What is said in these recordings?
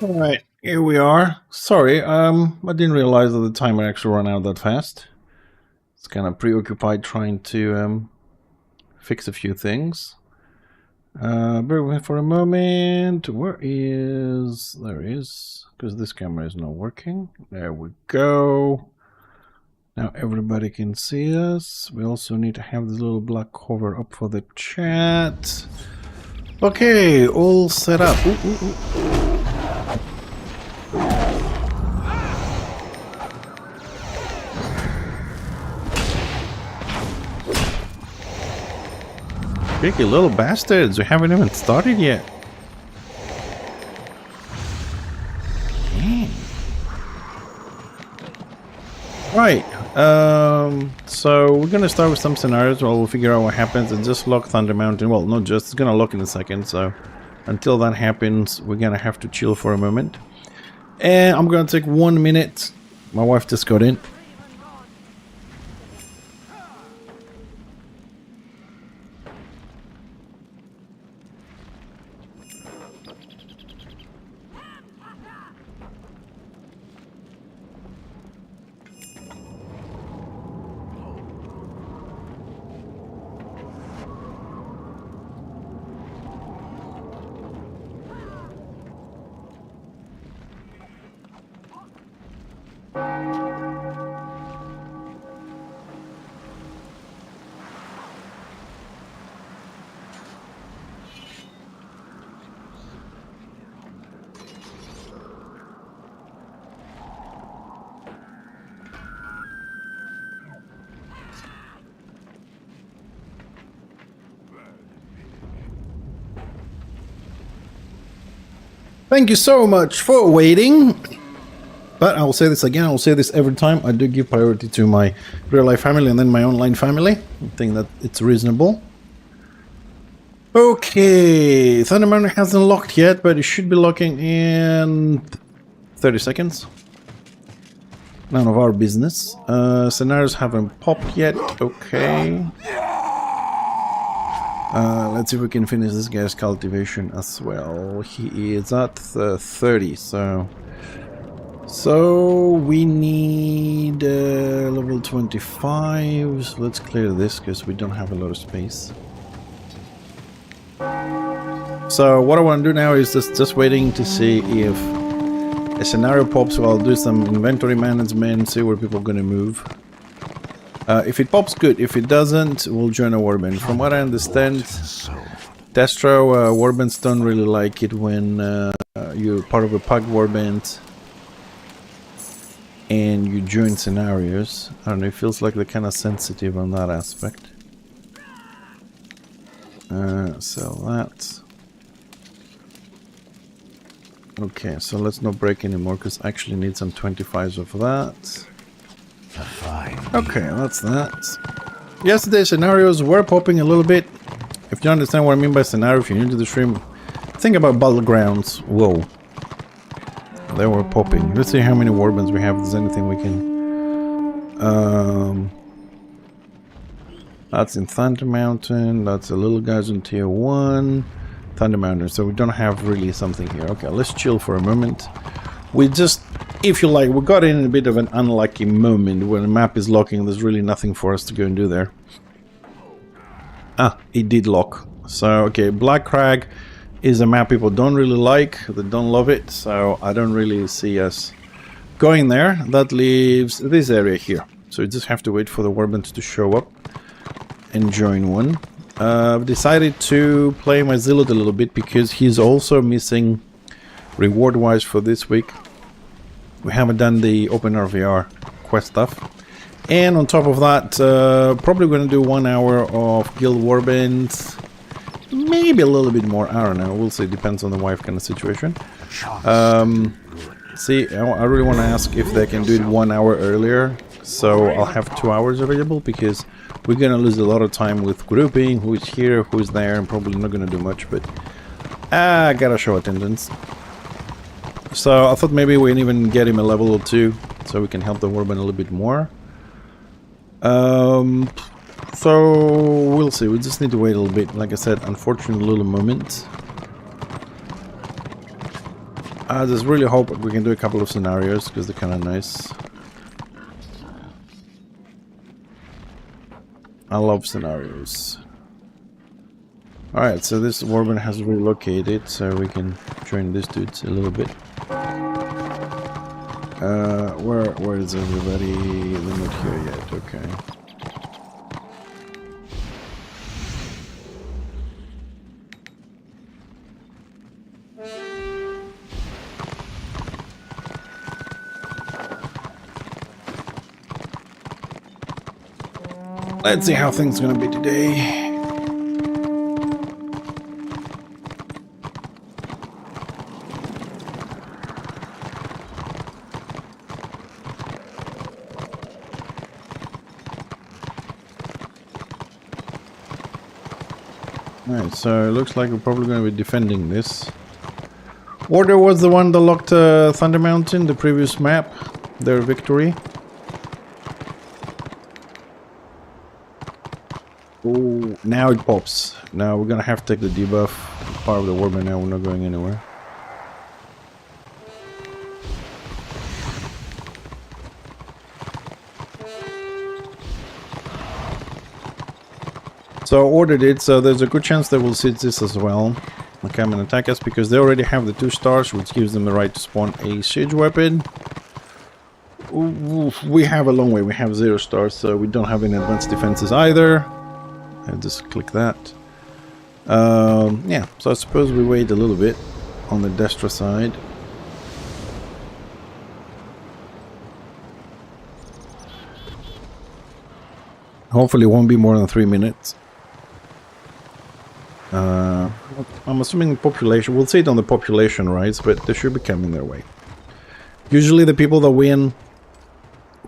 All right, here we are. Sorry, I didn't realize that the timer actually ran out that fast. It's kind of preoccupied trying to fix a few things. Bear with me for a moment. Where is... There he is, because this camera is not working. There we go. Now everybody can see us. We also need to have this little black cover up for the chat. Okay, all set up. Ooh, ooh, ooh. Picky little bastards, we haven't even started yet. Damn. Right, so we're gonna start with some scenarios where we'll figure out what happens and just lock Thunder Mountain. Well, not just, it's gonna lock in a second, so until that happens, we're gonna have to chill for a moment. And I'm gonna take 1 minute. My wife just got in. Thank you so much for waiting. But I will say this again, I will say this every time. I do give priority to my real life family and then my online family. I think that it's reasonable. Okay, Thunder Mountain hasn't locked yet, but it should be locking in 30 seconds. None of our business. Scenarios haven't popped yet. Okay. Let's see if we can finish this guy's cultivation as well. He is at 30, so we need level 25. So let's clear this because we don't have a lot of space. So what I want to do now is just waiting to see if a scenario pops. So I'll do some inventory management, see where people are going to move. If it pops, good. If it doesn't, we'll join a warband. From what I understand, Destro warbands don't really like it when you're part of a pack warband and you join scenarios. I don't know, it feels like they're kind of sensitive on that aspect. Sell that. Okay, so let's not break anymore because I actually need some 25s of that. Okay, that's that. Yesterday's scenarios were popping a little bit. If you understand what I mean by scenario, if you're new to the stream, think about battlegrounds. Whoa. They were popping. Let's see how many warbands we have. If there's anything we can... that's in Thunder Mountain. That's the little guys in tier 1. Thunder Mountain. So we don't have really something here. Okay, let's chill for a moment. We just... If you like, we got in a bit of an unlucky moment when the map is locking. There's really nothing for us to go and do there. Ah, it did lock. So, okay, Black Crag is a map people don't really like. They don't love it. So, I don't really see us going there. That leaves this area here. So, you just have to wait for the warband to show up and join one. I've decided to play my Zealot a little bit because he's also missing reward-wise for this week. We haven't done the Open RVR quest stuff. And on top of that, probably going to do 1 hour of Guild Warbands. Maybe a little bit more, I don't know. We'll see, depends on the wife kind of situation. See, I really want to ask if they can do it 1 hour earlier. So I'll have 2 hours available because we're going to lose a lot of time with grouping, who's here, who's there, and probably not going to do much, but I gotta show attendance. So I thought maybe we can even get him a level or 2 so we can help the warband a little bit more. So we'll see. We just need to wait a little bit. Like I said, unfortunate little moment. I just really hope we can do a couple of scenarios because they're kind of nice. I love scenarios. Alright, so this warband has relocated, so we can join these dudes a little bit. Where is everybody? They're not here yet, okay. Let's see how things are gonna be today. Alright, so it looks like we're probably going to be defending this. Order was the one that locked Thunder Mountain, the previous map, their victory. Oh, now it pops. Now we're going to have to take the debuff. Part of the warband now, we're not going anywhere. So I ordered it, so there's a good chance they will see this as well. They come and attack us because they already have the 2 stars, which gives them the right to spawn a siege weapon. Oof, we have a long way, we have 0 stars, so we don't have any advanced defenses either. I'll just click that. Yeah, so I suppose we wait a little bit on the Destra side. Hopefully it won't be more than 3 minutes. I'm assuming population, we'll see it on the population rise, but they should be coming their way. Usually the people that win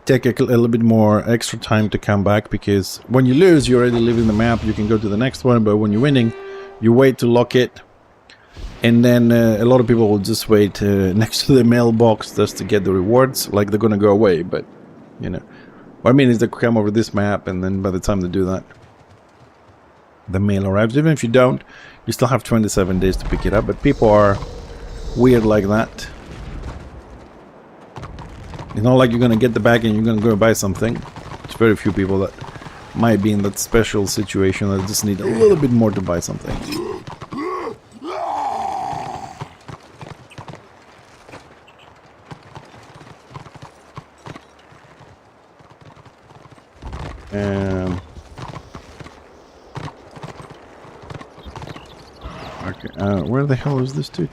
take a little bit more extra time to come back, because when you lose, you're already leaving the map, you can go to the next one, but when you're winning, you wait to lock it, and then a lot of people will just wait next to the mailbox just to get the rewards, like they're gonna go away, but, you know. What I mean is they come over this map, and then by the time they do that, the mail arrives. Even if you don't, you still have 27 days to pick it up, but people are weird like that. It's not like you're gonna get the bag and you're gonna go buy something. There's very few people that might be in that special situation that just need a little bit more to buy something. Okay, where the hell is this dude?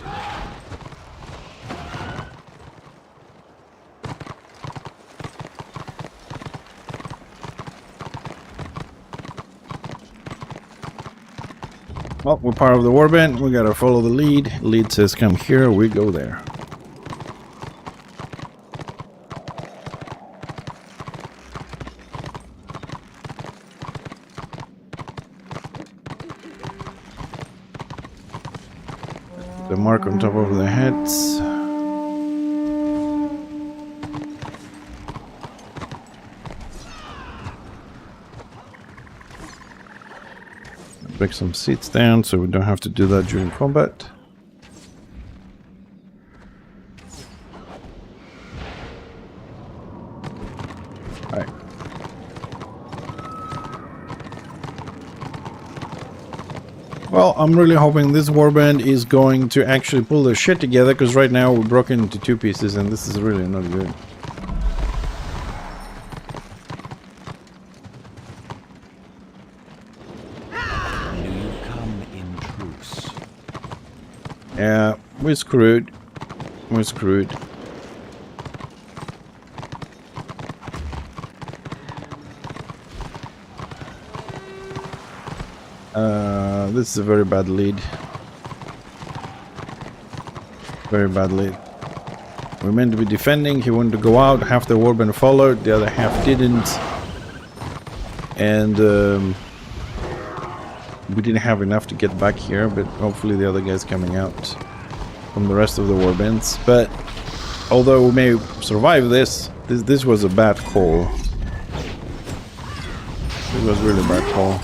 Well, we're part of the warband. We gotta follow the lead. Lead says come here, we go there. The mark on top of their heads. Break some seats down so we don't have to do that during combat. Alright. Well, I'm really hoping this warband is going to actually pull their shit together, because right now we're broken into 2 pieces and this is really not good. Yeah, we're screwed. We're screwed. This is a very bad lead. Very bad lead. We're meant to be defending. He wanted to go out. Half the warband followed. The other half didn't. And we didn't have enough to get back here, but hopefully the other guy's coming out from the rest of the warbands. But although we may survive this was a bad call. It was really a bad call.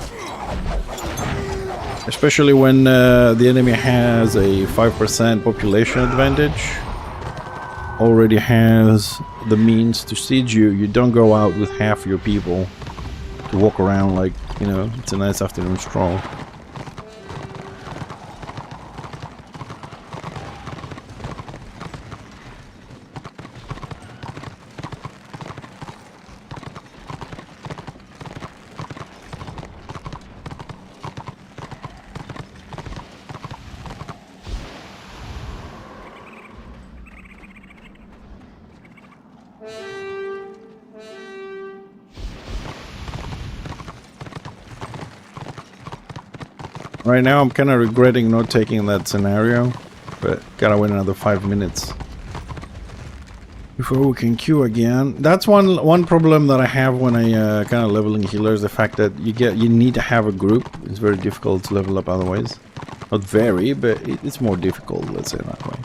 Especially when the enemy has a 5% population advantage. already has the means to siege you, you don't go out with half your people to walk around like, you know, it's a nice afternoon stroll. Right now I'm kind of regretting not taking that scenario, but gotta wait another 5 minutes before we can queue again. That's one problem that I have when I kind of leveling healers, the fact that you need to have a group. It's very difficult to level up otherwise. Not very, but it's more difficult, let's say that way.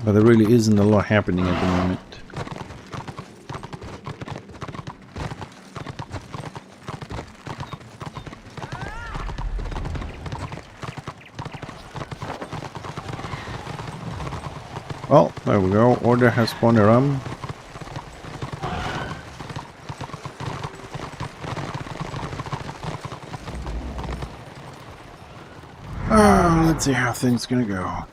But there really isn't a lot happening at the moment. Well, there we go. Order has spawned a rum. Let's see how things gonna go.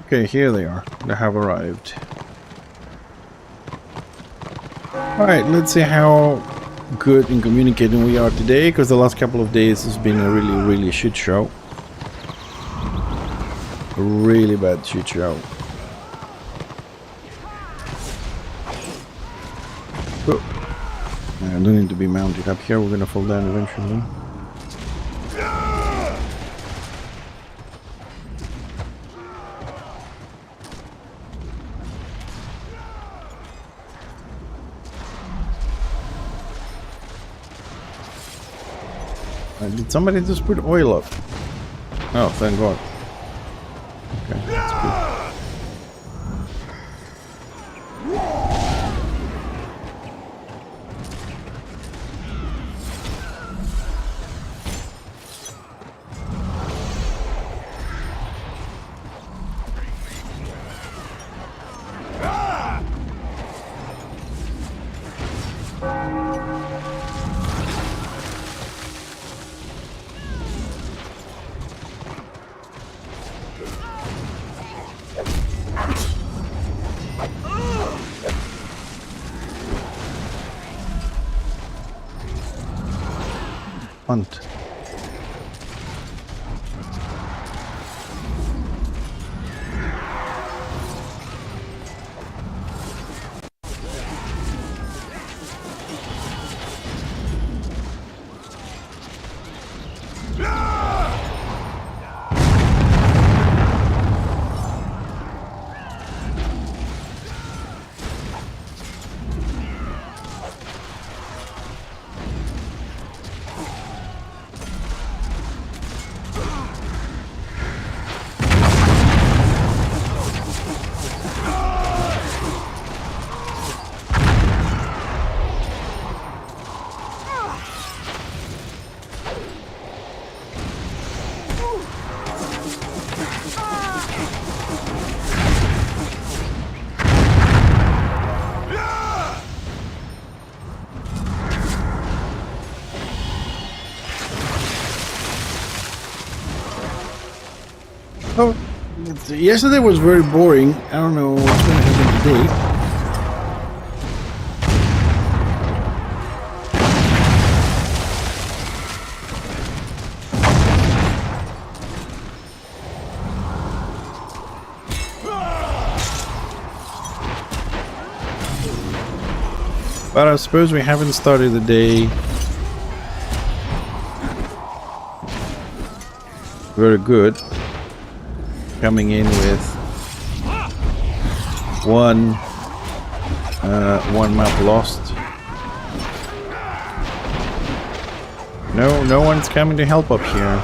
Okay, here they are. They have arrived. Alright, let's see how good in communicating we are today, because the last couple of days has been a really shit show. A really bad shit show. Oh. I don't need to be mounted up here, we're gonna fall down eventually. Did somebody just put oil up? Oh, thank God. Okay, that's good. Hunt. Oh, yesterday was very boring. I don't know what's going to happen today. But I suppose we haven't started the day very good. Coming in with one map lost. No one's coming to help up here.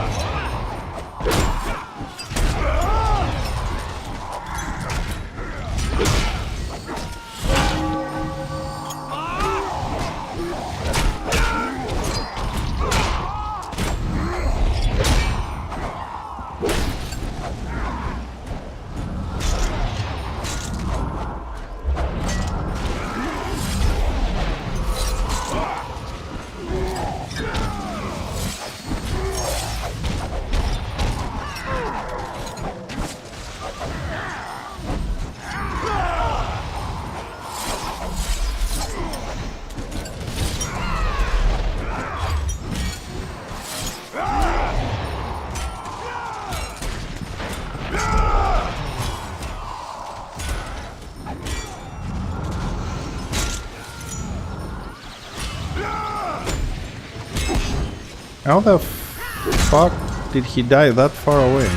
How the fuck did he die that far away?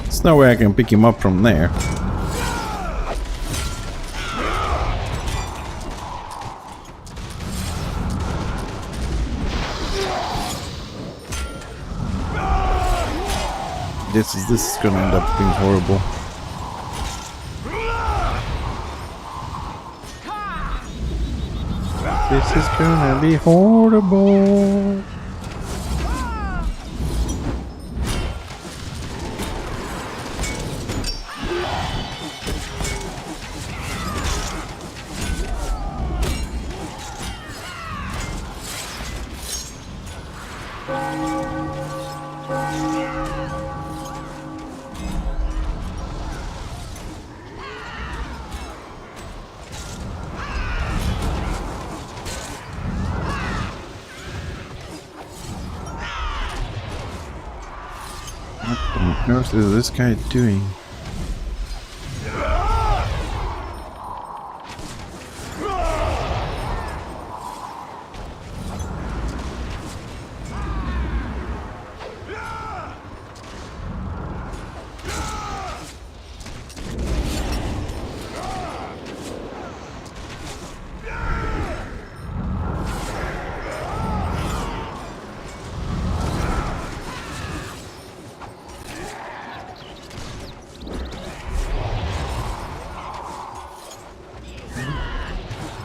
There's no way I can pick him up from there. This is gonna end up being horrible. This is gonna be horrible. What on earth is this guy doing?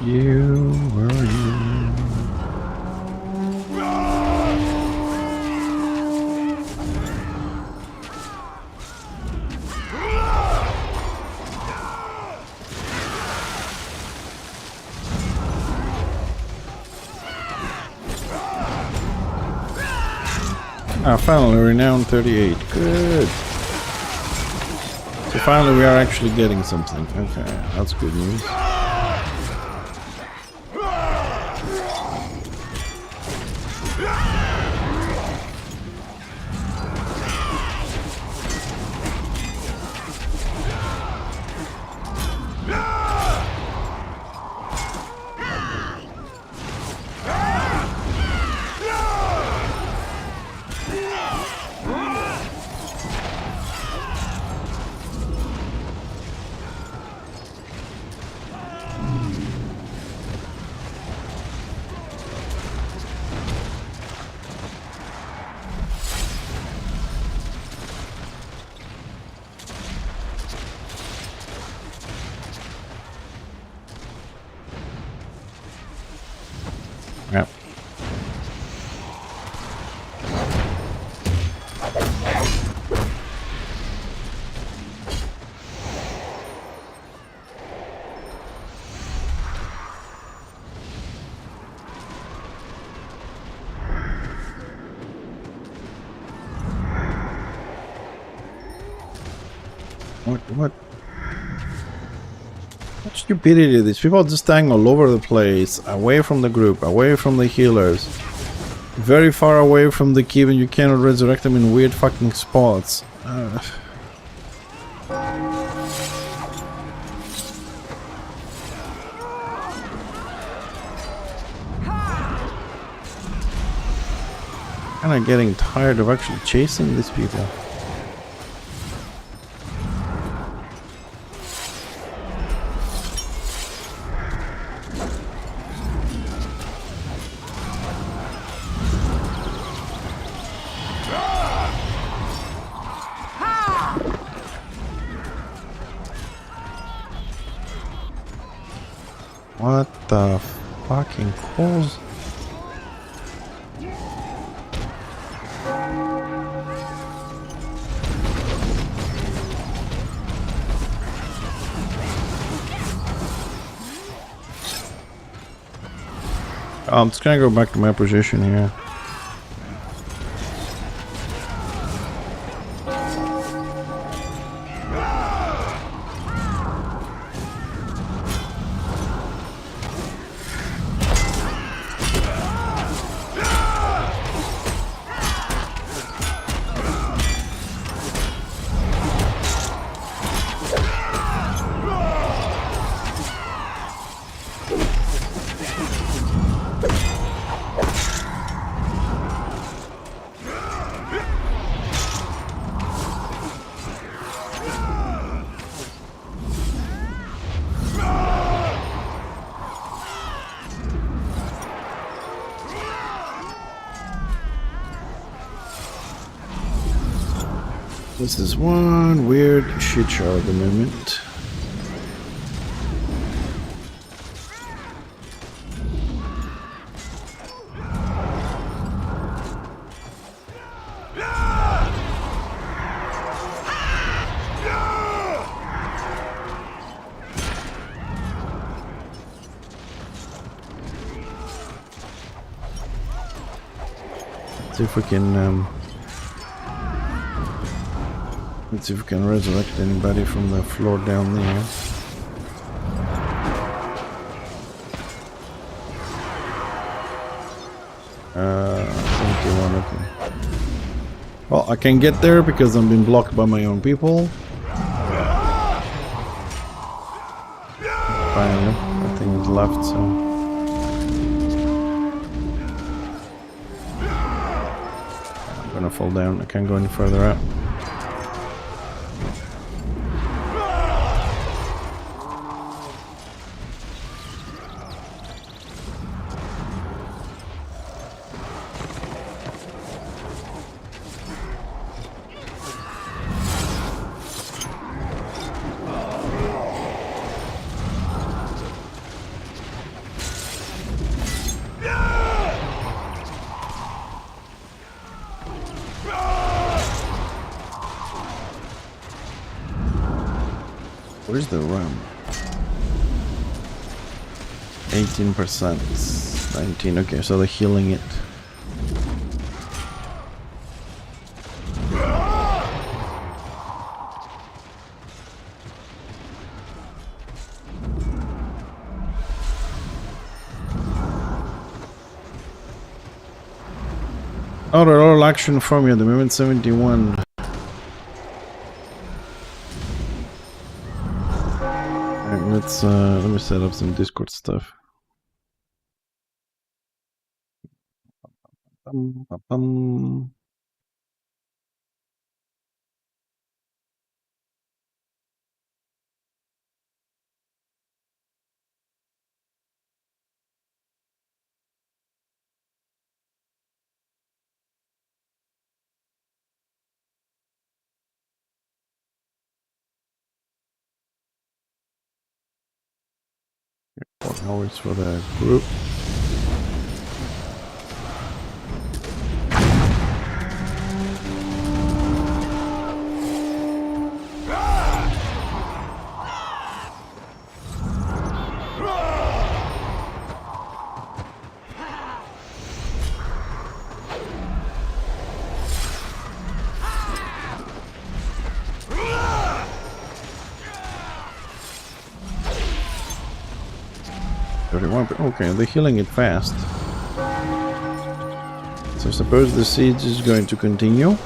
Where are you? Ah, finally, renown 38. Good. So finally we are actually getting something. Okay, that's good news. Yep. What stupidity. These people are just dying all over the place, away from the group, away from the healers, very far away from the keep, and you cannot resurrect them in weird fucking spots. Kind of getting tired of actually chasing these people. What the fucking calls? I'm just gonna go back to my position here. This is one weird shit show at the moment. See if we can let's see if we can resurrect anybody from the floor down there. Okay. Well, I can get there because I'm being blocked by my own people. Finally, nothing is left, so. I'm gonna fall down. I can't go any further out. Where's the rum? 18%. 19. Okay, so they're healing it. Oh, they're all action from you at the moment. 71. Let's let me set up some Discord stuff. Hours for the group. Okay, they're healing it fast. So I suppose the siege is going to continue.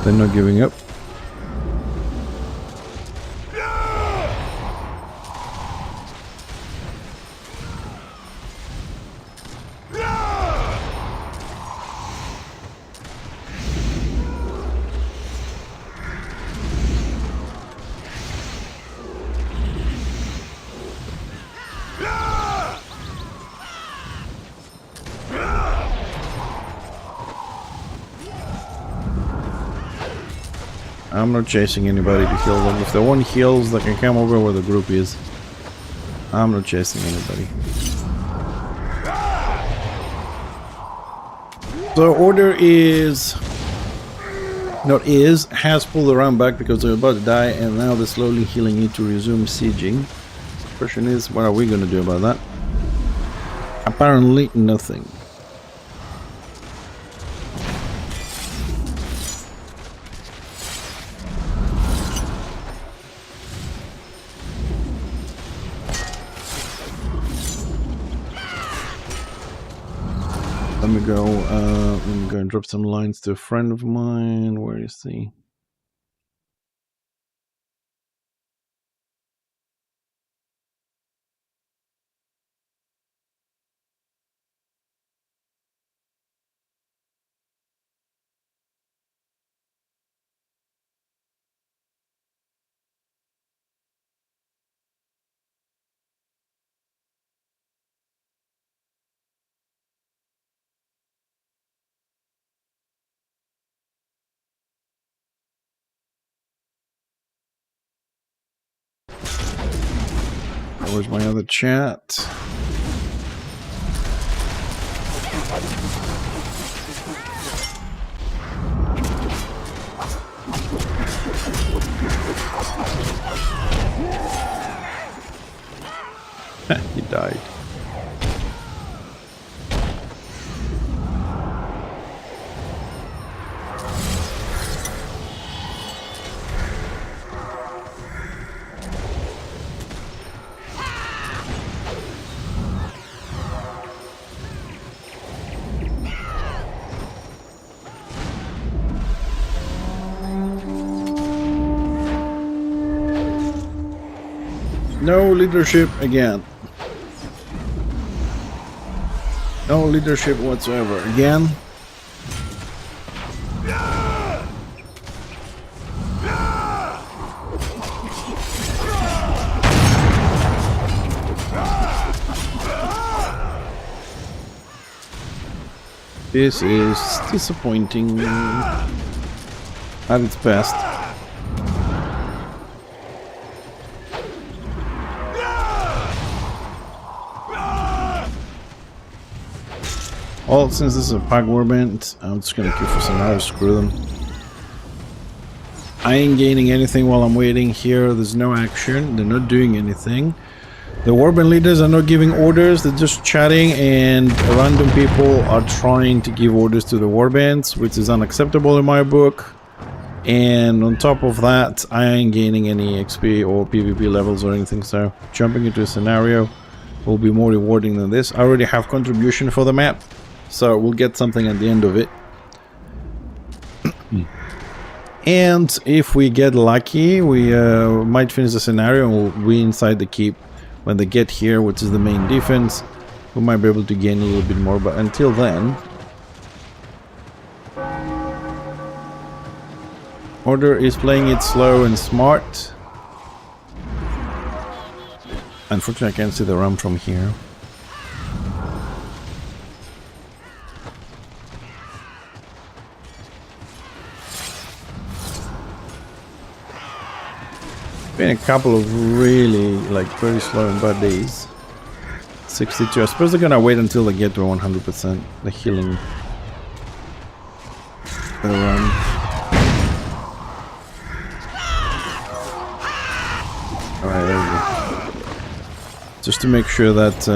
They're not giving up. I'm not chasing anybody to heal them. If the one heals, they can come over where the group is. I'm not chasing anybody. So order is... has pulled the round back because they're about to die, and now they're slowly healing it to resume sieging. Question is, what are we going to do about that? Apparently nothing. Let me go and drop some lines to a friend of mine. Where is he? Where's my other chat? He died. No leadership again. No leadership whatsoever. Again. This is disappointing at its best. Well, since this is a pack warband, I'm just gonna keep for some now to screw them. I ain't gaining anything while I'm waiting here. There's no action. They're not doing anything. The warband leaders are not giving orders. They're just chatting, and random people are trying to give orders to the warbands, which is unacceptable in my book. And on top of that, I ain't gaining any XP or PvP levels or anything. So jumping into a scenario will be more rewarding than this. I already have contribution for the map, so we'll get something at the end of it. And if we get lucky, we might finish the scenario and we'll be inside the keep. When they get here, which is the main defense, we might be able to gain a little bit more, but until then, Order is playing it slow and smart. Unfortunately, I can't see the ram from here. Been a couple of really, like, very slow and bad days. 62. I suppose they're gonna wait until they get to 100%. The healing. The run. Alright, there we go. Just to make sure that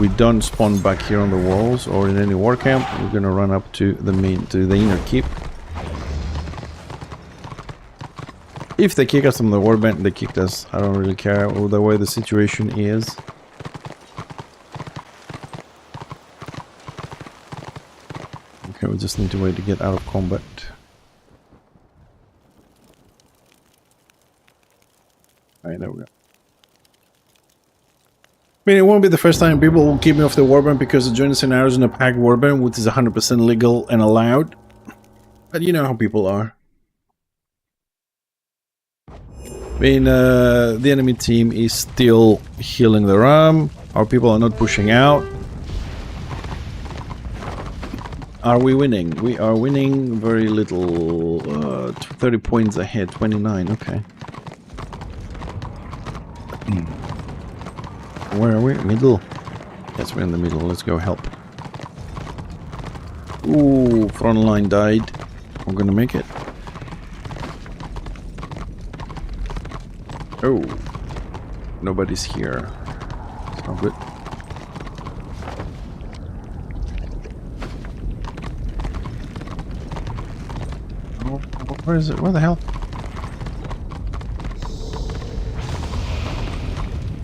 we don't spawn back here on the walls or in any war camp, we're gonna run up to the inner keep. If they kick us from the warband, they kicked us. I don't really care the way the situation is. Okay, we just need to wait to get out of combat. Alright, there we go. I mean, it won't be the first time people will keep me off the warband because the joining scenarios in a pack warband, which is 100% legal and allowed. But you know how people are. I mean, the enemy team is still healing the ram. Our people are not pushing out. Are we winning? We are winning very little. 30 points ahead. 29. Okay. Where are we? Middle. Yes, we're in the middle. Let's go help. Ooh, front line died. We're gonna make it. Oh, nobody's here. It's not good. Oh, where is it? Where the hell?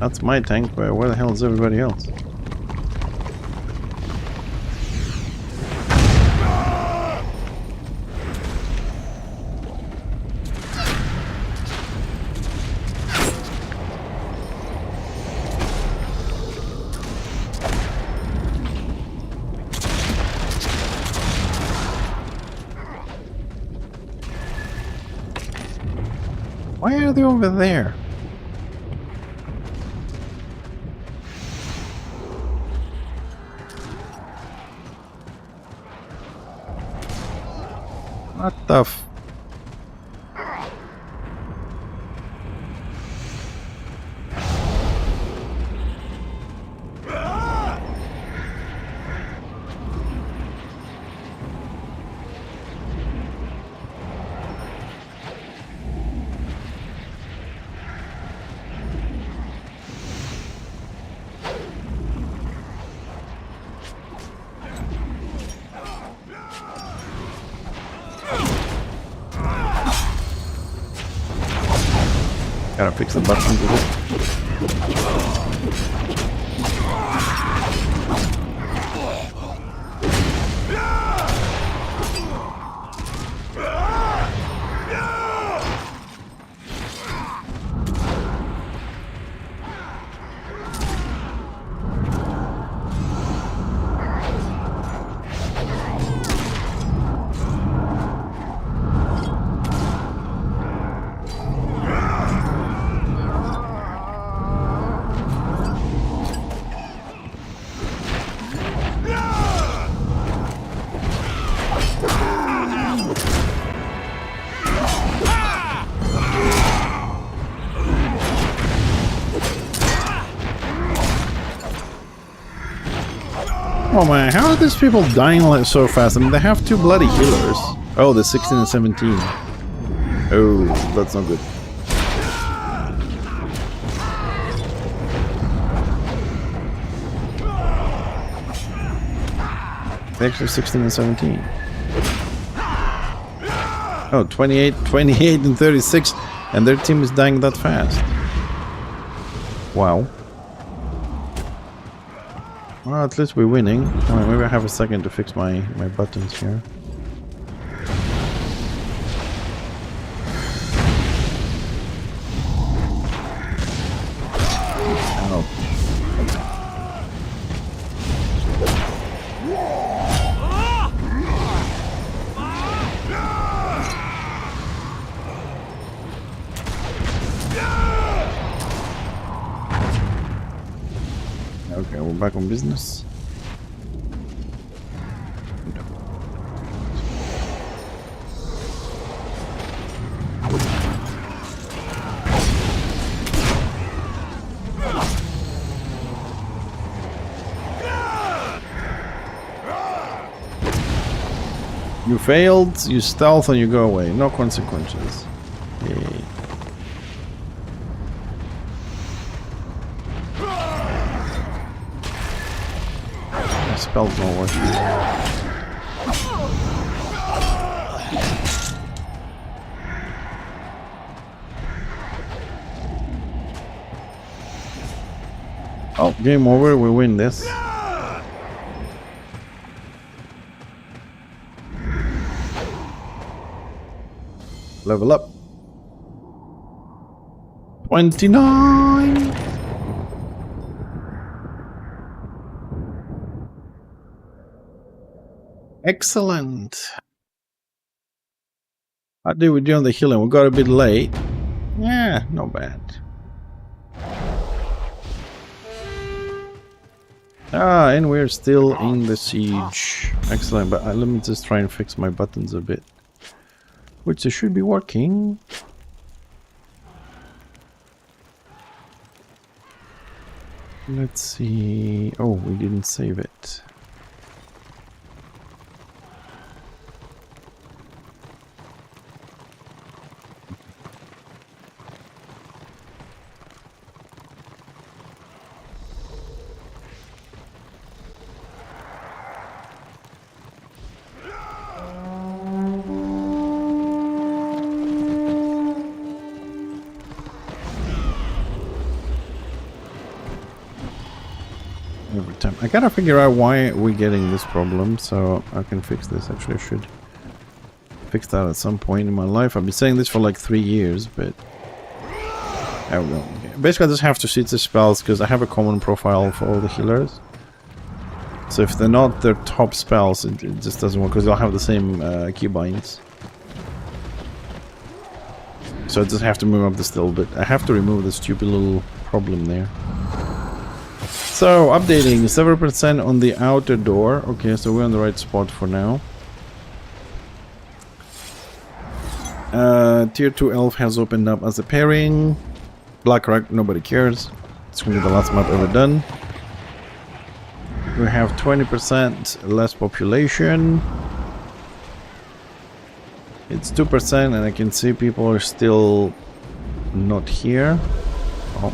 That's my tank, but where the hell is everybody else? Why are they over there? What the f... Gotta fix the buttons with it. Oh man, how are these people dying like so fast? I mean, they have two bloody healers. Oh, the 16 and 17. Oh, that's not good. They're actually 16 and 17. Oh, 28 and 36, and their team is dying that fast. Wow. Well, at least we're winning. Oh, maybe I have a second to fix my buttons here. Oh. Okay, we're back on business. You failed, you stealth, and you go away. No consequences. Yay. Spells not working. Oh, game over. We win this. Level up. 29. Excellent. How did we do on the healing? We got a bit late. Yeah, not bad. Ah, and we're still in the siege. Excellent, but let me just try and fix my buttons a bit. Which they should be working. Let's see... Oh, we didn't save it. Every time. I gotta figure out why we're getting this problem, so I can fix this. Actually, I should fix that at some point in my life. I've been saying this for like 3 years, but I don't know. Basically, I just have to switch the spells because I have a common profile for all the healers. So if they're not their top spells, it just doesn't work because they'll have the same keybinds. So I just have to move up the still, but I have to remove the stupid little problem there. So, updating, 7% on the outer door. Okay, so we're on the right spot for now. Tier 2 elf has opened up as a pairing. Black Rock, nobody cares. It's going to be the last map ever done. We have 20% less population. It's 2% and I can see people are still not here. Oh.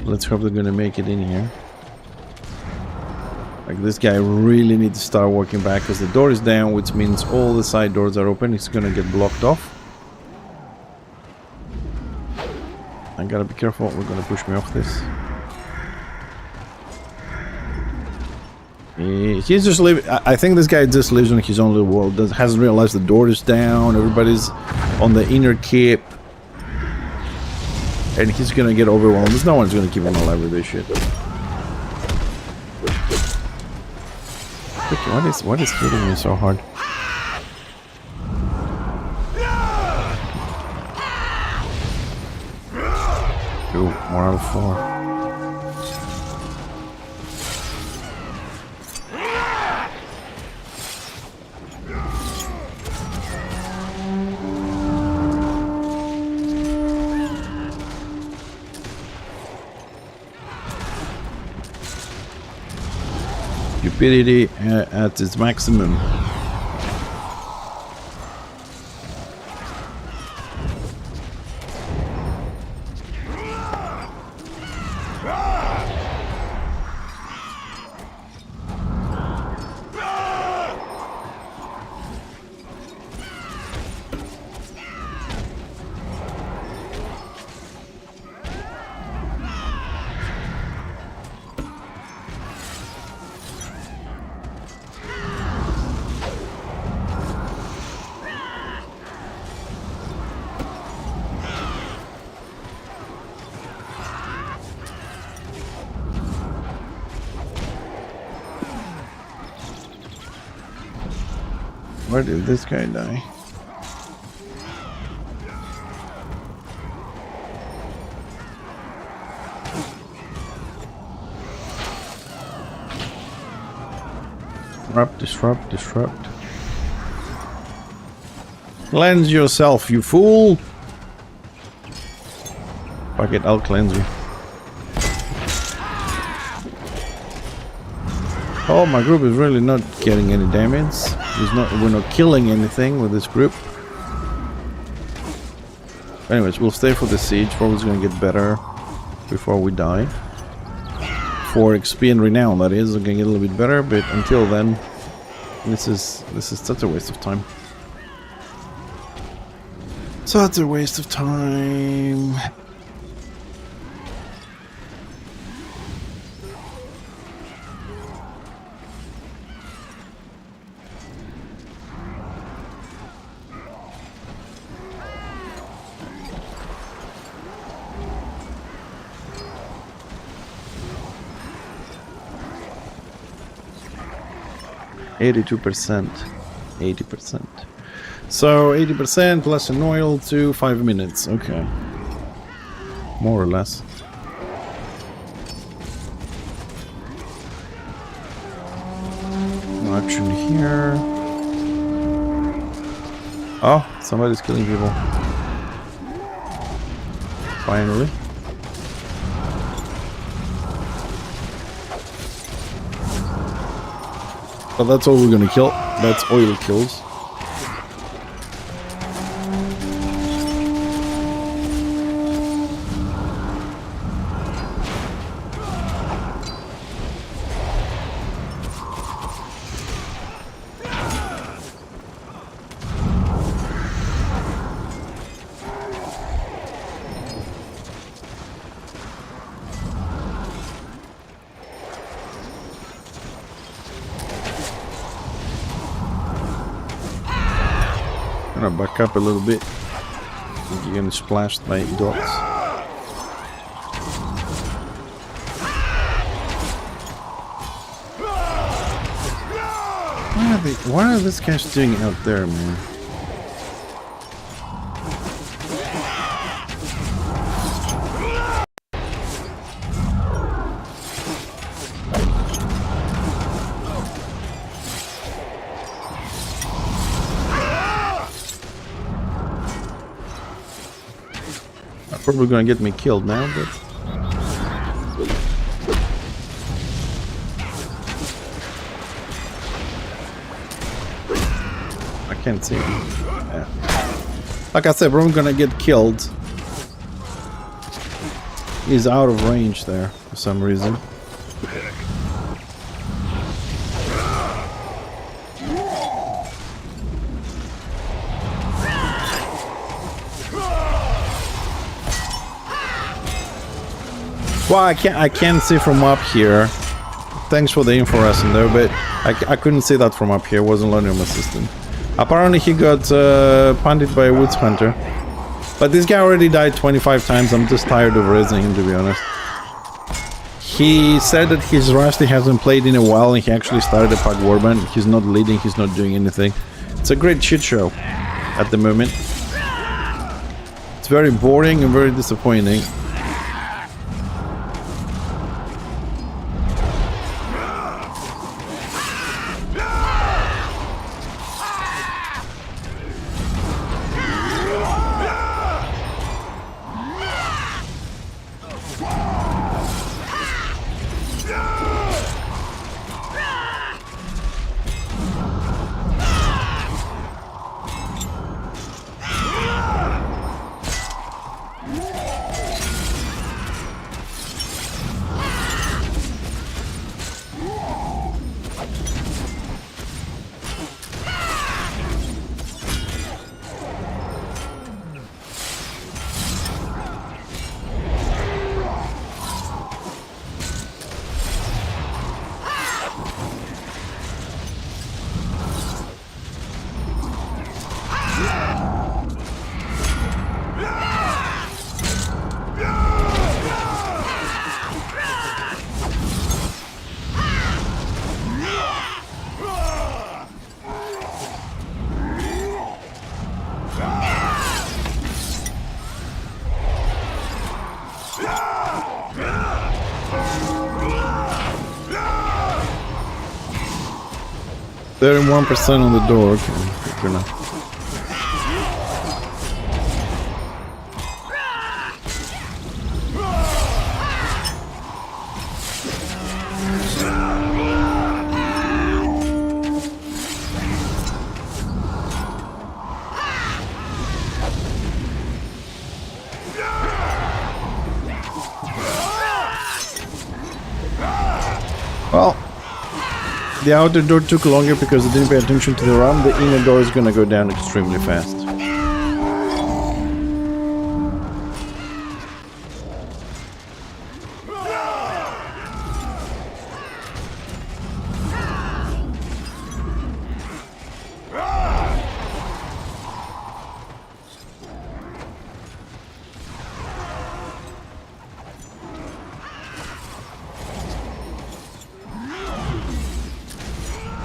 Let's hope they're gonna make it in here. Like, this guy really needs to start working back because the door is down, which means all the side doors are open. It's gonna get blocked off. I gotta be careful. We're gonna push me off this. He's just living. I think this guy just lives in his own little world. Hasn't realized the door is down. Everybody's on the inner keep. And he's gonna get overwhelmed. There's no one's gonna keep him alive with this shit. What is hitting me so hard? Ooh, 1 out of 4. Stupidity at its maximum. Where did this guy die? Disrupt, disrupt. Cleanse yourself, you fool! Fuck it, I'll cleanse you. Oh, my group is really not getting any damage. We're not killing anything with this group. Anyways, we'll stay for the siege. Probably gonna get better before we die. For XP and renown, that is, it's gonna get a little bit better. But until then, this is such a waste of time. Such a waste of time. 82%. 80%. So 80% plus an oil to 5 minutes. Okay. More or less. here. Oh, somebody's killing people. Finally. But that's all we're gonna kill. That's oil kills. I'm gonna back up a little bit. I think you're gonna splash my dots. What are these guys doing out there, man? Probably gonna get me killed now, but I can't see him. Yeah. Like I said, we're gonna get killed. He's out of range there for some reason. Well, I can see from up here. Thanks for the inflorescent there, but I couldn't see that from up here. It wasn't loading on my system. Apparently he got punted by a woods hunter. But this guy already died 25 times. I'm just tired of raising him, to be honest. He said that his Rusty hasn't played in a while and he actually started a pack warband. He's not leading, he's not doing anything. It's a great shit show at the moment. It's very boring and very disappointing. They're in 1% on the door. Okay, good enough. Well, the outer door took longer because it didn't pay attention to the RAM. The inner door is gonna go down extremely fast.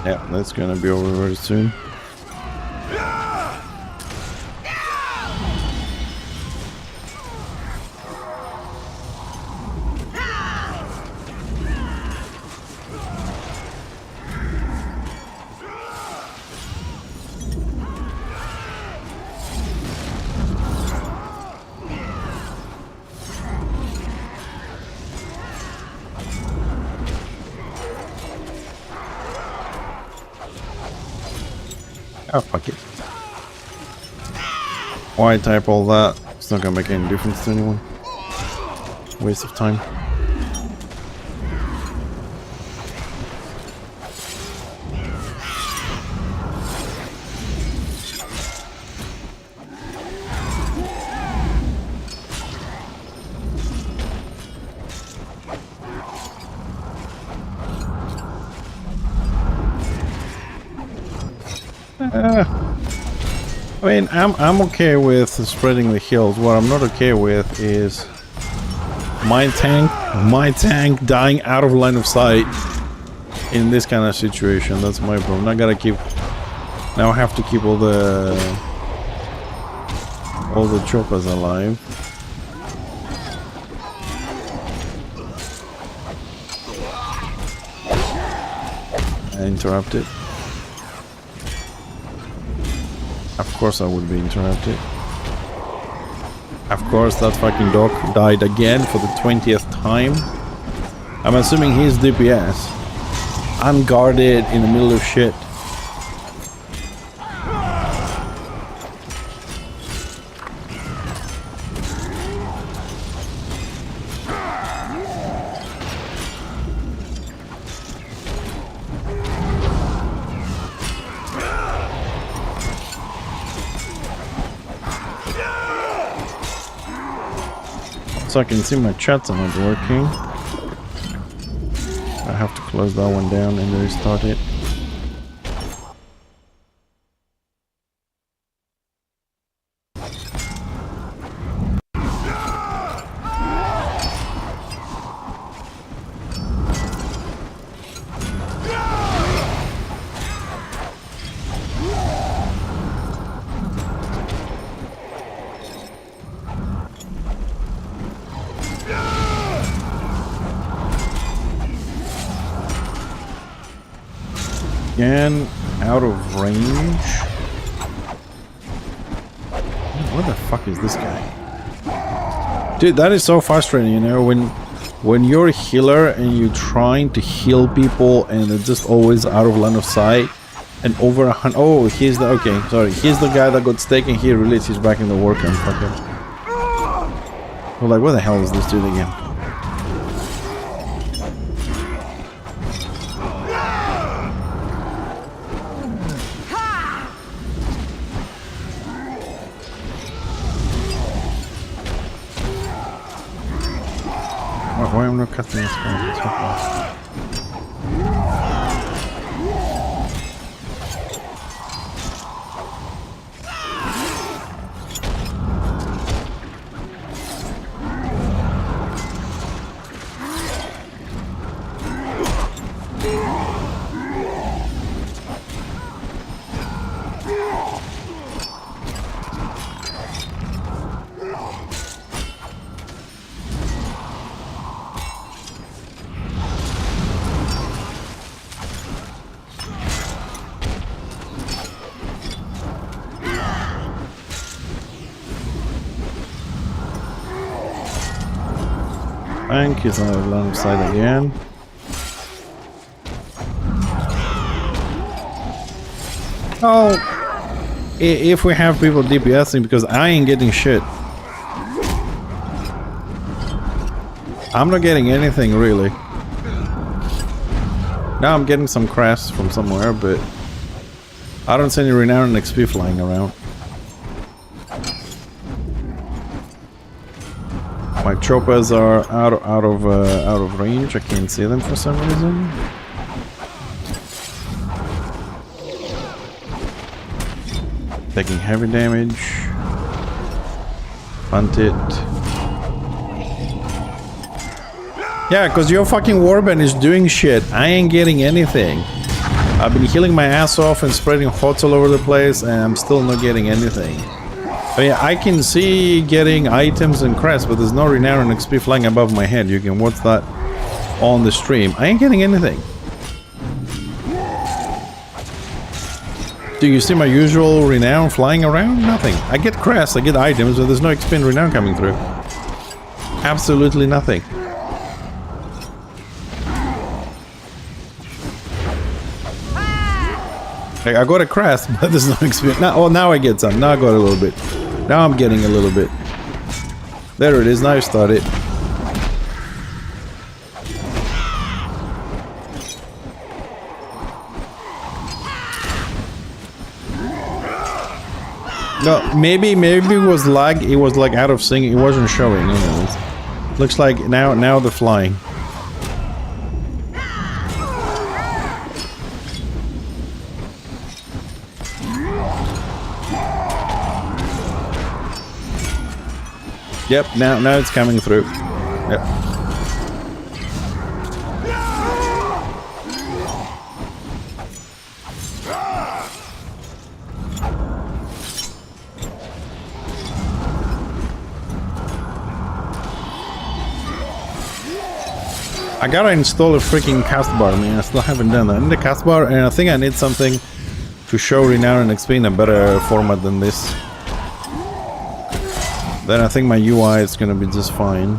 Yeah, that's gonna be over very soon. Oh, fuck it. Why type all that? It's not gonna make any difference to anyone. Waste of time. I mean, I'm okay with spreading the heals. What I'm not okay with is my tank dying out of line of sight in this kind of situation. That's my problem. I gotta keep. Now I have to keep all the choppers alive. I interrupted. Of course I would be interrupted. Of course that fucking dog died again for the 20th time. I'm assuming he's DPS. Unguarded in the middle of shit. So I can see my chats are not working. I have to close that one down and restart it. Again, out of range. Where the fuck is this guy? Dude, that is so frustrating, you know, when you're a healer and you're trying to heal people and they're just always out of line of sight and over 100. Oh, he's the, okay, sorry, he's the guy that got stake and he released, he's back in the work and fucking. We're like, where the hell is this dude again? Why am I not cutting this guy? Tank is on the long side again. Oh, if we have people DPSing, because I ain't getting shit. I'm not getting anything really. Now I'm getting some crests from somewhere, but I don't see any renown and XP flying around. My choppers are out of range. I can't see them for some reason. Taking heavy damage. Hunt it. Yeah, because your fucking warband is doing shit. I ain't getting anything. I've been healing my ass off and spreading hots all over the place, and I'm still not getting anything. I mean, I can see getting items and crests, but there's no renown and XP flying above my head. You can watch that on the stream. I ain't getting anything. Do you see my usual renown flying around? Nothing. I get crests, I get items, but there's no XP and renown coming through. Absolutely nothing. Like, I got a crest, but there's no experience. Now I get some. Now I got a little bit. Now I'm getting a little bit. There it is. Now I started. No, maybe it was lag. It was like out of sync. It wasn't showing. Anyways. Looks like now they're flying. Yep, now it's coming through. Yep. I gotta install a freaking cast bar, man. I still haven't done that. I need a cast bar, and I think I need something to show Renown and XP in a better format than this. Then I think my UI is gonna be just fine.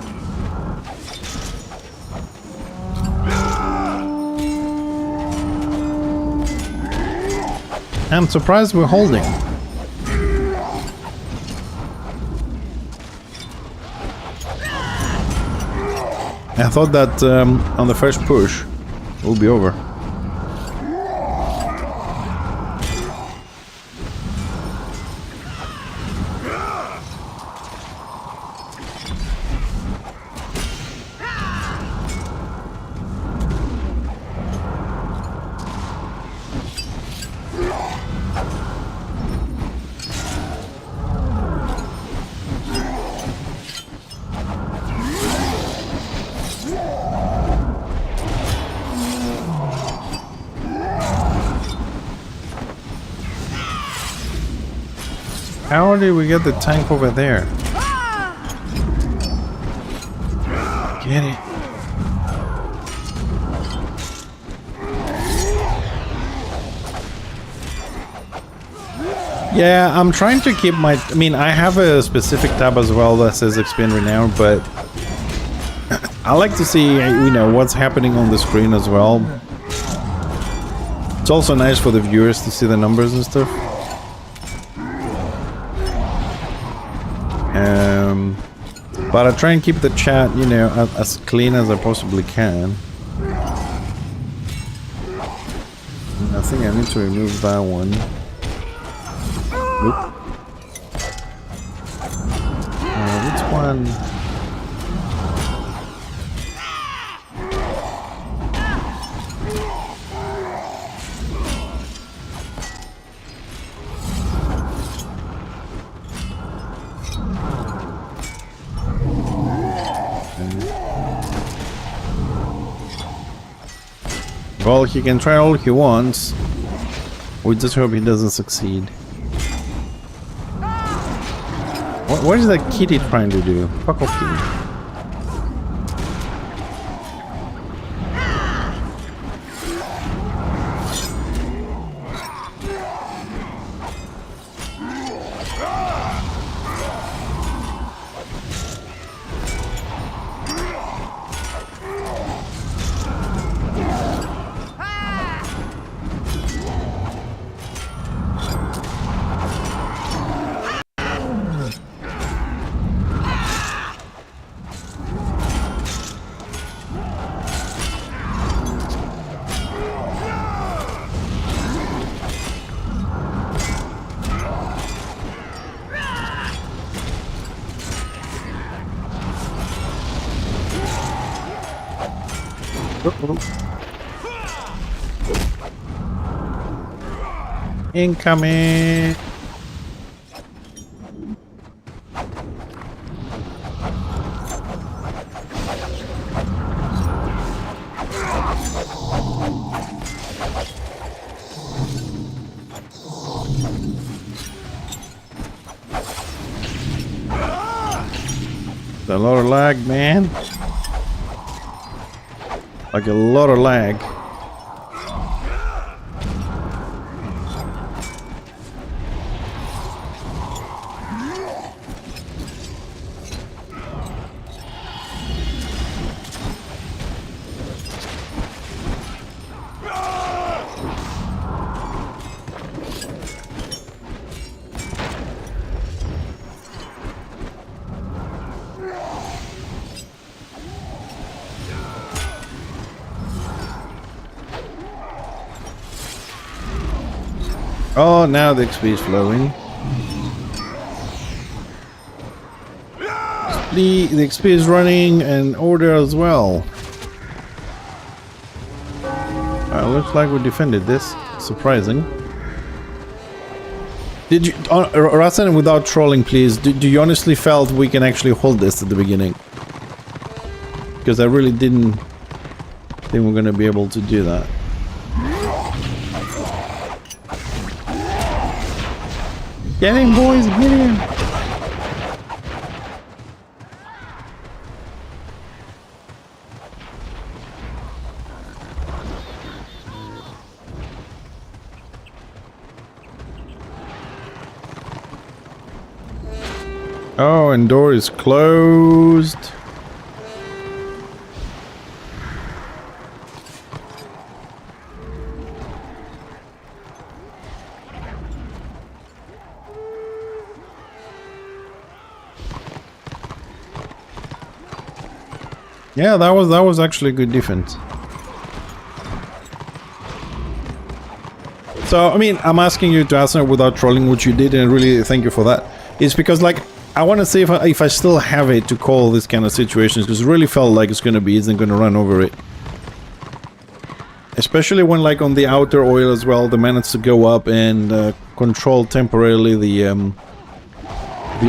I'm surprised we're holding. I thought that on the first push it will be over. How did we get the tank over there? Get it. Yeah, I'm trying to keep my... I mean, I have a specific tab as well that says XP and Renown, but I like to see, you know, what's happening on the screen as well. It's also nice for the viewers to see the numbers and stuff. But I try and keep the chat, you know, as clean as I possibly can. I think I need to remove that one. Oop. Which one? Well, he can try all he wants. We just hope he doesn't succeed. What is that kitty trying to do? Fuck off, kitty. Incoming! A lot of lag, man. Like a lot of lag. Oh, now the XP is flowing. The XP is running and order as well. Looks like we defended this. Surprising. Did you, Rasen, without trolling, please, do you honestly felt we can actually hold this at the beginning? Because I really didn't think we're going to be able to do that. Get him, boys, get him! Oh, and door is closed. Yeah, that was actually good defense. So, I mean, I'm asking you to answer without trolling what you did, and really thank you for that. It's because, like, I want to see if I still have it to call this kind of situations, because it really felt like it's going to be isn't going to run over it. Especially when, like, on the outer oil as well, they managed to go up and control temporarily the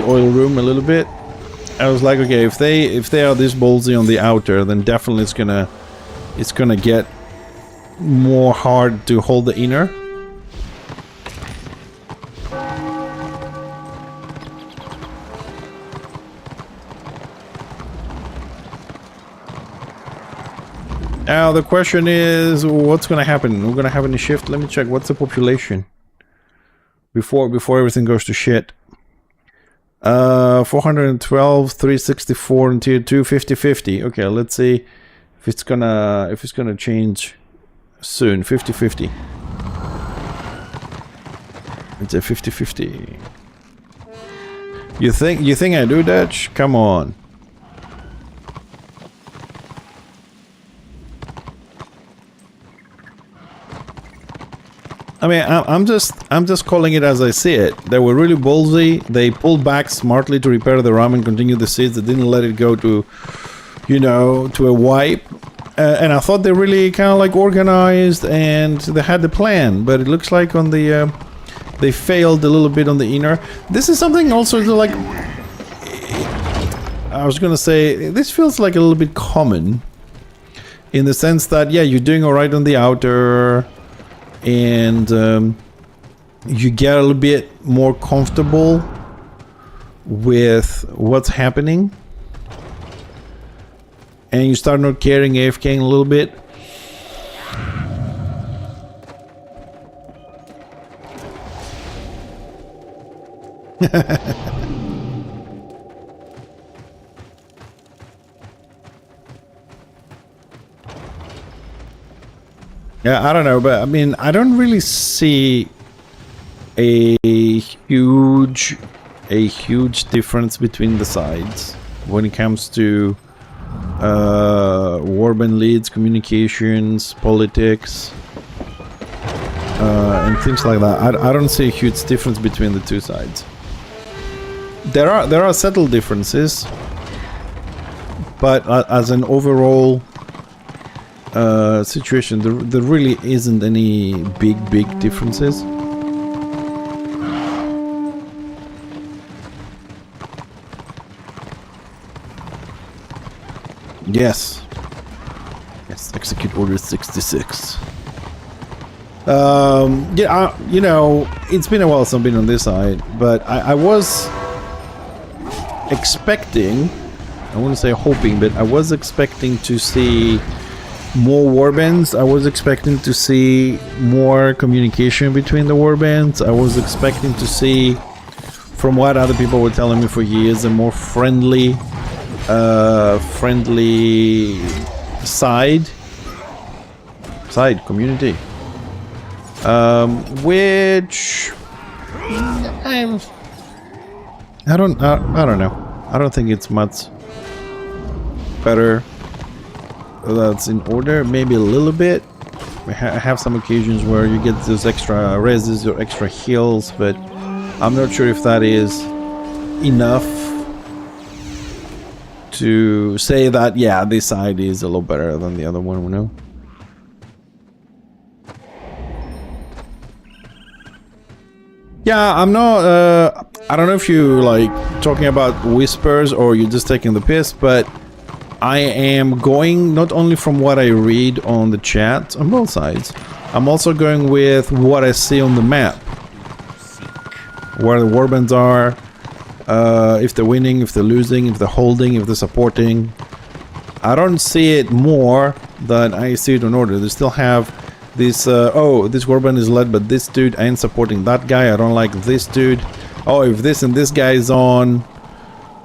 oil room a little bit. I was like, okay, if they are this ballsy on the outer, then definitely it's gonna get more hard to hold the inner. Now the question is, what's gonna happen? We're gonna have any shift? Let me check. What's the population before everything goes to shit? 412, 364 in tier 2, 50-50. Okay, let's see if it's gonna change soon. 50-50. It's a 50-50. You think I do, Dutch? Come on. I mean, I'm just calling it as I see it. They were really ballsy. They pulled back smartly to repair the ram and continue the siege. They didn't let it go to, you know, to a wipe. And I thought they really kind of like organized and they had the plan. But it looks like on the they failed a little bit on the inner. This is something also to like. I was gonna say this feels like a little bit common, in the sense that yeah, you're doing all right on the outer. And you get a little bit more comfortable with what's happening, and you start not caring AFKing a little bit. Yeah, I don't know, but I mean, I don't really see a huge difference between the sides when it comes to warband leads, communications, politics, and things like that. I don't see a huge difference between the two sides. There are subtle differences, but as an overall situation, there really isn't any big differences. Yes, execute order 66. Yeah, you know, it's been a while since I've been on this side, but I was expecting, I wouldn't say hoping, but I was expecting to see more warbands. I was expecting to see more communication between the warbands. I was expecting to see, from what other people were telling me for years, a more friendly side community, which I don't know. I don't think it's much better. That's in order, maybe a little bit, have some occasions where you get those extra reses or extra heals, but I'm not sure if that is enough to say that, yeah, this side is a lot better than the other one, you know? Yeah, I'm not, I don't know if you like talking about whispers or you're just taking the piss, but I am going not only from what I read on the chat on both sides, I'm also going with what I see on the map. Where the warbands are, if they're winning, if they're losing, if they're holding, if they're supporting. I don't see it more than I see it on order. They still have this, oh, this warband is led by this dude, I ain't supporting that guy, I don't like this dude. Oh, if this and this guy is on,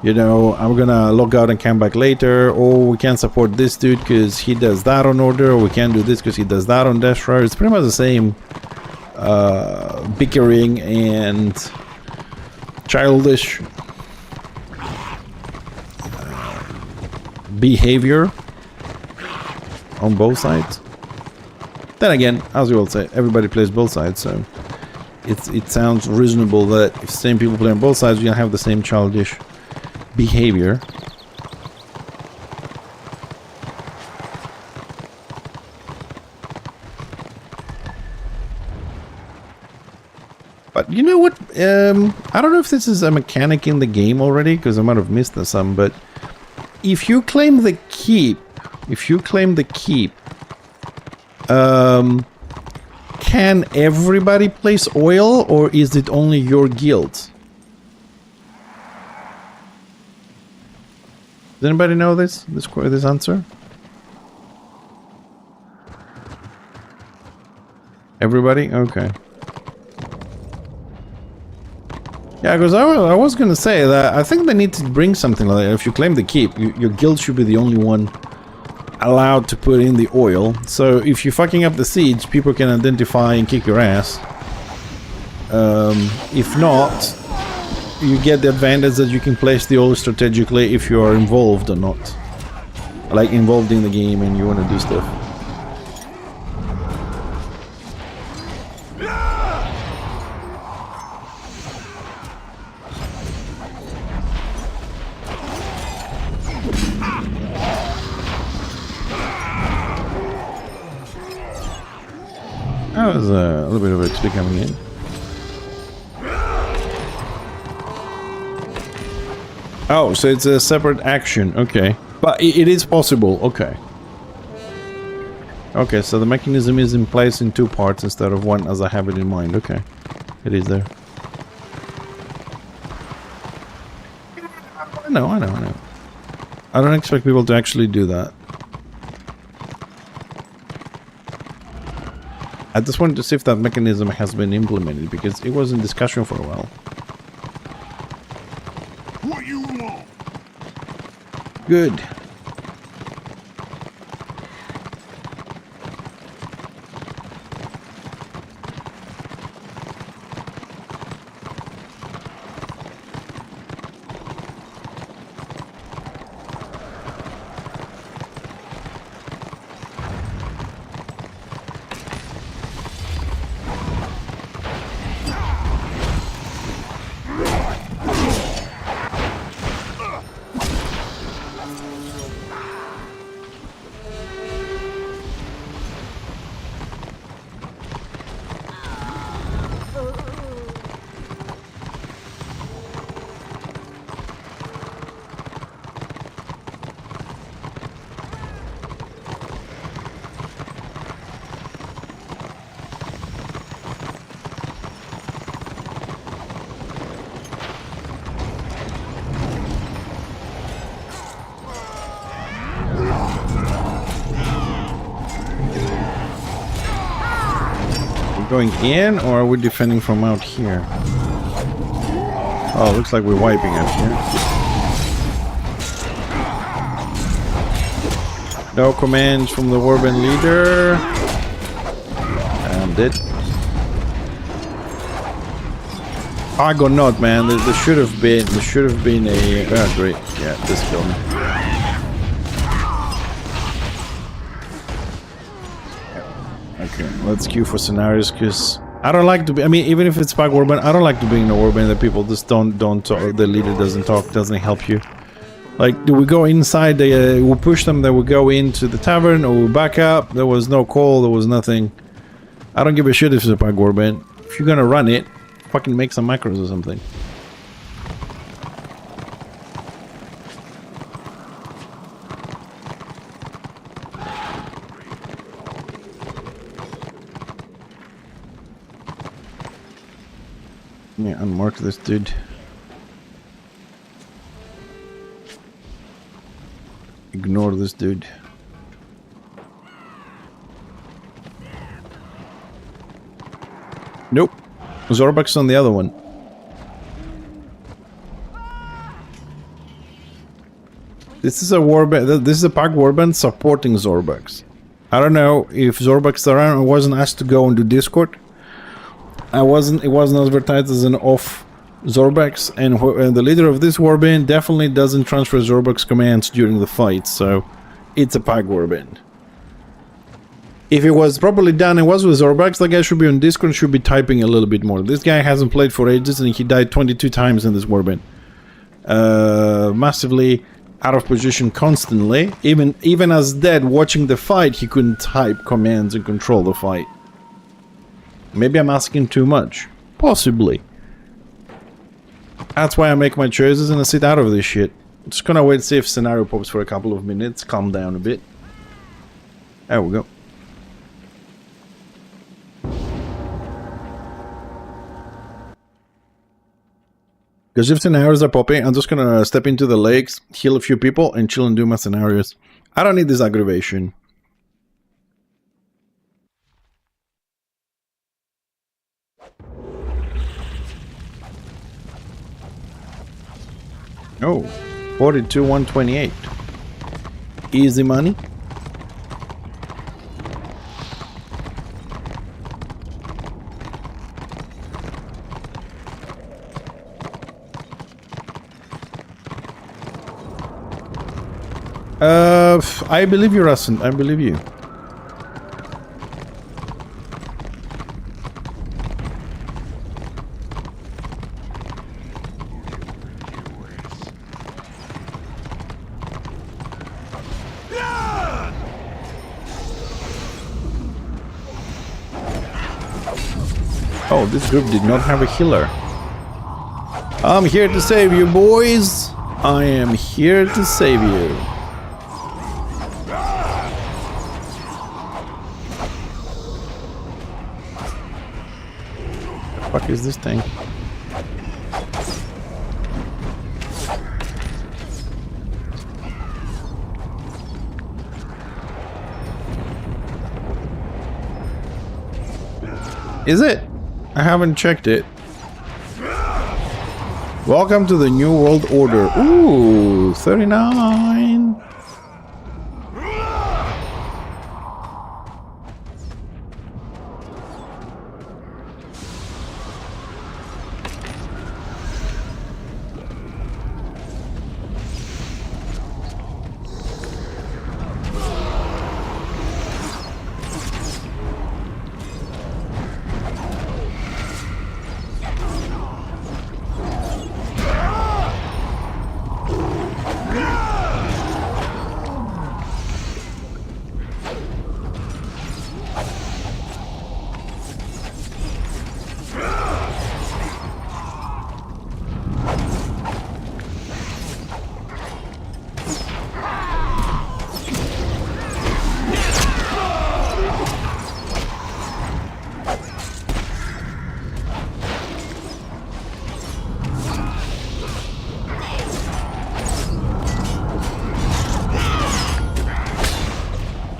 you know, I'm gonna log out and come back later. Or we can't support this dude because he does that on order, or we can't do this because he does that on Deshra. It's pretty much the same bickering and childish behavior on both sides. Then again, as you will say, everybody plays both sides, so it sounds reasonable that if the same people play on both sides, you're gonna have the same childish behavior. But you know what? I don't know if this is a mechanic in the game already, because I might have missed some, but if you claim the keep, can everybody place oil, or is it only your guild? Does anybody know this answer? Everybody? Okay. Yeah, because I was gonna say that I think they need to bring something like that. If you claim the keep, your guild should be the only one allowed to put in the oil. So if you're fucking up the siege, people can identify and kick your ass. If not, you get the advantage that you can place the oil strategically if you are involved or not. Like involved in the game and you want to do stuff. That was a little bit of XP coming in. Oh, so it's a separate action, okay. But it is possible, okay. Okay, so the mechanism is in place in two parts instead of one as I have it in mind, okay. It is there. I know. I don't expect people to actually do that. I just wanted to see if that mechanism has been implemented, because it was in discussion for a while. What you want? Good. Going in, or are we defending from out here? Oh, looks like we're wiping it here. No commands from the Warband leader. I'm dead. I got not, man. There should have been a. Oh, great. Yeah, this killed me. Okay, let's queue for scenarios, because I don't like to be, I mean, even if it's Pack Warband, I don't like to be in a warband that people just don't talk, the leader doesn't talk, doesn't help you. Like, do we go inside, we push them, then we go into the tavern, or we back up, there was no call, there was nothing. I don't give a shit if it's a Pack Warband. If you're gonna run it, fucking make some macros or something. Yeah, unmark this dude. Ignore this dude. Nope. Zorbax on the other one. This is a warband. This is a Pack Warband supporting Zorbax. I don't know if Zorbax around. I wasn't asked to go and do Discord. It wasn't advertised as an off Zorbax, and the leader of this warband definitely doesn't transfer Zorbax commands during the fight, so it's a Pack Warband. If it was properly done and was with Zorbax, the guy should be on Discord and should be typing a little bit more. This guy hasn't played for ages and he died 22 times in this warband. Massively out of position constantly. Even as dead watching the fight, he couldn't type commands and control the fight. Maybe I'm asking too much. Possibly. That's why I make my choices and I sit out of this shit. I'm just gonna wait and see if scenario pops for a couple of minutes, calm down a bit. There we go. Because if scenarios are popping, I'm just gonna step into the lakes, heal a few people, and chill and do my scenarios. I don't need this aggravation. Oh, 42,128. Easy money. I believe you, Russell. I believe you. Oh, this group did not have a healer. I'm here to save you, boys. I am here to save you. What the fuck is this thing? Is it? I haven't checked it. Welcome to the New World Order. Ooh, 39.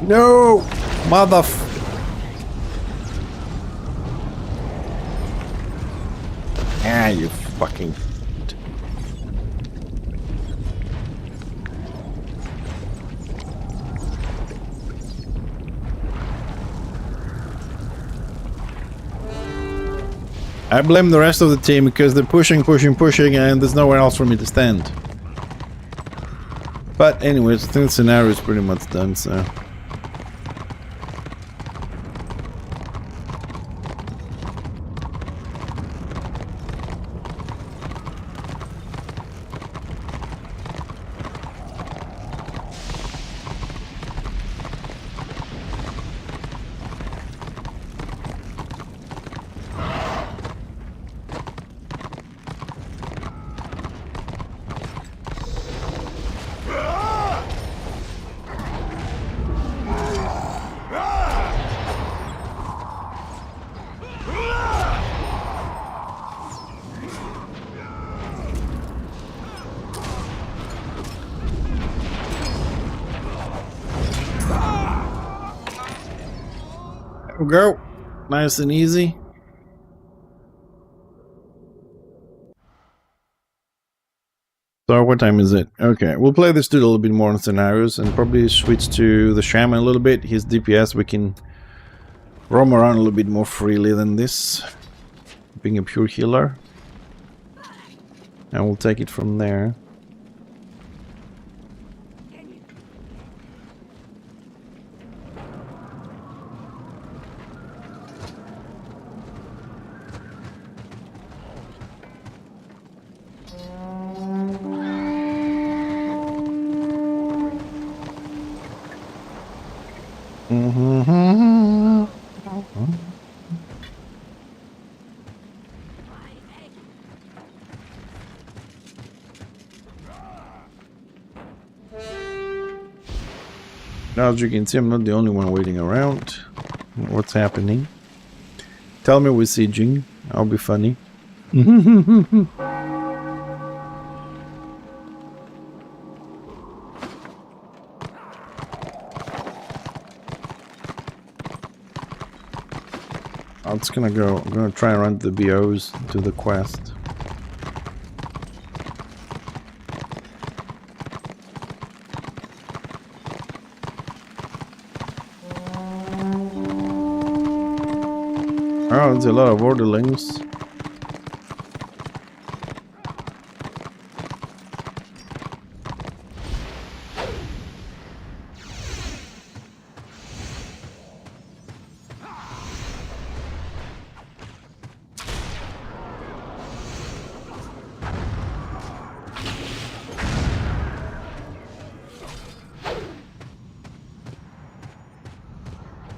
No! Ah, you fucking... I blame the rest of the team because they're pushing and there's nowhere else for me to stand. But anyways, I think the scenario is pretty much done, so... we go. Nice and easy. So what time is it? Okay, we'll play this dude a little bit more on scenarios and probably switch to the shaman a little bit. His DPS, we can roam around a little bit more freely than this, being a pure healer. And we'll take it from there. Now, as you can see, I'm not the only one waiting around. What's happening? Tell me we're sieging. I'll be funny. I'm just gonna go. I'm gonna try and run the BOs to the quest. Oh, there's a lot of orderlings.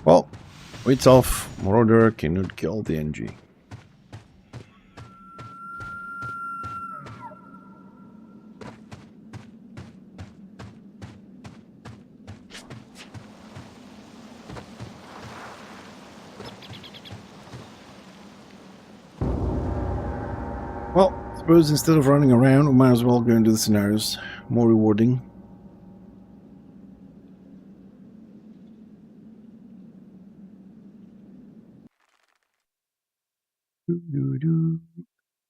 Well, it's off. Marauder cannot kill the NG. Well, I suppose instead of running around, we might as well go into the scenarios. More rewarding.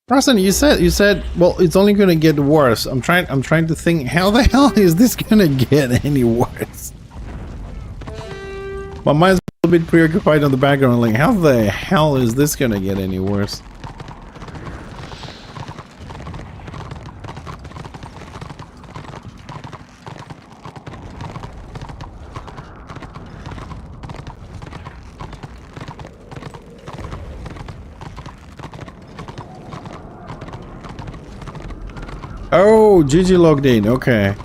Rosen, you said, well, it's only gonna get worse. I'm trying to think, how the hell is this gonna get any worse? My mind's a little bit preoccupied on the background, like, how the hell is this gonna get any worse? Oh, GG logged in, okay.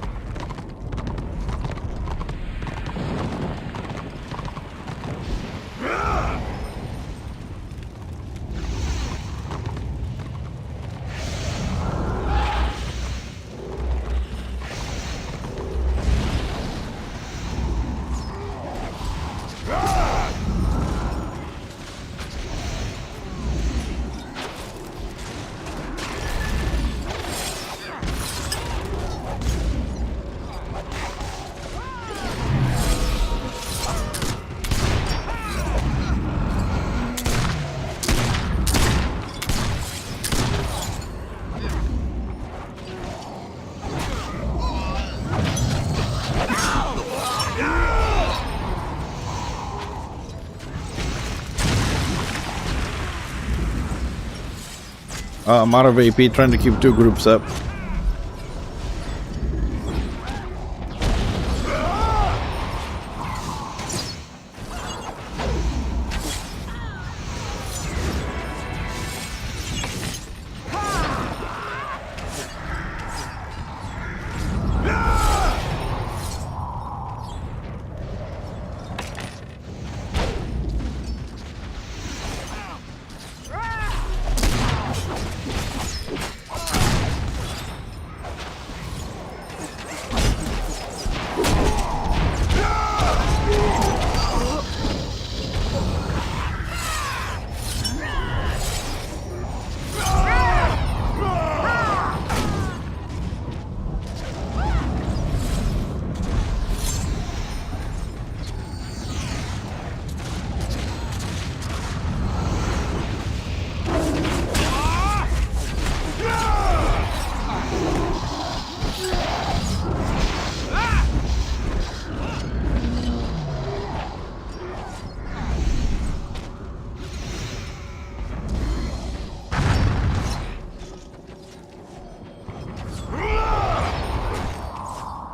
I'm out of AP, trying to keep two groups up.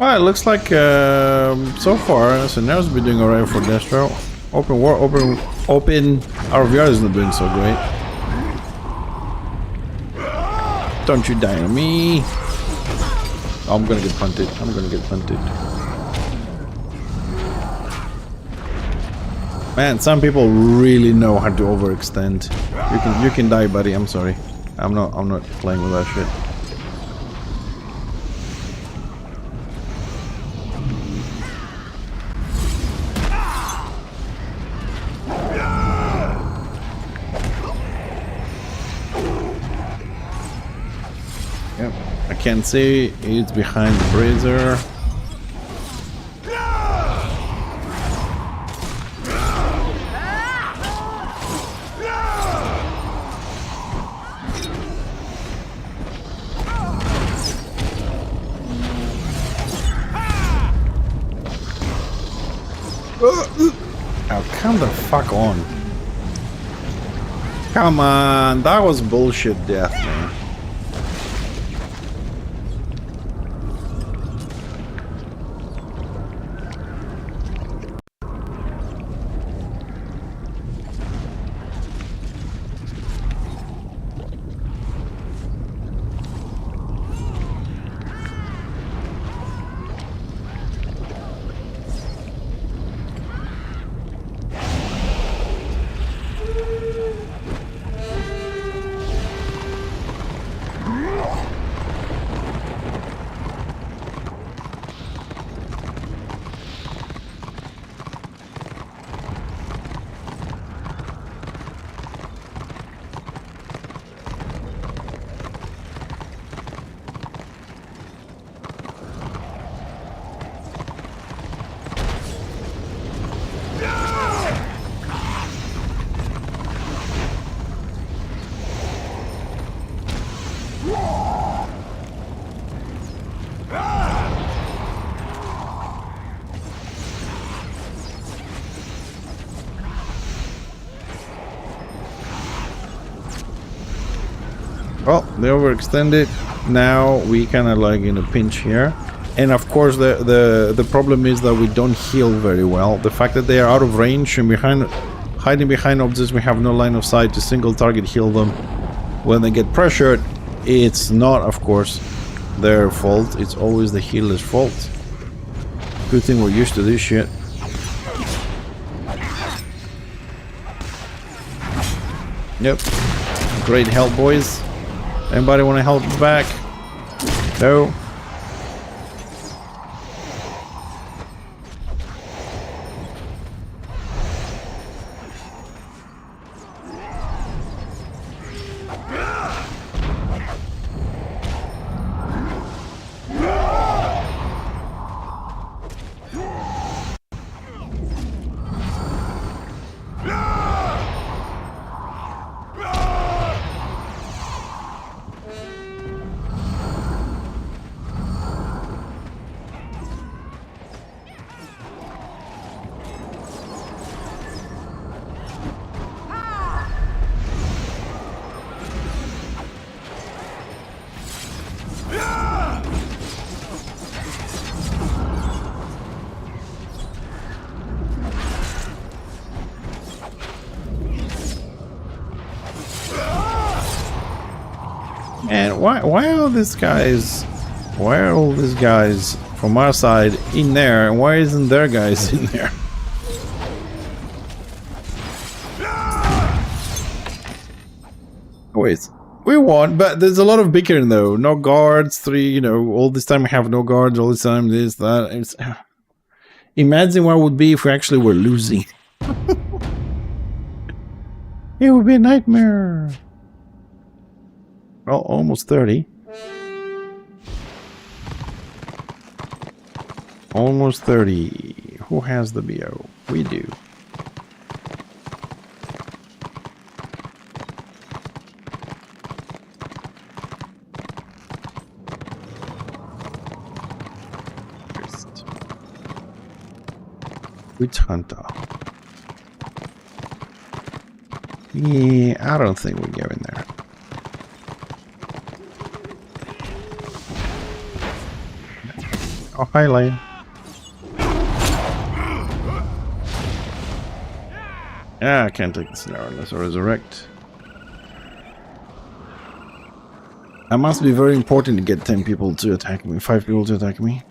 Well, it looks like so far Scenario's been doing alright for Destro. Open RVR is not doing so great. Don't you die on me. Oh, I'm gonna get punted. I'm gonna get punted. Man, some people really know how to overextend. You can die, buddy. I'm sorry. I'm not playing with that shit. Yep. I can't see. It's behind the brazier. Oh, come the fuck on. Come on, that was bullshit death, man. Well, they overextended. Now we kind of like in a pinch here, and of course the problem is that we don't heal very well. The fact that they are out of range and hiding behind objects, we have no line of sight to single target heal them. When they get pressured, it's not, of course, their fault. It's always the healer's fault. Good thing we're used to this shit. Yep. Great help, boys. Anybody want to help back? No. And why are all these guys from our side in there, and why isn't their guys in there? Wait, we won, but there's a lot of bickering though. No guards, all this time we have no guards, all this time this, that. It's, imagine what it would be if we actually were losing. It would be a nightmare. Well, almost 30. Almost 30. Who has the BO? We do. Witch Hunter. Yeah, I don't think we go in there. Oh, hi, Lion. Yeah, I can't take this now unless I resurrect. That must be very important to get 10 people to attack me, 5 people to attack me.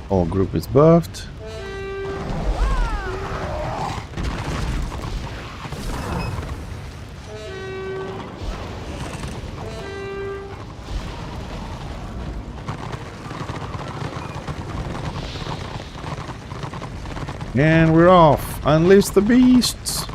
All group is buffed. And we're off. Unleash the beasts.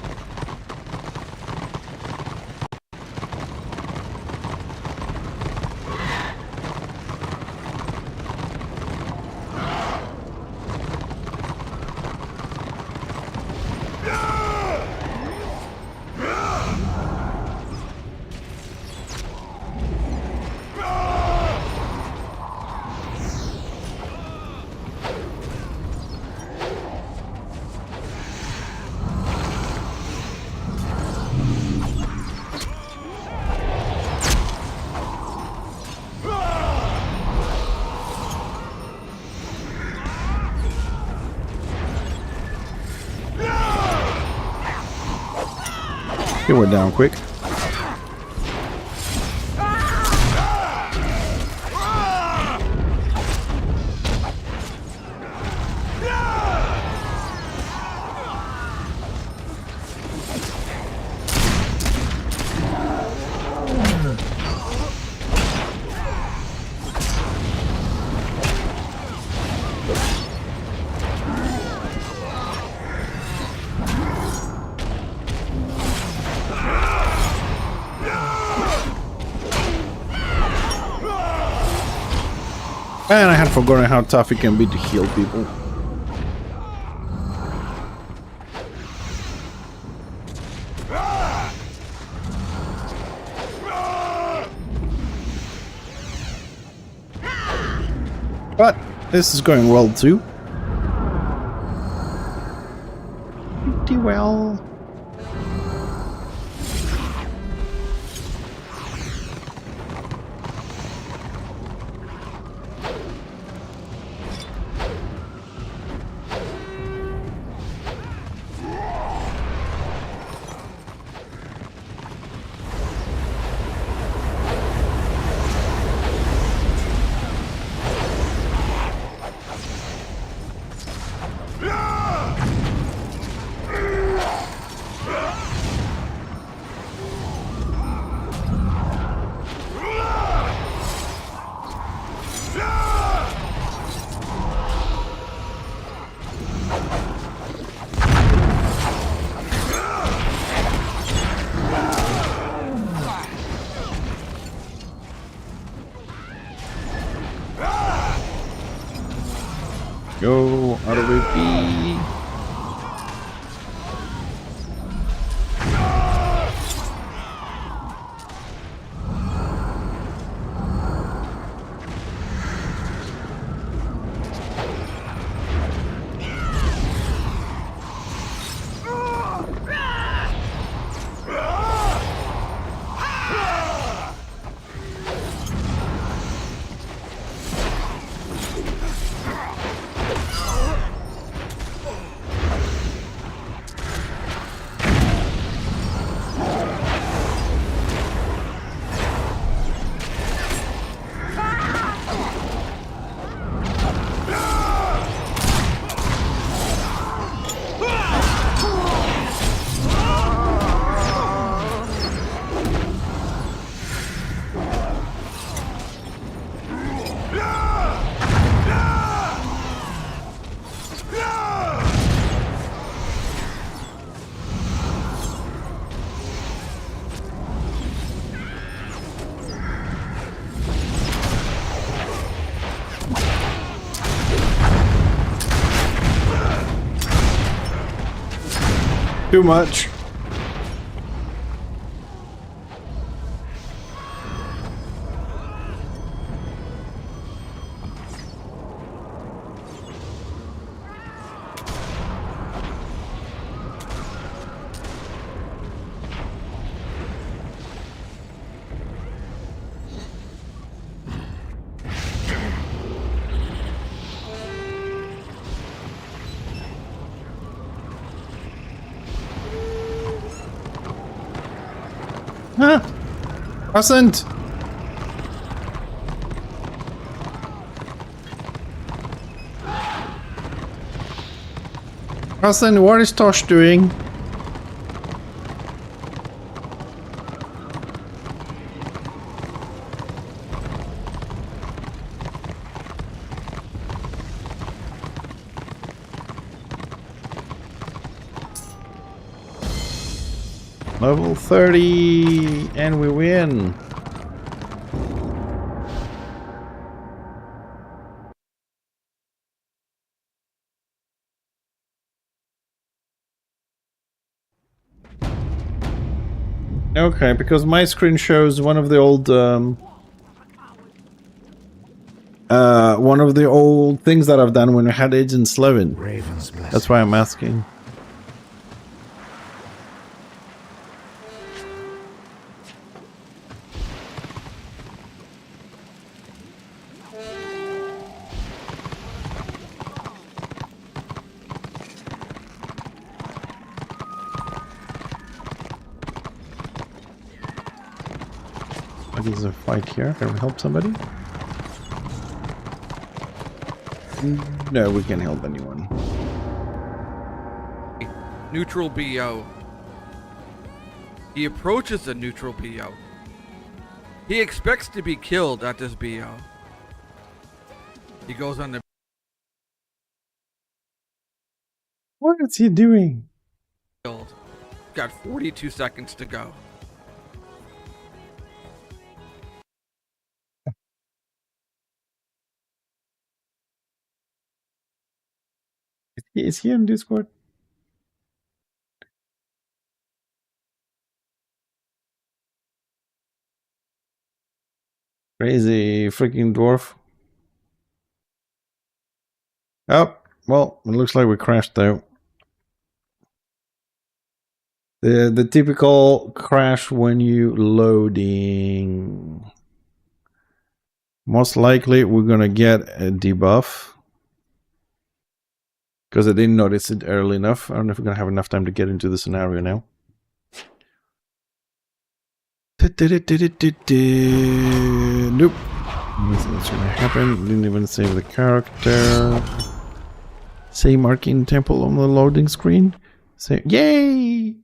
He went down quick. And I had forgotten how tough it can be to heal people. But this is going well too. Pretty well. Too much. Huh? Wasn't. Hassan, what is Tosh doing? Level 30 and we win. Okay, because my screen shows one of the old things that I've done when I had Agent 11. That's why I'm asking. There's a fight here. Can we help somebody? No, we can't help anyone. Neutral BO. He approaches the neutral BO. He expects to be killed at this BO. He goes on the... What is he doing? Killed. Got 42 seconds to go. Is he on Discord? Crazy freaking dwarf. Oh, well, it looks like we crashed though. The typical crash when you loading. Most likely we're gonna get a debuff. Because I didn't notice it early enough. I don't know if we're gonna have enough time to get into the scenario now. Nope. Nothing that's gonna happen. Didn't even save the character. Say marking temple on the loading screen. Say yay!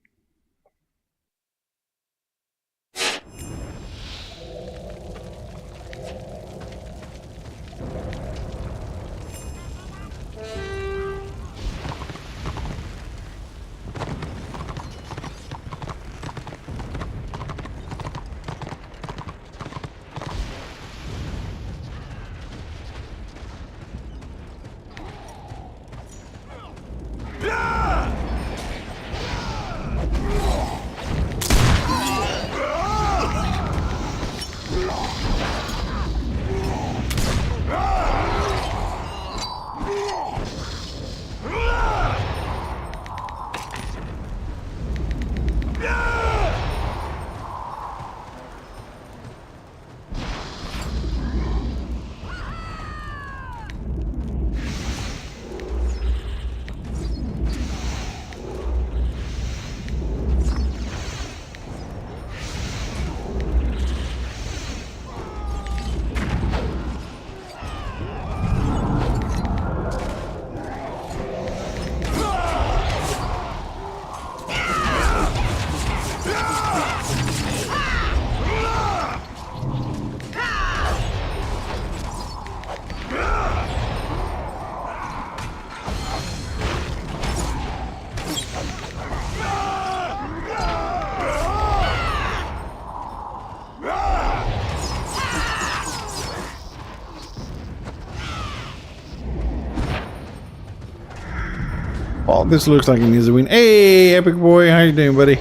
Well, this looks like an easy win. Hey, Epic Boy, how you doing, buddy?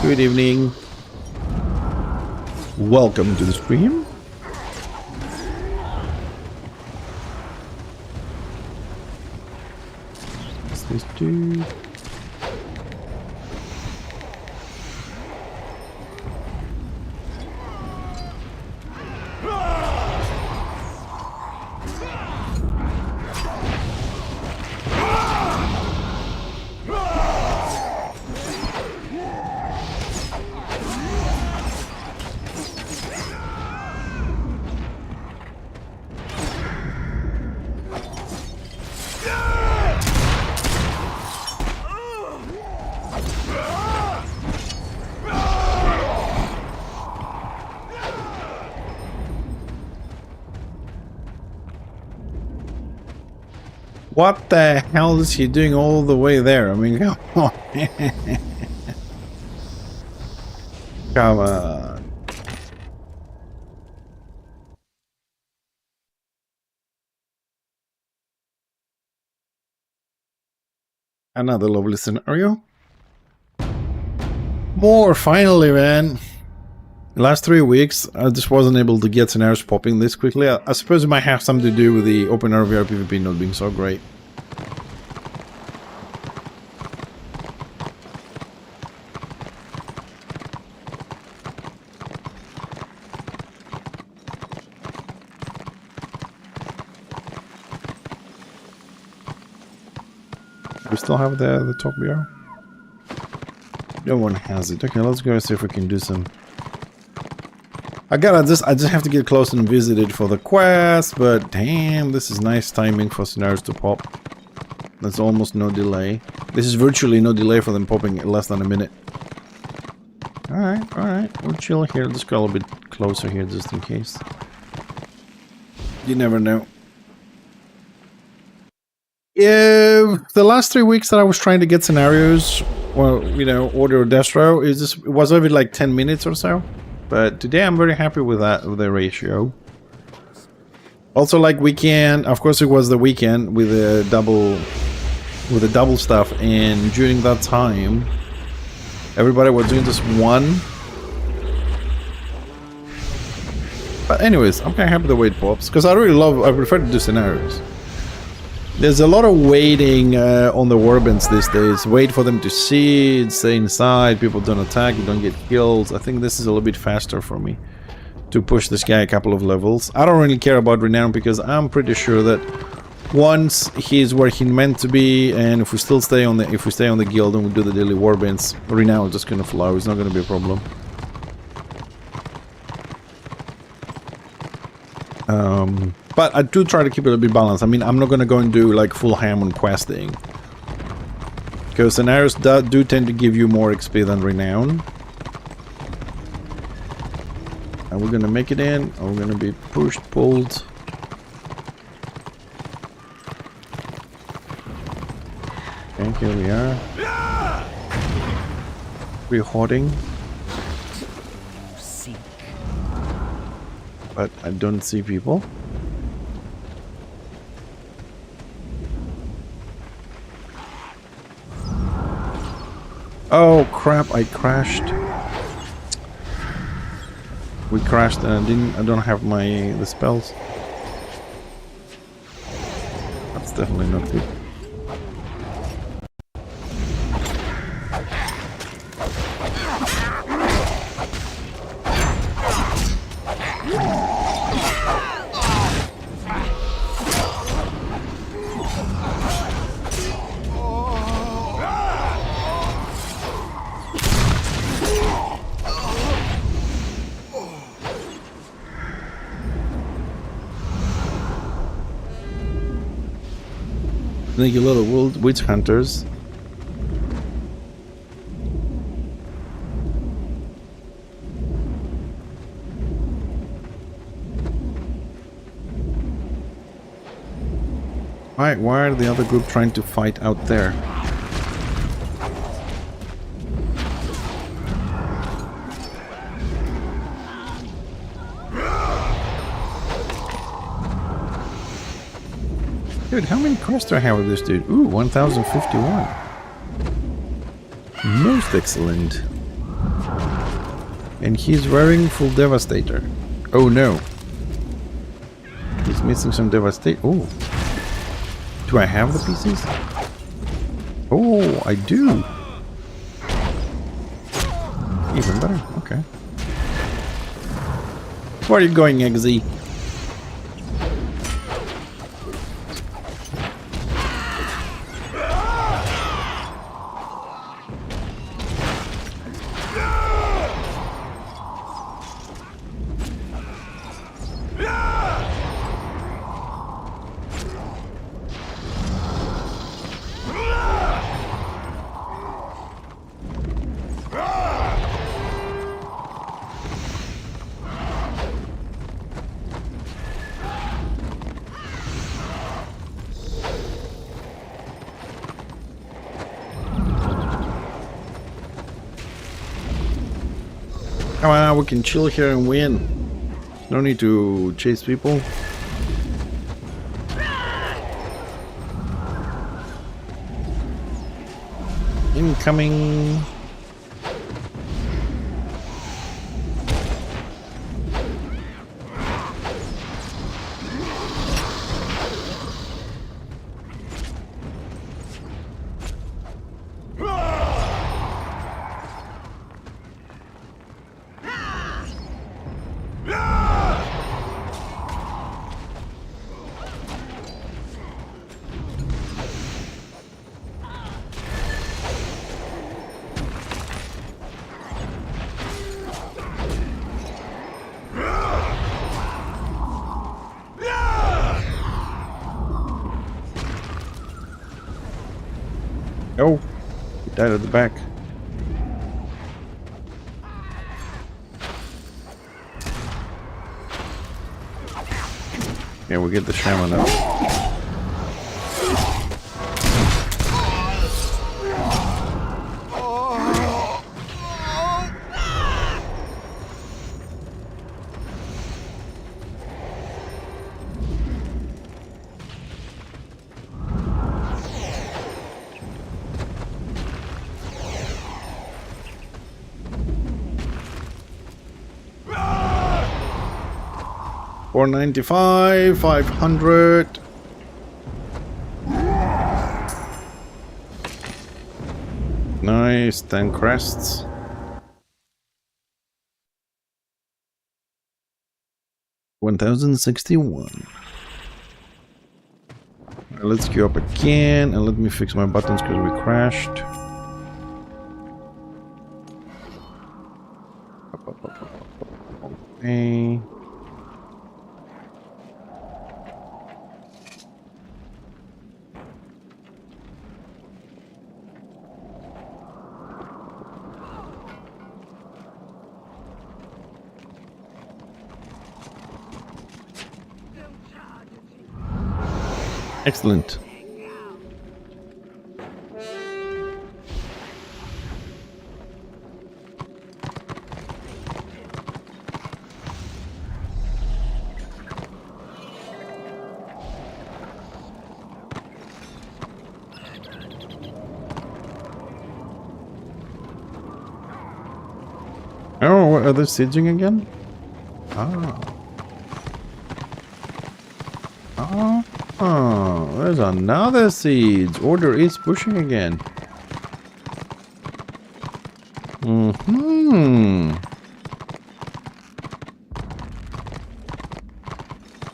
Good evening. Welcome to the stream. What's this dude? What the hell is he doing all the way there? I mean, come on. Come on. Another lovely scenario. More, finally, man. The last 3 weeks, I just wasn't able to get scenarios popping this quickly. I suppose it might have something to do with the open RVR PvP not being so great. We still have the top BR? No one has it. Okay, let's go and see if we can do some... I just have to get close and visit it for the quest, but damn, this is nice timing for scenarios to pop. That's almost no delay. This is virtually no delay for them popping in less than a minute. Alright, we'll chill here. Let's go a little bit closer here just in case. You never know. Yeah, the last 3 weeks that I was trying to get scenarios, well, you know, order destro, it was over like 10 minutes or so. But today I'm very happy with that, with the ratio. Also, like weekend, of course, it was the weekend with the double stuff, and during that time, everybody was doing just one. But anyways, I'm kind of happy the way it pops because I prefer to do scenarios. There's a lot of waiting on the warbands these days. Wait for them to seed, stay inside, people don't attack, you don't get kills. I think this is a little bit faster for me to push this guy a couple of levels. I don't really care about Renown because I'm pretty sure that once he's where he's meant to be, and if we still stay on the guild and we do the daily warbands, Renown is just gonna flow. It's not gonna be a problem. But I do try to keep it a bit balanced. I mean, I'm not going to go and do like full ham on questing. Because scenarios do tend to give you more XP than Renown. And we're going to make it in. Or we're going to be pushed, pulled. Okay, here we are. We're hoarding. But I don't see people. Oh crap, I crashed. We crashed and I don't have the spells. That's definitely not good. Sneaky little witch hunters. Why are the other group trying to fight out there? Dude, how many quests do I have with this dude? Ooh, 1051. Most excellent. And he's wearing full Devastator. Oh no. He's missing some Devastator. Oh. Do I have the pieces? Oh, I do. Even better. Okay. Where are you going, Eggsy? Come on, we can chill here and win. No need to chase people. Incoming. Oh, he died at the back. Yeah, we'll get the shaman up. $495, 500. Nice, 10 crests. $1,061. Let's queue up again and let me fix my buttons because we crashed. Okay. Excellent. Oh, are they sieging again? Ah. Oh, there's another siege. Order is pushing again.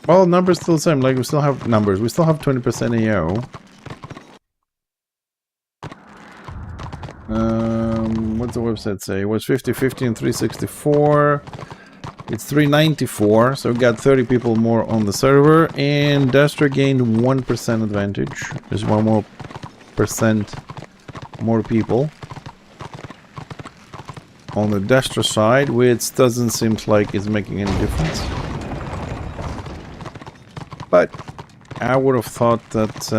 Well, numbers still the same. Like, we still have numbers. We still have 20% AO. What's the website say? It was 50-50 and 364. It's 394, so we got 30 people more on the server, and Destra gained 1% advantage. There's 1% more people on the Destra side, which doesn't seem like it's making any difference. But I would have thought that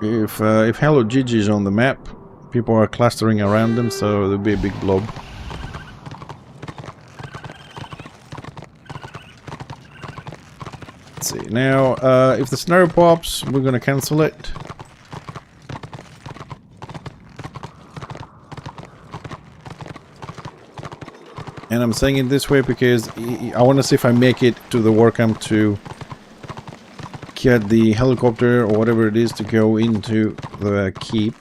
if Hello Gigi is on the map, people are clustering around them, so there'll be a big blob. now if the scenario pops, we're gonna cancel it. And I'm saying it this way because I want to see if I make it to the work camp to get the helicopter or whatever it is to go into the keep.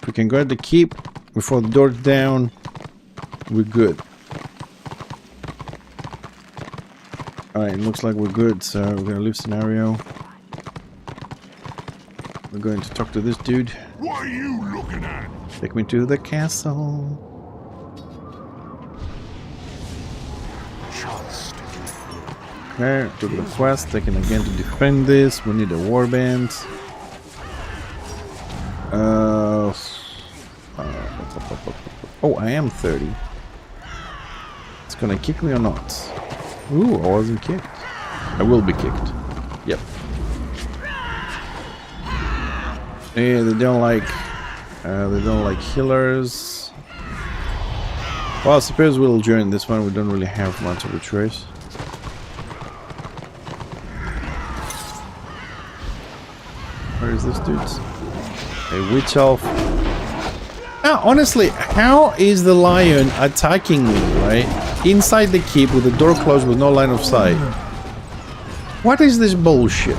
If we can go at the keep before the door's down, we're good. Alright, looks like we're good, so we're gonna leave scenario. We're going to talk to this dude. What are you looking at? Take me to the castle. Just. Okay, took the quest, taken again to defend this. We need a warband. Oh, I am 30. It's gonna kick me or not? Ooh, I wasn't kicked. I will be kicked. Yep. Yeah, they don't like healers. Well, I suppose we'll join this one. We don't really have much of a choice. Where is this dude? A witch elf. Now, honestly, how is the lion attacking me, right? Inside the keep with the door closed with no line of sight. What is this bullshit?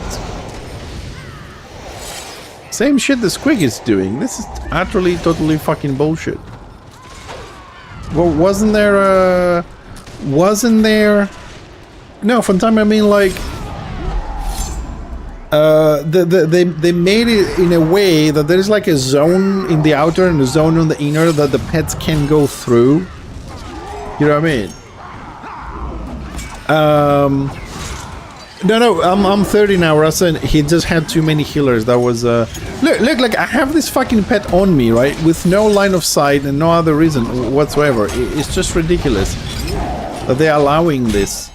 Same shit the Squig is doing. This is utterly, totally fucking bullshit. Well, wasn't there no, from time I mean like they made it in a way that there is like a zone in the outer and a zone on the inner that the pets can go through. You know what I mean? No, I'm 30 now, Russell. He just had too many healers. That was look, like I have this fucking pet on me, right, with no line of sight and no other reason whatsoever. It's just ridiculous that they're allowing this.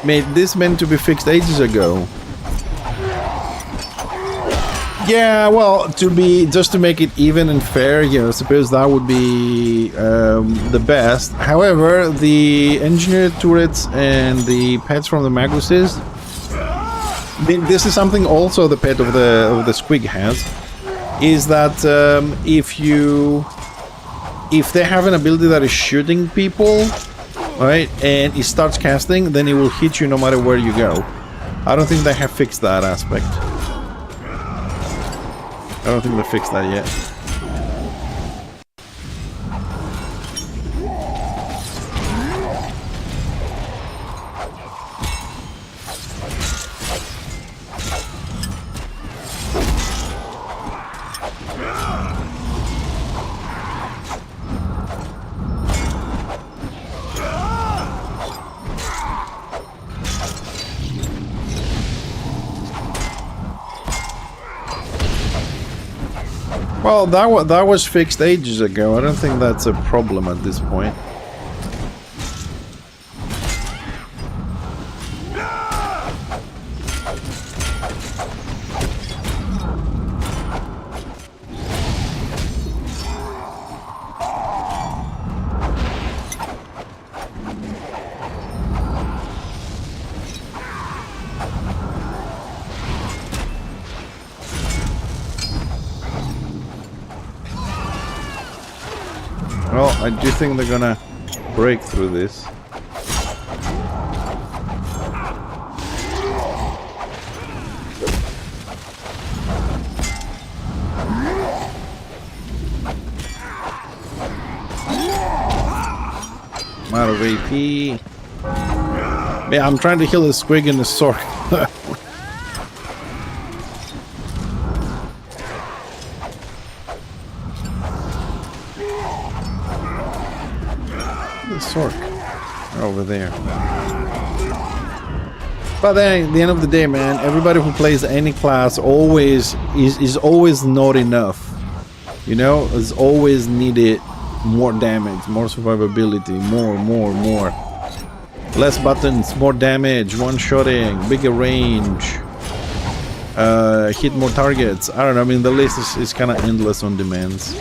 Made this meant to be fixed ages ago. Yeah, well, just to make it even and fair, you know, I suppose that would be the best. However, the engineered turrets and the pets from the Maguses, this is something also the pet of the Squig has, is that if they have an ability that is shooting people, right, and it starts casting, then it will hit you no matter where you go. I don't think they have fixed that aspect. I don't think they fixed that yet. Well, that was fixed ages ago. I don't think that's a problem at this point. Well, I do think they're gonna break through this. I'm out of AP. Yeah, I'm trying to heal the Squig in the sword. Sork over there. But then at the end of the day, man, everybody who plays any class always is always not enough. You know, is always needed more damage, more survivability, more. Less buttons, more damage, one-shotting, bigger range, hit more targets. I don't know, I mean the list is kind of endless on demands.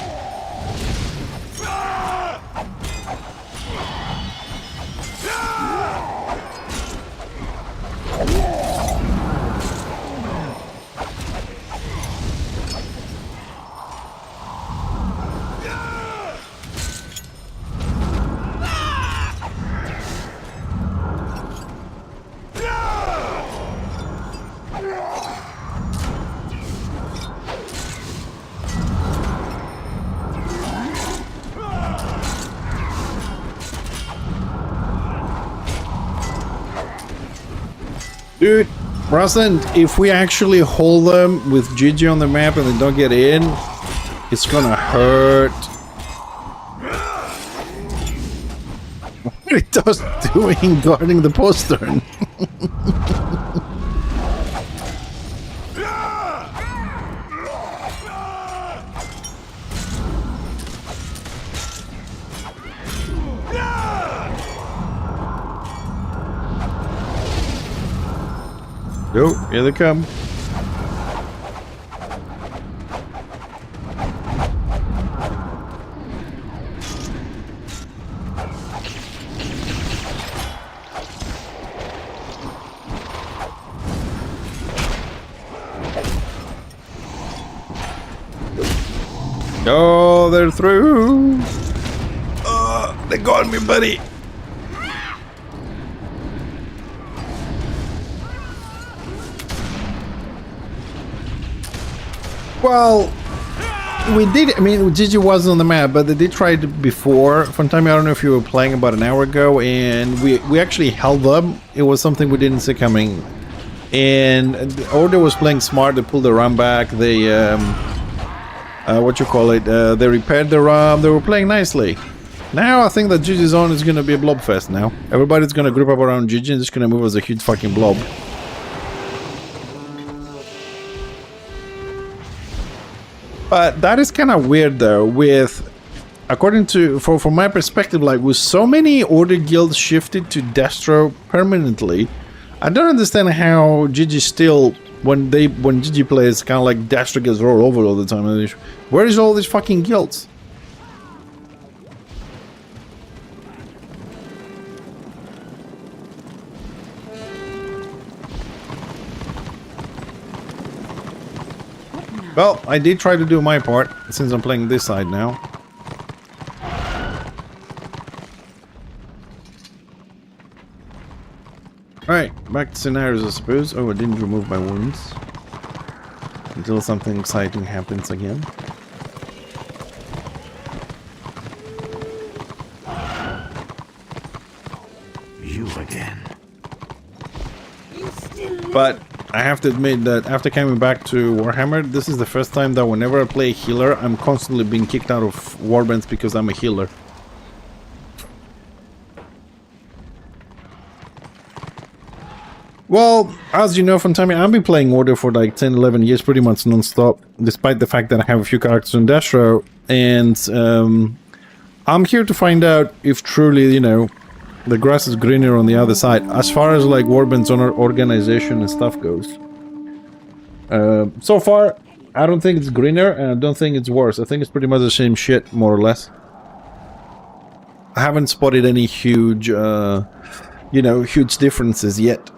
Dude, Rosalind, if we actually hold them with Gigi on the map and they don't get in, it's gonna hurt. What are it does doing guarding the postern? Oh, here they come. Oh, they're through. Oh, they got me, buddy. Well, we did. I mean, Gigi wasn't on the map, but they did try it before. From time, I don't know if you were playing about an hour ago, and we actually held them. It was something we didn't see coming. And the Order was playing smart. They pulled the ram back. They what you call it? They repaired the ram. They were playing nicely. Now I think that Gigi's on is going to be a blob fest. Now everybody's going to group up around Gigi and just going to move as a huge fucking blob. But that is kind of weird though, with, according to, from my perspective, like with so many Order guilds shifted to Destro permanently, I don't understand how Gigi still, when Gigi plays, kind of like Destro gets rolled over all the time. Where is all these fucking guilds? Well, I did try to do my part, since I'm playing this side now. Alright, back to scenarios, I suppose. Oh, I didn't remove my wounds. Until something exciting happens again. You again. But I have to admit that after coming back to Warhammer, this is the first time that whenever I play a healer, I'm constantly being kicked out of warbands because I'm a healer. Well, as you know from time, I've been playing Order for like 10-11 years pretty much non-stop, despite the fact that I have a few characters on Destro, and I'm here to find out if truly, you know, the grass is greener on the other side, as far as like warbands on our organization and stuff goes. So far, I don't think it's greener, and I don't think it's worse. I think it's pretty much the same shit, more or less. I haven't spotted any huge, you know, huge differences yet.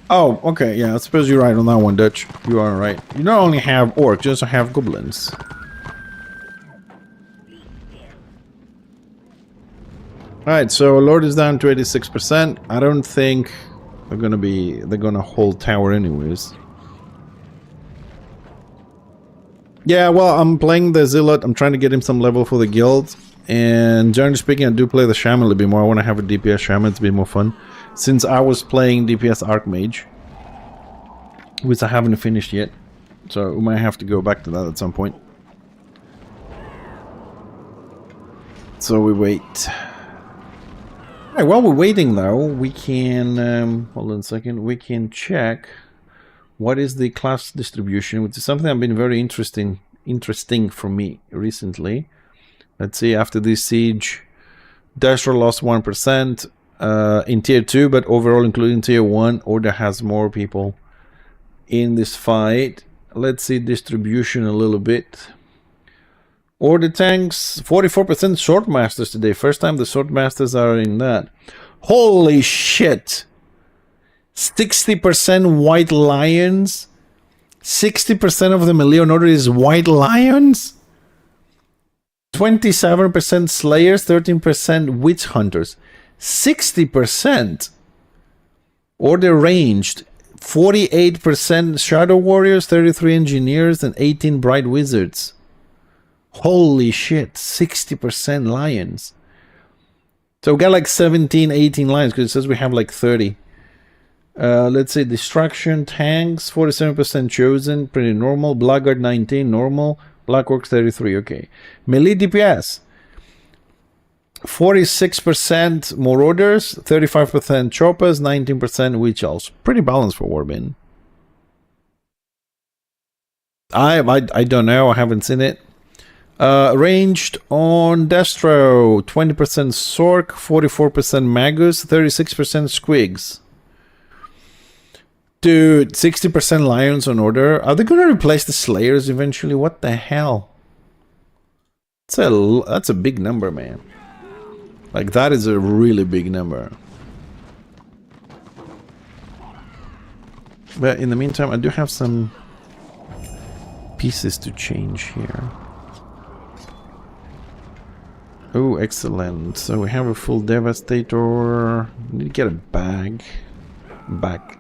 Oh, okay, yeah, I suppose you're right on that one, Dutch. You are right. You not only have orcs, you also have goblins. Alright, so Lord is down to 86%. I don't think they're gonna hold tower anyways. Yeah, well, I'm playing the Zealot. I'm trying to get him some level for the guild. And generally speaking, I do play the Shaman a little bit more. I want to have a DPS Shaman, it's a bit more fun. Since I was playing DPS Archmage, which I haven't finished yet. So we might have to go back to that at some point. So we wait. Alright, while we're waiting though, we can, hold on a second, we can check what is the class distribution, which is something that's been very interesting for me recently. Let's see, after this siege, Destro lost 1%. In tier 2, but overall including tier 1, Order has more people in this fight. Let's see distribution a little bit. Order tanks, 44% Swordmasters today. First time the Swordmasters are in that. Holy shit! 60% White Lions? 60% of the Meleon Order is White Lions? 27% Slayers, 13% Witch Hunters. 60% Order ranged, 48% Shadow Warriors, 33 Engineers, and 18 Bright Wizards. Holy shit, 60% Lions. So we got like 17, 18 Lions, because it says we have like 30. Let's say Destruction, Tanks, 47% Chosen, pretty normal. Blackguard 19, normal. Black Orcs 33, okay. Melee DPS, 46% Marauders, 35% Choppers, 19% Witch Elves. Pretty balanced for Warbin. I don't know, I haven't seen it. Ranged on Destro, 20% Sork, 44% Magus, 36% Squigs. Dude, 60% Lions on order. Are they gonna replace the Slayers eventually? What the hell? That's a big number, man. Like, that is a really big number. But in the meantime, I do have some pieces to change here. Oh, excellent. So we have a full Devastator. Need to get a bag. Back.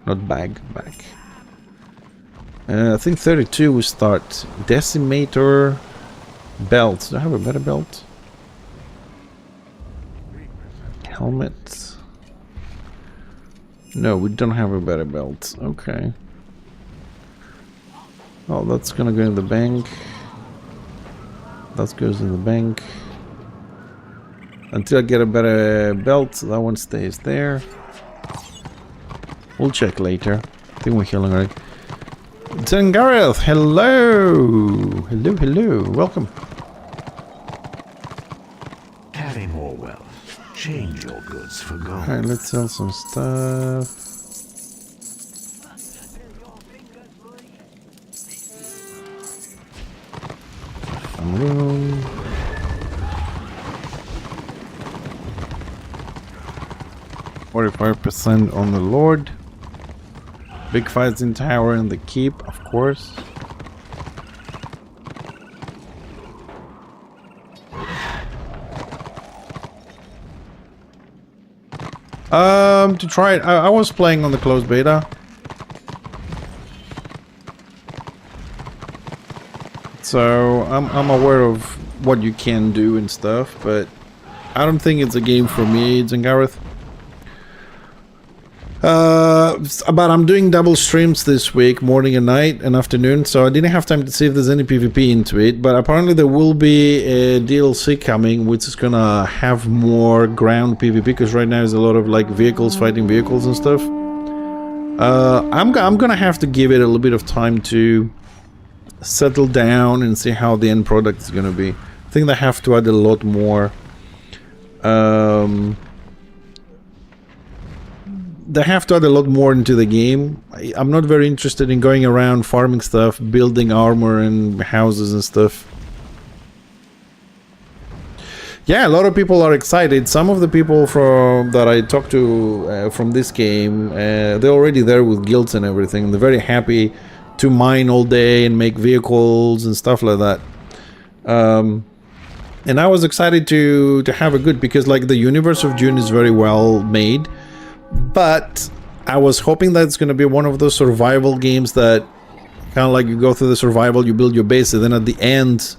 Not bag. Back. I think 32 we start. Decimator. Belt. Do I have a better belt? Helmet. No, we don't have a better belt. Okay. Oh, that's gonna go in the bank. That goes in the bank. Until I get a better belt, that one stays there. We'll check later. I think we're healing already. Gareth, hello! Hello. Welcome. Having more wealth. Change your goods for gold. Alright, let's sell some stuff. Some room. %45 on the Lord. Big fights in tower and the keep, of course. To try it, I was playing on the closed beta. So I'm aware of what you can do and stuff, but I don't think it's a game for me, Gareth. But I'm doing double streams this week, morning and night and afternoon, so I didn't have time to see if there's any PvP into it, but apparently there will be a DLC coming which is gonna have more ground PvP, because right now there's a lot of like vehicles fighting vehicles and stuff. I'm gonna have to give it a little bit of time to settle down and see how the end product is gonna be. I think they have to add a lot more they have to add a lot more into the game. I'm not very interested in going around farming stuff, building armor and houses and stuff. Yeah, a lot of people are excited. Some of the people that I talked to from this game, they're already there with guilds and everything. They're very happy to mine all day and make vehicles and stuff like that. And I was excited to have a good, because like the universe of Dune is very well made. But I was hoping that it's going to be one of those survival games that kind of like you go through the survival, you build your base, and then at the end,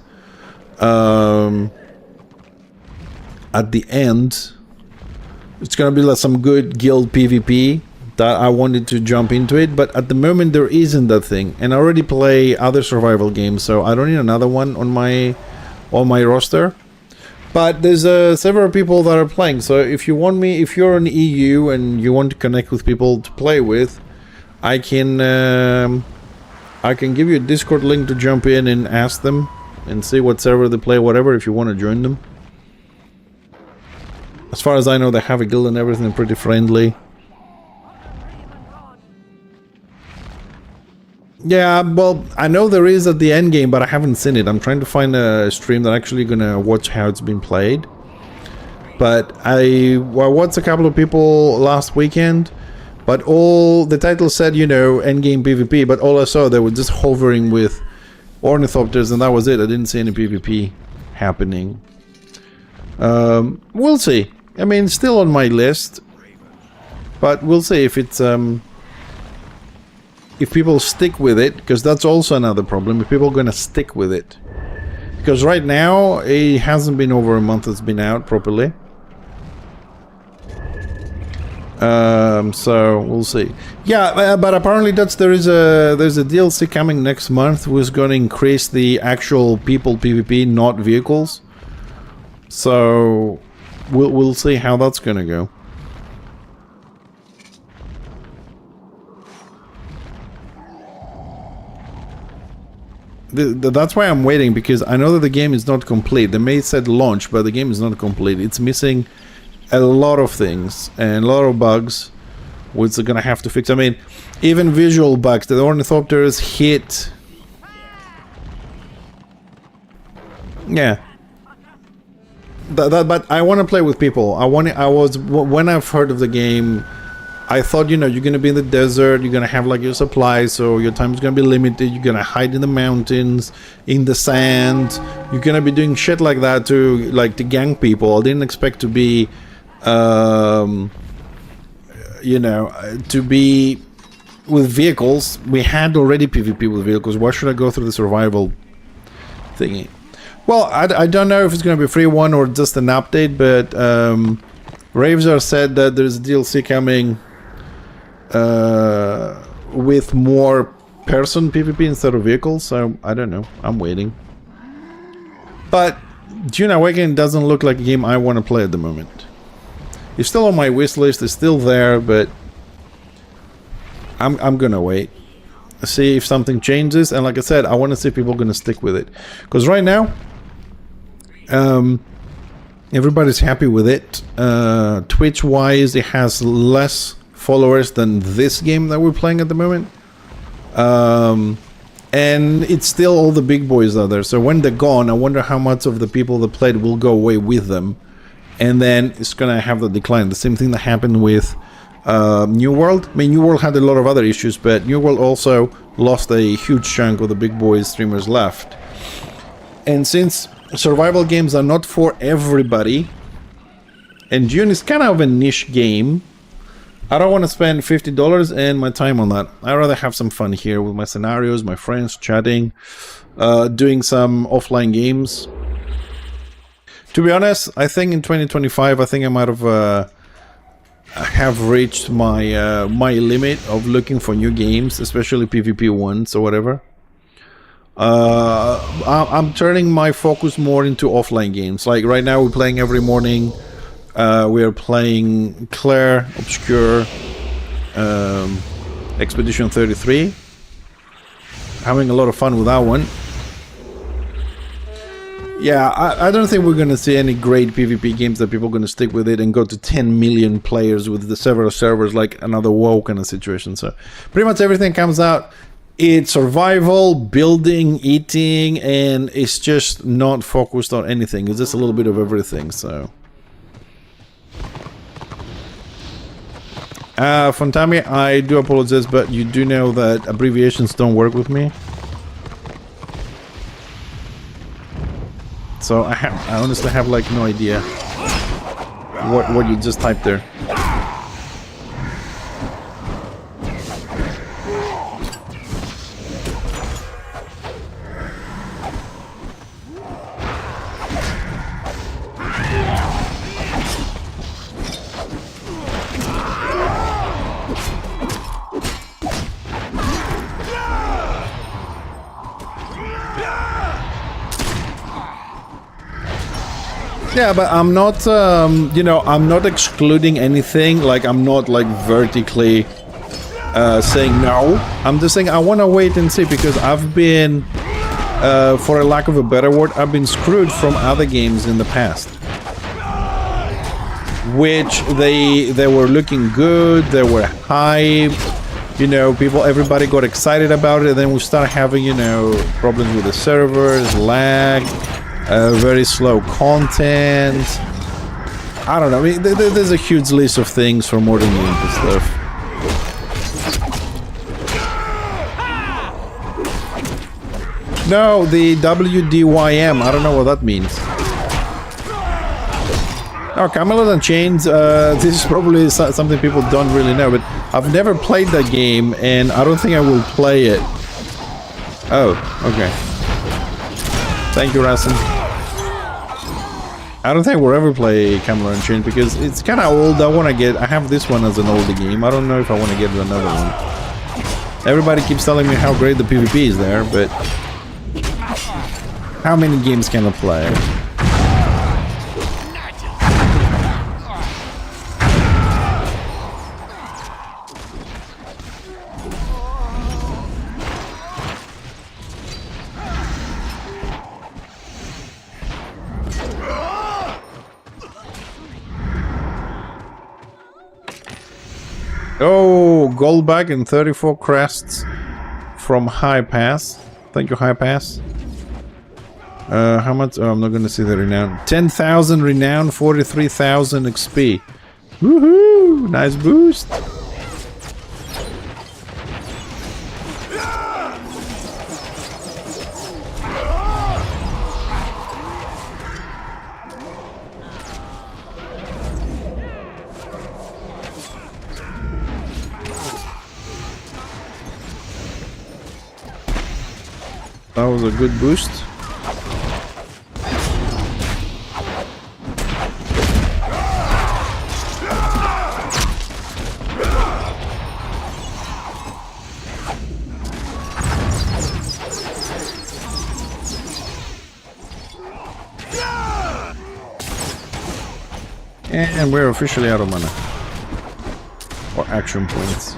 it's going to be like some good guild PvP that I wanted to jump into it. But at the moment, there isn't that thing, and I already play other survival games, so I don't need another one on my roster. But there's several people that are playing, so if you're in EU and you want to connect with people to play with, I can give you a Discord link to jump in and ask them and see what server they play, whatever, if you want to join them. As far as I know, they have a guild and everything, pretty friendly. Yeah, well, I know there is at the end game, but I haven't seen it. I'm trying to find a stream that actually gonna watch how it's been played. But I watched a couple of people last weekend, but all the title said, you know, end game PvP, but all I saw, they were just hovering with ornithopters, and that was it. I didn't see any PvP happening. We'll see. I mean, it's still on my list, but we'll see if it's if people stick with it, because that's also another problem, if people are going to stick with it. Because right now, it hasn't been over a month it's been out properly. So we'll see. Yeah, but apparently there's a DLC coming next month who's going to increase the actual people PvP, not vehicles. So we'll see how that's going to go. That's why I'm waiting, because I know that the game is not complete. They may said launch, but the game is not complete. It's missing a lot of things and a lot of bugs, which they're gonna have to fix. I mean, even visual bugs. The ornithopters hit. Yeah. But I want to play with people. When I've heard of the game, I thought, you know, you're gonna be in the desert, you're gonna have like your supplies, so your time's gonna be limited, you're gonna hide in the mountains, in the sand, you're gonna be doing shit like that to gang people. I didn't expect to be, you know, to be with vehicles. We had already PvP with vehicles. Why should I go through the survival thingy? Well, I don't know if it's gonna be a free one or just an update, but Ravesar said that there's a DLC coming with more person PvP instead of vehicles, so I don't know. I'm waiting. But Dune Awakening doesn't look like a game I want to play at the moment. It's still on my wish list, it's still there, but I'm gonna wait. See if something changes, and like I said, I want to see if people are gonna stick with it. Because right now, everybody's happy with it. Twitch-wise, it has less followers than this game that we're playing at the moment. And it's still all the big boys out there. So when they're gone, I wonder how much of the people that played will go away with them. And then it's going to have the decline. The same thing that happened with New World. I mean, New World had a lot of other issues, but New World also lost a huge chunk of the big boys streamers left. And since survival games are not for everybody, and Dune is kind of a niche game, I don't want to spend $50 and my time on that. I'd rather have some fun here with my scenarios, my friends, chatting, doing some offline games. To be honest, I think in 2025, I think I might have reached my my limit of looking for new games, especially PvP ones or whatever. I'm turning my focus more into offline games. Like right now, we're playing every morning. We are playing Claire, Obscure, Expedition 33. Having a lot of fun with that one. Yeah, I don't think we're going to see any great PvP games that people are going to stick with it and go to 10 million players with the several servers like another WoW kind of situation. So pretty much everything comes out. It's survival, building, eating, and it's just not focused on anything. It's just a little bit of everything, so... Fontami, I do apologize, but you do know that abbreviations don't work with me. So I honestly have like no idea what you just typed there. Yeah, but I'm not, you know, I'm not excluding anything. Like, I'm not, like, vertically saying no. I'm just saying I want to wait and see, because I've been, for a lack of a better word, I've been screwed from other games in the past. Which they were looking good, they were hyped, you know, everybody got excited about it, and then we started having, you know, problems with the servers, lag, very slow content. I don't know. I mean, there's a huge list of things for modern games and stuff. No, the WDYM. I don't know what that means. Oh, Camelot and Chains, this is probably something people don't really know, but I've never played that game, and I don't think I will play it. Oh, okay. Thank you, Rassen. I don't think we'll ever play Camelot and Chains because it's kind of old. I have this one as an older game. I don't know if I want to get another one. Everybody keeps telling me how great the PvP is there, but how many games can I play? Oh, gold bag and 34 crests from High Pass. Thank you, High Pass. How much? Oh, I'm not gonna see the renown. 10,000 renown, 43,000 XP. Woohoo! Nice boost. That was a good boost. And we're officially out of mana. Or action points.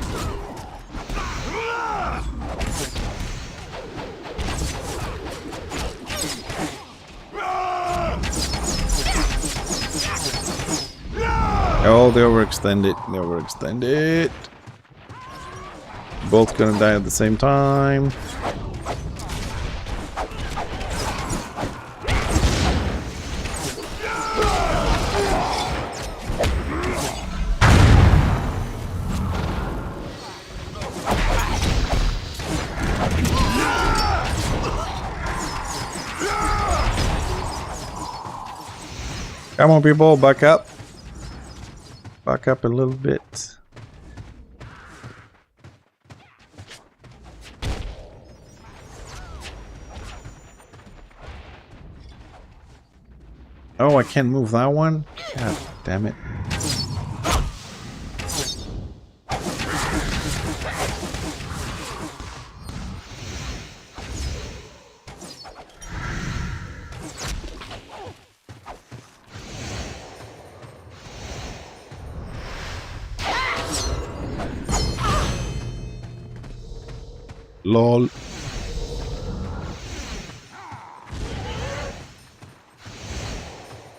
Oh, they overextended. They overextended. Both gonna die at the same time. Come on, people, back up. Back up a little bit. Oh, I can't move that one? God damn it. LOL.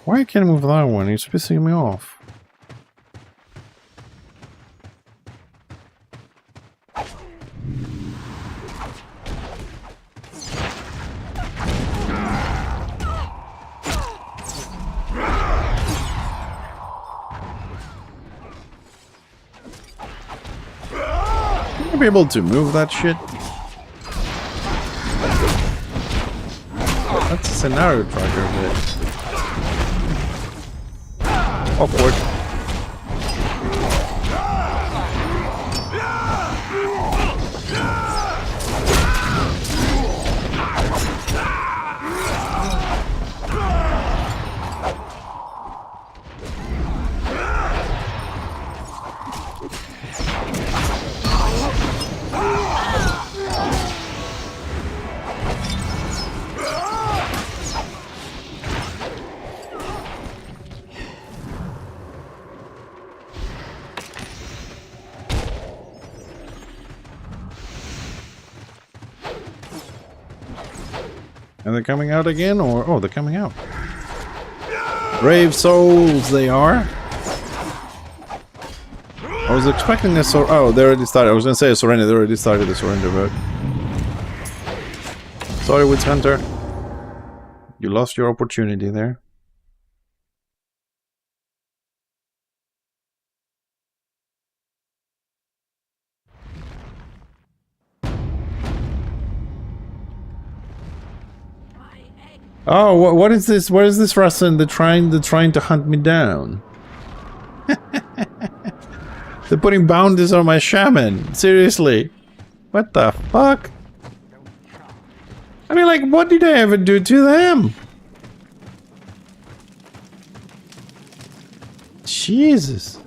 Why can't I move that one? He's pissing me off. Can I be able to move that shit? That's a scenario tracker bit. Awkward. Are they coming out again, or... Oh, they're coming out. Brave souls, they are. I was expecting a oh, they already started. I was gonna say a surrender. They already started the surrender vote. Sorry, Witch Hunter. You lost your opportunity there. Oh, what is this? What is this, Russian? They're trying to hunt me down. They're putting bounties on my shaman. Seriously. What the fuck? I mean, like, what did I ever do to them? Jesus.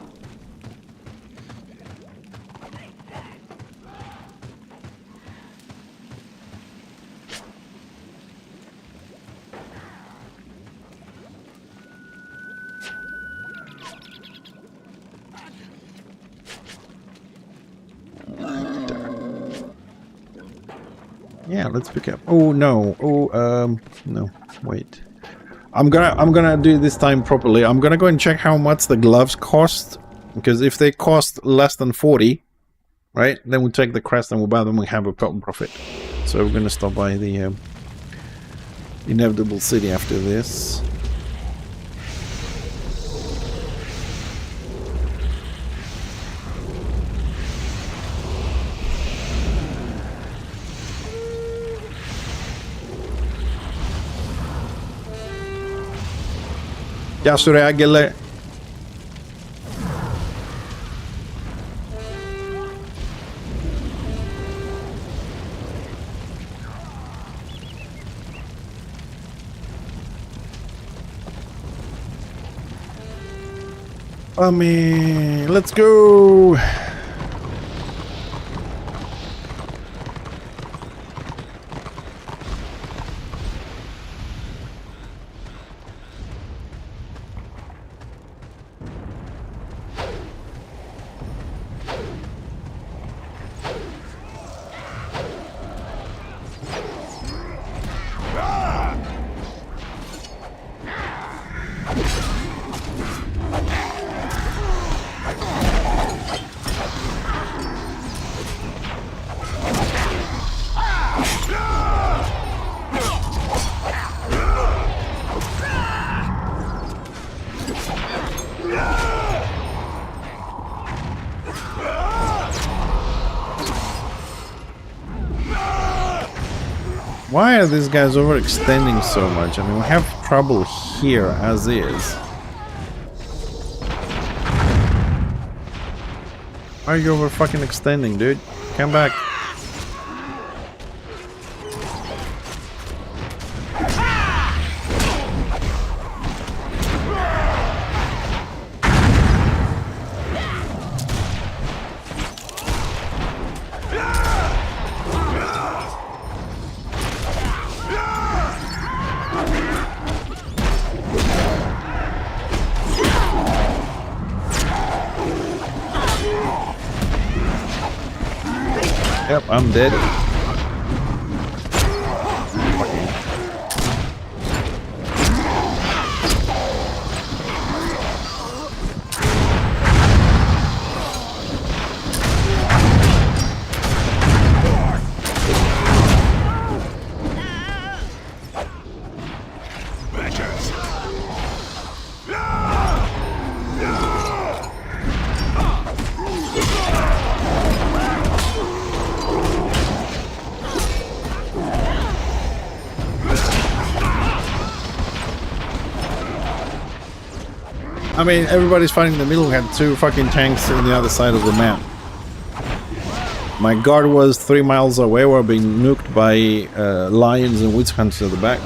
Yeah, let's pick up. Oh no. Oh no. Wait. I'm gonna do this time properly. I'm gonna go and check how much the gloves cost, because if they cost less than 40, right, then we'll take the crest and we'll buy them and have a profit. So we're gonna stop by the inevitable city after this. Gör så det, Gille. Let's go. Why are these guys overextending so much? I mean, we have trouble here as is. Why are you over fucking extending, dude? Come back. Yep, I'm dead. I mean, everybody's fighting in the middle. We had two fucking tanks on the other side of the map. My guard was 3 miles away. We're being nuked by lions and witch hunters at the back.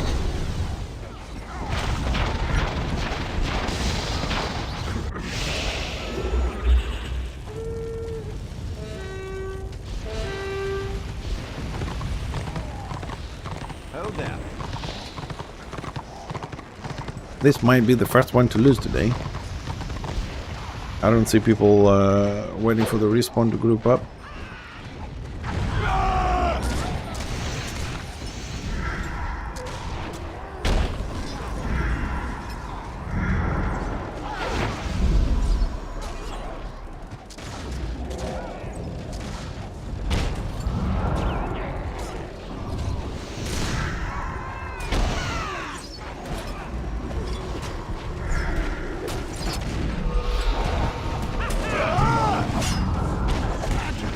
Hold down. This might be the first one to lose today. I don't see people waiting for the respawn to group up.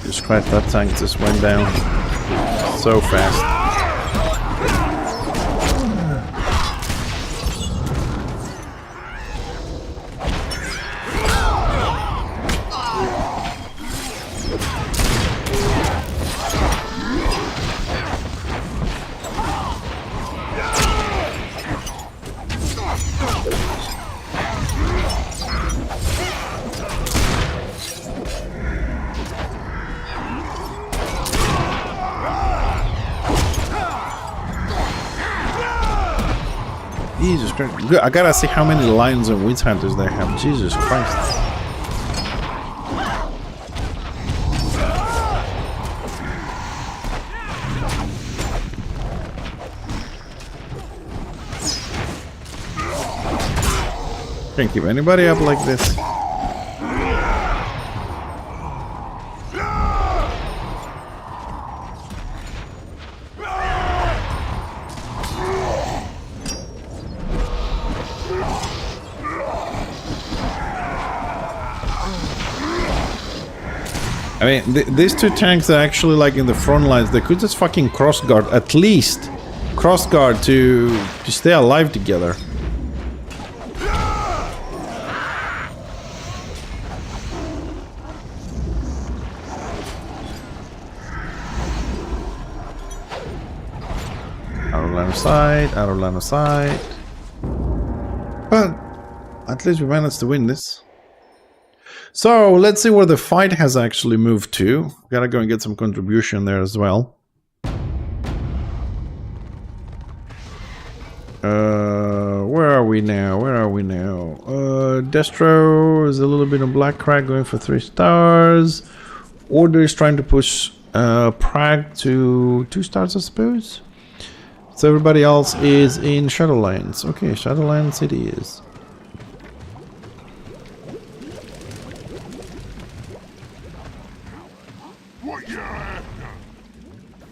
Jesus Christ, that tank just went down so fast. Jesus Christ. I gotta see how many lions and witch hunters they have. Jesus Christ. Can't keep anybody up like this. I mean, these two tanks are actually like in the front lines. They could just fucking cross guard, at least cross guard to stay alive together. Out of line of sight. But at least we managed to win this. So let's see where the fight has actually moved to. Gotta go and get some contribution there as well. Where are we now? Destro is a little bit of black crack going for 3 stars. Order is trying to push Prague to 2 stars, I suppose. So everybody else is in Shadowlands. Okay, Shadowlands it is.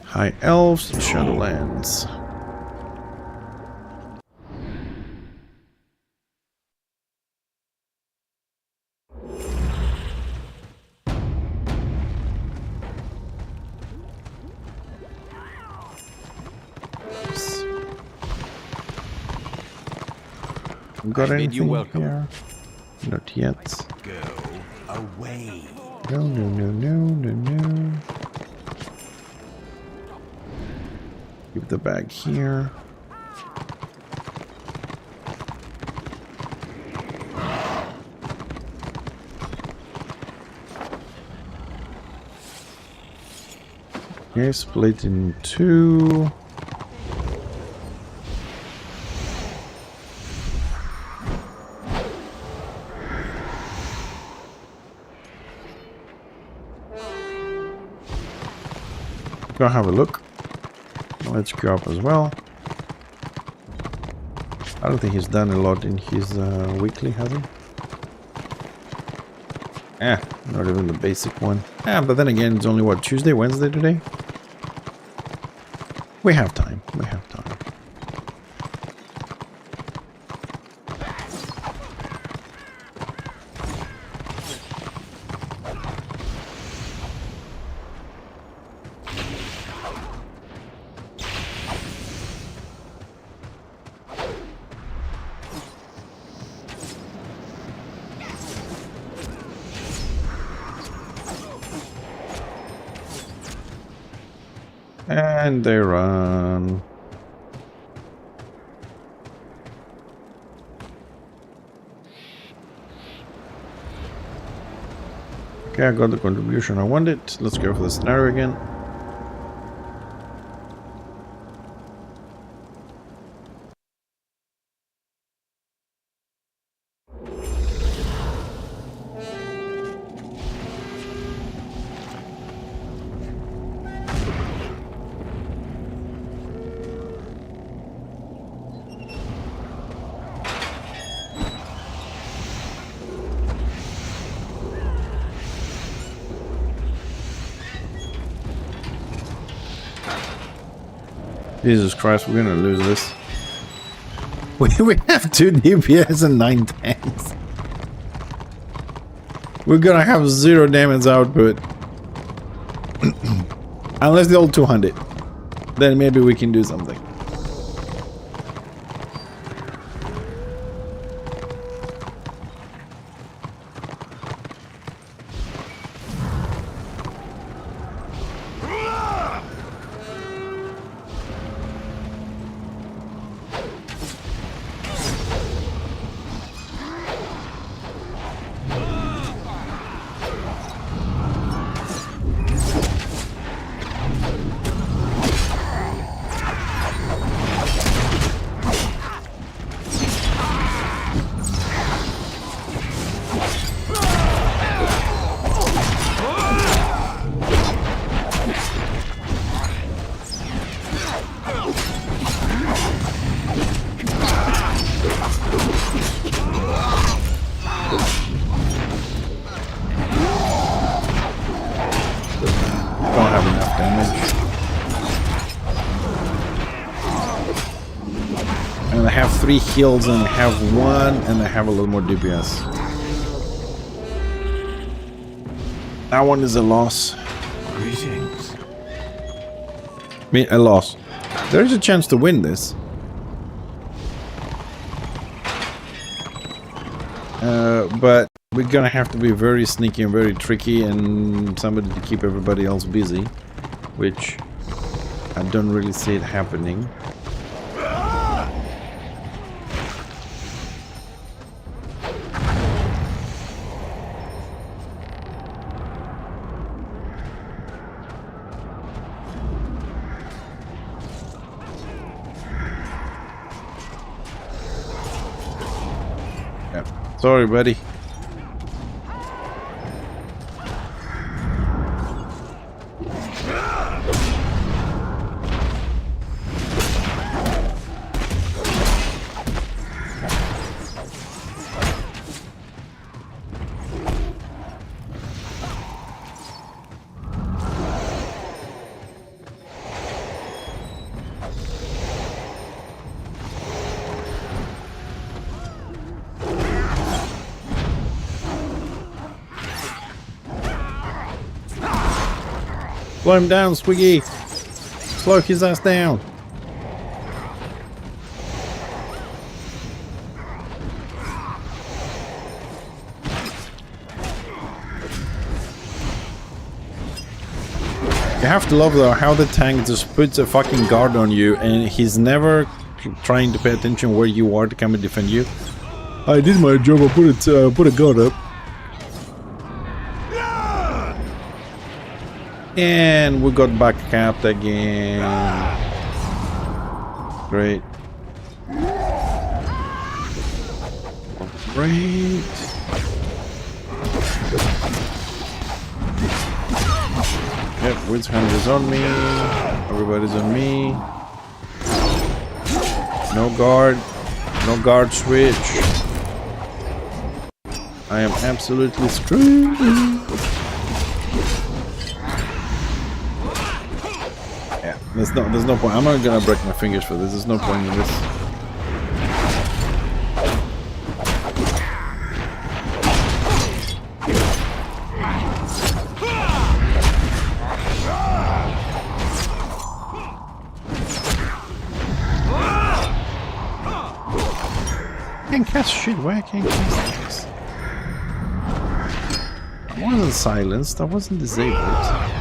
High Elves, Shadowlands. Got anything here? Not yet. Go away. No. Keep the bag here. Okay, split in 2. Go have a look. Let's go up as well. I don't think he's done a lot in his weekly, has he? Not even the basic one. But then again, it's only what, Tuesday, Wednesday today? We have time. And they run. Okay, I got the contribution I wanted. Let's go for the scenario again. Jesus Christ, we're gonna lose this. We have 2 DPS and 9 tanks. We're gonna have 0 damage output. Unless they're all 200. Then maybe we can do something. 3 heals and have 1, and I have a little more DPS. That one is a loss. Greetings. I mean, a loss. There's a chance to win this. But we're gonna have to be very sneaky and very tricky, and somebody to keep everybody else busy, which I don't really see it happening. Sorry, buddy. Slow him down, Swiggy! Slow his ass down! You have to love though how the tank just puts a fucking guard on you and he's never trying to pay attention where you are to come and defend you. I did my job, I put a guard up. And we got back capped again. Great. Great. Yep, Witch Hand is on me. Everybody's on me. No guard. No guard switch. I am absolutely screwed. There's no point. I'm not gonna break my fingers for this. There's no point in this. I can't cast shit. Why I can't cast this? I wasn't silenced. I wasn't disabled.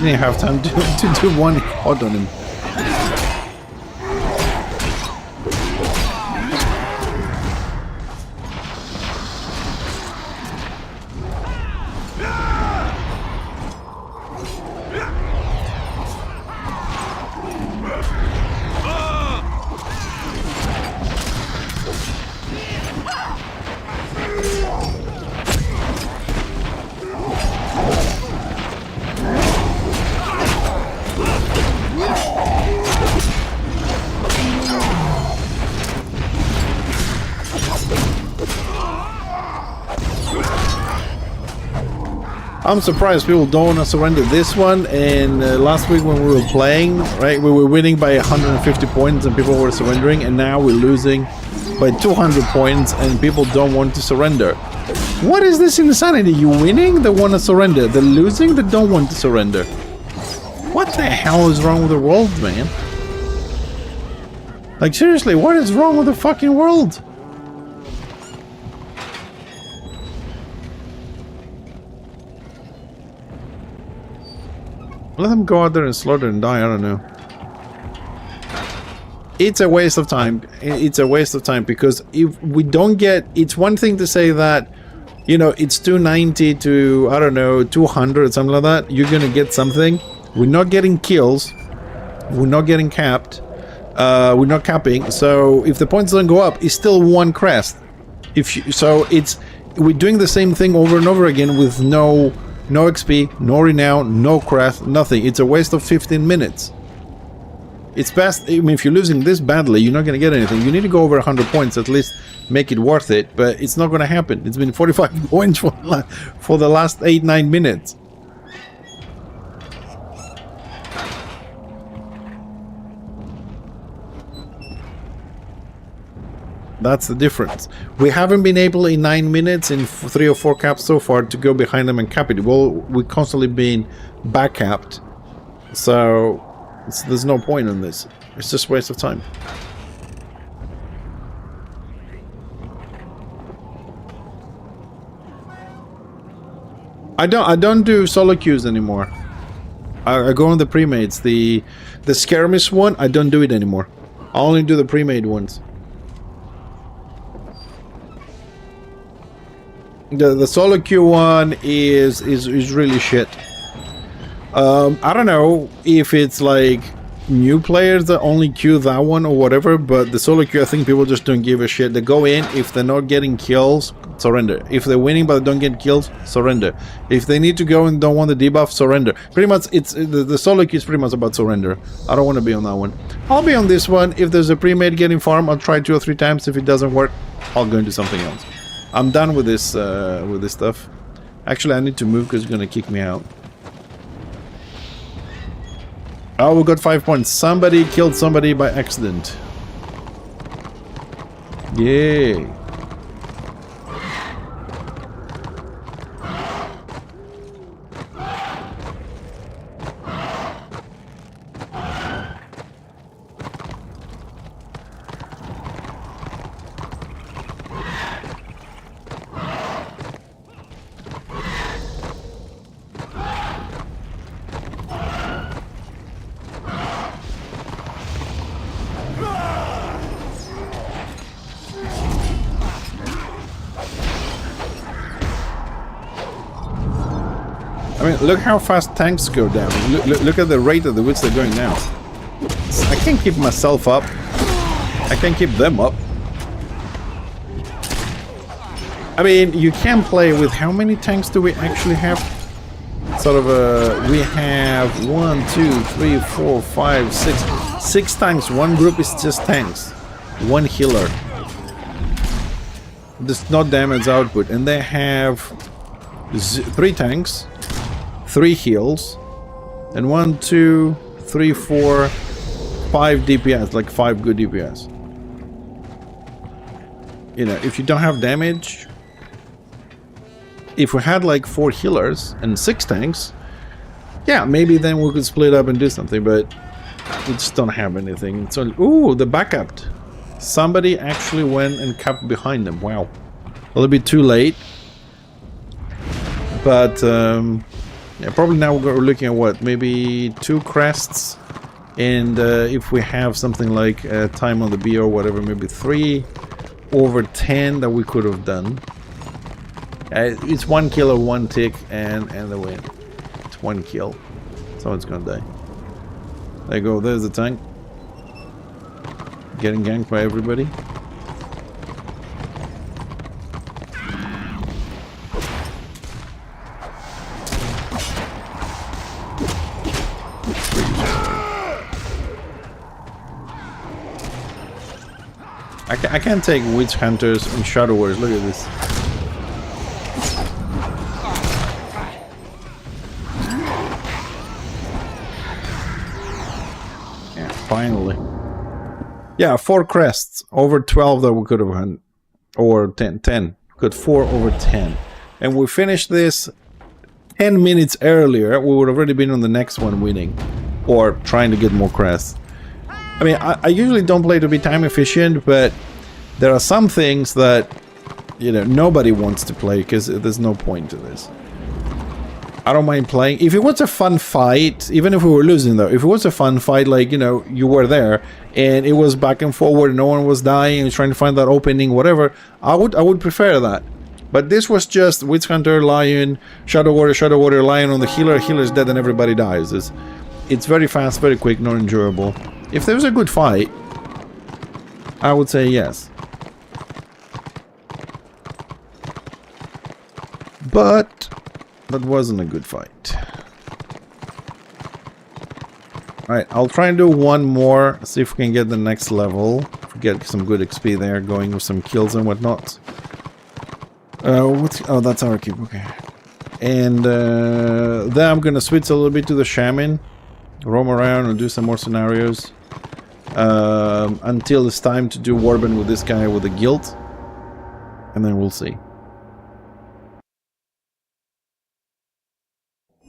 Didn't have time to do one hot on him. I'm surprised people don't want to surrender this one. And last week when we were playing, right, we were winning by 150 points and people were surrendering, and now we're losing by 200 points and people don't want to surrender. What is this insanity? You winning, they want to surrender. They're losing, they don't want to surrender. What the hell is wrong with the world, man? Like, seriously, what is wrong with the fucking world? Let them go out there and slaughter and die, I don't know. It's a waste of time. It's a waste of time because if we don't get... It's one thing to say that you know, it's 290 to, I don't know, 200, something like that, you're gonna get something. We're not getting kills. We're not getting capped. We're not capping. So if the points don't go up, it's still one crest. We're doing the same thing over and over again with no XP, no renown, no crest, nothing. It's a waste of 15 minutes. It's best, I mean, if you're losing this badly, you're not going to get anything. You need to go over 100 points, at least make it worth it, but it's not going to happen. It's been 45 points for the last 8-9 minutes. That's the difference. We haven't been able in 9 minutes in 3 or 4 caps so far to go behind them and cap it. Well, we're constantly being back capped, so there's no point in this. It's just a waste of time. I don't do solo queues anymore. I go on the pre-mades. The skirmish one, I don't do it anymore. I only do the pre-made ones. The solo queue one is really shit. I don't know if it's like new players that only queue that one or whatever, but the solo queue, I think people just don't give a shit. They go in, if they're not getting kills, surrender. If they're winning but they don't get kills, surrender. If they need to go and don't want the debuff, surrender. Pretty much, it's the solo queue is pretty much about surrender. I don't want to be on that one. I'll be on this one. If there's a pre-made getting farm, I'll try 2 or 3 times. If it doesn't work, I'll go into something else. I'm done with this stuff. Actually, I need to move because it's gonna kick me out. Oh, we got 5 points. Somebody killed somebody by accident. Yay. I mean, look how fast tanks go down. Look at the rate at which they're going now. I can't keep myself up. I can't keep them up. I mean, you can play with how many tanks do we actually have? Sort of we have 1, 2, 3, 4, 5, 6. 6 tanks. One group is just tanks. One healer. There's no damage output. And they have 3 tanks. 3 heals, and 1, 2, 3, 4, 5 DPS, like 5 good DPS. You know, if you don't have damage, if we had like 4 healers and 6 tanks, yeah, maybe then we could split up and do something, but we just don't have anything. So, ooh, the backup. Somebody actually went and capped behind them. Wow. A little bit too late. But, yeah, probably now we're looking at what, maybe 2 crests, and if we have something like time on the B or whatever, maybe 3 over 10 that we could have done. It's 1 kill or 1 tick, and the win. It's 1 kill. Someone's gonna die. There you go. There's the tank. Getting ganked by everybody. I can't take witch hunters and shadow warriors. Look at this. Yeah, finally. Yeah, 4 crests over 12 that we could have had, or 10. Got 4 over 10, and we finished this 10 minutes earlier. We would have already been on the next one winning, or trying to get more crests. I mean, I usually don't play to be time efficient, but there are some things that, you know, nobody wants to play because there's no point to this. I don't mind playing. If it was a fun fight, even if we were losing though, if it was a fun fight, like, you know, you were there and it was back and forward, no one was dying and trying to find that opening, whatever, I would prefer that. But this was just Witch Hunter, Lion, Shadow Warrior, Lion on the healer. Healer's dead and everybody dies. It's very fast, very quick, not enjoyable. If there was a good fight, I would say yes. But that wasn't a good fight. Alright, I'll try and do one more, see if we can get the next level. Get some good XP there, going with some kills and whatnot. Oh, that's our keep, okay. And then I'm gonna switch a little bit to the Shaman. Roam around and do some more scenarios. Until it's time to do Warband with this guy with the guild. And then we'll see.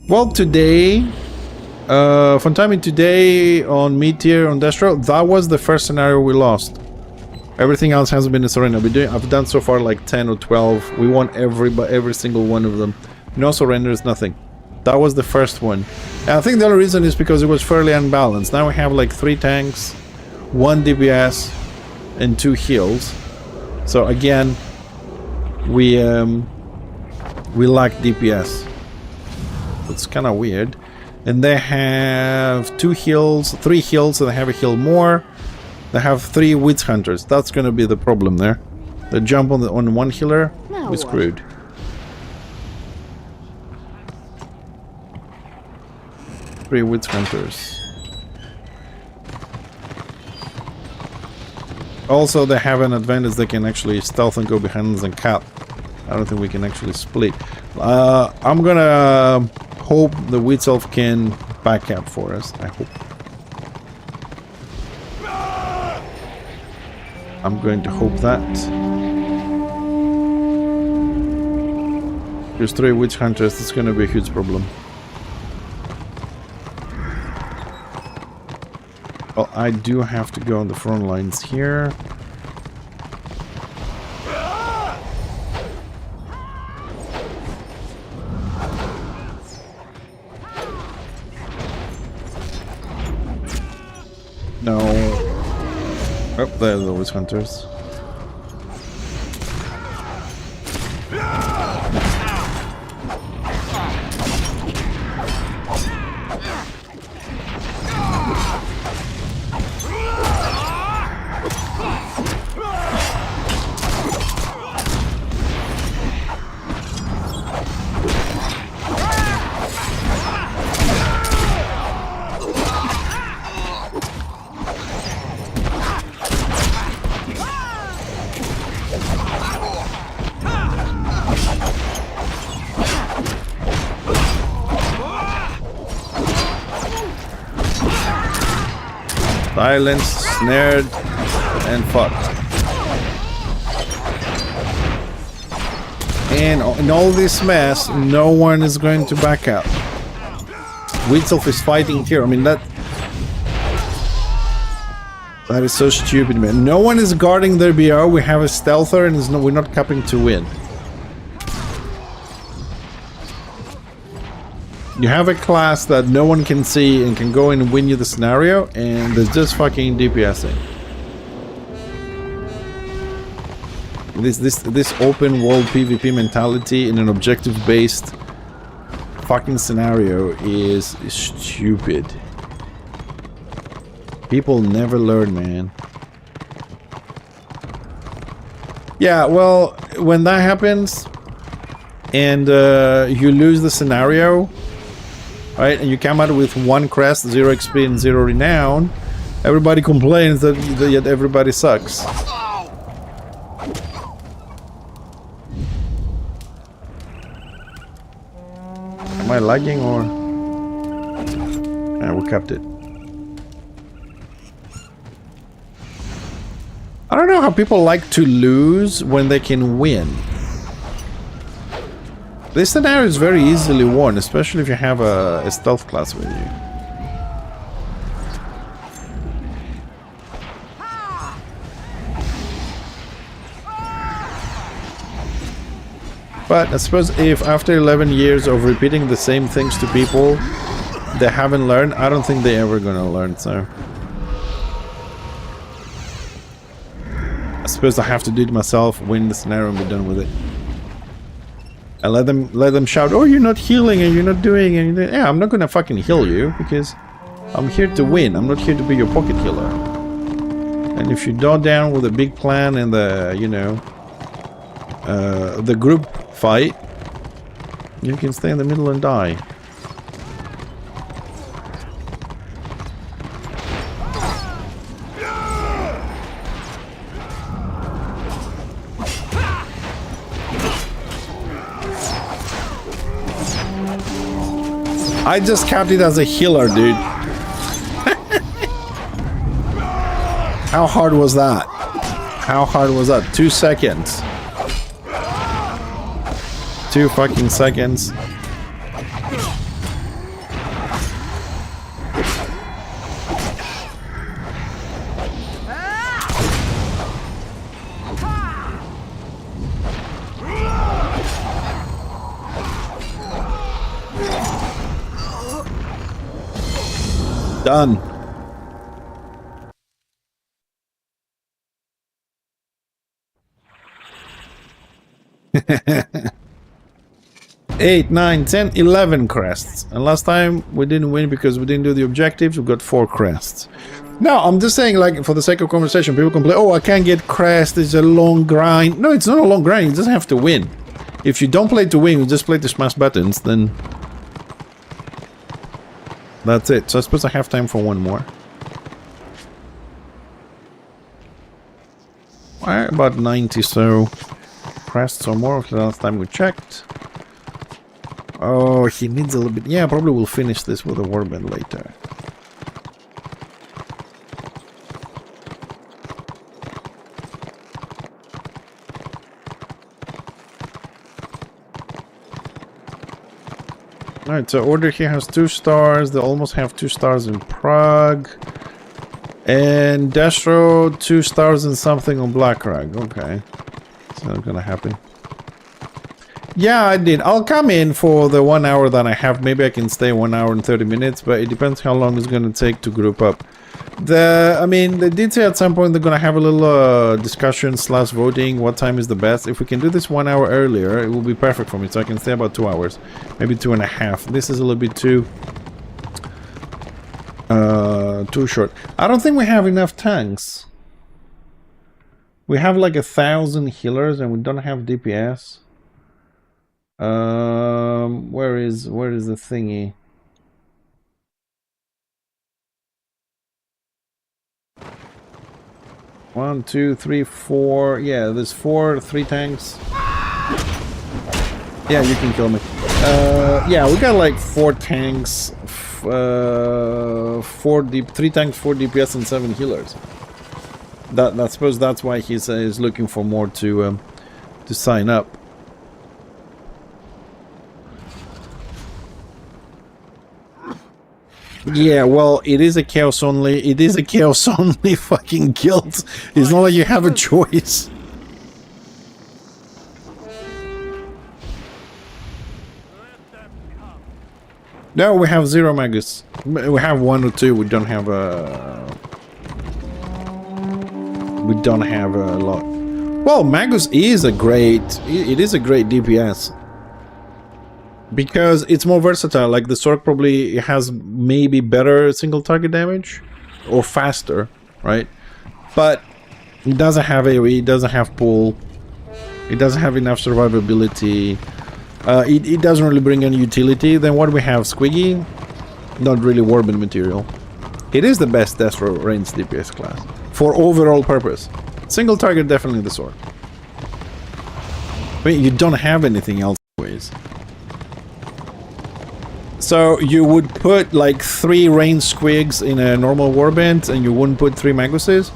Well, today... from timing today on Meteor on Destro, that was the first scenario we lost. Everything else hasn't been a surrender. I've done so far like 10 or 12. We won every single one of them. No surrenders, nothing. That was the first one. And I think the other reason is because it was fairly unbalanced. Now we have like 3 tanks, 1 DPS, and 2 heals. So again, we lack DPS. It's kind of weird. And they have 2 heals, 3 heals, so they have a heal more. They have 3 Witch Hunters. That's going to be the problem there. They jump on one healer, we're screwed. Three Witch Hunters. Also, they have an advantage. They can actually stealth and go behind us and cap. I don't think we can actually split. I'm gonna hope the Witch Elf can back up for us. I hope. I'm going to hope that. There's 3 Witch Hunters. It's going to be a huge problem. Well, I do have to go on the front lines here. No. Oh, there are the Witch Hunters. Silenced, snared, and fucked. And in all this mess, no one is going to back up. Witch Elf is fighting here. I mean, that is so stupid, man. No one is guarding their BR. We have a stealther, and we're not capping to win. You have a class that no one can see and can go in and win you the scenario, and there's just fucking DPSing. This open world PvP mentality in an objective-based fucking scenario is stupid. People never learn, man. Yeah, well, when that happens and you lose the scenario, right, and you come out with 1 crest, 0 XP and 0 renown, everybody complains that yet everybody sucks. Am I lagging or? Yeah, we kept it. I don't know how people like to lose when they can win. This scenario is very easily won, especially if you have a stealth class with you. But I suppose if after 11 years of repeating the same things to people, they haven't learned, I don't think they're ever gonna learn, so... I suppose I have to do it myself, win the scenario and be done with it. And let them shout, oh, you're not healing and you're not doing anything. Yeah, I'm not gonna fucking heal you because I'm here to win. I'm not here to be your pocket healer. And if you go down with a big plan and the, you know, the group fight, you can stay in the middle and die. I just counted as a healer, dude. How hard was that? How hard was that? 2 seconds. 2 fucking seconds. Done. Eight, 9, 10, 11 crests. And last time we didn't win because we didn't do the objectives. We got 4 crests. No, I'm just saying, like, for the sake of conversation, people complain, oh, I can't get crest, it's a long grind. No, it's not a long grind, you just have to win. If you don't play to win, you just play to smash buttons, then that's it. So I suppose I have time for one more. Alright, about 90 so crests or more the last time we checked. Oh, he needs a little bit. Yeah, probably we'll finish this with a warband later. Alright, so Order here has 2 stars. They almost have 2 stars in Prague. And Destro, 2 stars and something on Blackrag. Okay. It's not gonna happen. Yeah, I did. I'll come in for the 1 hour that I have. Maybe I can stay 1 hour and 30 minutes, but it depends how long it's gonna take to group up. I mean, they did say at some point they're gonna have a little discussion / voting. What time is the best? If we can do this 1 hour earlier, it will be perfect for me. So I can stay about 2 hours, maybe 2.5. This is a little bit too short. I don't think we have enough tanks. We have like 1,000 healers, and we don't have DPS. Where is the thingy? One, two, three, 4. Yeah, there's 3 tanks. Yeah, you can kill me. Yeah, we got like 4 tanks, 3 tanks, 4 DPS, and 7 healers. I suppose that's why he's looking for more to sign up. Yeah, well, it is a chaos only. It is a chaos only fucking guild. It's not like you have a choice. No, we have 0 magus. We have 1 or 2. We don't have a. We don't have a lot. Well, magus is a great. It is a great DPS. Because it's more versatile, like the Sork probably has maybe better single target damage or faster, right? But it doesn't have AoE, it doesn't have pull, it doesn't have enough survivability, it doesn't really bring any utility. Then what we have, Squiggy, not really warband material. It is the best Destro ranged DPS class for overall purpose. Single target, definitely the Sork. I mean, you don't have anything else anyways. So you would put like 3 ranged squigs in a normal warband and you wouldn't put 3 maguses?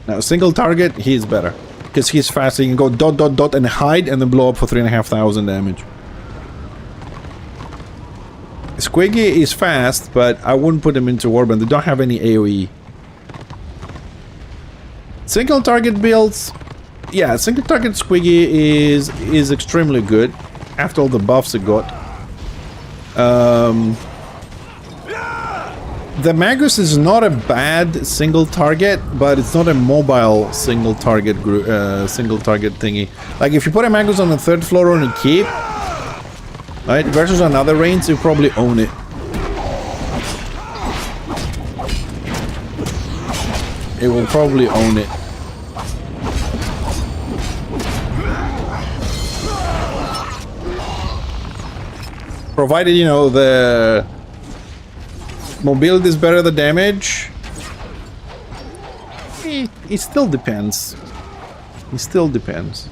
Now, single target, he's better. Because he's fast, so you can go ... and hide and then blow up for 3,500 damage. Squiggy is fast, but I wouldn't put him into warband. They don't have any AoE. Single target builds... Yeah, single target Squiggy is extremely good. After all the buffs it got. The Magus is not a bad single target, but it's not a mobile single target thingy. Like if you put a Magus on the 3rd floor on a keep, right, versus another range, you probably own it. It will probably own it. Provided, you know, the mobility is better than damage. It still depends. It still depends.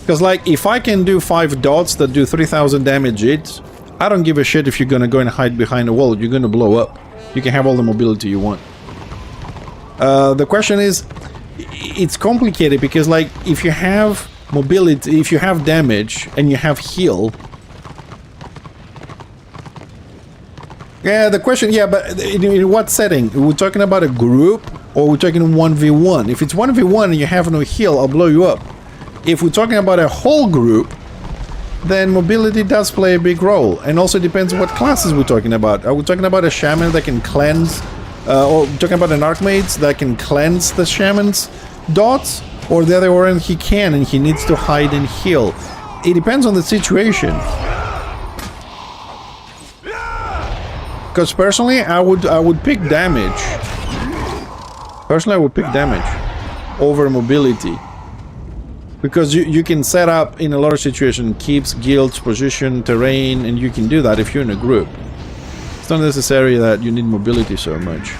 Because, like, if I can do 5 dots that do 3000 damage each, I don't give a shit if you're gonna go and hide behind a wall. You're gonna blow up. You can have all the mobility you want. The question is, it's complicated because, like, if you have mobility, if you have damage and you have heal, yeah, the question, yeah, but in what setting? We're talking about a group or we're talking 1v1? If it's 1v1 and you have no heal, I'll blow you up. If we're talking about a whole group, then mobility does play a big role. And also depends on what classes we're talking about. Are we talking about a shaman that can cleanse, or talking about an archmage that can cleanse the shaman's dots? Or the other way, he can and he needs to hide and heal. It depends on the situation. Because personally, I would pick damage. Personally, I would pick damage over mobility. Because you can set up in a lot of situations, keeps, guilds, position, terrain, and you can do that if you're in a group. It's not necessary that you need mobility so much.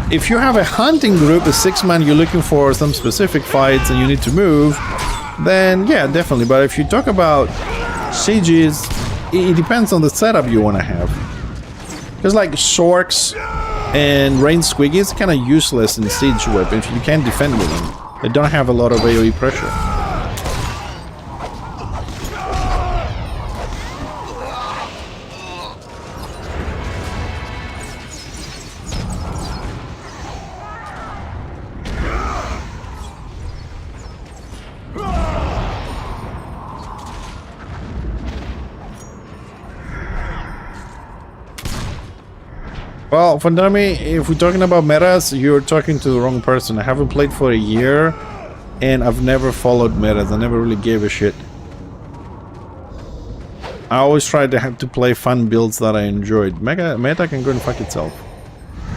If you have a hunting group, a 6-man, you're looking for some specific fights and you need to move, then yeah, definitely. But if you talk about sieges, it depends on the setup you want to have. Because like Shorks and ranged squiggies are kind of useless in siege weapons. You can't defend with them. They don't have a lot of AoE pressure. Well, Fandami, if we're talking about metas, you're talking to the wrong person. I haven't played for a year, and I've never followed metas. I never really gave a shit. I always tried to have to play fun builds that I enjoyed. Meta can go and fuck itself.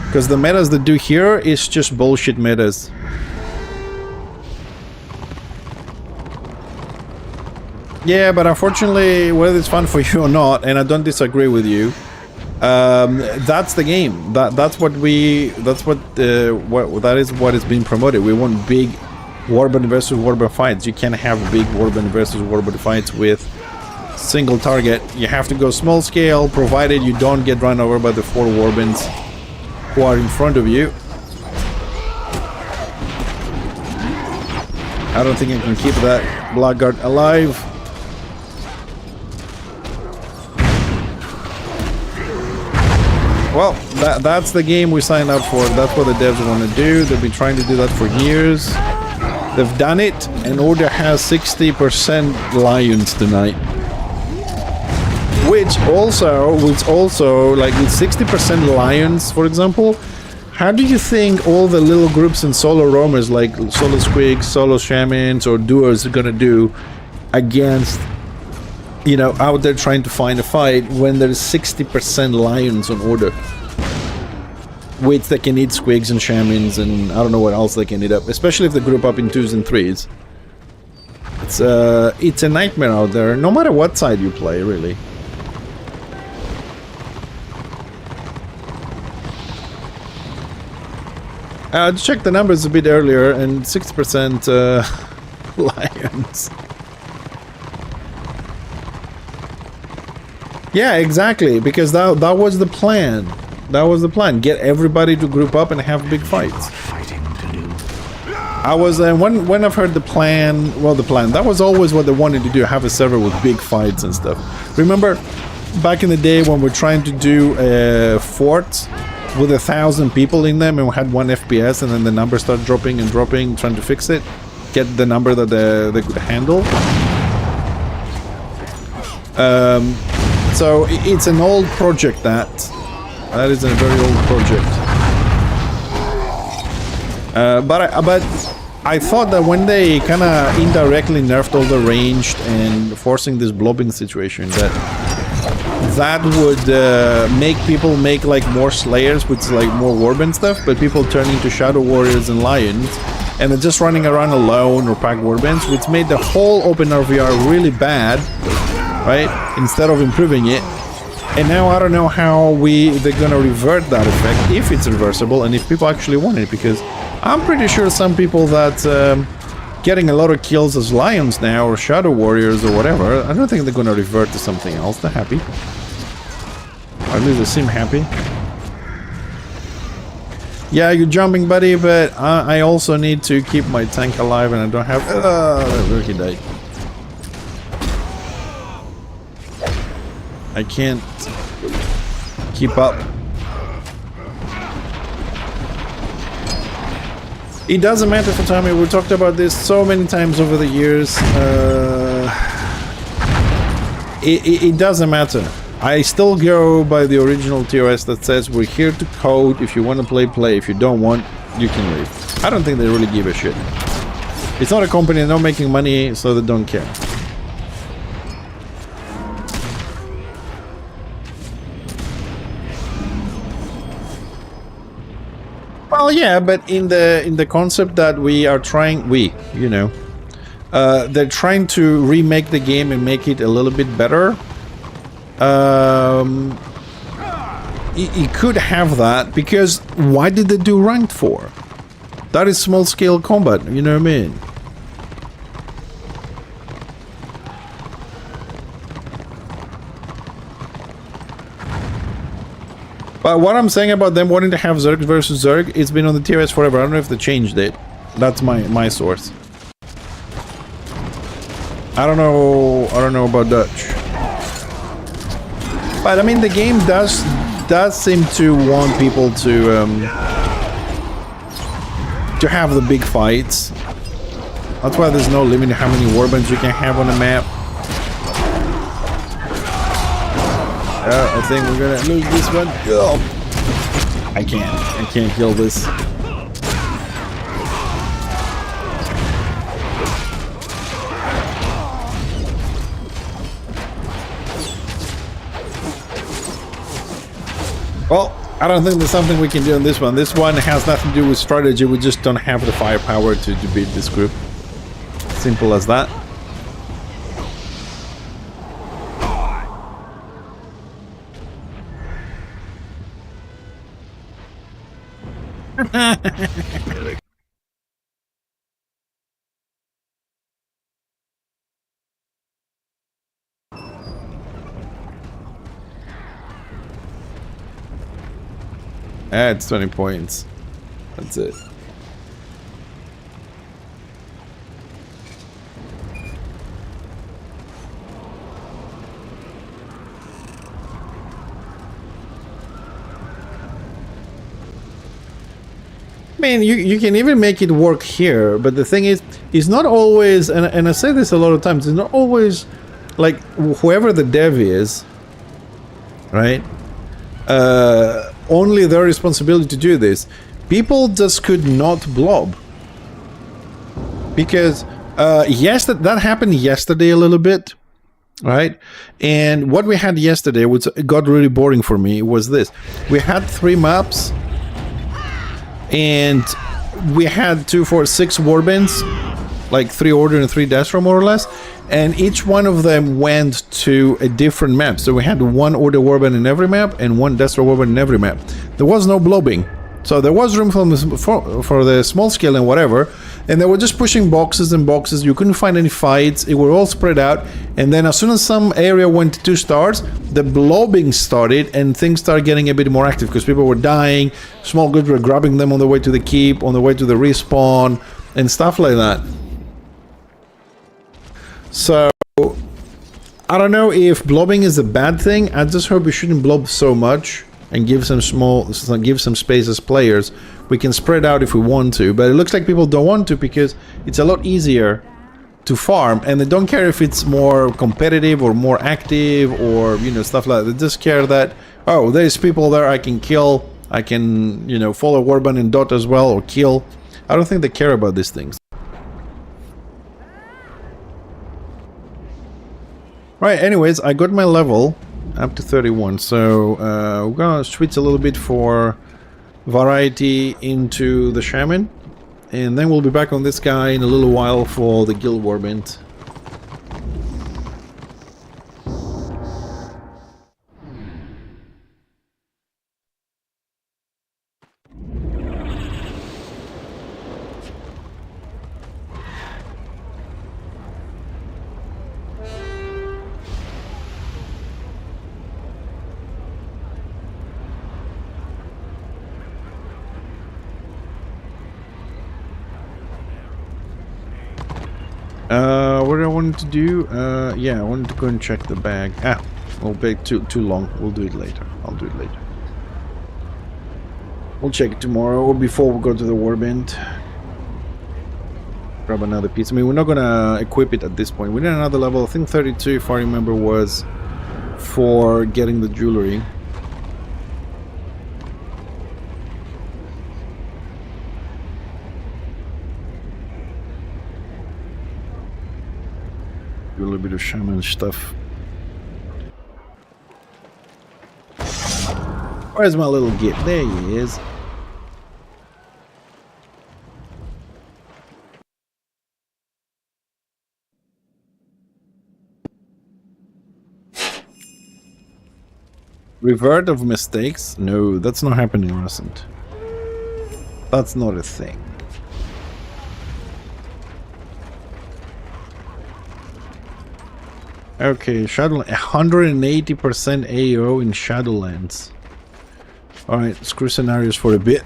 Because the metas that do here is just bullshit metas. Yeah, but unfortunately, whether it's fun for you or not, and I don't disagree with you, that's the game. That is what is being promoted. We want big warband versus warband fights. You can't have big warband versus warband fights with single target. You have to go small scale, provided you don't get run over by the 4 warbands who are in front of you. I don't think I can keep that Blackguard alive. Well, that's the game we signed up for. That's what the devs want to do. They've been trying to do that for years. They've done it, and Order has 60% Lions tonight. Which also, like with 60% Lions, for example, how do you think all the little groups and solo roamers like solo squigs, solo shamans, or duos are gonna do against, you know, out there trying to find a fight when there's 60% Lions on Order? Which they can eat squigs and shamans and I don't know what else they can eat up, especially if they group up in 2s and 3s. It's a nightmare out there, no matter what side you play, really. I checked the numbers a bit earlier, and 6% Lions. Yeah, exactly, because that was the plan. That was the plan. Get everybody to group up and have big fights. I was when I've heard the plan, well, that was always what they wanted to do, have a server with big fights and stuff. Remember back in the day when we're trying to do forts with 1,000 people in them and we had 1 FPS and then the number started dropping and dropping, trying to fix it, get the number that they could handle. So it's an old project that is a very old project. But I thought that when they kind of indirectly nerfed all the ranged and forcing this blobbing situation, that would make people make like more slayers, which is like more warband stuff, but people turn into shadow warriors and lions, and they're just running around alone or pack warbands, which made the whole open RVR really bad, right? Instead of improving it. And now I don't know how they're gonna revert that effect, if it's reversible and if people actually want it, because I'm pretty sure some people that getting a lot of kills as lions now or shadow warriors or whatever, I don't think they're gonna revert to something else. They're happy. Or at least they seem happy. Yeah, you're jumping, buddy, but I also need to keep my tank alive and I don't have... look, he died. I can't keep up. It doesn't matter for Tommy. We talked about this so many times over the years. It doesn't matter. I still go by the original TOS that says we're here to code. If you want to play, play. If you don't want, you can leave. I don't think they really give a shit. It's not a company, they're not making money, so they don't care. Well, yeah, but in the concept that we are trying, they're trying to remake the game and make it a little bit better. It could have that, because why did they do ranked for? That is small scale combat, you know what I mean? But what I'm saying about them wanting to have Zerg versus Zerg, it's been on the TOS forever. I don't know if they changed it. That's my source. I don't know about Dutch. But I mean, the game does seem to want people to have the big fights. That's why there's no limit to how many warbands you can have on the map. I think we're gonna lose this one. Oh. I can't kill this. Well, I don't think there's something we can do on this one. This one has nothing to do with strategy. We just don't have the firepower to beat this group. Simple as that. It's 20 points. That's it. I mean, you can even make it work here, but the thing is, it's not always, and I say this a lot of times, it's not always, like, whoever the dev is, right? Only their responsibility to do this. People just could not blob. Because, yes, that happened yesterday a little bit, right? And what we had yesterday, which got really boring for me, was this. We had 3 maps, and we had 2, 4, 6 warbands, like 3 Order and 3 Destro, more or less, and each one of them went to a different map. So we had 1 Order warband in every map and 1 Destro warband in every map. There was no blobbing, so there was room for the small scale and whatever, and they were just pushing boxes and boxes. You couldn't find any fights. It were all spread out, and then as soon as some area went to 2 stars, the blobbing started and things started getting a bit more active because people were dying. Small groups were grabbing them on the way to the keep, on the way to the respawn, and stuff like that. So I don't know if blobbing is a bad thing. I just hope we shouldn't blob so much and give some space as players. We can spread out if we want to, but it looks like people don't want to because it's a lot easier to farm, and they don't care if it's more competitive or more active or, you know, stuff like that. They just care that, oh, there's people there I can kill, I can, you know, follow Warband and Dot as well, or kill. I don't think they care about these things. Right, anyways, I got my level up to 31, so we're gonna switch a little bit for variety into the Shaman, and then we'll be back on this guy in a little while for the Guild Warband. What I wanted to do, yeah, I wanted to go and check the bag. Ah, it'll be too long. We'll do it later. I'll do it later. We'll check it tomorrow or before we go to the warband. Grab another piece. I mean, we're not gonna equip it at this point. We need another level. I think 32, if I remember, was for getting the jewelry. Do a little bit of shaman stuff. Where's my little git? There he is. Revert of mistakes? No, that's not happening, Rusent. That's not a thing. Okay, Shadowlands, 180% AO in Shadowlands. Alright, screw scenarios for a bit.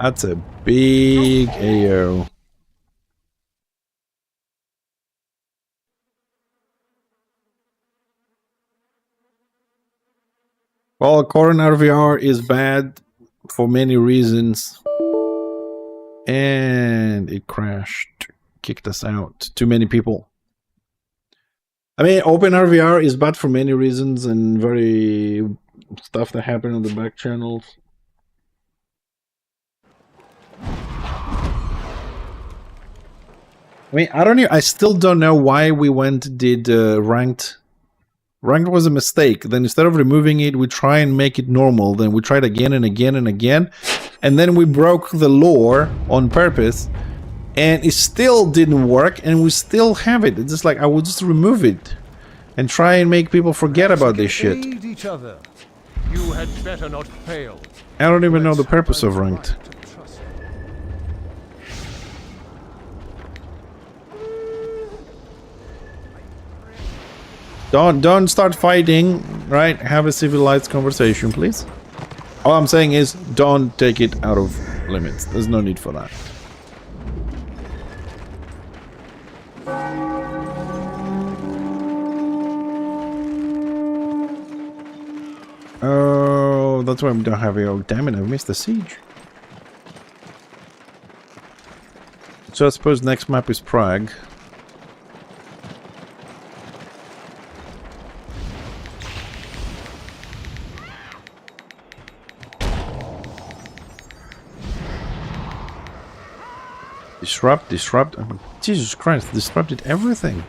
That's a big AO. Well, current RVR is bad for many reasons. And it crashed. Kicked us out. Too many people. I mean, OpenRVR is bad for many reasons and very stuff that happened on the back channels. I mean, I still don't know why we did ranked. Ranked was a mistake. Then instead of removing it, we try and make it normal. Then we tried again and again and again. And then we broke the lore on purpose. And it still didn't work. And we still have it. It's just like, I would just remove it. And try and make people forget about this shit. Each other. You had better not fail. I don't even know the purpose of ranked. Don't start fighting, right? Have a civilized conversation, please. All I'm saying is, don't take it out of limits. There's no need for that. Oh, that's why we don't have it. Oh, damn it, I've missed the siege. So I suppose next map is Prague. Disrupt. Oh, Jesus Christ, disrupted everything.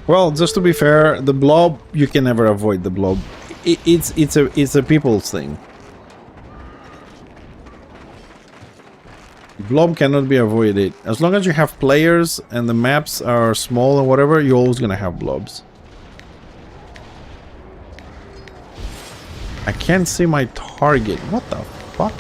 Well, just to be fair, the blob, you can never avoid the blob. It's a people's thing. Blob cannot be avoided. As long as you have players and the maps are small or whatever, you're always gonna have blobs. I can't see my target. What the fuck?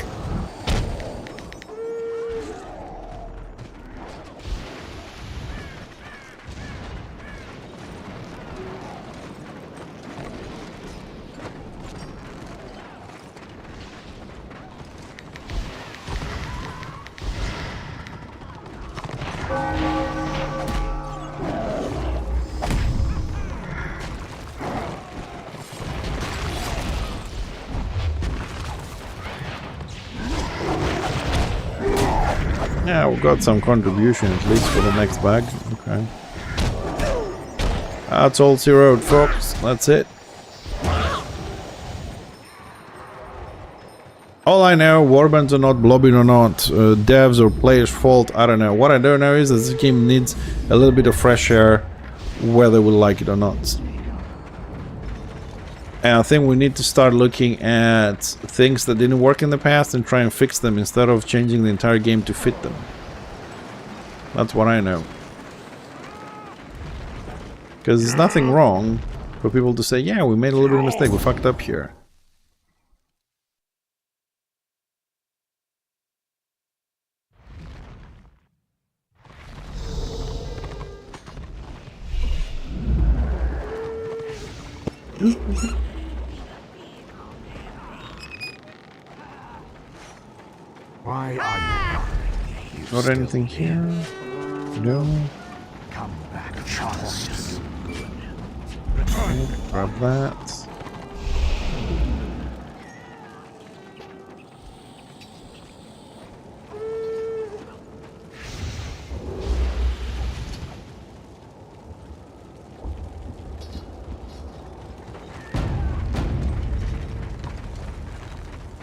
Yeah, we got some contribution at least for the next bag. Okay. That's all zeroed, folks. That's it. All I know, warbands are not blobbing or not, devs or players' fault, I don't know. What I don't know is that this game needs a little bit of fresh air, whether we like it or not. And I think we need to start looking at things that didn't work in the past and try and fix them instead of changing the entire game to fit them. That's what I know. Because there's nothing wrong for people to say, yeah, we made a little bit of a mistake, we fucked up here. Why are you Not anything here? No. come back, Charles? Okay, grab that.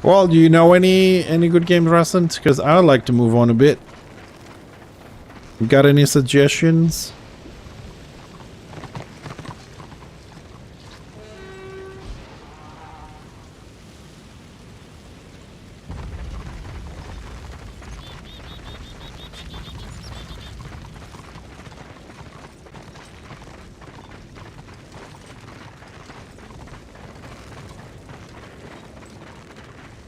Well, do you know any good games, Rustin? Because I would like to move on a bit. Got any suggestions?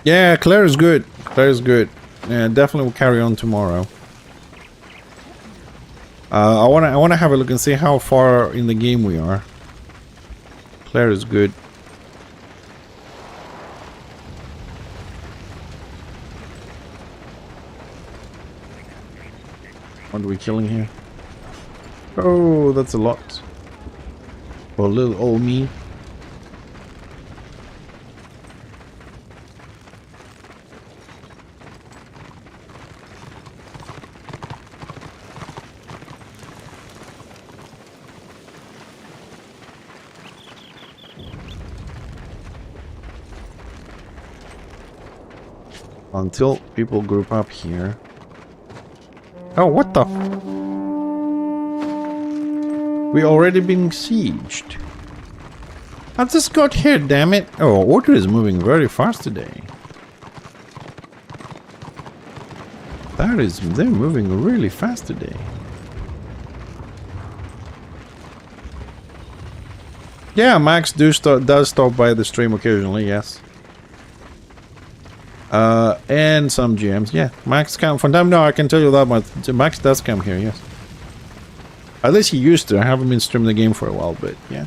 Yeah, Claire is good. Claire is good. Yeah, definitely will carry on tomorrow. I wanna have a look and see how far in the game we are. Claire is good. What are we killing here? Oh, that's a lot. For little old me. Until people group up here. Oh, what the f— we already been sieged. I just got here, damn it. Oh, order is moving very fast today. They're moving really fast today. Yeah, Max does stop by the stream occasionally, yes. And some GMs, yeah. Max come from time. No, I can tell you that much. Max does come here, yes. At least he used to. I haven't been streaming the game for a while, but yeah.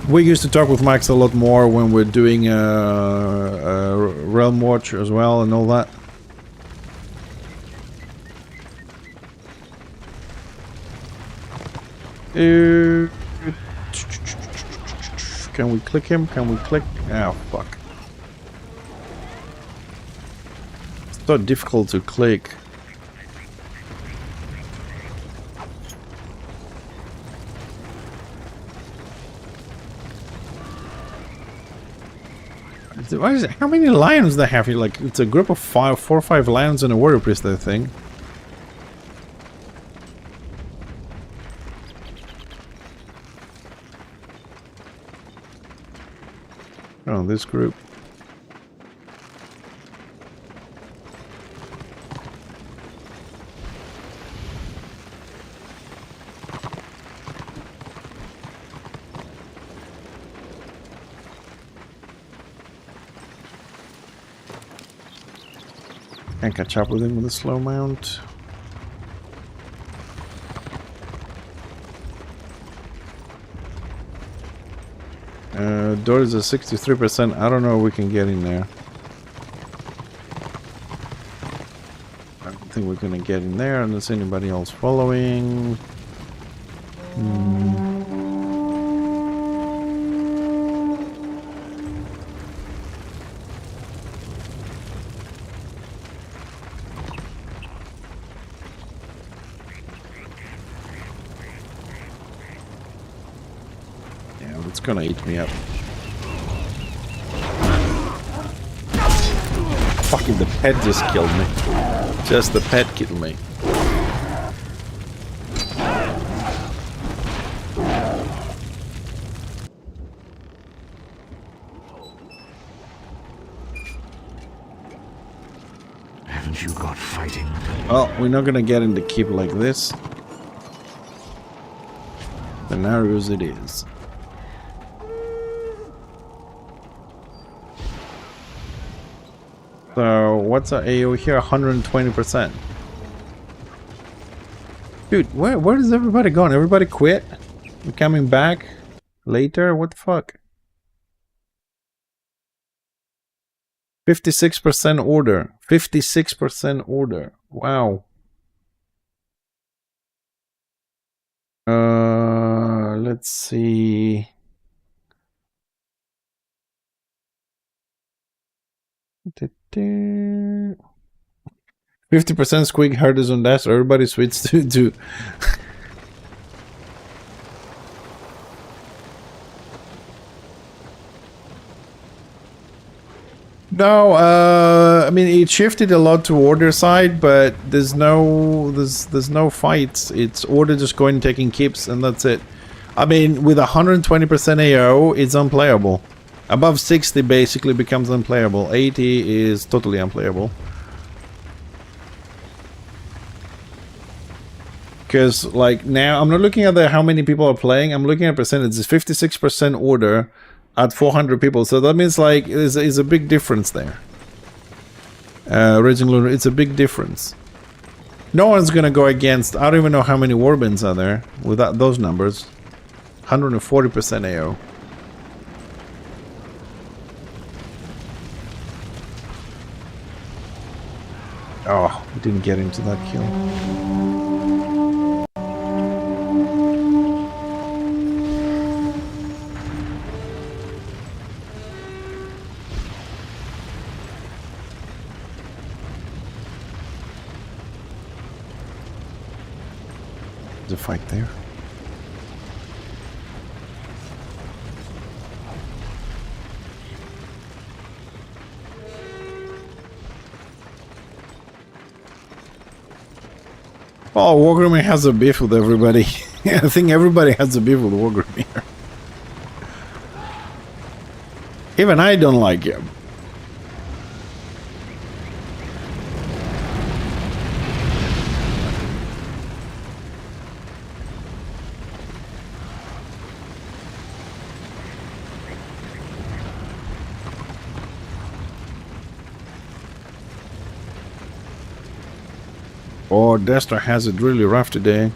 We used to talk with Max a lot more when we're doing Realm Watch as well and all that. Can we click him? Can we click? Oh, fuck. It's so difficult to click. What is it? How many lions do they have here? Like, it's a group of 4 or 5 lions and a warrior priest, I think. Oh, this group. Can't catch up with him with a slow mount. Door is a 63%. I don't know if we can get in there. I don't think we're gonna get in there unless anybody else following. Yeah, it's gonna eat me up. Fucking the pet just killed me. Just the pet killed me. Haven't you got fighting? Well, we're not gonna get in the keep like this. The narrows it is. So, what's our AO here? 120%. Dude, where is everybody going? Everybody quit? We're coming back later? What the fuck? 56% order. 56% order. Wow. Let's see. Da-da. 50% squeak hardest on dash. Everybody switch to No, I mean it shifted a lot to order side, but there's no fights. It's order just going and taking keeps and that's it. I mean with 120% AO it's unplayable. Above 60 basically becomes unplayable. 80 is totally unplayable. Because like now I'm not looking at how many people are playing, I'm looking at percentage. It's 56% order at 400 people, so that means like is a big difference there. Raging Lunar, it's a big difference. No one's gonna go against. I don't even know how many warbinds are there without those numbers. 140% AO. Oh, we didn't get into that kill. There's a fight there. Oh, Warhammer has a beef with everybody. I think everybody has a beef with Warhammer here. Even I don't like him. Oh, Destra has it really rough today.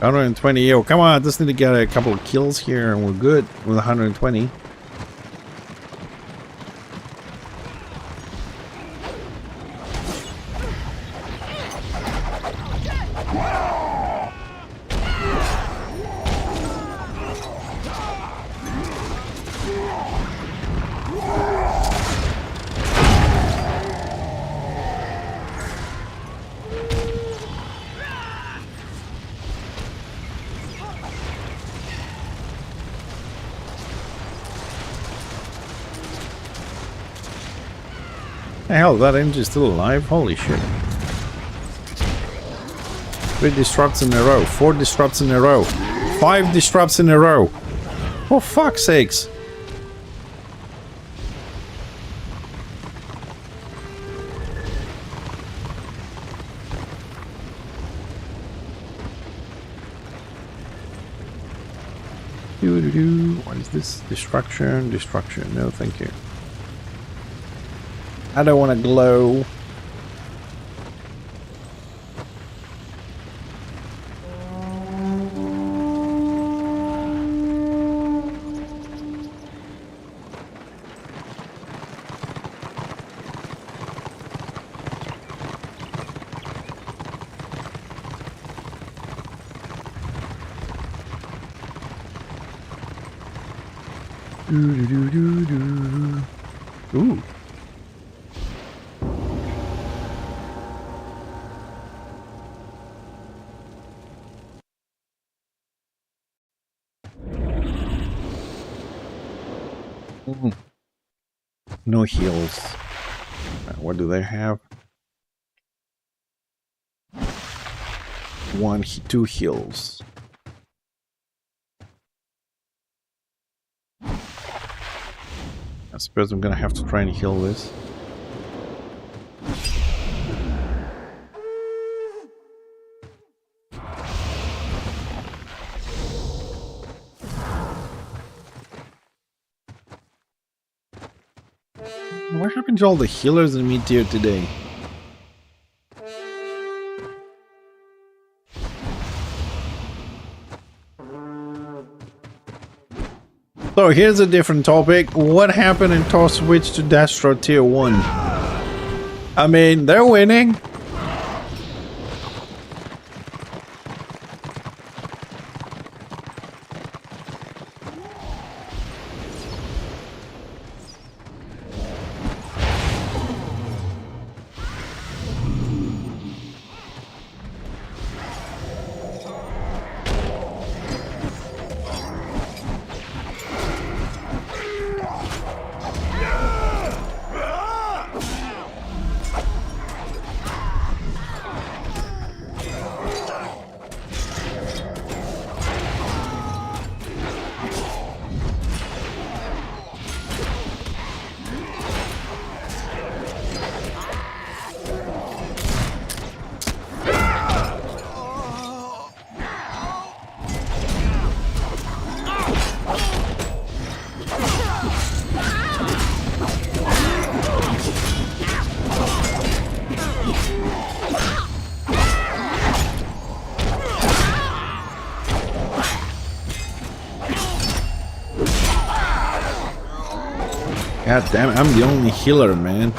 120. Yo, come on. Just need to get a couple of kills here and we're good with 120. The hell, that engine's still alive? Holy shit. 3 disrupts in a row, 4 disrupts in a row, 5 disrupts in a row. For fuck's sakes. What is this? Destruction, destruction. No, thank you. I don't want to glow. Ooh. No heals. What do they have? 2 heals. I suppose I'm gonna have to try and heal this. What happened to all the healers in mid-tier today? So here's a different topic. What happened in Toss Switch to Dastro Tier 1? I mean, they're winning. God damn it, I'm the only healer, man.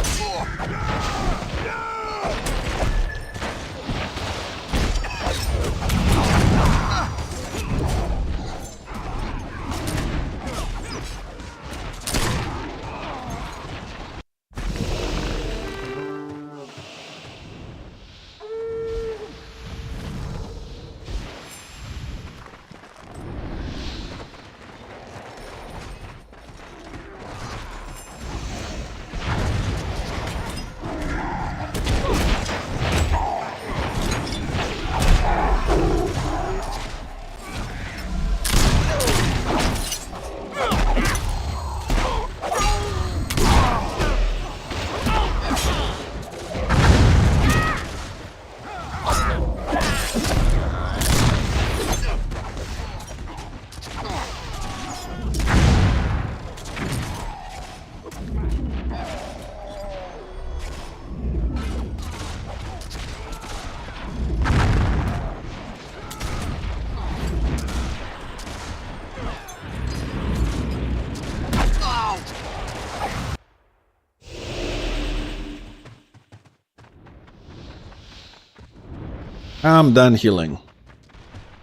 I'm done healing.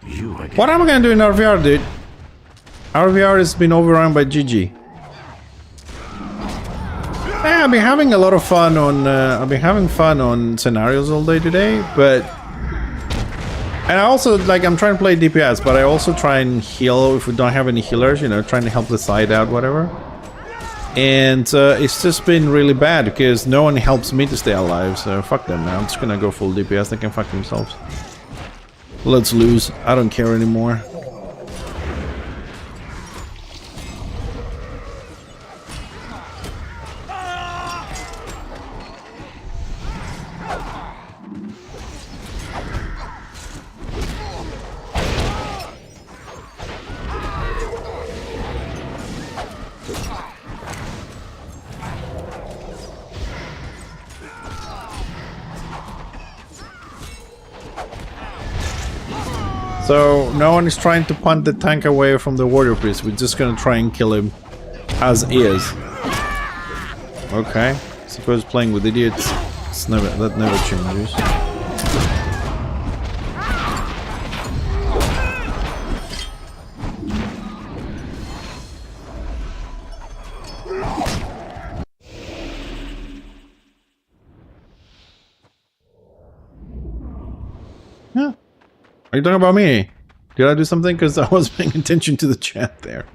You again. What am I gonna do in RVR, dude? RVR has been overrun by GG. Yeah, I've been having a lot of fun on. I've been having fun on scenarios all day today, but and I also like I'm trying to play DPS, but I also try and heal if we don't have any healers. You know, trying to help the side out, whatever. And it's just been really bad because no one helps me to stay alive. So fuck them, man. I'm just gonna go full DPS. They can fuck themselves. Let's lose. I don't care anymore. So no one is trying to punt the tank away from the warrior priest. We're just gonna try and kill him as is. Okay. Suppose playing with idiots. That never changes. Yeah. Are you talking about me? Did I do something? Because I was paying attention to the chat there.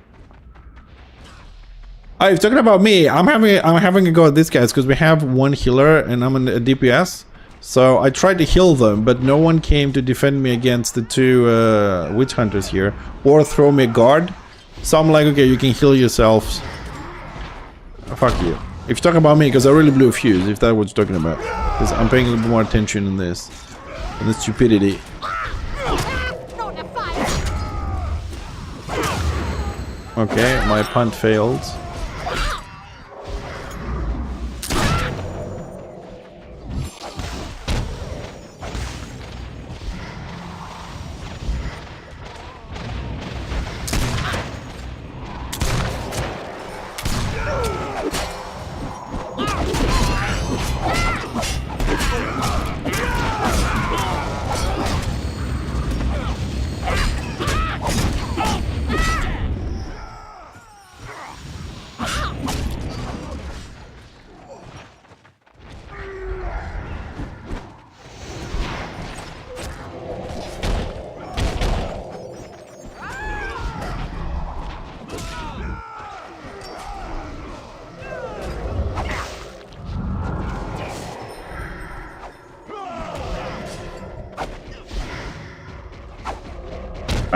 Oh, if you're talking about me, I'm having a go at these guys because we have one healer and I'm a DPS. So I tried to heal them, but no one came to defend me against the two witch hunters here or throw me a guard. So I'm like, okay, you can heal yourselves. Fuck you. If you're talking about me, because I really blew a fuse, if that's what you're talking about. Because I'm paying a little bit more attention in this. And the stupidity. Okay, my punt failed.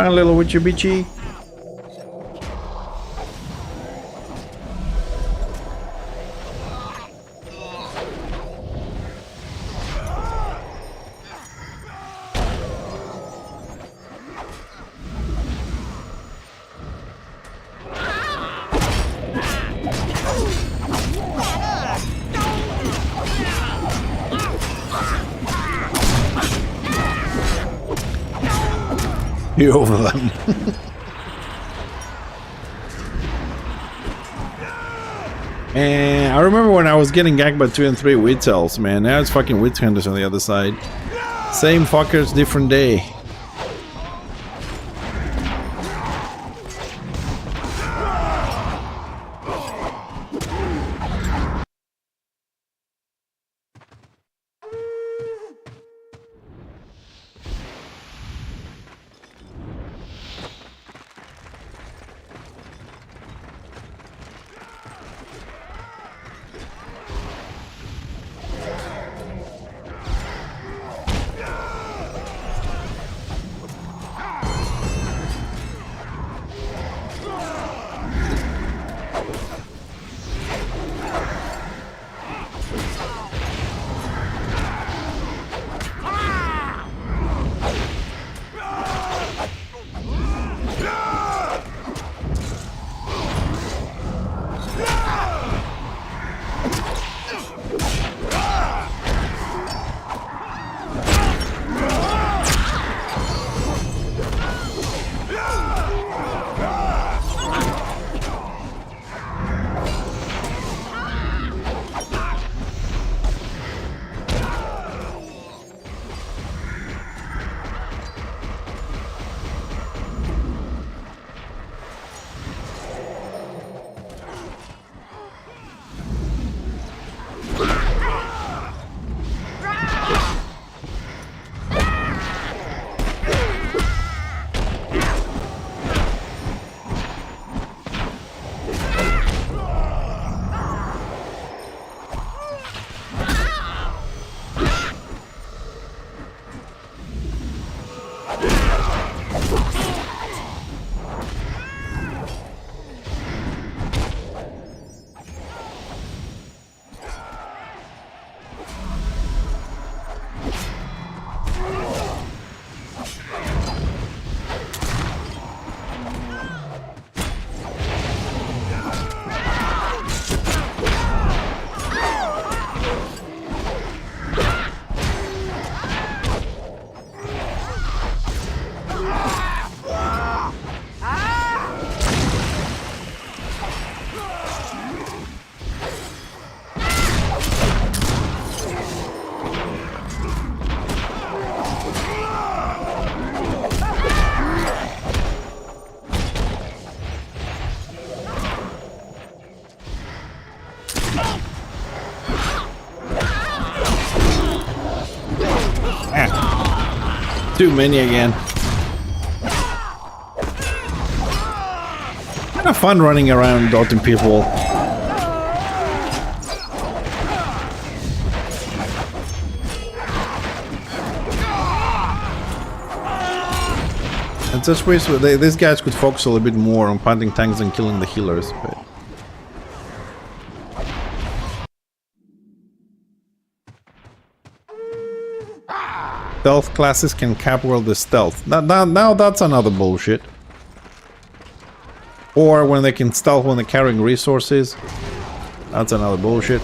A little witchy bitchy. You over them. And I remember when I was getting ganked by 2 and 3 witch elves, man. Now it's fucking witch hunters on the other side. Same fuckers, different day. Too many again. Kind of fun running around dodging people. I just wish these guys could focus a little bit more on punting tanks and killing the healers, but... Stealth classes can cap well the stealth. Now that's another bullshit. Or when they can stealth when they're carrying resources. That's another bullshit.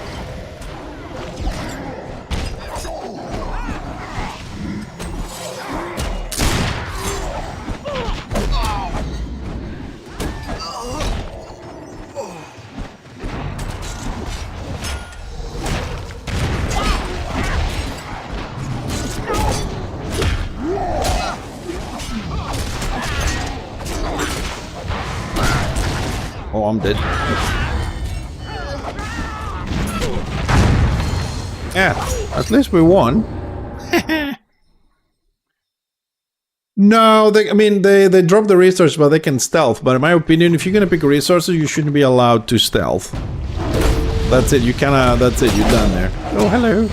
Oh, I'm dead. Yeah, at least we won. No, they drop the resources, but they can stealth. But in my opinion, if you're gonna pick resources, you shouldn't be allowed to stealth. That's it. That's it. You're done there. Oh, hello.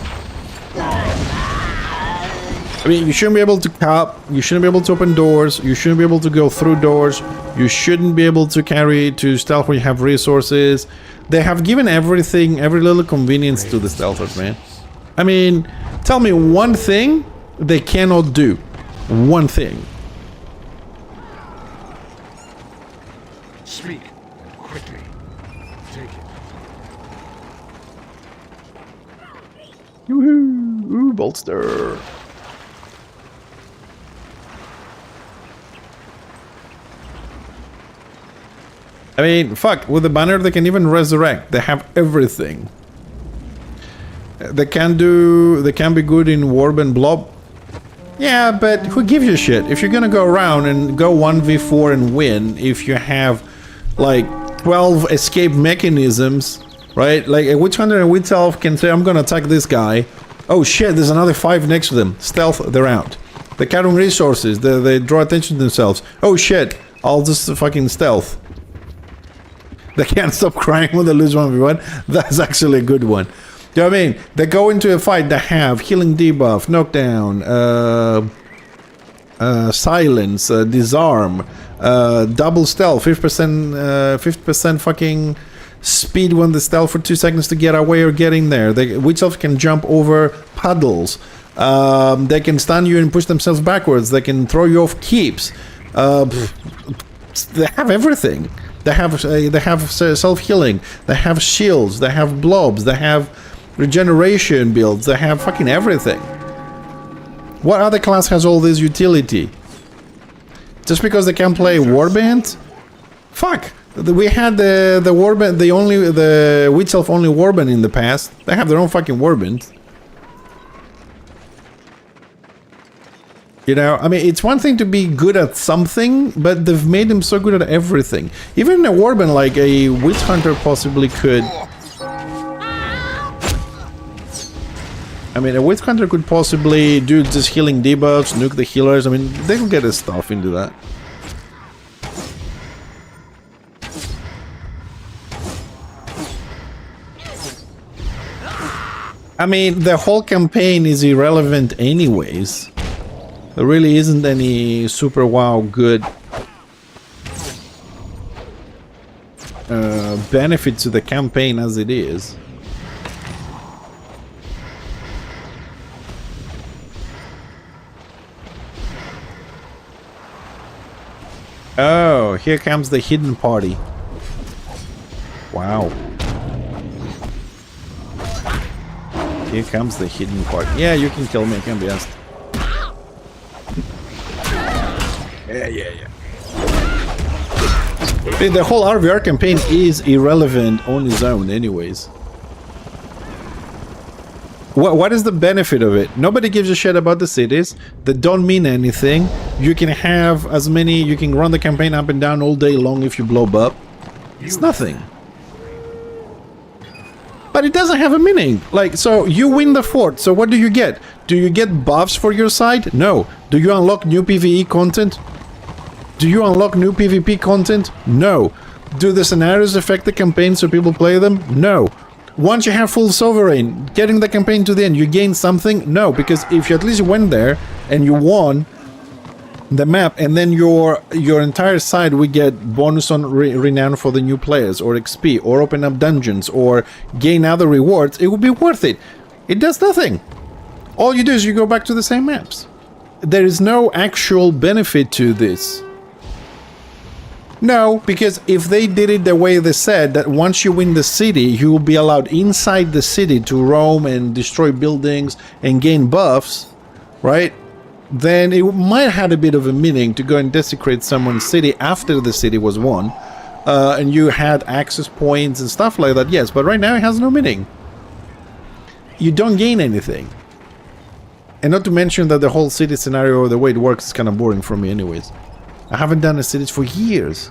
I mean, you shouldn't be able to cap, you shouldn't be able to open doors, you shouldn't be able to go through doors, you shouldn't be able to stealth when you have resources. They have given everything, every little convenience to the stealthers, man. I mean, tell me one thing they cannot do. One thing. Speak quickly. Take it. Woohoo! Ooh, bolster. I mean, fuck, with the banner they can even resurrect. They have everything. They can be good in Warb and Blob. Yeah, but who gives a shit? If you're gonna go around and go 1v4 and win, if you have like 12 escape mechanisms, right? Like a Witch Hunter and Witch Elf can say, I'm gonna attack this guy. Oh shit, there's another 5 next to them. Stealth, they're out. They're carrying resources, they draw attention to themselves. Oh shit, I'll just fucking stealth. They can't stop crying when they lose 1v1. That's actually a good one. Do you know what I mean? They go into a fight, they have healing debuff, knockdown, silence, disarm, double stealth, 50% fucking speed when they stealth for 2 seconds to get away or get in there. Witch Elf can jump over puddles. They can stun you and push themselves backwards. They can throw you off keeps. They have everything. They have self-healing. They have shields. They have blobs. They have regeneration builds. They have fucking everything. What other class has all this utility? Just because they can play Warband? Fuck. We had the Warband, the Witch Elf only Warband in the past. They have their own fucking Warband. You know, I mean, it's one thing to be good at something, but they've made them so good at everything. Even a Warband, like a Witch Hunter possibly could... I mean, a Witch Hunter could possibly do just healing debuffs, nuke the healers. I mean, they can get their stuff into that. I mean, the whole campaign is irrelevant anyways. There really isn't any super wow good benefit to the campaign as it is. Oh, here comes the hidden party. Wow. Here comes the hidden party. Yeah, you can kill me, I can be asked. Yeah. The whole RVR campaign is irrelevant on its own anyways. What is the benefit of it? Nobody gives a shit about the cities. They don't mean anything. You can have as many... You can run the campaign up and down all day long if you blow up. It's nothing. but it doesn't have a meaning. Like, so you win the fort, so what do you get? Do you get buffs for your side? No. Do you unlock new PvE content? Do you unlock new PvP content? No. Do the scenarios affect the campaign so people play them? No. Once you have full sovereign, getting the campaign to the end, you gain something? No, because if you at least went there and you won the map, and then your entire side will get bonus on renown for the new players, or XP, or open up dungeons, or gain other rewards, it would be worth it. It does nothing. All you do is you go back to the same maps. There is no actual benefit to this. No, because if they did it the way they said, that once you win the city, you will be allowed inside the city to roam and destroy buildings and gain buffs, right? Then it might have had a bit of a meaning to go and desecrate someone's city after the city was won, and you had access points and stuff like that, yes, but right now it has no meaning. You don't gain anything. And not to mention that the whole city scenario, the way it works, is kind of boring for me anyways. I haven't done a cities for years.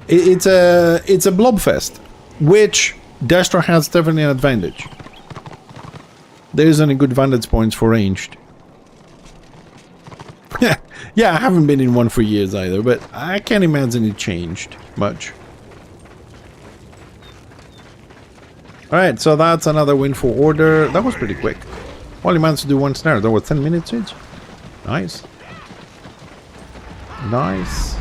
It's a blobfest, which Destra has definitely an advantage. There isn't any good vantage points for ranged. Yeah, I haven't been in one for years either, but I can't imagine it changed much. Alright, so that's another win for Order. That was pretty quick. Only managed to do one snare. There were 10 minutes each. Nice. Nice.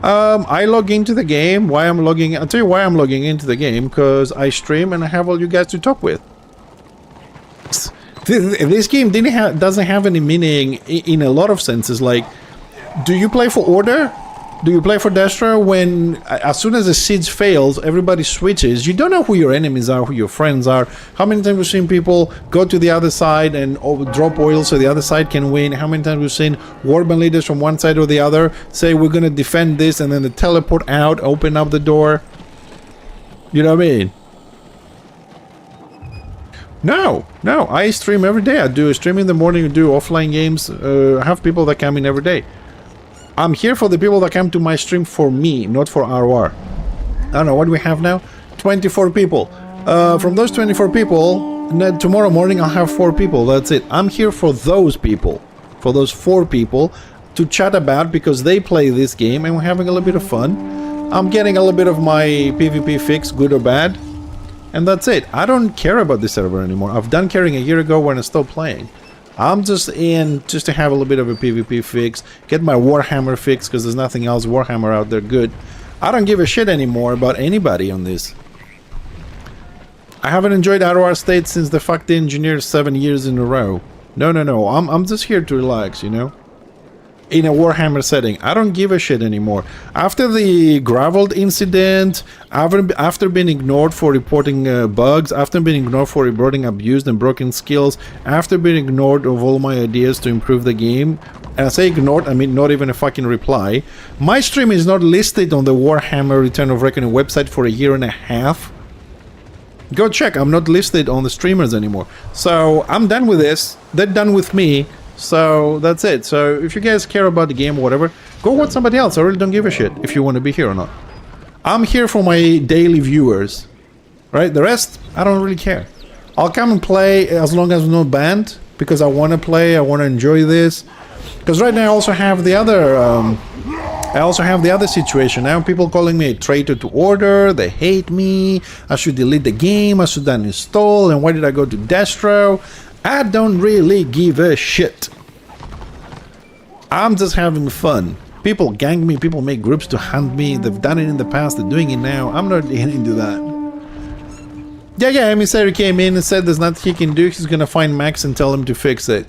I log into the game. Why I'm logging? I'll tell you why I'm logging into the game. Because I stream and I have all you guys to talk with. This game doesn't have any meaning in a lot of senses. Like, do you play for Order? Do you play for Destra? When as soon as the siege fails, everybody switches. You don't know who your enemies are, who your friends are. How many times we've seen people go to the other side and drop oil so the other side can win? How many times we've seen warband leaders from one side or the other say we're gonna defend this, and then they teleport out, open up the door? You know what I mean? No, I stream every day. I do a stream in the morning, I do offline games. I have people that come in every day. I'm here for the people that come to my stream for me, not for ROR. I don't know, what do we have now? 24 people. From those 24 people, tomorrow morning I'll have 4 people, that's it. I'm here for those people, for those 4 people, to chat about, because they play this game and we're having a little bit of fun. I'm getting a little bit of my PvP fix, good or bad, and that's it. I don't care about this server anymore. I've done caring a year ago when I stopped playing. I'm just in just to have a little bit of a PvP fix, get my Warhammer fix, because there's nothing else Warhammer out there good. I don't give a shit anymore about anybody on this. I haven't enjoyed ROR State since the fucked engineer 7 years in a row. No. I'm just here to relax, you know? In a Warhammer setting. I don't give a shit anymore. After the Graveled incident, after being ignored for reporting bugs, after being ignored for reporting abused and broken skills, after being ignored of all my ideas to improve the game, and I say ignored, I mean not even a fucking reply, my stream is not listed on the Warhammer Return of Reckoning website for a year and a half. Go check, I'm not listed on the streamers anymore. So I'm done with this, they're done with me. So that's it. So if you guys care about the game or whatever, go watch somebody else. I really don't give a shit if you want to be here or not. I'm here for my daily viewers, right? The rest, I don't really care. I'll come and play as long as I'm not banned, because I want to play, I want to enjoy this. Because right now I also have the other situation. Now people calling me a traitor to Order, they hate me, I should delete the game, I should uninstall, and why did I go to Destro? I don't really give a shit. I'm just having fun. People gang me, people make groups to hunt me. They've done it in the past, they're doing it now. I'm not into that. Yeah, Emissary came in and said there's nothing he can do. He's gonna find Max and tell him to fix it.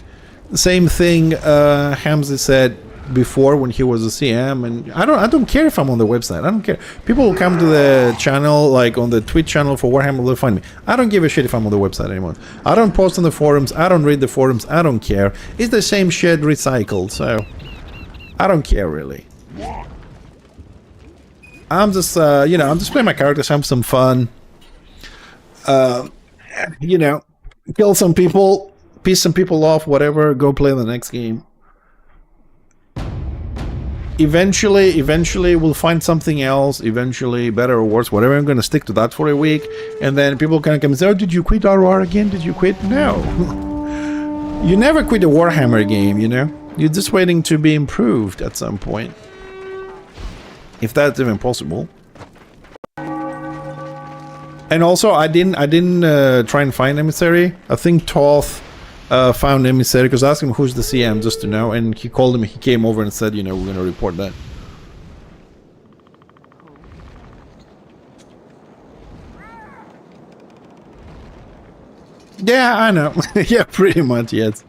Same thing Hamza said before when he was a CM, and I don't care if I'm on the website. I don't care. People will come to the channel, like on the Twitch channel for Warhammer, they'll find me. I don't give a shit if I'm on the website anymore. I don't post on the forums, I don't read the forums, I don't care. It's the same shit recycled, so I don't care really. I'm just you know, I'm just playing my characters, have some fun. You know, kill some people, piss some people off, whatever, go play the next game. eventually we'll find something else, eventually, better or worse, whatever. I'm going to stick to that for a week, and then people can come and say, oh, did you quit RR again? Did you quit? No. You never quit a Warhammer game, you know? You're just waiting to be improved at some point. If that's even possible. And also, I didn't try and find Emissary. I think Toth found Emissary, because I asked him who's the CM, just to know, and he called him, he came over and said, you know, we're going to report that. Yeah, I know. Yeah, pretty much, yes.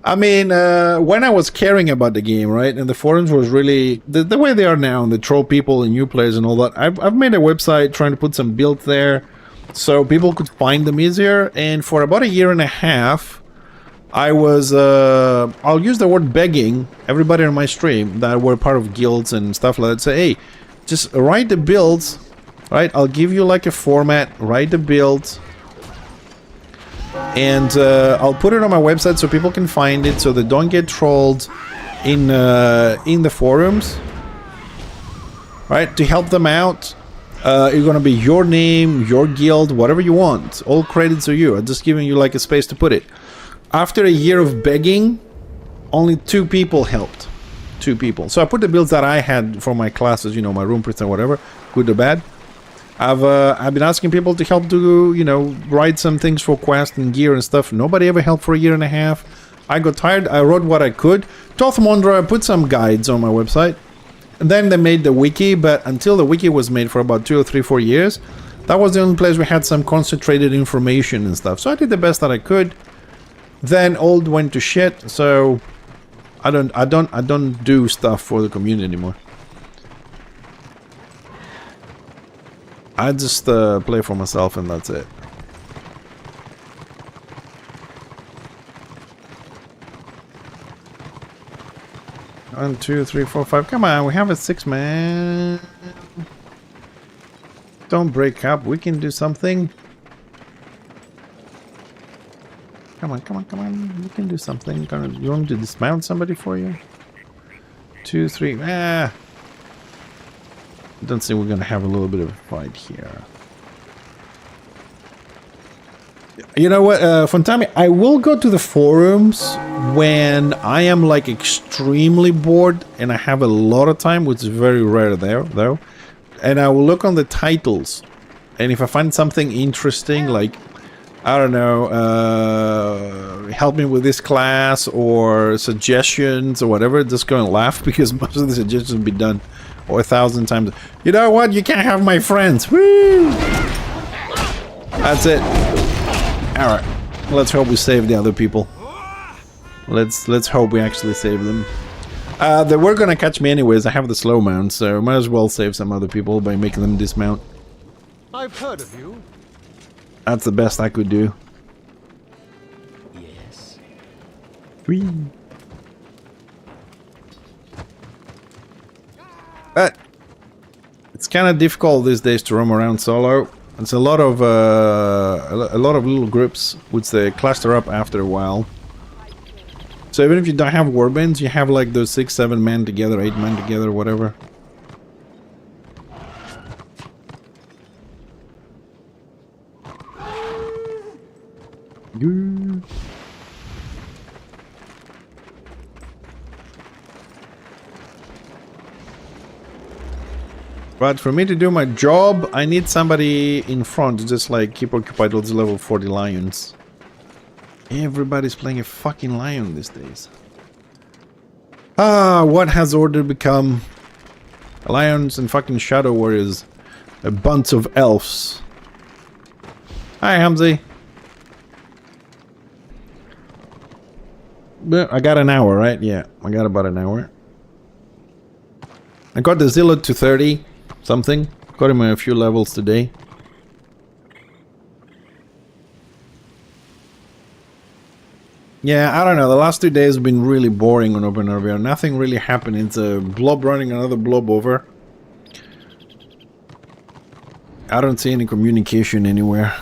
I mean, when I was caring about the game, right, and the forums was really the way they are now, and the troll people and new players and all that, I've made a website trying to put some builds there so people could find them easier, and for about a year and a half, I was, I'll use the word begging everybody on my stream that were part of guilds and stuff like that, say, hey, just write the builds, right, I'll give you like a format, write the builds, and I'll put it on my website so people can find it, so they don't get trolled in the forums, right? To help them out, it's gonna be your name, your guild, whatever you want. All credits are you. I'm just giving you like a space to put it. After a year of begging, only 2 people helped. 2 people. So I put the builds that I had for my classes, you know, my room priest and whatever, good or bad. I've been asking people to help do, you know, write some things for quest and gear and stuff. Nobody ever helped for a year and a half. I got tired. I wrote what I could. Tothmondra, I put some guides on my website. And then they made the wiki, but until the wiki was made for about 2 or 3, 4 years, that was the only place we had some concentrated information and stuff. So I did the best that I could. Then old went to shit, so I don't do stuff for the community anymore. I just play for myself and that's it. One, 2, 3, 4, 5. Come on, we have a 6-man. Don't break up. We can do something. Come on, come on, come on. We can do something. You want me to dismount somebody for you? 2, 3. Ah. Don't think we're gonna have a little bit of a fight here. You know what, Fontami, I will go to the forums when I am like extremely bored and I have a lot of time, which is very rare there, though. And I will look on the titles, and if I find something interesting, like, I don't know, help me with this class or suggestions or whatever, just go and laugh, because most of the suggestions will be done or 1,000 times. You know what? You can't have my friends. Woo! That's it. All right. Let's hope we save the other people. Let's hope we actually save them. They were gonna catch me anyways. I have the slow mount, so might as well save some other people by making them dismount. I've heard of you. That's the best I could do. Yes. Whee! But it's kind of difficult these days to roam around solo. It's a lot of little groups which they cluster up after a while. So even if you don't have warbands, you have like those 6, 7 men together, 8 men together, whatever. But for me to do my job, I need somebody in front to just like keep occupied those level 40 lions. Everybody's playing a fucking lion these days. Ah, what has Order become? Lions and fucking Shadow Warriors. A bunch of elves. Hi, Hamzy. I got an hour, right? Yeah, I got about an hour. I got the Zilla to 30 something. Got him a few levels today. Yeah, I don't know. The last 2 days have been really boring on OpenRVR. Nothing really happened. It's a blob running another blob over. I don't see any communication anywhere.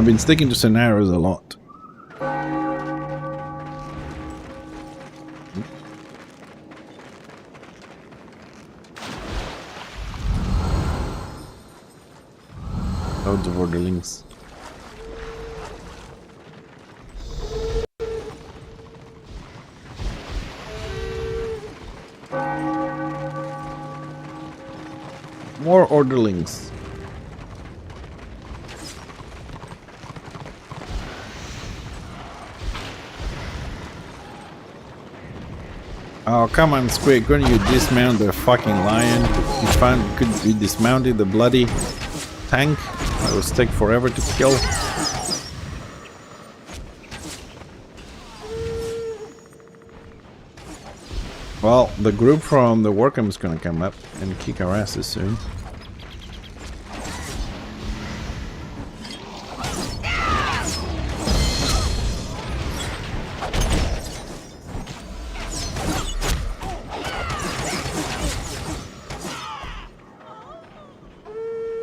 I've been sticking to scenarios a lot. Loads of orderlings. More orderlings. Oh, come on, Squid. Couldn't you dismount the fucking lion? Could you dismounted the bloody tank? That would take forever to kill. Well, the group from the Warhammer is gonna come up and kick our asses soon.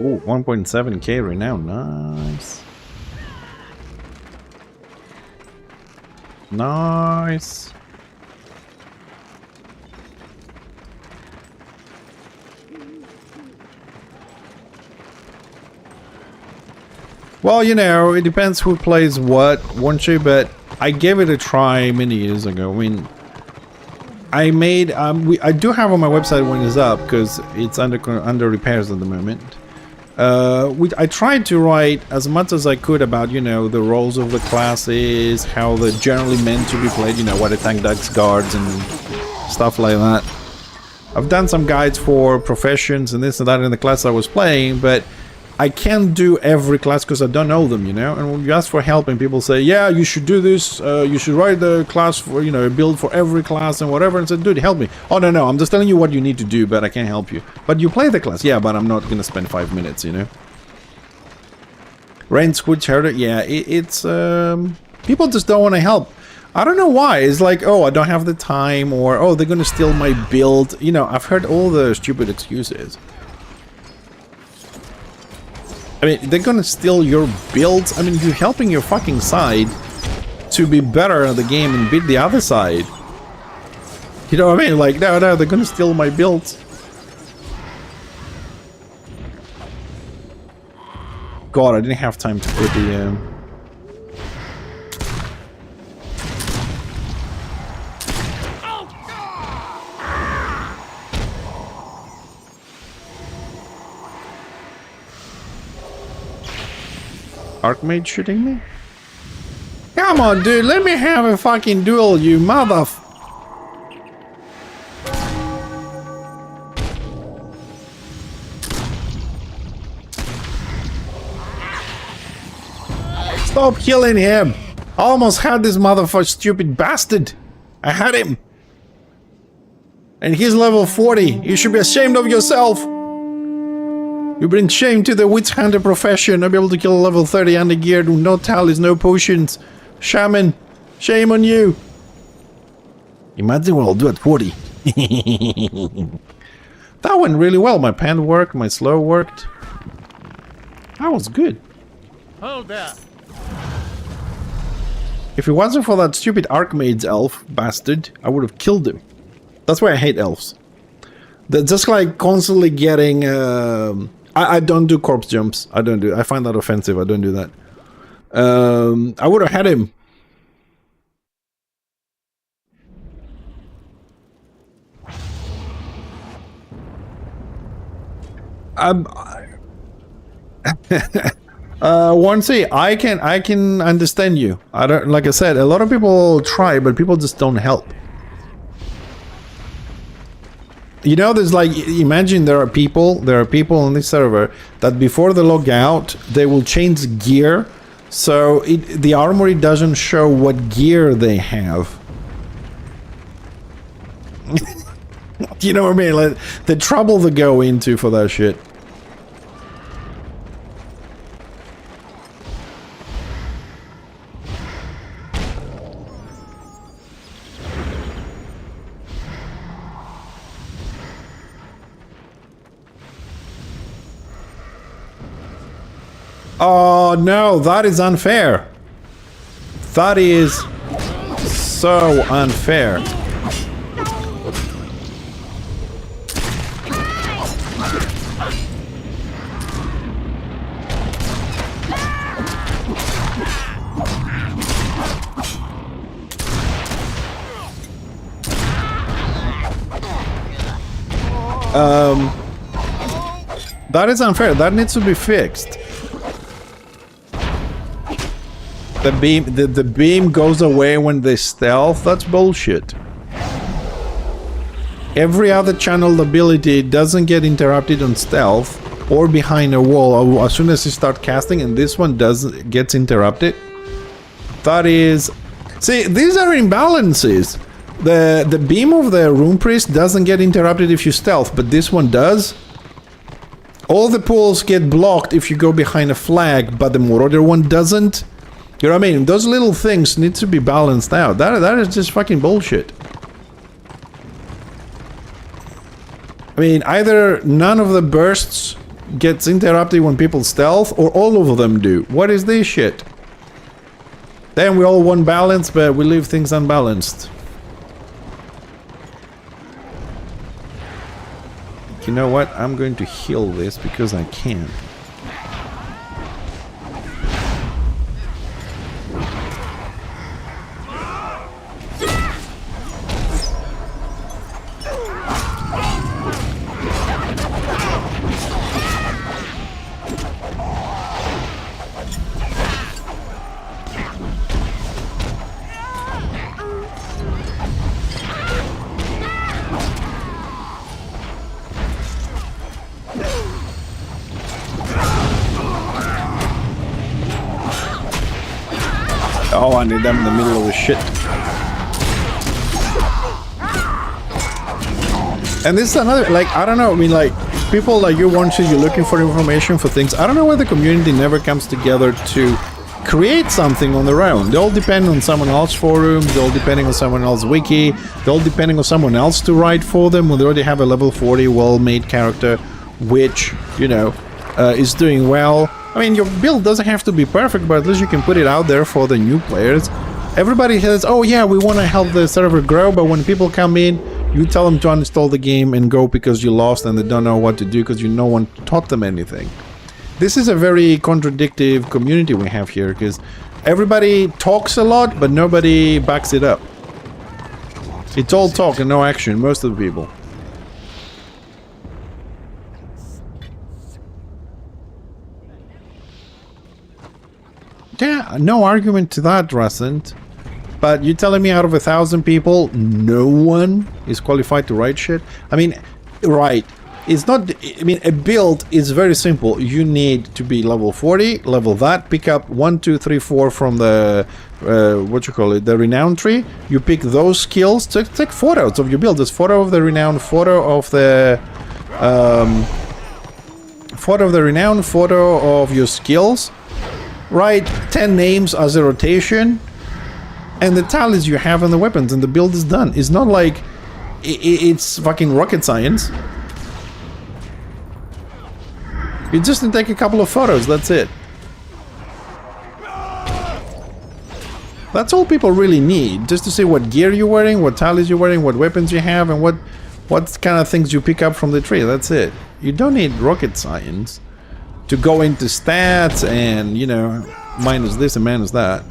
Ooh, 1.7k right now. Nice. Nice. Well, you know, it depends who plays what, won't you? But I gave it a try many years ago. I mean, I made I do have on my website when it's up because it's under repairs at the moment. I tried to write as much as I could about, you know, the roles of the classes, how they're generally meant to be played, you know, what a tank does, guards and stuff like that. I've done some guides for professions and this and that in the class I was playing, but I can't do every class because I don't know them, you know. And when you ask for help and people say, yeah, you should do this, you should write the class for, you know, a build for every class and whatever, and I said, dude, help me. Oh, no, I'm just telling you what you need to do, but I can't help you. But you play the class. Yeah, but I'm not going to spend 5 minutes, you know. Rain Squid Herder, yeah, it's, people just don't want to help. I don't know why. It's like, oh, I don't have the time, or, oh, they're going to steal my build. You know, I've heard all the stupid excuses. I mean, they're gonna steal your builds. I mean, you're helping your fucking side to be better at the game and beat the other side. You know what I mean? Like, no, they're gonna steal my builds. God, I didn't have time to put the... Archmage shooting me? Come on, dude, let me have a fucking duel, you mother... Stop killing him! I almost had this motherfucker, stupid bastard! I had him! And he's level 40, you should be ashamed of yourself! You bring shame to the witch hunter profession. I'll be able to kill a level 30 undergeared with no tallies, no potions. Shaman, shame on you. Imagine what I'll do at 40. That went really well. My pen worked, my slow worked. That was good. Hold there. If it wasn't for that stupid Archmage elf bastard, I would have killed him. That's why I hate elves. They're just like constantly getting... I don't do corpse jumps. I don't do. I find that offensive. I don't do that. I would have had him. I can understand you. I don't, like I said, a lot of people try, but people just don't help. You know, there's like, imagine there are people on this server that before they log out, they will change gear, so the armory doesn't show what gear they have. You know what I mean? Like, the trouble they go into for that shit. Oh no, that is unfair. That is so unfair. That is unfair. That needs to be fixed. The beam goes away when they stealth. That's bullshit. Every other channeled ability doesn't get interrupted on stealth or behind a wall as soon as you start casting, and this one gets interrupted. That is... See, these are imbalances. The beam of the Rune Priest doesn't get interrupted if you stealth, but this one does. All the pools get blocked if you go behind a flag, but the Marauder one doesn't. You know what I mean? Those little things need to be balanced out. That is just fucking bullshit. I mean, either none of the bursts gets interrupted when people stealth, or all of them do. What is this shit? Then we all want balance, but we leave things unbalanced. You know what? I'm going to heal this because I can. Oh, I need them in the middle of the shit. And this is another, like, I don't know, I mean, like, people like you're looking for information for things. I don't know why the community never comes together to create something on their own. They all depend on someone else's forums, they all depending on someone else's wiki, they all depending on someone else to write for them when they already have a level 40 well-made character, which, you know, is doing well. I mean, your build doesn't have to be perfect, but at least you can put it out there for the new players. Everybody says, oh yeah, we want to help the server grow, but when people come in, you tell them to uninstall the game and go because you lost and they don't know what to do because no one taught them anything. This is a very contradictory community we have here, because everybody talks a lot, but nobody backs it up. It's all talk and no action, most of the people. Yeah, no argument to that, Rusent. But you're telling me out of 1,000 people, no one is qualified to write shit? I mean, right. It's not... I mean, a build is very simple. You need to be level 40, level that, pick up 1, 2, 3, 4 from the... what you call it? The renown tree. You pick those skills. Take photos of your build. There's photo of the renown, photo of the... photo of the renown, photo of your skills. Write 10 names as a rotation, and the talents you have and the weapons, and the build is done. It's not like it's fucking rocket science. You just need to take a couple of photos, that's it. That's all people really need, just to see what gear you're wearing, what talents you're wearing, what weapons you have, and what kind of things you pick up from the tree. That's it. You don't need rocket science to go into stats and, you know, minus this and minus that.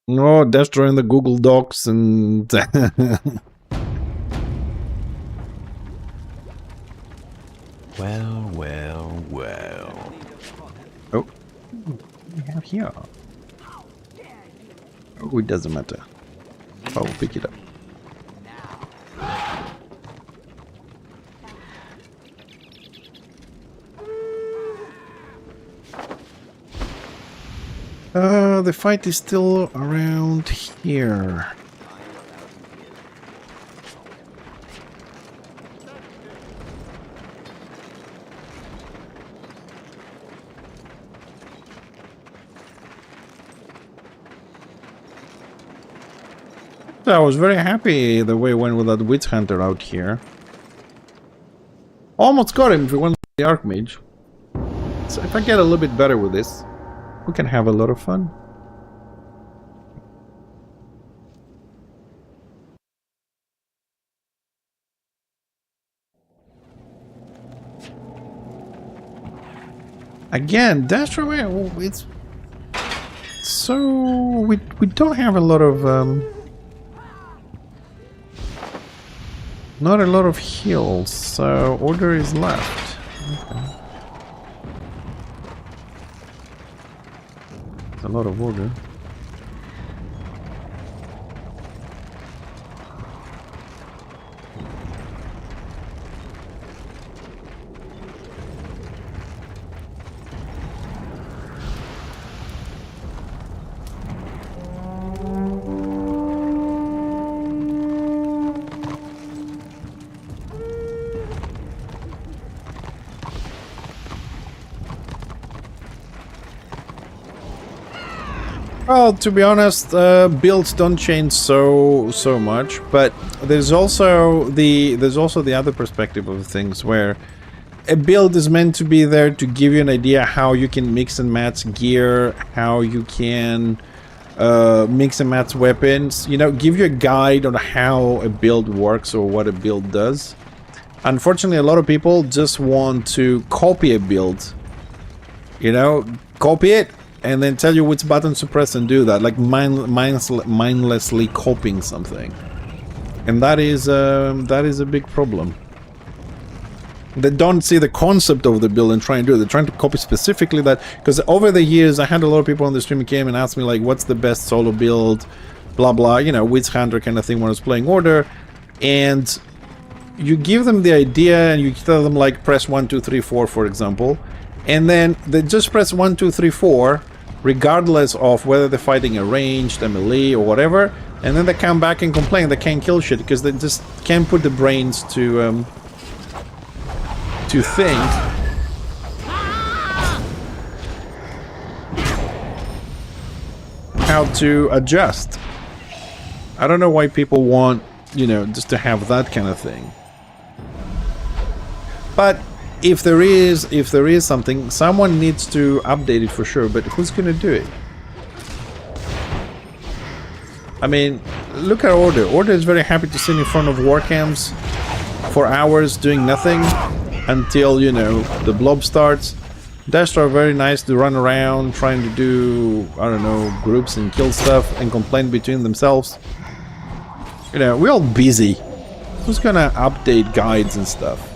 No, destroying the Google Docs and... Well, well, well. Oh, what do we have here? Oh, it doesn't matter. I'll pick it up. The fight is still around here. So I was very happy the way it went with that Witch Hunter out here. Almost got him if we went with the Archmage. So if I get a little bit better with this, we can have a lot of fun. Again, Destro, it's so we don't have a lot of not a lot of heals, so order is left. Okay. It's a lot of order. Well, to be honest, builds don't change so much, but there's also the other perspective of things where a build is meant to be there to give you an idea how you can mix and match gear, how you can mix and match weapons, you know, give you a guide on how a build works or what a build does. Unfortunately, a lot of people just want to copy a build, you know, copy it and then tell you which buttons to press and do that, like mindlessly copying something. And that is a big problem. They don't see the concept of the build and try and do it. They're trying to copy specifically that, because over the years I had a lot of people on the stream who came and asked me like, what's the best solo build, blah blah, you know, Witch Hunter kind of thing when I was playing Order. And you give them the idea and you tell them like press 1 2 3 4, for example, and then they just press 1 2 3 4 regardless of whether they're fighting a ranged, a melee, or whatever, and then they come back and complain they can't kill shit because they just can't put the brains to think how to adjust. I don't know why people want, you know, just to have that kind of thing. But if there is something, someone needs to update it for sure, but who's gonna do it? I mean, look at Order. Order is very happy to sit in front of war camps for hours doing nothing until, you know, the blob starts. Destro are very nice to run around trying to do, I don't know, groups and kill stuff and complain between themselves. You know, we're all busy. Who's gonna update guides and stuff?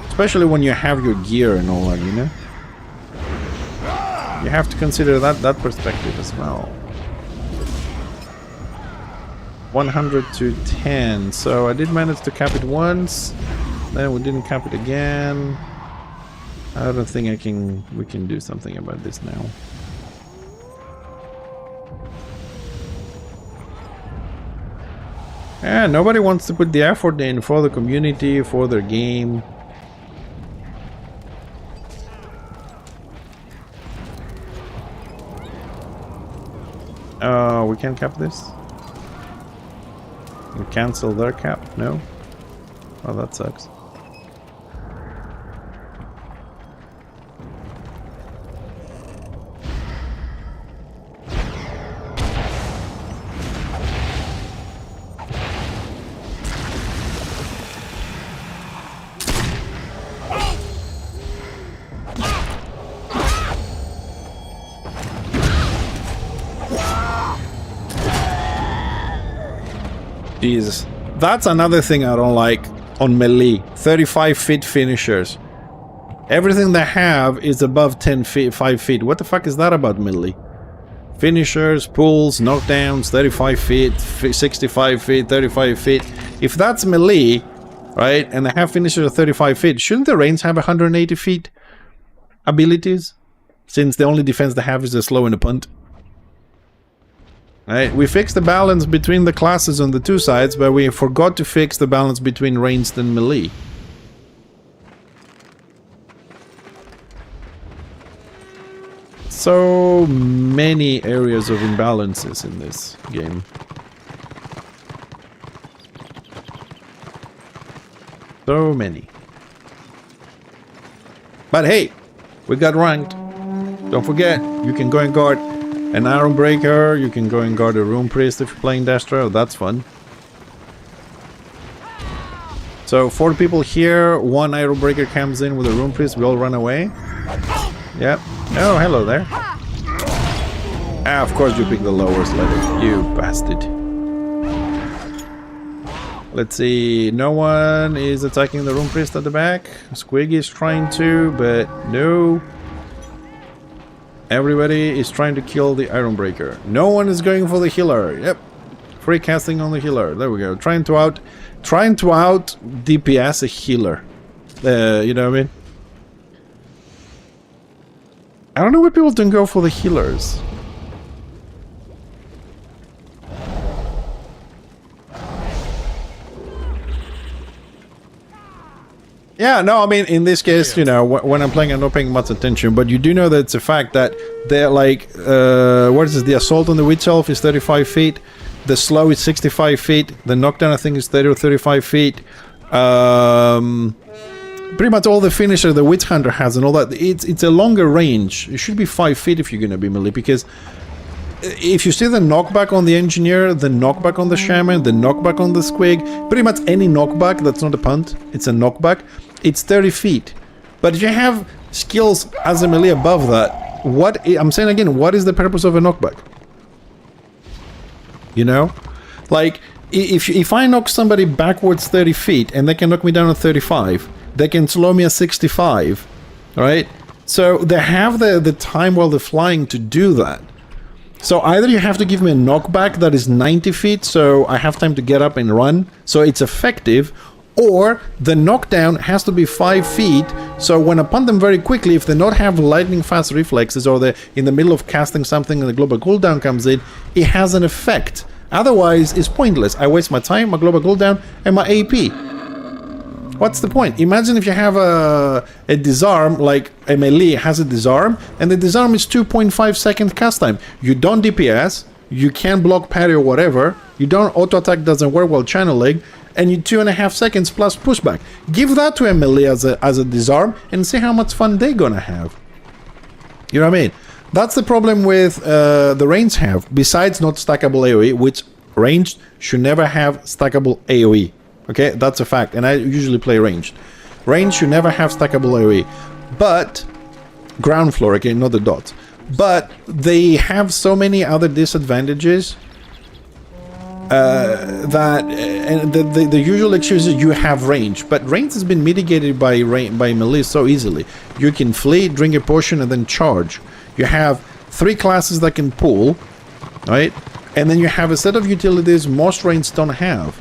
Especially when you have your gear and all that, you know? You have to consider that perspective as well. 100 to 10. So I did manage to cap it once. Then we didn't cap it again. I don't think we can do something about this now. Yeah, nobody wants to put the effort in for the community, for their game. We can't cap this? We cancel their cap? No? Oh, that sucks. Jesus. That's another thing I don't like on melee. 35 feet finishers. Everything they have is above 10 feet, 5 feet. What the fuck is that about melee? Finishers, pulls, knockdowns, 35 feet, 65 feet, 35 feet. If that's melee, right, and they have finishers at 35 feet, shouldn't the range have 180 feet abilities? Since the only defense they have is the slow and the punt. Right, we fixed the balance between the classes on the two sides, but we forgot to fix the balance between ranged and melee. So many areas of imbalances in this game. So many. But hey, we got ranked. Don't forget, you can go and guard an Iron Breaker. You can go and guard a Rune Priest if you're playing Destro. That's fun. So 4 people here. 1 Iron Breaker comes in with a Rune Priest. We all run away. Yep. Oh, hello there. Ah, of course you pick the lowest level. You bastard. Let's see. No one is attacking the Rune Priest at the back. Squiggy is trying to, but no. Everybody is trying to kill the Iron Breaker. No one is going for the healer. Yep. Free casting on the healer. There we go. Trying to out DPS a healer. You know what I mean? I don't know why people don't go for the healers. Yeah, no, I mean, in this case, you know, when I'm playing, I'm not paying much attention, but you do know that it's a fact that they're like, what is this? The assault on the Witch Elf is 35 feet, the slow is 65 feet, the knockdown I think is 30 or 35 feet, pretty much all the finisher the Witch Hunter has and all that, it's a longer range. It should be 5 feet if you're going to be melee, because if you see the knockback on the Engineer, the knockback on the Shaman, the knockback on the Squig, pretty much any knockback that's not a punt, it's a knockback, it's 30 feet. But if you have skills as a melee above that, I'm saying again, what is the purpose of a knockback? You know? Like, if I knock somebody backwards 30 feet and they can knock me down at 35, they can slow me at 65, right? So they have the time while they're flying to do that. So either you have to give me a knockback that is 90 feet, so I have time to get up and run, so it's effective, or the knockdown has to be 5 feet, so when I punt them very quickly, if they not have lightning fast reflexes, or they're in the middle of casting something and the global cooldown comes in, it has an effect. Otherwise, it's pointless. I waste my time, my global cooldown, and my AP. What's the point? Imagine if you have a disarm, like a melee has a disarm, and the disarm is 2.5 second cast time. You don't DPS, you can't block parry or whatever, you don't auto attack doesn't work while channeling, and you 2.5 seconds plus pushback. Give that to a melee as a disarm and see how much fun they're gonna have. You know what I mean? That's the problem with the ranged have, besides not stackable AoE, which ranged should never have stackable AoE. Okay, that's a fact, and I usually play ranged. Ranged should never have stackable AoE, but ground floor, okay, not the dots. But they have so many other disadvantages that and the usual excuse is you have range, but range has been mitigated by melee so easily. You can flee, drink a potion, and then charge. You have 3 classes that can pull, right? And then you have a set of utilities most ranged don't have.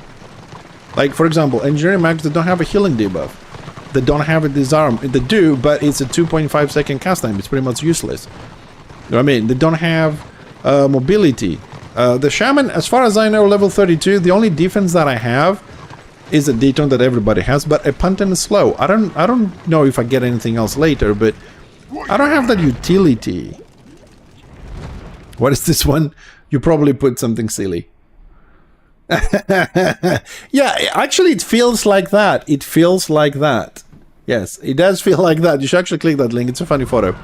Like, for example, engineering mags, they don't have a healing debuff. They don't have a disarm. They do, but it's a 2.5 second cast time. It's pretty much useless. You know what I mean? They don't have mobility. The Shaman, as far as I know, level 32, the only defense that I have is a detone that everybody has, but a punt and a slow. I don't know if I get anything else later, but I don't have that utility. What is this one? You probably put something silly. Yeah, actually it feels like that. It feels like that. Yes, it does feel like that. You should actually click that link. It's a funny photo.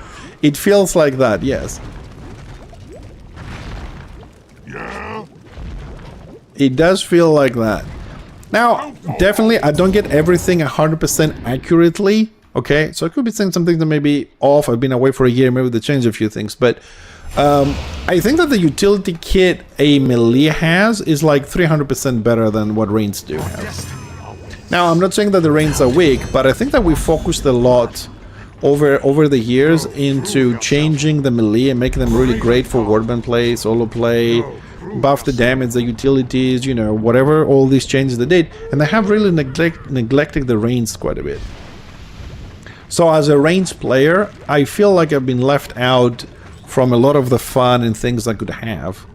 It feels like that, yes. Yeah. It does feel like that. Now, definitely, I don't get everything 100% accurately. Okay, so I could be saying something that may be off. I've been away for a year. Maybe they changed a few things, but I think that the utility kit a melee has is like 300% better than what ranged do have. Now, I'm not saying that the ranged are weak, but I think that we focused a lot over the years into changing the melee and making them really great for warband play, solo play, buff the damage, the utilities, you know, whatever, all these changes they did, and they have really neglected the ranged quite a bit. So as a ranged player, I feel like I've been left out from a lot of the fun and things I could have.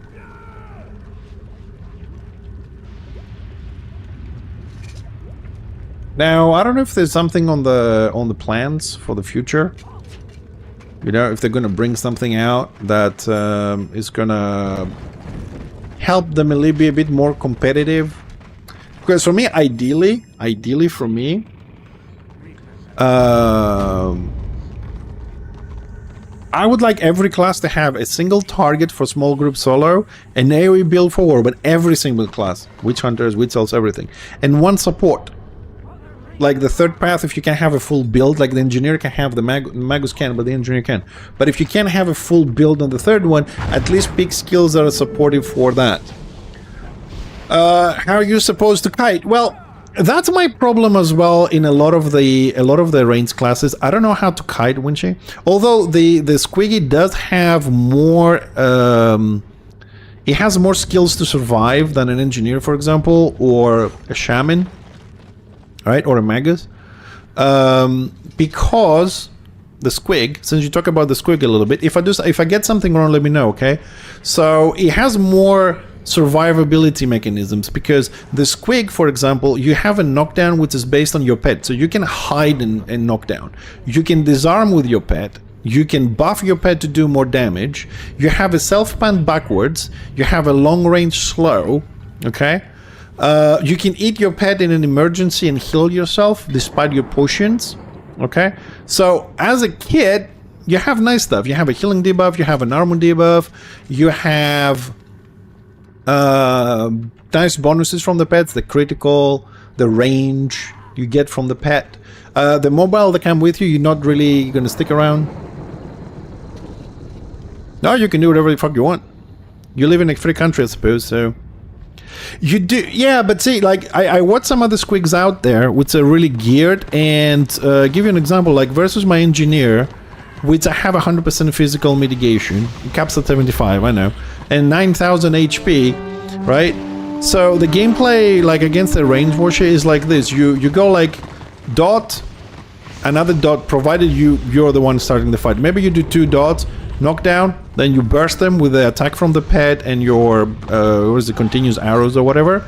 Now, I don't know if there's something on the plans for the future. You know, if they're going to bring something out that is going to help the melee be a bit more competitive. Because for me, ideally for me, I would like every class to have a single target for small group solo, an AoE build for war, but every single class, witch hunters, witch elves, everything, and one support. Like the third path, if you can have a full build, like the engineer can have, the magus can, but the engineer can. But if you can't have a full build on the third one, at least pick skills that are supportive for that. How are you supposed to kite? Well, that's my problem as well in a lot of the range classes. I don't know how to kite, Winchy. Although the Squiggy does have more, it has more skills to survive than an engineer, for example, or a shaman. Right, or a magus, because the squig. Since you talk about the squig a little bit, if I get something wrong, let me know. Okay, so it has more survivability mechanisms because the squig, for example, you have a knockdown which is based on your pet, so you can hide and knock down. You can disarm with your pet. You can buff your pet to do more damage. You have a self-pan backwards. You have a long-range slow. Okay. You can eat your pet in an emergency and heal yourself despite your potions. Okay, so as a kid, you have nice stuff. You have a healing debuff, you have an armor debuff, you have nice bonuses from the pets, the critical, the range you get from the pet. The mobile that come with you, you're not really going to stick around. No, you can do whatever the fuck you want. You live in a free country, I suppose, so... You do, yeah, but see, like, I watch some other squigs out there which are really geared, and give you an example, like, versus my engineer, which I have 100% physical mitigation, caps at 75, I know, and 9,000 HP, right? So the gameplay, like, against the range washer is like this. You go, like, dot, another dot, provided you're the one starting the fight. Maybe you do 2 dots, knockdown, then you burst them with the attack from the pet and your what is it, continuous arrows or whatever,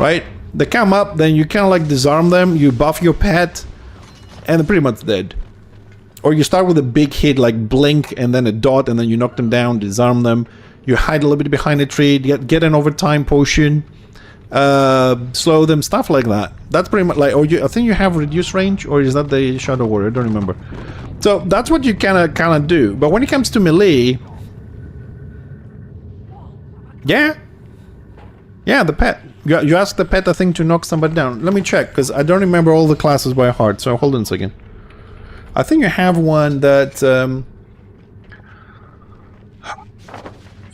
right? They come up, then you kind of like disarm them, you buff your pet, and they're pretty much dead. Or you start with a big hit like blink and then a dot, and then you knock them down, disarm them, you hide a little bit behind a tree, get an overtime potion, slow them, stuff like that. That's pretty much like, I think you have reduced range, or is that the Shadow Warrior? I don't remember. So that's what you kind of do. But when it comes to melee, yeah, the pet. You ask the pet, I think, to knock somebody down. Let me check, because I don't remember all the classes by heart. So hold on a second. I think you have one that.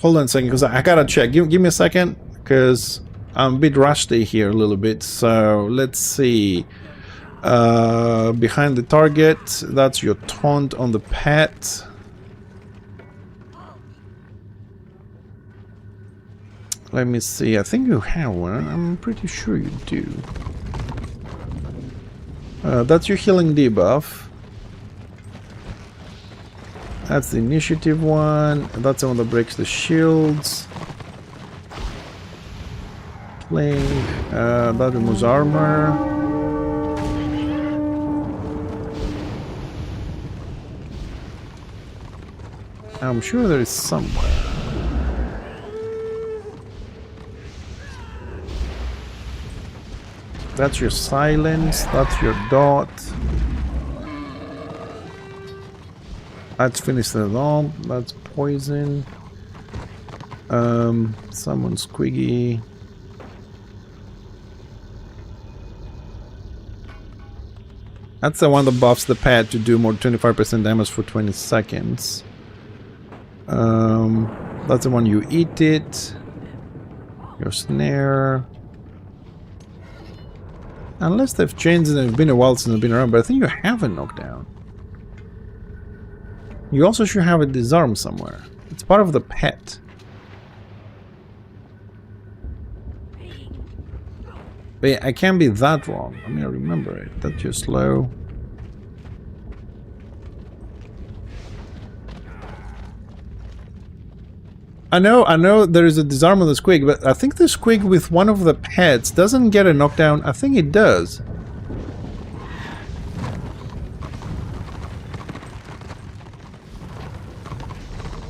Hold on a second, because I gotta check. Give me a second, because I'm a bit rusty here a little bit. So let's see. Behind the target, that's your taunt on the pet. Let me see, I think you have one. I'm pretty sure you do. That's your healing debuff. That's the initiative one. That's the one that breaks the shields. Playing. That removes armor. I'm sure there is somewhere. That's your silence, that's your dot. That's finished it all, that's poison. Summon Squiggy. That's the one that buffs the pet to do more 25% damage for 20 seconds. That's the one you eat it. Your snare. Unless they've changed and it's been a while since I've been around, but I think you have a knockdown. You also should have a disarm somewhere. It's part of the pet. But yeah, I can't be that wrong. I mean, I remember it. That's your slow. I know there is a disarm on the squig, but I think the squig with one of the pets doesn't get a knockdown. I think it does.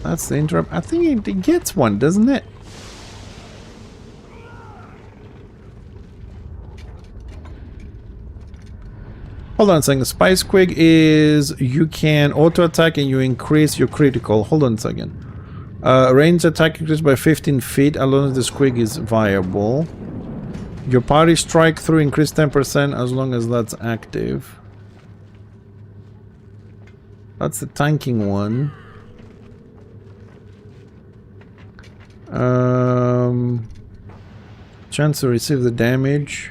That's the interrupt. I think it gets one, doesn't it? Hold on a second. Spice Squig is you can auto attack and you increase your critical. Hold on a second. Range attack increased by 15 feet as long as the squig is viable. Your party strike through increased 10% as long as that's active. That's the tanking one. Chance to receive the damage.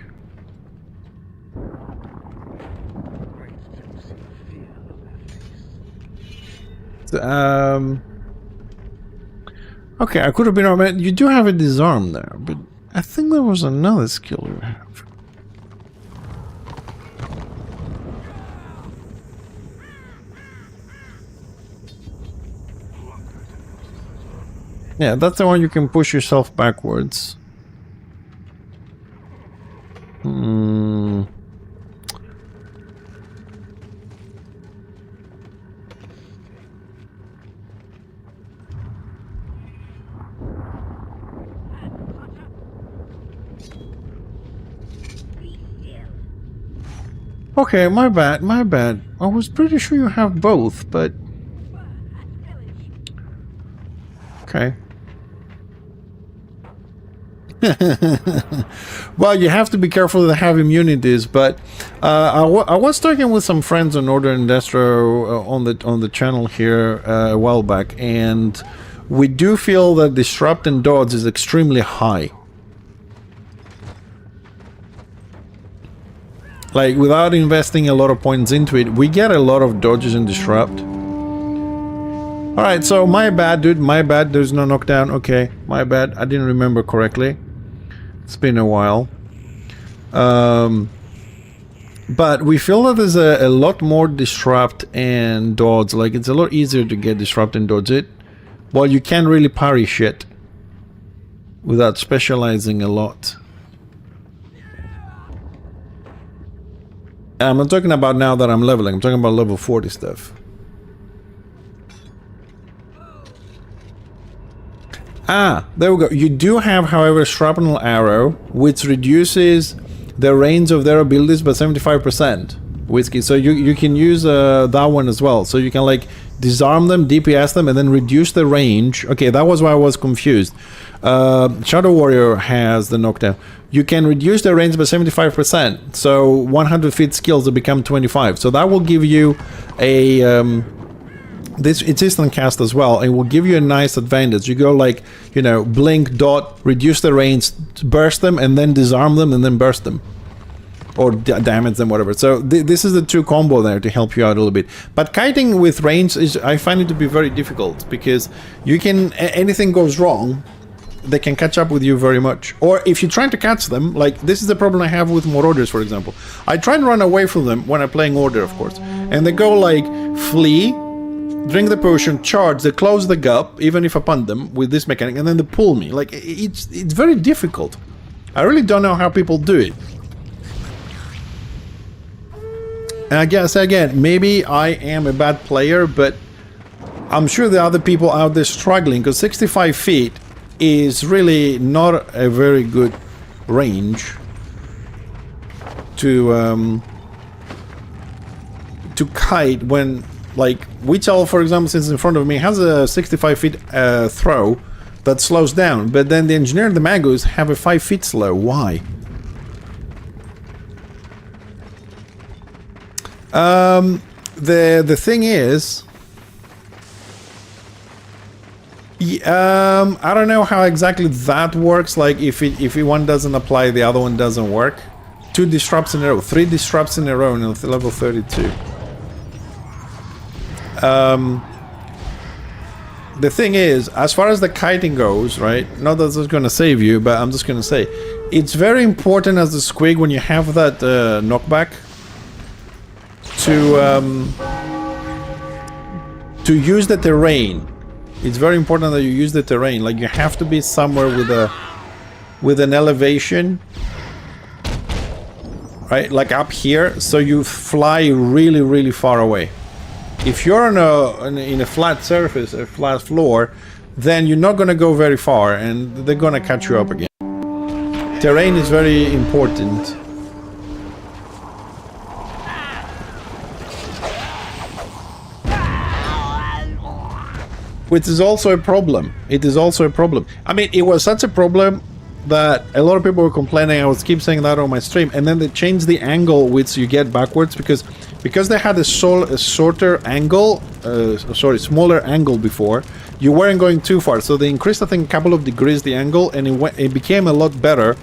Okay, I could have been wrong. You do have a disarm there, but I think there was another skill you have. Yeah, that's the one you can push yourself backwards. Okay, my bad, my bad. I was pretty sure you have both, but... Okay. Well, you have to be careful to have immunities, but I was talking with some friends on Order and Destro on the channel here a while back, and we do feel that Disrupt and Dodge is extremely high. Like, without investing a lot of points into it, we get a lot of dodges and disrupt. Alright, so my bad, dude, my bad, there's no knockdown. Okay, my bad, I didn't remember correctly. It's been a while. But we feel that there's a lot more disrupt and dodge. Like, it's a lot easier to get disrupt and dodge it. Well, you can't really parry shit without specializing a lot. I'm not talking about now that I'm leveling, I'm talking about level 40 stuff. Ah, there we go. You do have, however, Shrapnel Arrow, which reduces the range of their abilities by 75%. Whiskey, so you can use that one as well. So you can, like, disarm them, DPS them, and then reduce the range. Okay, that was why I was confused. Shadow Warrior has the knockdown. You can reduce the range by 75%. So 100 feet skills will become 25. So that will give you a... it's instant cast as well. It will give you a nice advantage. You go like, you know, blink, dot, reduce the range, burst them, and then disarm them, and then burst them. Or damage them, whatever. So this is the two combo there to help you out a little bit. But kiting with range, I find it to be very difficult. Because you can... anything goes wrong, they can catch up with you very much. Or if you're trying to catch them, like this is the problem I have with Marauders, for example. I try and run away from them when I'm playing Order, of course. And they go like, flee, drink the potion, charge, they close the gap, even if I punt them with this mechanic, and then they pull me. Like, it's very difficult. I really don't know how people do it. And I guess, again, maybe I am a bad player, but I'm sure there are other people out there struggling, because 65 feet is really not a very good range to kite when, like, Witch Owl, for example, since in front of me, has a 65 feet throw that slows down, but then the Engineer and the Magus have a 5 feet slow. Why? The thing is, I don't know how exactly that works. Like, if one doesn't apply, the other one doesn't work. 2 disrupts in a row, 3 disrupts in a row in level 32. The thing is, as far as the kiting goes, right? Not that it's going to save you, but I'm just going to say, it's very important as the squig when you have that knockback to use the terrain. It's very important that you use the terrain. Like, you have to be somewhere with an elevation, right? Like up here, so you fly really, really far away. If you're on in a flat surface, a flat floor, then you're not going to go very far, and they're going to catch you up again. Terrain is very important. which is also a problem. It is also a problem. I mean, it was such a problem that a lot of people were complaining. I was keep saying that on my stream, and then they changed the angle which you get backwards because they had a shorter angle, smaller angle before. You weren't going too far, so they increased, I think, a couple of degrees the angle, and it became a lot better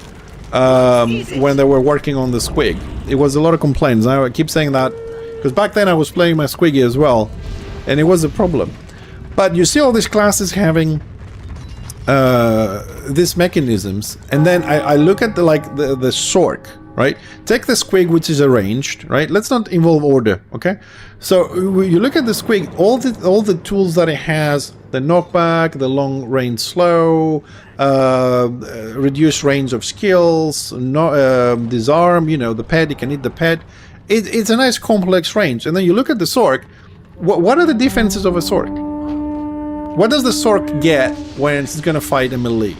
when they were working on the squig. It was a lot of complaints. I keep saying that because back then I was playing my squiggy as well, and it was a problem. But you see all these classes having these mechanisms, and then I look at the Sork, right? Take the squig, which is arranged, right? Let's not involve order, okay? So you look at the squig, all the tools that it has: the knockback, the long range slow, reduced range of skills, disarm. You know, the pet. You can hit the pet. It's a nice complex range. And then you look at the Sork. What are the defenses of a Sork? What does the Sork get when it's going to fight a melee?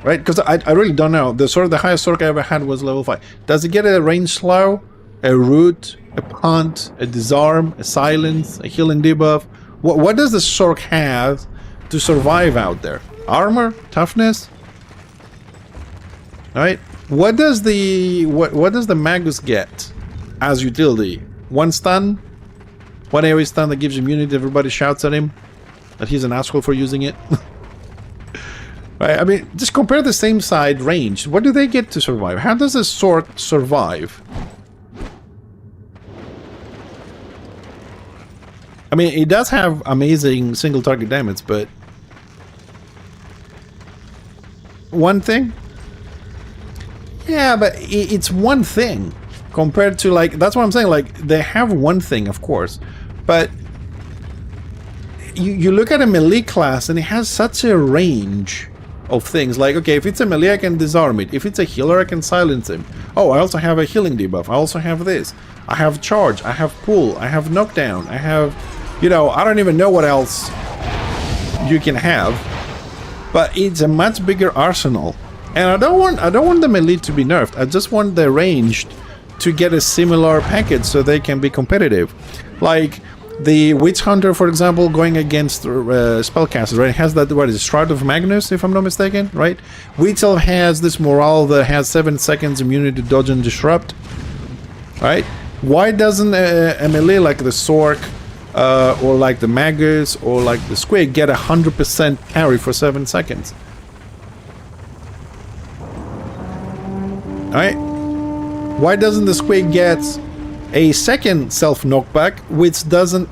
Right? Because I really don't know. The highest Sork I ever had was level 5. Does it get a range slow, a root, a punt, a disarm, a silence, a healing debuff? What does the Sork have to survive out there? Armor? Toughness? Right? What does the Magus get as utility? 1 stun? 1 AoE stun that gives immunity. Everybody shouts at him that he's an asshole for using it. Right? I mean, just compare the same side range. What do they get to survive? How does a sword survive? I mean, it does have amazing single target damage, but one thing? Yeah, but it's one thing compared to, like, that's what I'm saying. Like, they have one thing, of course, but you look at a melee class and it has such a range of things. Like, okay, if it's a melee, I can disarm it. If it's a healer, I can silence him. Oh, I also have a healing debuff. I also have this. I have charge. I have pull. I have knockdown. I have, you know, I don't even know what else you can have. But it's a much bigger arsenal. And I don't want the melee to be nerfed. I just want the ranged to get a similar package so they can be competitive. Like the Witch Hunter, for example, going against spellcasters, right? It has that, what is it, Shroud of Magnus, if I'm not mistaken, right? Witch Elf has this morale that has 7 seconds immunity to dodge and disrupt, right? Why doesn't a melee like the Sork or like the Magus or like the Squig get 100% parry for 7 seconds? Alright? Why doesn't the Squig get a second self knockback, which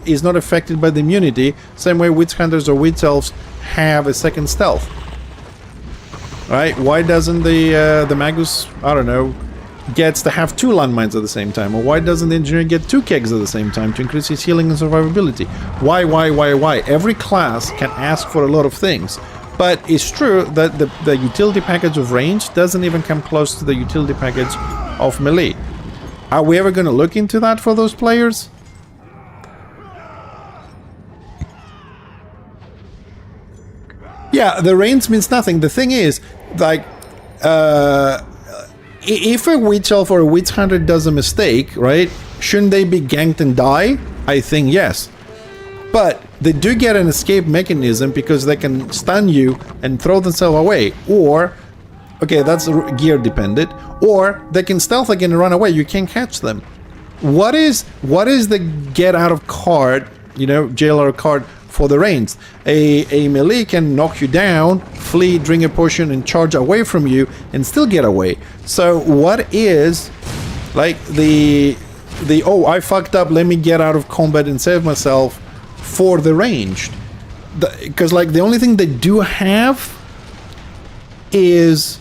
is not affected by the immunity, same way Witch Hunters or Witch Elves have a second stealth? Right? Why doesn't the Magus, I don't know, gets to have 2 landmines at the same time? Or why doesn't the Engineer get 2 kegs at the same time to increase his healing and survivability? Why? Every class can ask for a lot of things. But it's true that the utility package of range doesn't even come close to the utility package of melee. Are we ever going to look into that for those players? Yeah, the range means nothing. The thing is, like, if a Witch Elf or a Witch Hunter does a mistake, right, shouldn't they be ganked and die? I think yes. But they do get an escape mechanism because they can stun you and throw themselves away. Or, okay, that's gear dependent. Or they can stealth again and run away. You can't catch them. What is the get out of card, you know, jailer card for the range? A melee can knock you down, flee, drink a potion, and charge away from you and still get away. So what is like the oh, I fucked up, let me get out of combat and save myself for the ranged? Because like the only thing they do have is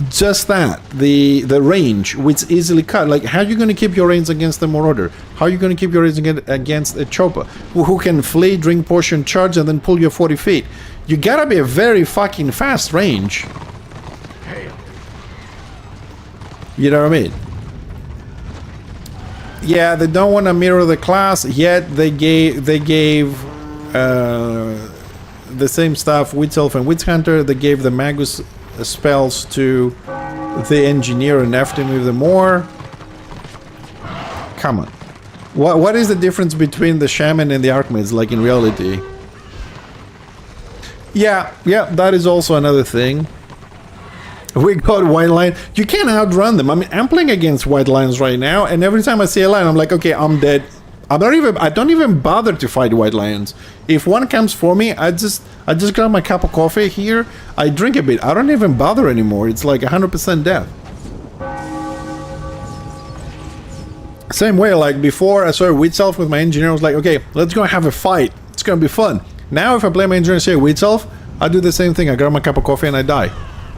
just that, the range, which is easily cut. Like, how are you going to keep your range against the Marauder? How are you going to keep your range against a Chopper who can flee, drink potion, charge, and then pull you 40 feet? You gotta be a very fucking fast range. You know what I mean? Yeah, they don't want to mirror the class, yet they gave the same stuff, Witch Elf and Witch Hunter. They gave the Magus spells to the Engineer and after him with the more. Come on. What is the difference between the shaman and the archmages, like in reality? Yeah, that is also another thing. We got white lion. You can't outrun them. I mean, I'm playing against white lions right now, and every time I see a lion, I'm like, okay, I'm dead. I don't even bother to fight white lions. If one comes for me, I just grab my cup of coffee here, I drink a bit. I don't even bother anymore. It's like 100% death. Same way, like before I saw a wheat self with my engineer, I was like, okay, let's go have a fight. It's gonna be fun. Now if I play my engineer and say wheat self, I do the same thing. I grab my cup of coffee and I die.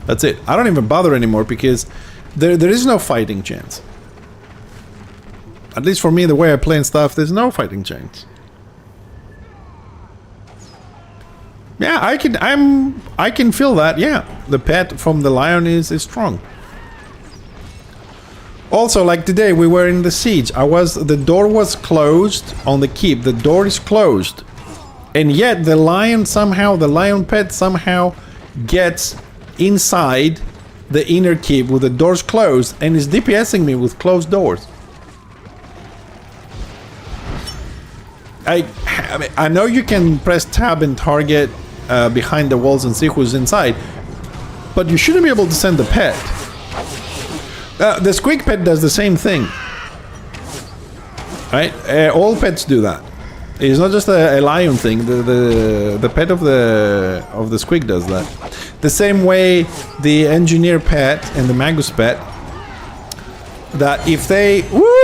That's it. I don't even bother anymore because there is no fighting chance. At least for me, the way I play and stuff, there's no fighting chance. Yeah, I can feel that. Yeah, the pet from the lion is strong. Also, like today, we were in the siege. The door was closed on the keep. The door is closed, and yet the lion pet somehow gets inside the inner keep with the doors closed and is DPSing me with closed doors. I know you can press tab and target behind the walls and see who's inside, but you shouldn't be able to send the pet. The squig pet does the same thing, right? All pets do that. It's not just a lion thing. The pet of the squig does that. The same way the engineer pet and the magus pet. That if they woo!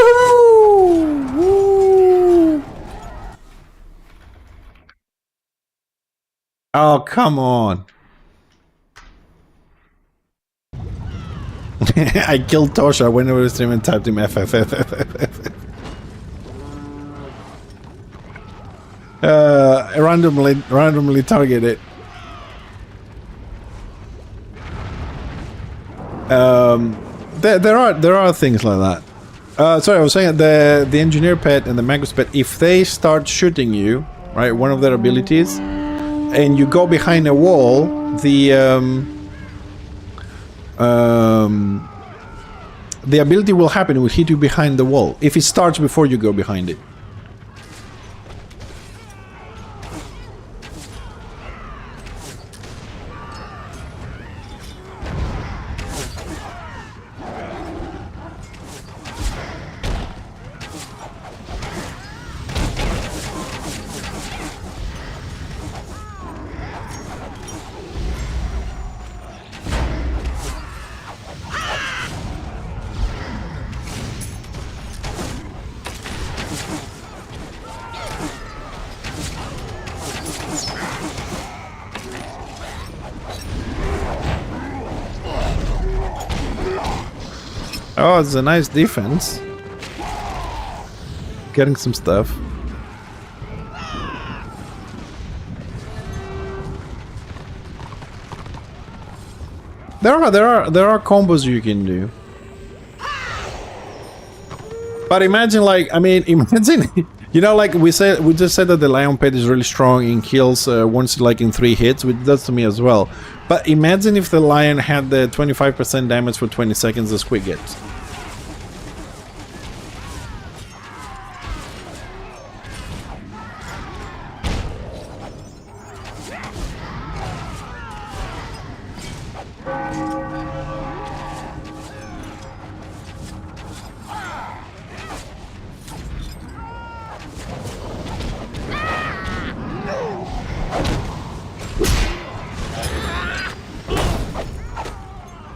Oh, come on. I killed Tosha when I was streaming, typed him FFFFFF. Randomly target it. There are things like that. Sorry, I was saying the engineer pet and the magus pet, if they start shooting you, right, one of their abilities, and you go behind a wall, the ability will happen. It will hit you behind the wall if it starts before you go behind it. Oh, it's a nice defense. Getting some stuff. There are combos you can do. But imagine, like, I mean, imagine, you know, like we just said that the lion pet is really strong in kills once, like, in 3 hits, which does to me as well. But imagine if the lion had the 25% damage for 20 seconds the squig gets.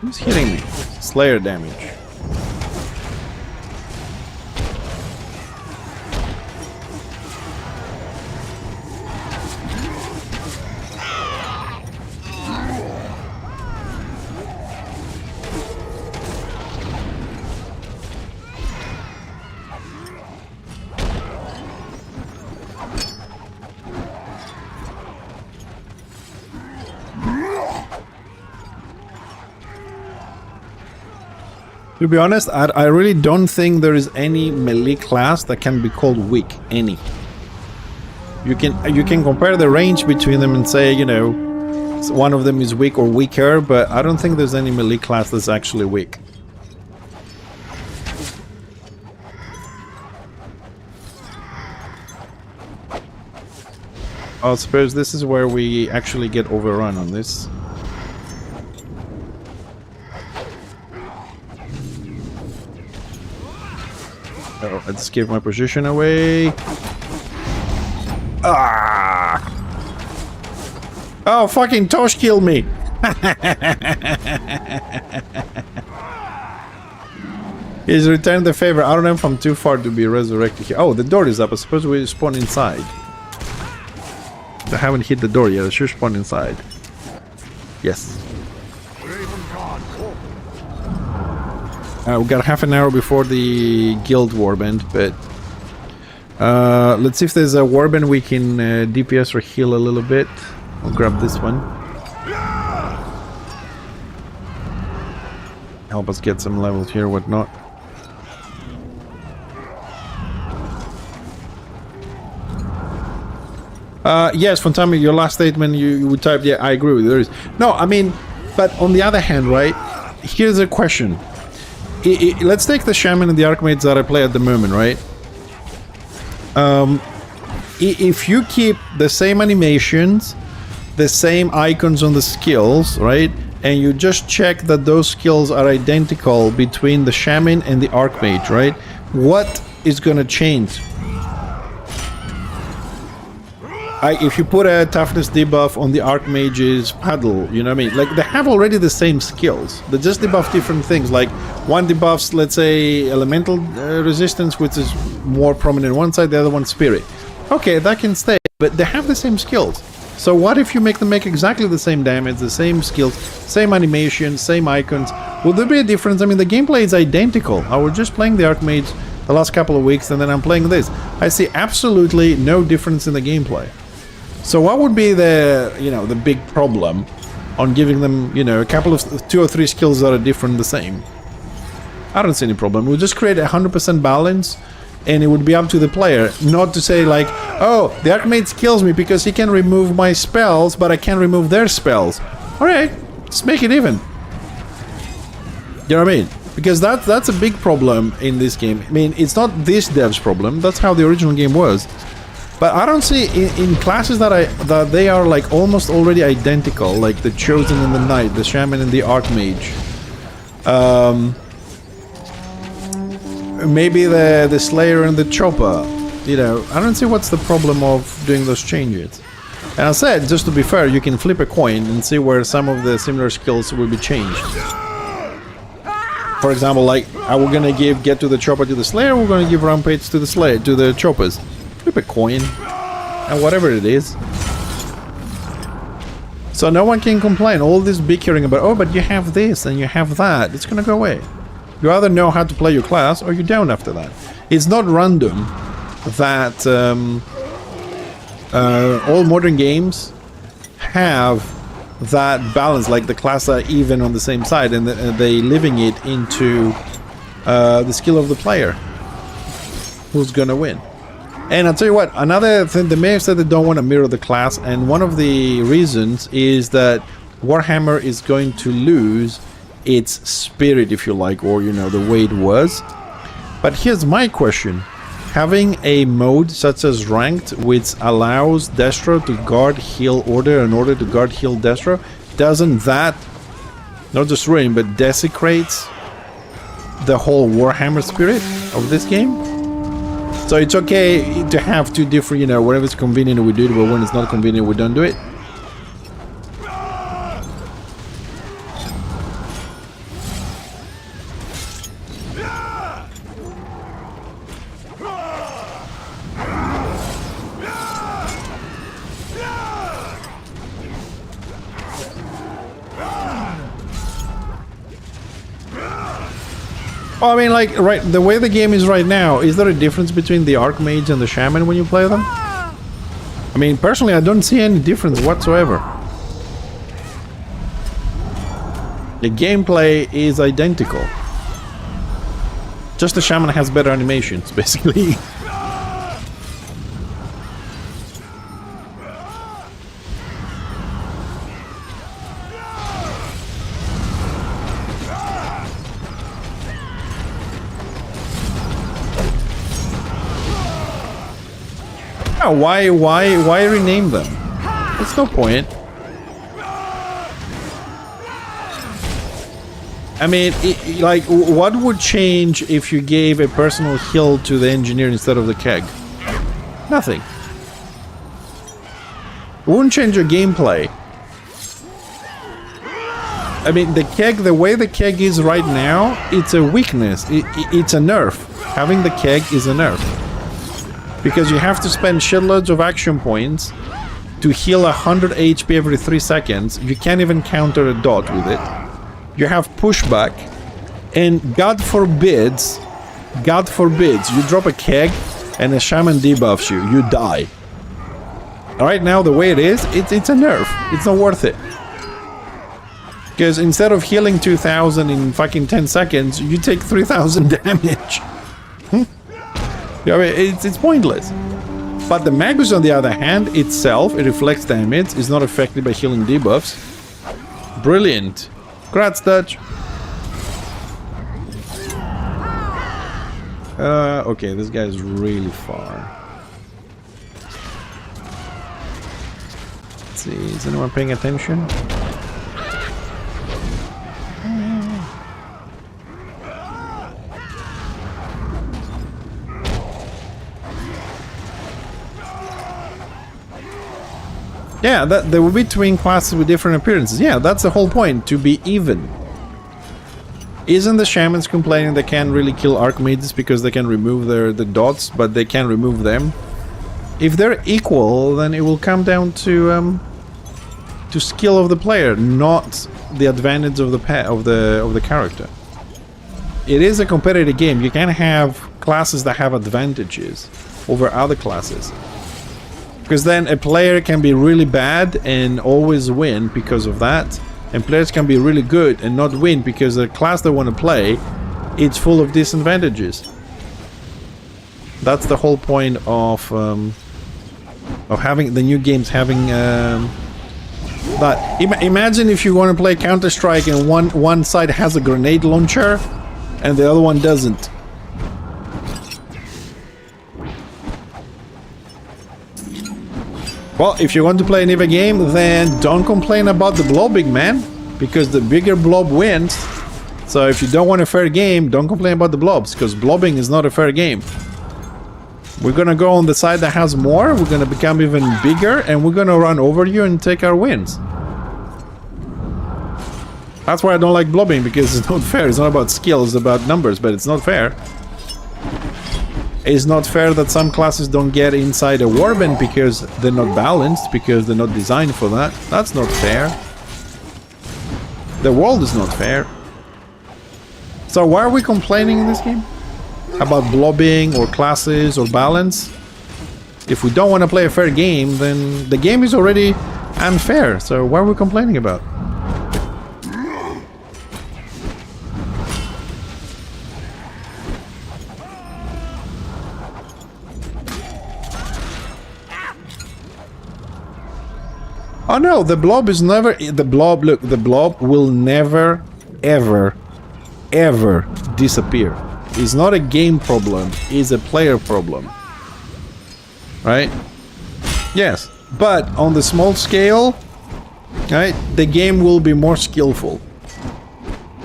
Who's hitting me? Slayer damage. To be honest, I really don't think there is any melee class that can be called weak. Any. You can compare the range between them and say, you know, one of them is weak or weaker, but I don't think there's any melee class that's actually weak. I suppose this is where we actually get overrun on this. Oh, I just gave my position away. Ah! Oh, fucking Tosh killed me! He's returned the favor. I don't know if I'm too far to be resurrected here. Oh, the door is up. I suppose we spawn inside. I haven't hit the door yet. I should spawn inside. Yes. We've got half an hour before the guild warband, but let's see if there's a warband we can DPS or heal a little bit. I'll grab this one. Help us get some levels here, whatnot. Yes, Fontami, your last statement you typed, yeah, I agree with you. There is no, I mean, but on the other hand, right? Here's a question. Let's take the shaman and the archmages that I play at the moment, right? If you keep the same animations, the same icons on the skills, right? And you just check that those skills are identical between the shaman and the archmage, right? What is gonna change? If you put a toughness debuff on the archmage's paddle, you know what I mean? Like, they have already the same skills. They just debuff different things. Like, one debuffs, let's say, elemental resistance, which is more prominent on one side, the other one spirit. Okay, that can stay, but they have the same skills. So what if you make them make exactly the same damage, the same skills, same animation, same icons? Will there be a difference? I mean, the gameplay is identical. I was just playing the archmage the last couple of weeks, and then I'm playing this. I see absolutely no difference in the gameplay. So what would be the, you know, the big problem on giving them, you know, a couple of 2 or 3 skills that are different the same? I don't see any problem. We'll just create 100% balance, and it would be up to the player, not to say like, oh, the archmage kills me because he can remove my spells, but I can't remove their spells. Alright, just make it even. You know what I mean? Because that's a big problem in this game. I mean, it's not this dev's problem, that's how the original game was. But I don't see in classes that they are like almost already identical, like the Chosen and the Knight, the Shaman and the Archmage. Maybe the Slayer and the Chopper. You know, I don't see what's the problem of doing those changes. And I said, just to be fair, you can flip a coin and see where some of the similar skills will be changed. For example, like, are we gonna get to the Chopper to the Slayer, or we're gonna give Rampage to the Slayer, to the Choppers? Flip a coin, and whatever it is. So no one can complain. All this bickering about, oh, but you have this and you have that, it's gonna go away. You either know how to play your class, or you don't after that. It's not random that all modern games have that balance, like the class are even on the same side, and they living it into the skill of the player. Who's gonna win? And I'll tell you what, another thing, they may have said they don't want to mirror the class, and one of the reasons is that Warhammer is going to lose its spirit, if you like, or, you know, the way it was. But here's my question. Having a mode such as Ranked, which allows Destro to guard heal Order in order to guard heal Destro, doesn't that not just ruin, but desecrates the whole Warhammer spirit of this game? So it's okay to have 2 different, you know, whenever it's convenient we do it, but when it's not convenient we don't do it. Well, I mean, like, right, the way the game is right now, is there a difference between the Archmage and the Shaman when you play them? I mean, personally, I don't see any difference whatsoever. The gameplay is identical. Just the Shaman has better animations, basically. Yeah, why rename them? There's no point. I mean, like, what would change if you gave a personal heal to the engineer instead of the keg? Nothing. It wouldn't change your gameplay. I mean, the keg, the way the keg is right now, it's a weakness. It's a nerf. Having the keg is a nerf. Because you have to spend shitloads of action points to heal 100 HP every 3 seconds. You can't even counter a dot with it. You have pushback, and God forbids, you drop a keg and a shaman debuffs you, you die. Right now, the way it is, it's a nerf. It's not worth it. Because instead of healing 2,000 in fucking 10 seconds, you take 3,000 damage. I mean, it's pointless. But the Magus, on the other hand, itself, it reflects damage, is not affected by healing debuffs. Brilliant. Congrats, Dutch. Okay, this guy's really far. Let's see, is anyone paying attention? Yeah, there will be twin classes with different appearances. Yeah, that's the whole point, to be even. Isn't the shamans complaining they can't really kill archmages because they can remove the dots, but they can't remove them? If they're equal, then it will come down to skill of the player, not the advantage of the character. It is a competitive game. You can have classes that have advantages over other classes. Because then a player can be really bad and always win because of that. And players can be really good and not win because the class they want to play, it's full of disadvantages. That's the whole point of having the new games having that. Imagine if you want to play Counter-Strike and one side has a grenade launcher and the other one doesn't. Well, if you want to play an even game, then don't complain about the blobbing, man. Because the bigger blob wins. So if you don't want a fair game, don't complain about the blobs. Because blobbing is not a fair game. We're gonna go on the side that has more. We're gonna become even bigger. And we're gonna run over you and take our wins. That's why I don't like blobbing. Because it's not fair. It's not about skill. It's about numbers. But it's not fair. It's not fair that some classes don't get inside a warband because they're not balanced, because they're not designed for that. That's not fair. The world is not fair. So why are we complaining in this game? About blobbing or classes or balance? If we don't want to play a fair game, then the game is already unfair. So why are we complaining about? Oh no, the blob is never... The blob, look, the blob will never, ever, ever disappear. It's not a game problem, it's a player problem. Right? Yes, but on the small scale, right, the game will be more skillful.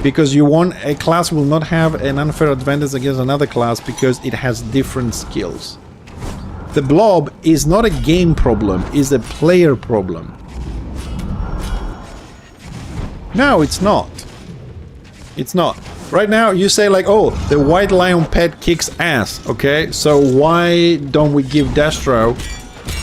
Because a class will not have an unfair advantage against another class because it has different skills. The blob is not a game problem, it's a player problem. No, it's not. It's not. Right now, you say like, oh, the white lion pet kicks ass, okay? So why don't we give Destro,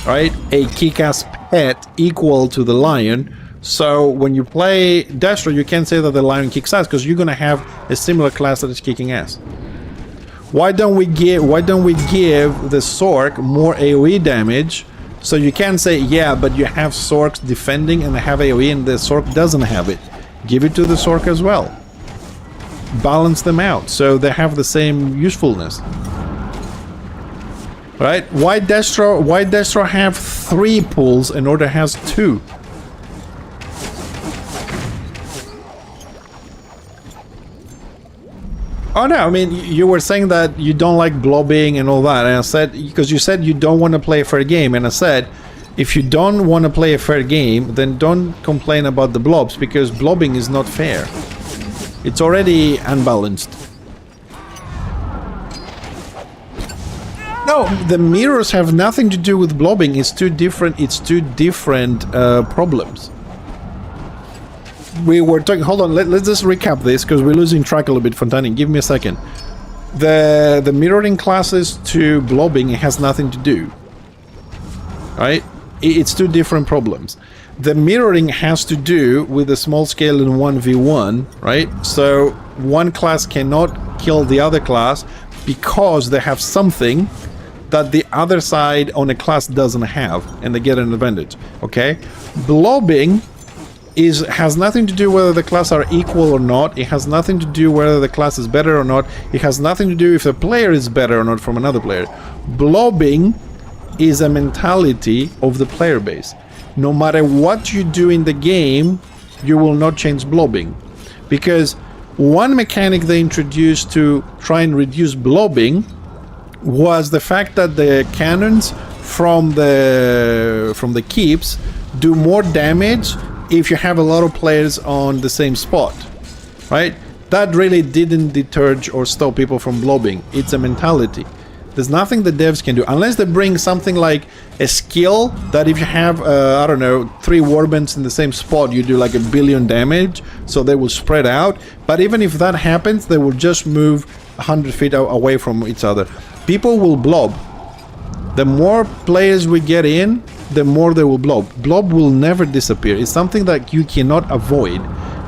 right, a kick-ass pet equal to the lion? So when you play Destro, you can't say that the lion kicks ass because you're gonna have a similar class that is kicking ass. Why don't we give the Sork more AoE damage? So you can say, yeah, but you have Sorks defending and they have AoE and the Sork doesn't have it. Give it to the Sork as well. Balance them out so they have the same usefulness. Right? Why Destro have 3 pulls and Order has 2? Oh no, I mean, you were saying that you don't like blobbing and all that, and I said, because you said you don't want to play a fair game, and I said, if you don't want to play a fair game, then don't complain about the blobs, because blobbing is not fair. It's already unbalanced. No, the mirrors have nothing to do with blobbing. It's two different problems. We were talking, hold on, let's just recap this, because we're losing track a little bit, Fontani. Give me a second. The mirroring classes to blobbing has nothing to do. Right? It's two different problems. The mirroring has to do with the small scale in 1v1, right? So one class cannot kill the other class because they have something that the other side on a class doesn't have, and they get an advantage, okay? Blobbing has nothing to do whether the class are equal or not. It has nothing to do whether the class is better or not. It has nothing to do if the player is better or not from another player. Blobbing is a mentality of the player base. No matter what you do in the game, you will not change blobbing. Because one mechanic they introduced to try and reduce blobbing was the fact that the cannons from the keeps do more damage if you have a lot of players on the same spot, right? That really didn't deter or stop people from blobbing. It's a mentality. There's nothing the devs can do unless they bring something like a skill that if you have, I don't know, 3 warbands in the same spot, you do like 1 billion damage, so they will spread out. But even if that happens, they will just move 100 feet away from each other. People will blob. The more players we get in, the more they will blob. Blob will never disappear. It's something that you cannot avoid.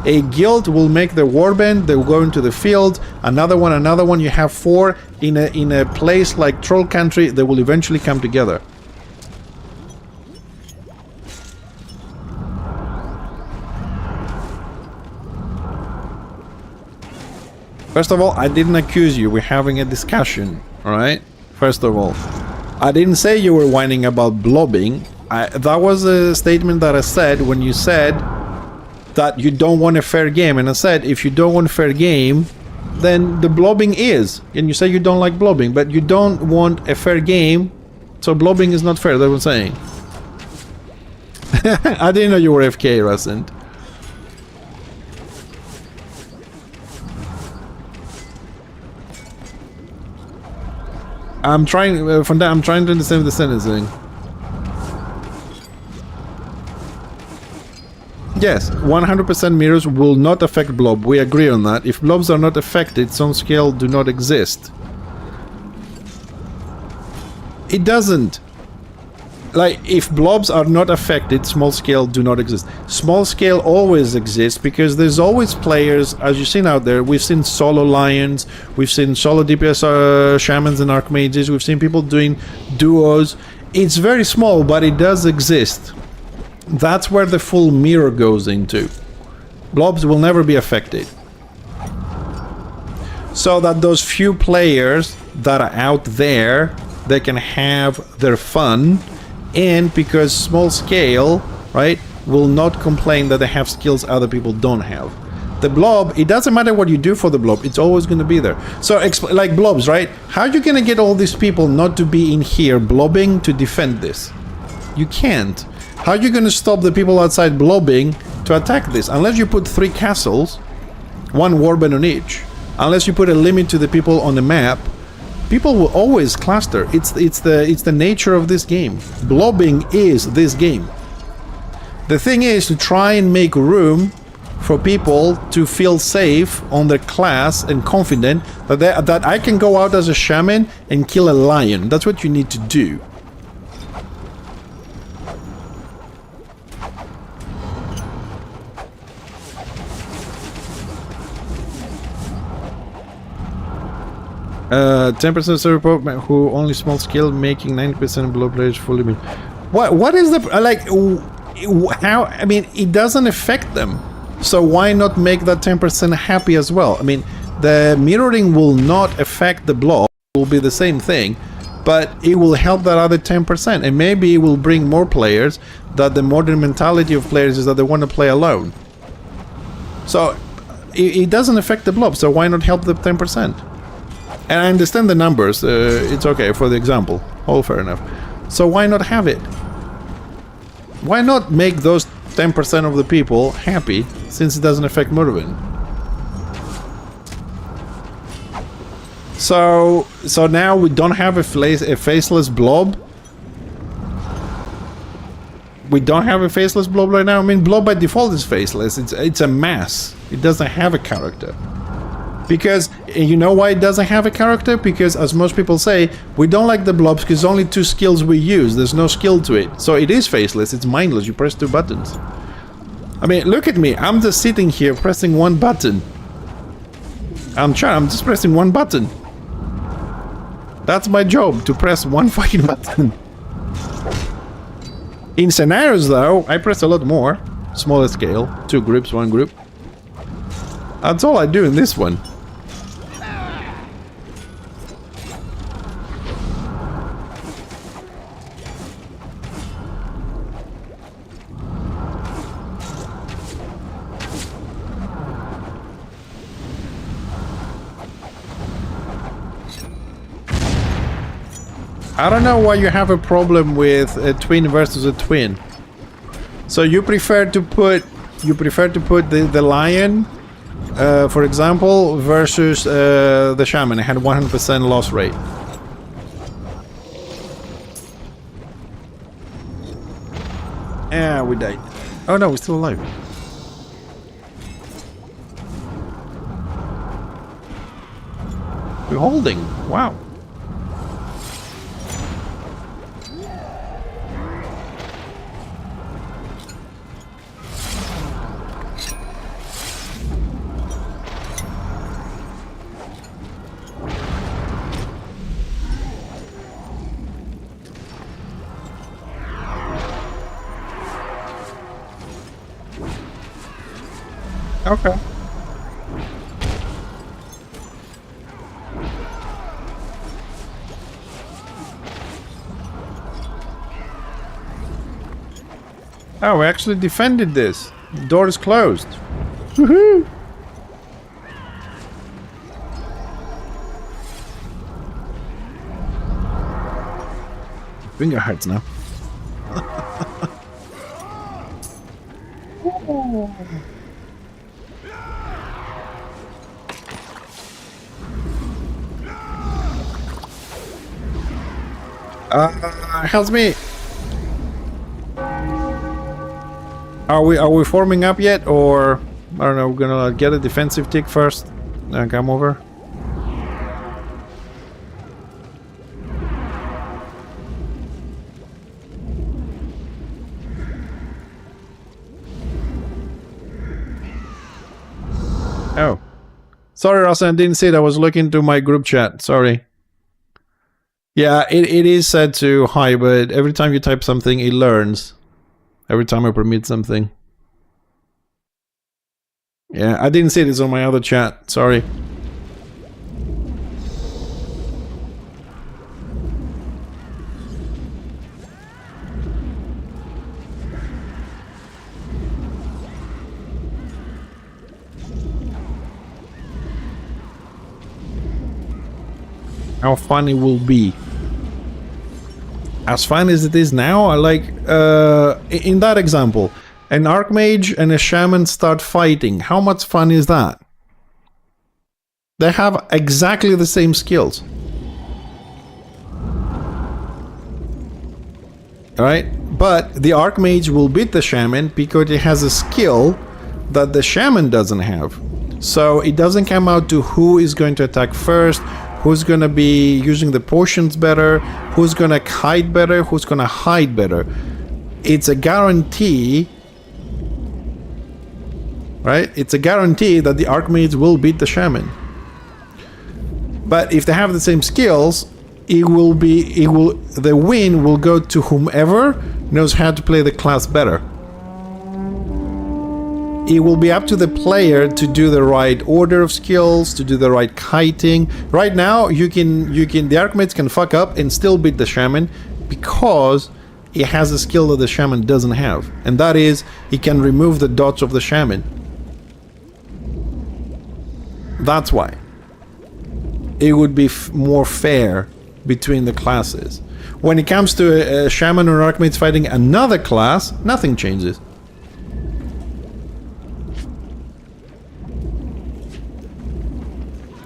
A guild will make the warband, they will go into the field, another one, you have 4 in a place like Troll Country, they will eventually come together. First of all, I didn't accuse you, we're having a discussion, alright? First of all. I didn't say you were whining about blobbing. That was a statement that I said when you said that you don't want a fair game, and I said if you don't want a fair game, then the blobbing is, and you say you don't like blobbing, but you don't want a fair game, so blobbing is not fair. That's what I'm saying. I didn't know you were FK, Rusent. I'm trying to understand the sentencing. Yes, 100% mirrors will not affect blob. We agree on that. If blobs are not affected, some scale do not exist. It doesn't. Like, if blobs are not affected, small scale do not exist. Small scale always exists because there's always players, as you've seen out there. We've seen solo lions, we've seen solo DPS shamans and archmages, we've seen people doing duos. It's very small, but it does exist. That's where the full mirror goes into. Blobs will never be affected. So that those few players that are out there, they can have their fun, and because small scale, right, will not complain that they have skills other people don't have. The blob, it doesn't matter what you do for the blob, it's always going to be there. So, like blobs, right? How are you going to get all these people not to be in here blobbing to defend this? You can't. How are you going to stop the people outside blobbing to attack this? Unless you put 3 castles, 1 warband on each. Unless you put a limit to the people on the map, people will always cluster. It's the nature of this game. Blobbing is this game. The thing is to try and make room for people to feel safe on their class and confident that I can go out as a shaman and kill a lion. That's what you need to do. Uh, 10% server who only small scale, making 90% below players fully. What is the like? How? I mean, it doesn't affect them. So why not make that 10% happy as well? I mean, the mirroring will not affect the blob. It will be the same thing, but it will help that other 10%, and maybe it will bring more players. That the modern mentality of players is that they want to play alone. So it doesn't affect the blob, so why not help the 10%? And I understand the numbers, it's okay for the example, all fair enough. So why not have it? Why not make those 10% of the people happy, since it doesn't affect Murven? So now we don't have a faceless blob? We don't have a faceless blob right now? I mean, blob by default is faceless. It's a mass. It doesn't have a character. Because, you know why it doesn't have a character? Because, as most people say, we don't like the blobs because only 2 skills we use. There's no skill to it. So it is faceless. It's mindless. You press 2 buttons. I mean, look at me. I'm just sitting here pressing 1 button. I'm just pressing 1 button. That's my job, to press 1 fucking button. In scenarios, though, I press a lot more. Smaller scale. 2 groups, 1 group. That's all I do in this one. I don't know why you have a problem with a twin versus a twin. So you prefer to put the lion, for example, versus the shaman. It had 100% loss rate. Yeah, we died. Oh no, we're still alive. We're holding. Wow. Okay. Oh, we actually defended this. The door is closed. Woohoo! Finger hurts now. Help me! Are we forming up yet, or I don't know? We're gonna get a defensive tick first, and come over. Oh, sorry, Ross, I didn't see it. I was looking to my group chat. Sorry. Yeah, it is set to high, but every time you type something, it learns. Every time I permit something. Yeah, I didn't see it. It's on my other chat. Sorry. How fun it will be. As fun as it is now, I like, in that example, an archmage and a shaman start fighting. How much fun is that? They have exactly the same skills. Alright? But the archmage will beat the shaman because it has a skill that the shaman doesn't have. So it doesn't come out to who is going to attack first, who's gonna be using the potions better, who's gonna kite better, who's gonna hide better. It's a guarantee, right? It's a guarantee that the archmage will beat the shaman. But if they have the same skills, the win will go to whomever knows how to play the class better. It will be up to the player to do the right order of skills, to do the right kiting. Right now, the archmage can fuck up and still beat the shaman because it has a skill that the shaman doesn't have, and that is he can remove the dots of the shaman. That's why. It would be more fair between the classes. When it comes to a shaman or archmage fighting another class, nothing changes.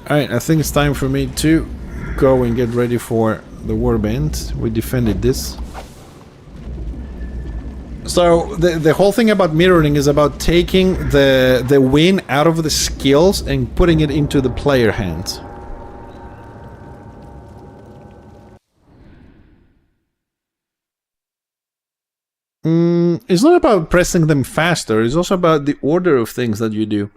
Alright, I think it's time for me to go and get ready for the warband. We defended this. So the whole thing about mirroring is about taking the win out of the skills and putting it into the player hands. It's not about pressing them faster, it's also about the order of things that you do.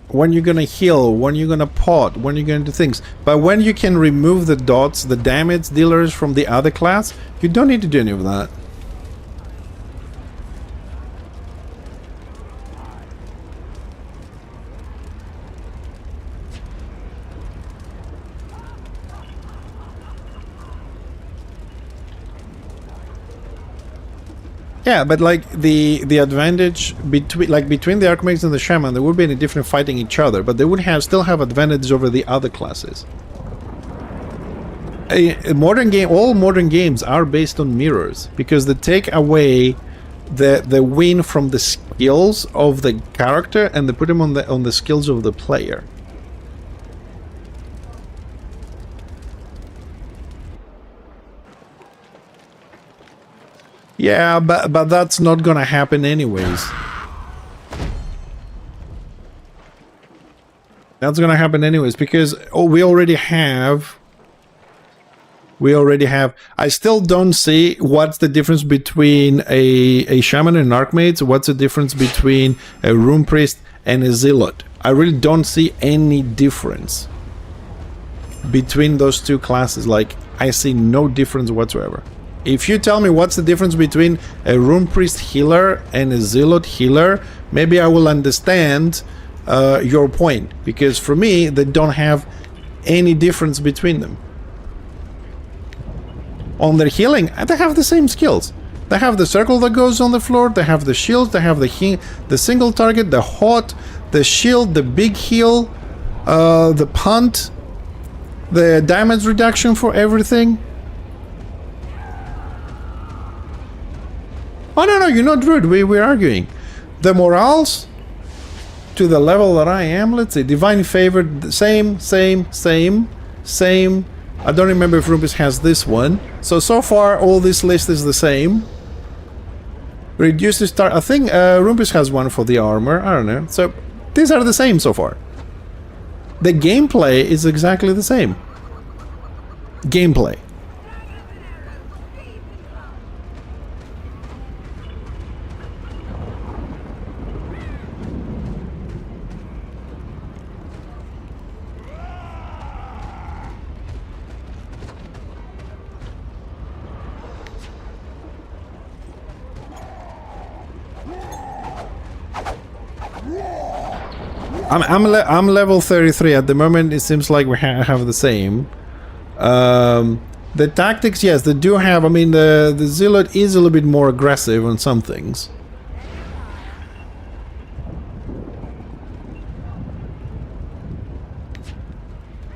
When you're gonna heal, when you're gonna pot, when you're gonna do things. But when you can remove the dots, the damage dealers from the other class, you don't need to do any of that. Yeah, but like the advantage between the archmages and the shaman, there would be any different fighting each other, but they would still have advantage over the other classes. All modern games are based on mirrors because they take away the win from the skills of the character and they put them on the skills of the player. Yeah, but that's not gonna happen anyways. That's gonna happen anyways because we already have. I still don't see what's the difference between a shaman and an archmage. What's the difference between a rune priest and a zealot? I really don't see any difference between those two classes. Like, I see no difference whatsoever. If you tell me what's the difference between a rune priest healer and a zealot healer, maybe I will understand your point. Because for me, they don't have any difference between them. On their healing, they have the same skills. They have the circle that goes on the floor, they have the shield, they have the single target, the hot, the shield, the big heal, the punt, the damage reduction for everything. Oh, no, you're not rude. We're arguing. The morals, to the level that I am, let's say, divine favor, same. I don't remember if Rumpus has this one. So far, all this list is the same. Reduce the start. I think Rumpus has one for the armor. I don't know. So, these are the same so far. The gameplay is exactly the same. Gameplay. I'm level 33 at the moment. It seems like we have the same. The tactics, yes, they do have. I mean, the zealot is a little bit more aggressive on some things.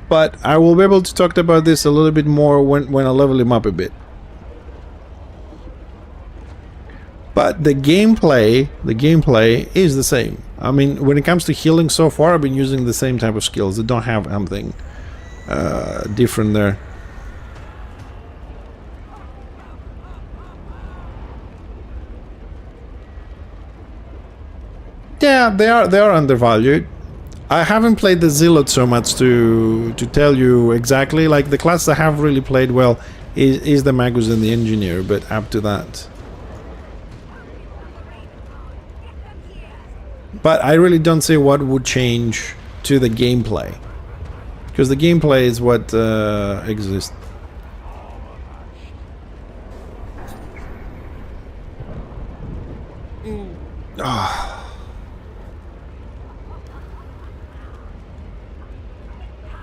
But I will be able to talk about this a little bit more when I level him up a bit. But the gameplay is the same. I mean, when it comes to healing so far, I've been using the same type of skills. They don't have something different there. Yeah, they are undervalued. I haven't played the Zealot so much to tell you exactly. Like, the class I have really played well is the Magus and the Engineer, but up to that. But I really don't see what would change to the gameplay. Because the gameplay is what exists.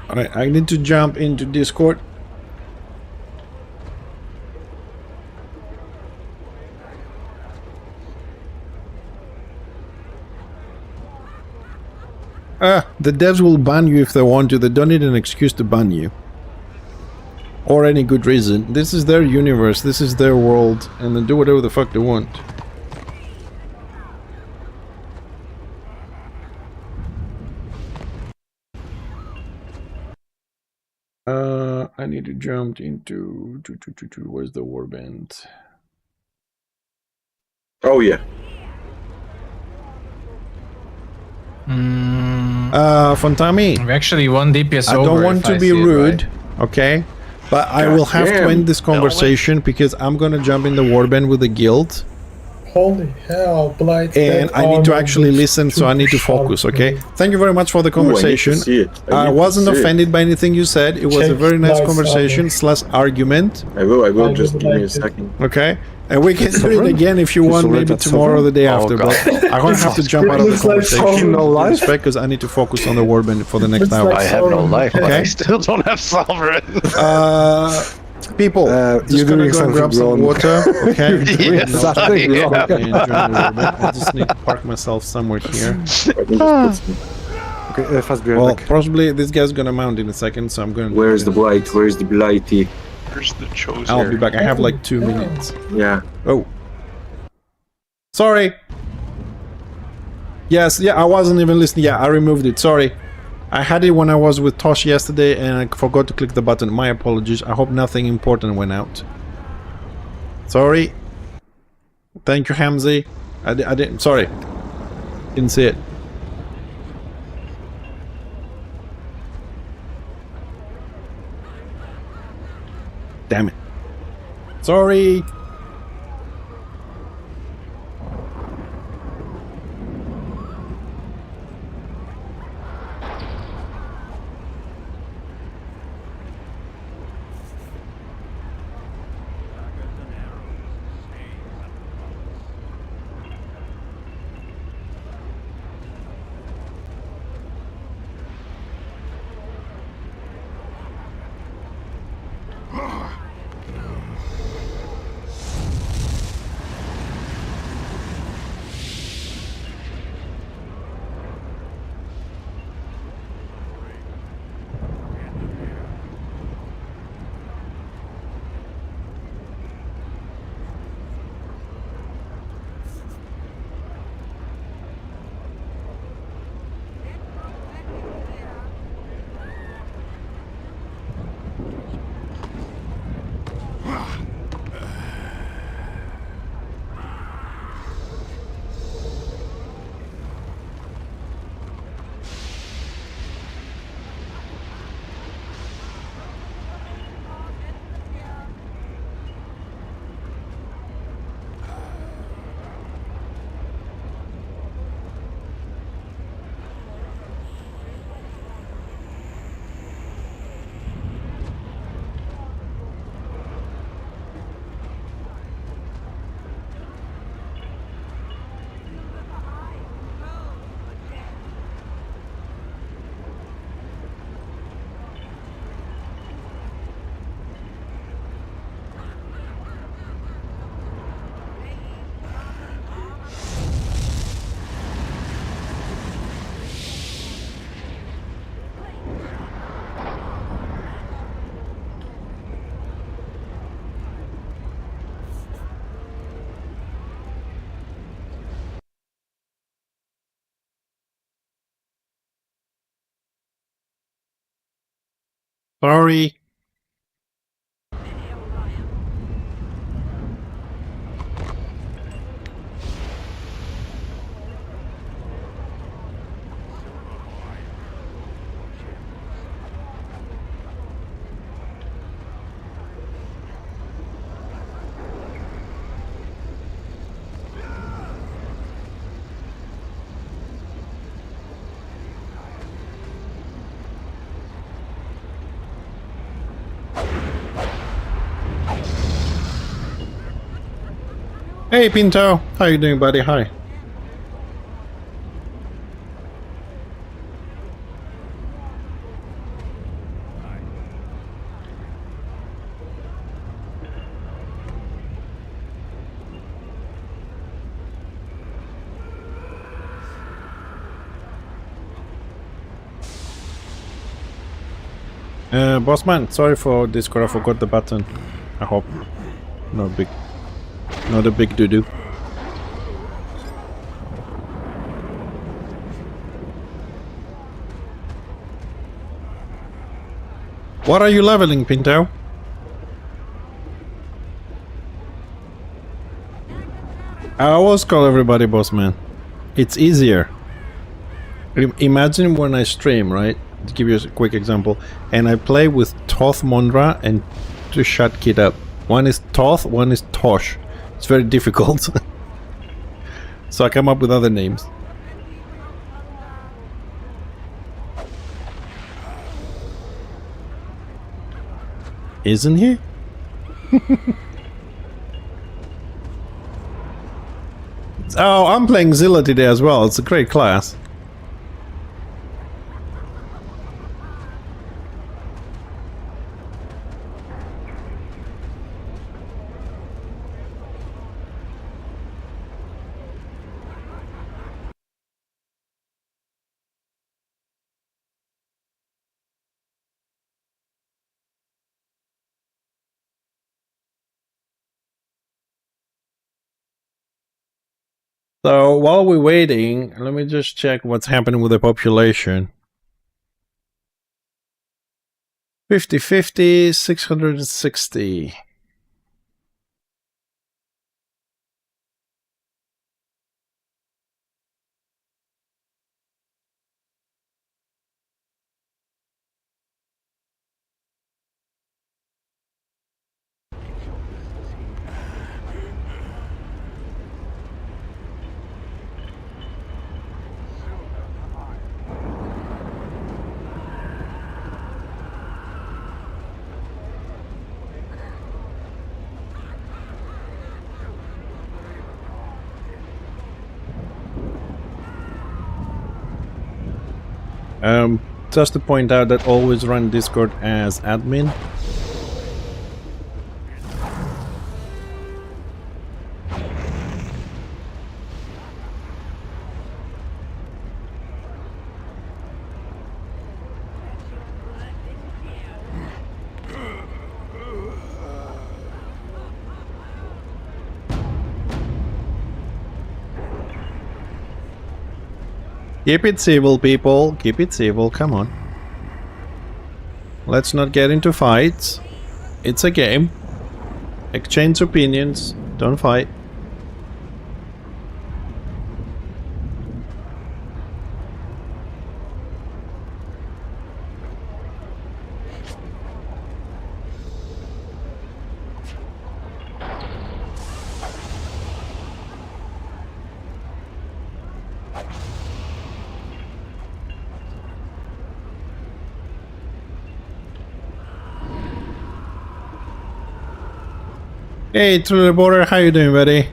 Alright, I need to jump into Discord. The devs will ban you if they want to. They don't need an excuse to ban you. Or any good reason. This is their universe, this is their world, and they do whatever the fuck they want. I need to jump into... Where's the warband? Oh, yeah. Fontami, We're actually one DPS I over. don't want if to I be see it rude, right. okay? But I will have to end this conversation because I'm gonna jump in the warband with the guild. Holy hell, Blight. And I need to actually listen, so I need to focus, okay? Thank you very much for the conversation. I wasn't offended by anything you said. It was a very nice conversation slash argument. I will, just give me a second. Okay? And we can do it again if you want, maybe tomorrow or the day after, but I'm gonna have to jump out of the conversation because I need to focus on the warband for the next hour. I have no life, but Okay. I still don't have sovereign. People, just gonna go and grab some water, okay? Yes, No, I am. and join the warband. I just need to park myself somewhere here. Okay, fast beer Well, attack. possibly this guy's gonna mount in a second, so I'm gonna... Where's the blight? Where's the blighty? Where's the chosen? I'll be back. I have like 2 minutes. Yeah. Oh. Sorry. Yes, yeah, I wasn't even listening. Yeah, I removed it. Sorry. I had it when I was with Tosh yesterday and I forgot to click the button. My apologies. I hope nothing important went out. Sorry. Thank you, Hamzy. I didn't... Sorry. Didn't see it. Damn it. Sorry. Sorry. Hey Pinto, how you doing, buddy? Hi. Bossman, sorry for Discord, I forgot the button. I hope. Not a big doo-doo. What are you leveling, Pinto? I always call everybody Bossman. It's easier. Imagine when I stream, right? To give you a quick example, and I play with Toth Mondra and to shut Kid up. One is Toth, one is Tosh. It's very difficult. So I come up with other names. Isn't he? Oh, I'm playing Zilla today as well. It's a great class. So while we're waiting, let me just check what's happening with the population. 50-50, 660. Just to point out that always run Discord as admin. Keep it civil, people. Keep it civil. Come on. Let's not get into fights. It's a game. Exchange opinions. Don't fight. Hey, through the border, how you doing, buddy?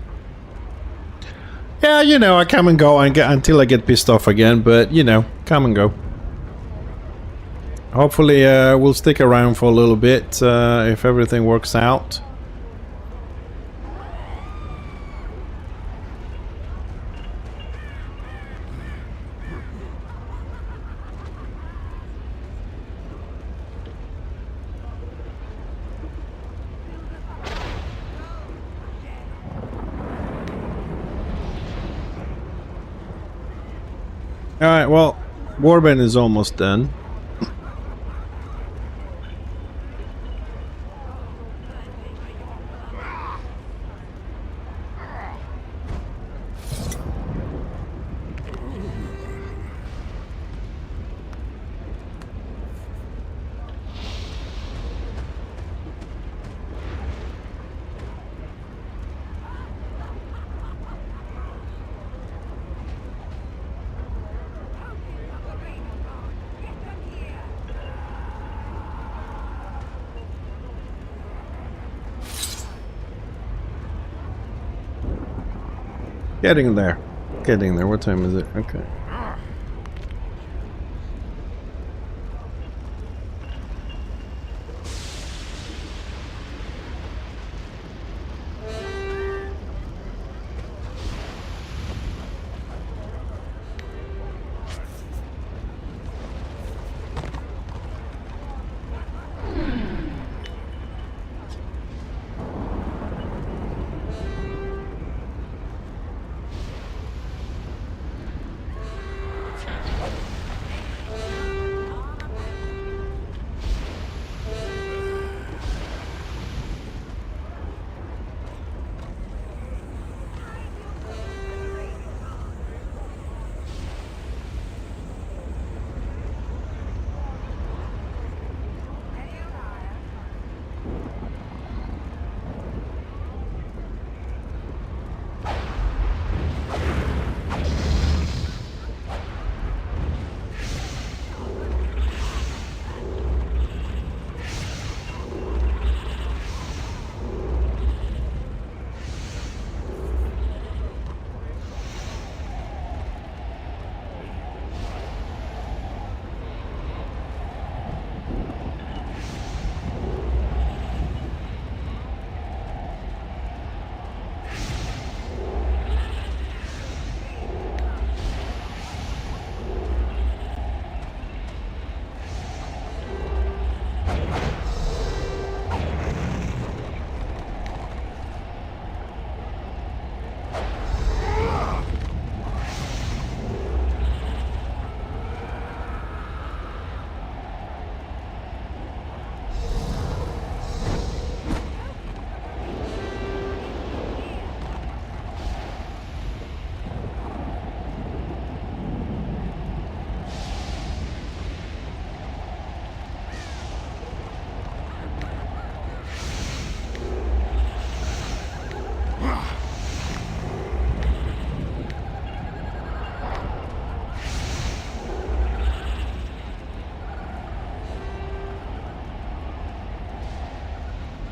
Yeah, you know, I come and go until I get pissed off again, but, you know, come and go. Hopefully, we'll stick around for a little bit, if everything works out. Alright, well, Warband is almost done. Getting there. Getting there. What time is it? Okay.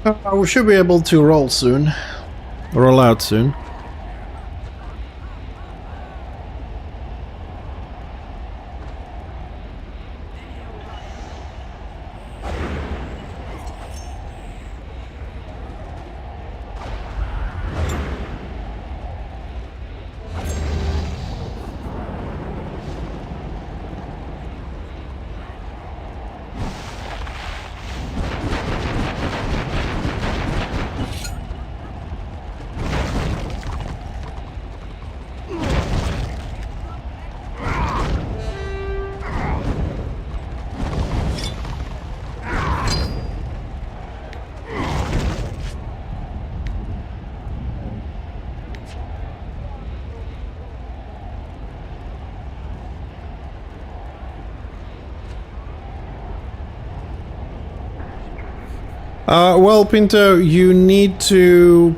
We should be able to roll soon. Roll out soon. Well, Pinto, you need to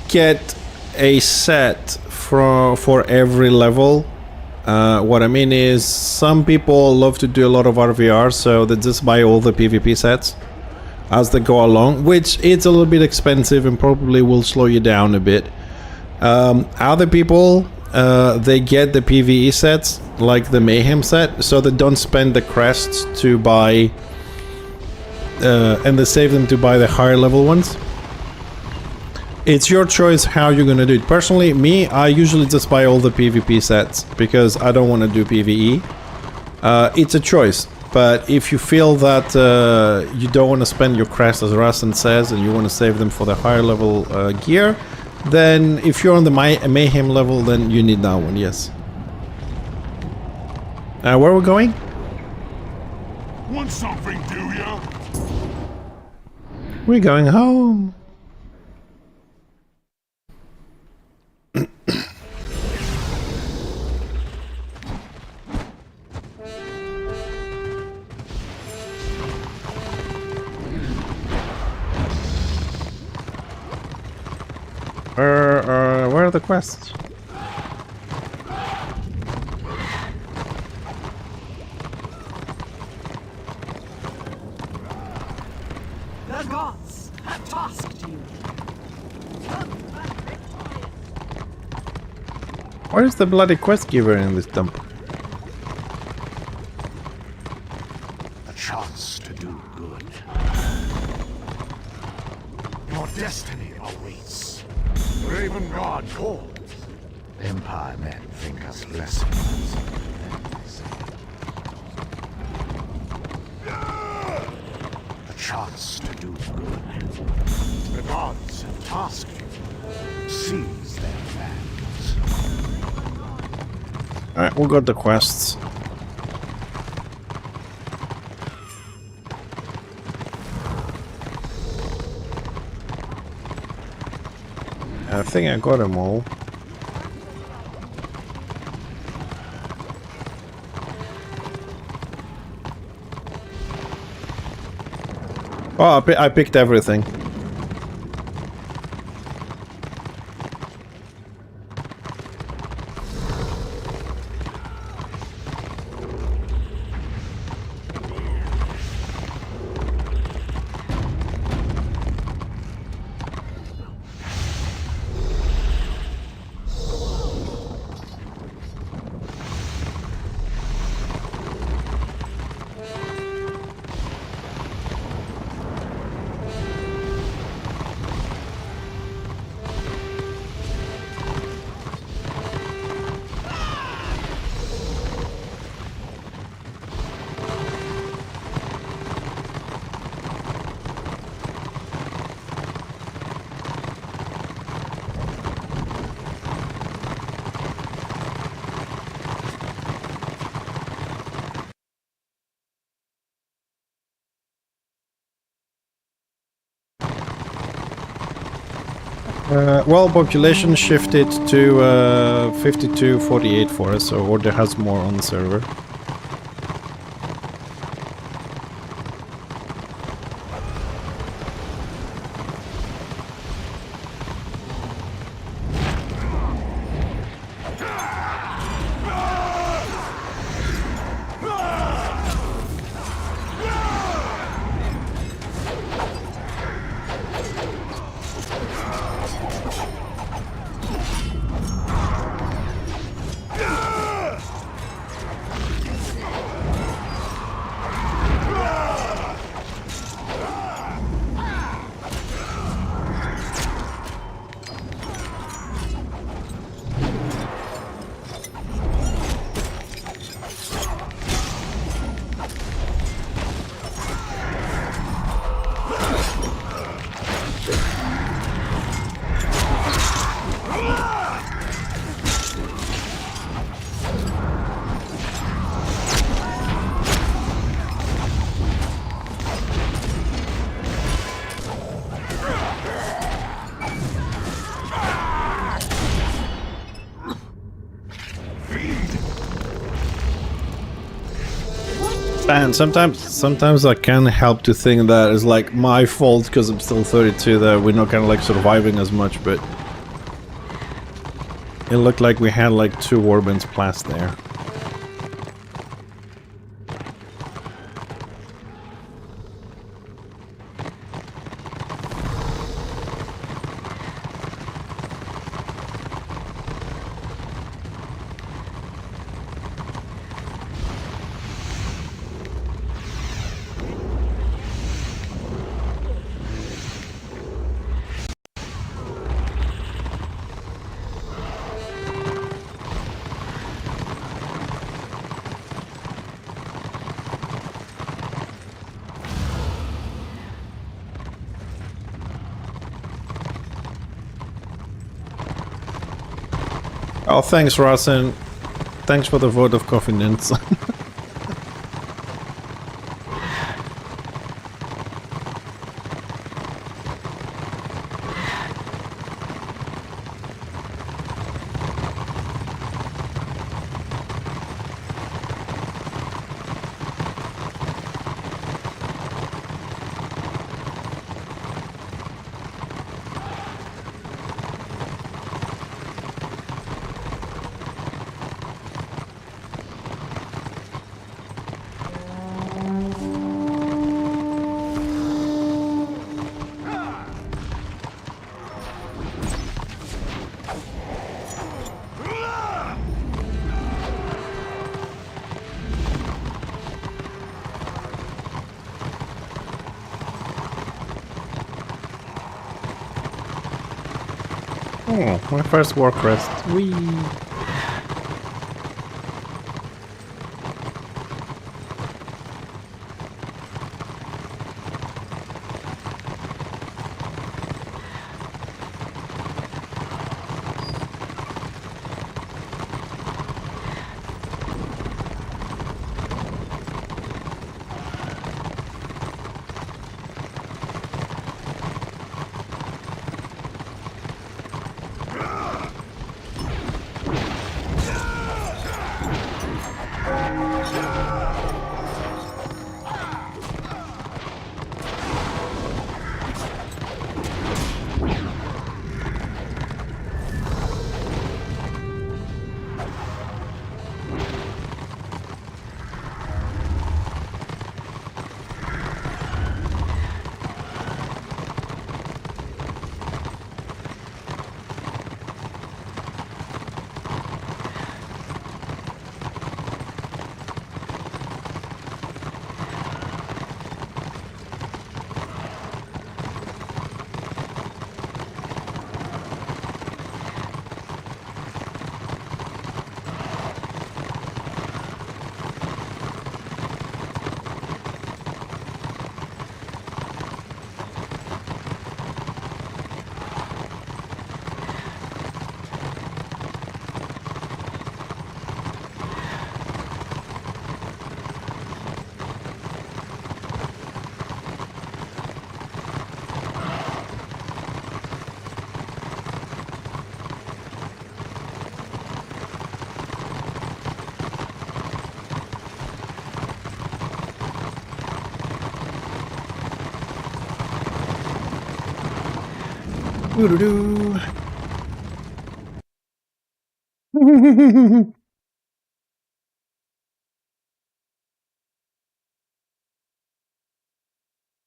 get a set for every level. What I mean is, some people love to do a lot of RVR, so they just buy all the PvP sets as they go along, which it's a little bit expensive and probably will slow you down a bit. Other people, they get the PvE sets, like the Mayhem set, so they don't spend the crests to buy... and they save them to buy the higher level ones. It's your choice how you're gonna do it. Personally, me, I usually just buy all the PvP sets because I don't want to do PvE. It's a choice, but if you feel that you don't want to spend your crest, as Rasten says, and you want to save them for the higher level gear, then if you're on the Mayhem level, then you need that one, yes. Where are we going? Want something, do ya? We're going home. Where are the quests? The gods have tasked you. Where is the bloody quest giver in this dump? A chance to do good. Your destiny awaits. Raven God calls. Empire men think us less. A chance to do good. The gods have tasked you. Seize their lands. Alright, we got the quests. I think I got them all. Oh, I picked everything. Well, population shifted to 52-48 for us, so Order has more on the server. And sometimes I can't help to think that it's like my fault because I'm still 32 that we're not kind of like surviving as much, but it looked like we had like 2 warbands plus there. Oh, thanks, Ross, and thanks for the vote of confidence. Oh, my first war crest. Whee! Doo-doo-doo.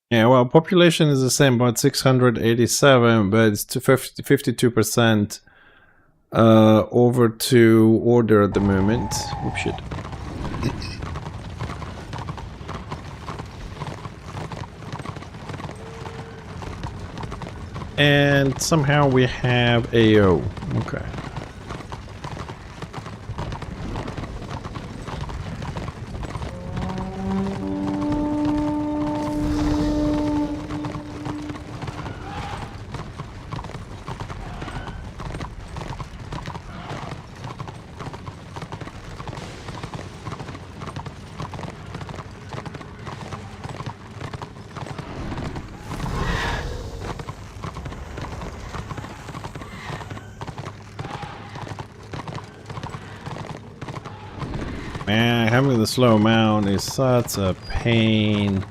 Yeah, well, population is the same, about 687, but it's to 52% over to order at the moment. Oops, shit. And somehow we have AO. Okay. Man, having the slow mount is such a pain.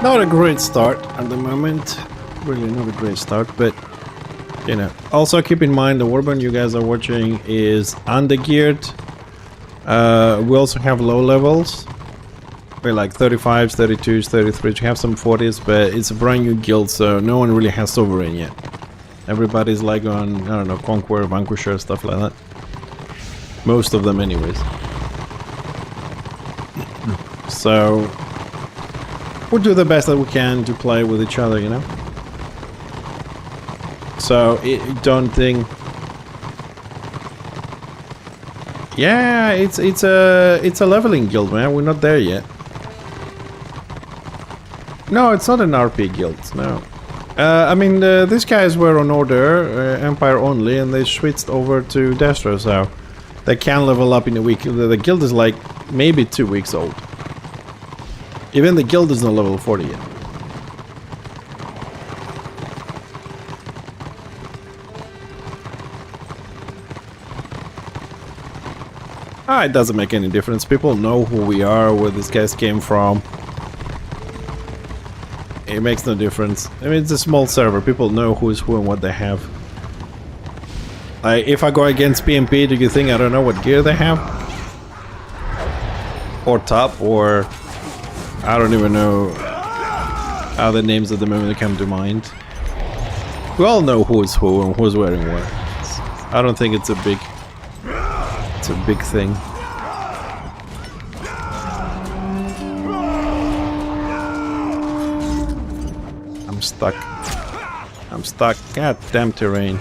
Not a great start at the moment. Really not a great start, but you know. Also keep in mind the warband you guys are watching is undergeared. We also have low levels. We're like 35s, 32s, 33s. We have some 40s, but it's a brand new guild, so no one really has Sovereign yet. Everybody's like on, I don't know, Conqueror, Vanquisher, stuff like that. Most of them anyways. So we'll do the best that we can to play with each other, you know? So, don't think... Yeah, it's a leveling guild, man. We're not there yet. No, it's not an RP guild, no. I mean, these guys were on order, Empire only, and they switched over to Destro, so they can level up in a week. The guild is like maybe 2 weeks old. Even the guild is not level 40 yet. It doesn't make any difference. People know who we are, where these guys came from. It makes no difference. I mean, it's a small server. People know who is who and what they have. If I go against PMP, do you think I don't know what gear they have? Or top, or... I don't even know other names at the moment that come to mind. We all know who is who and who's wearing what. I don't think it's a big thing. I'm stuck. I'm stuck. God damn terrain.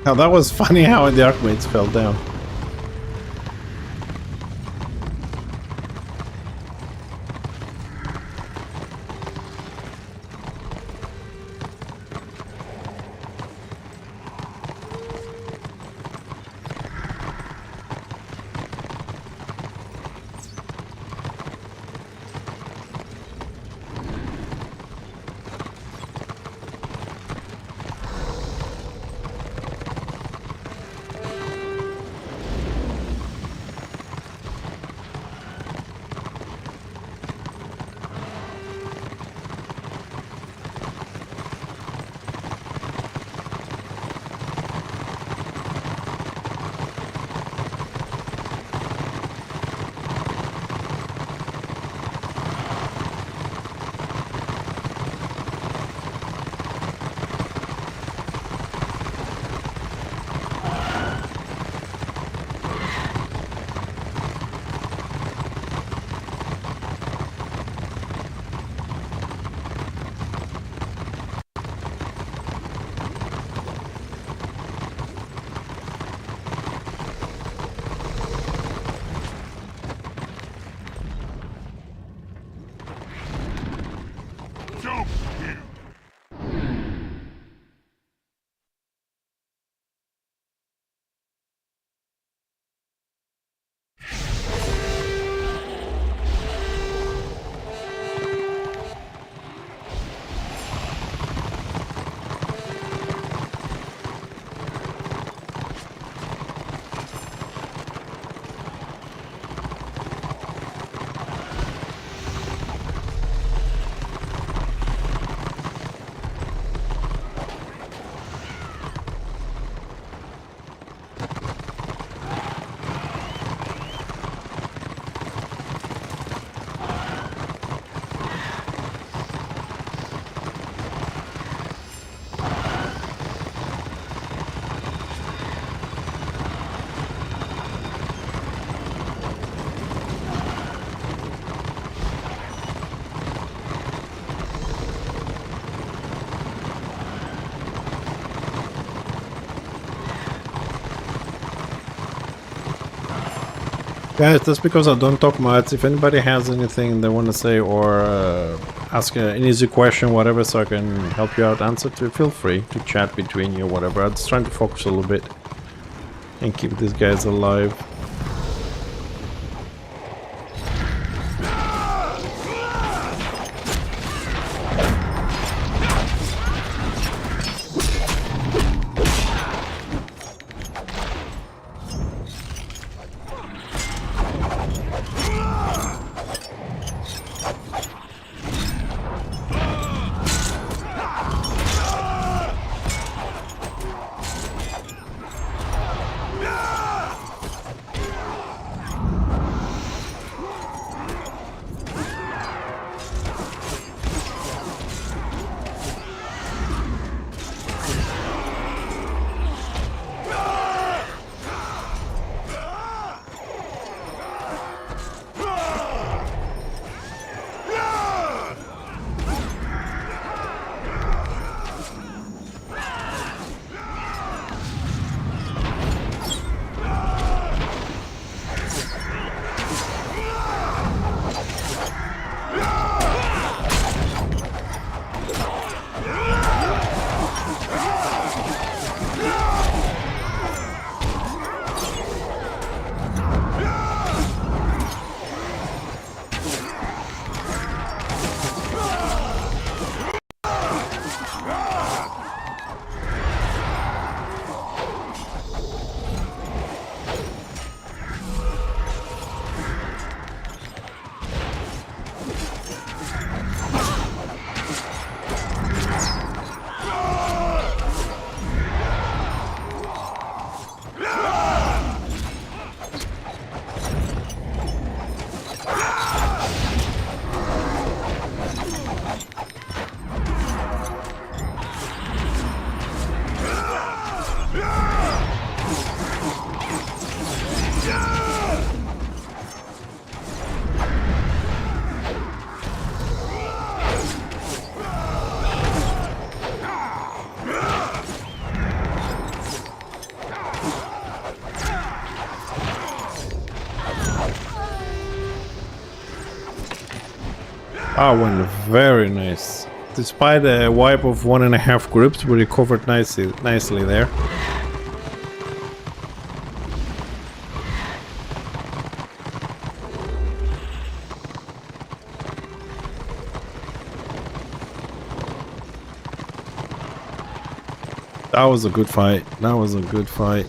Now that was funny how the Archmates fell down. Guys, that's because I don't talk much. If anybody has anything they want to say or ask an easy question, whatever, so I can help you out, answer to, feel free to chat between you, whatever. I'm just trying to focus a little bit and keep these guys alive. That went very nice. Despite a wipe of 1.5 groups, we recovered nicely there. That was a good fight. That was a good fight.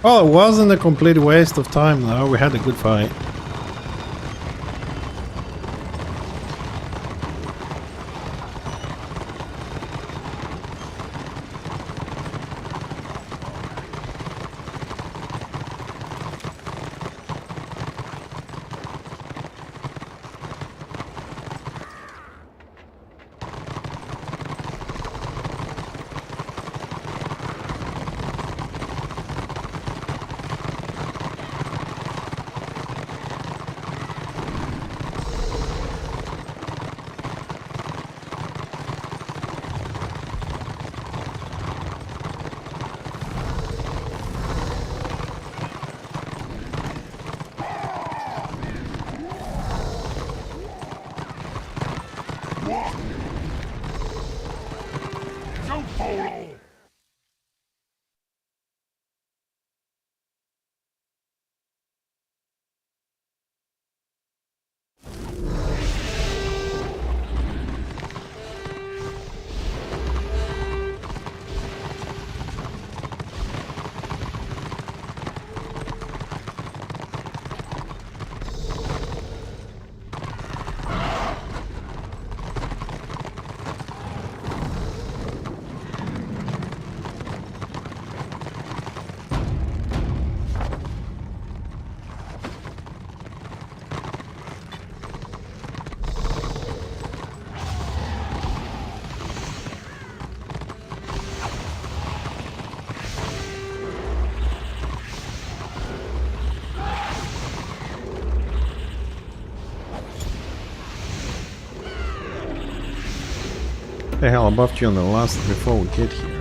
Well, it wasn't a complete waste of time though. We had a good fight. The hell, I buffed you on the last before we get here.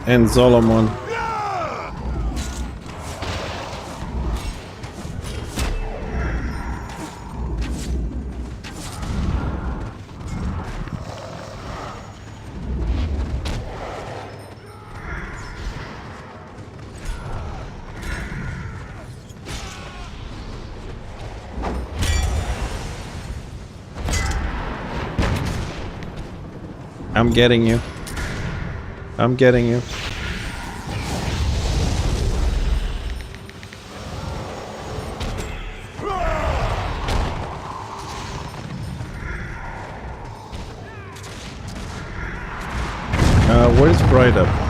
And Solomon. I'm getting you. I'm getting you. Where's Bright Up?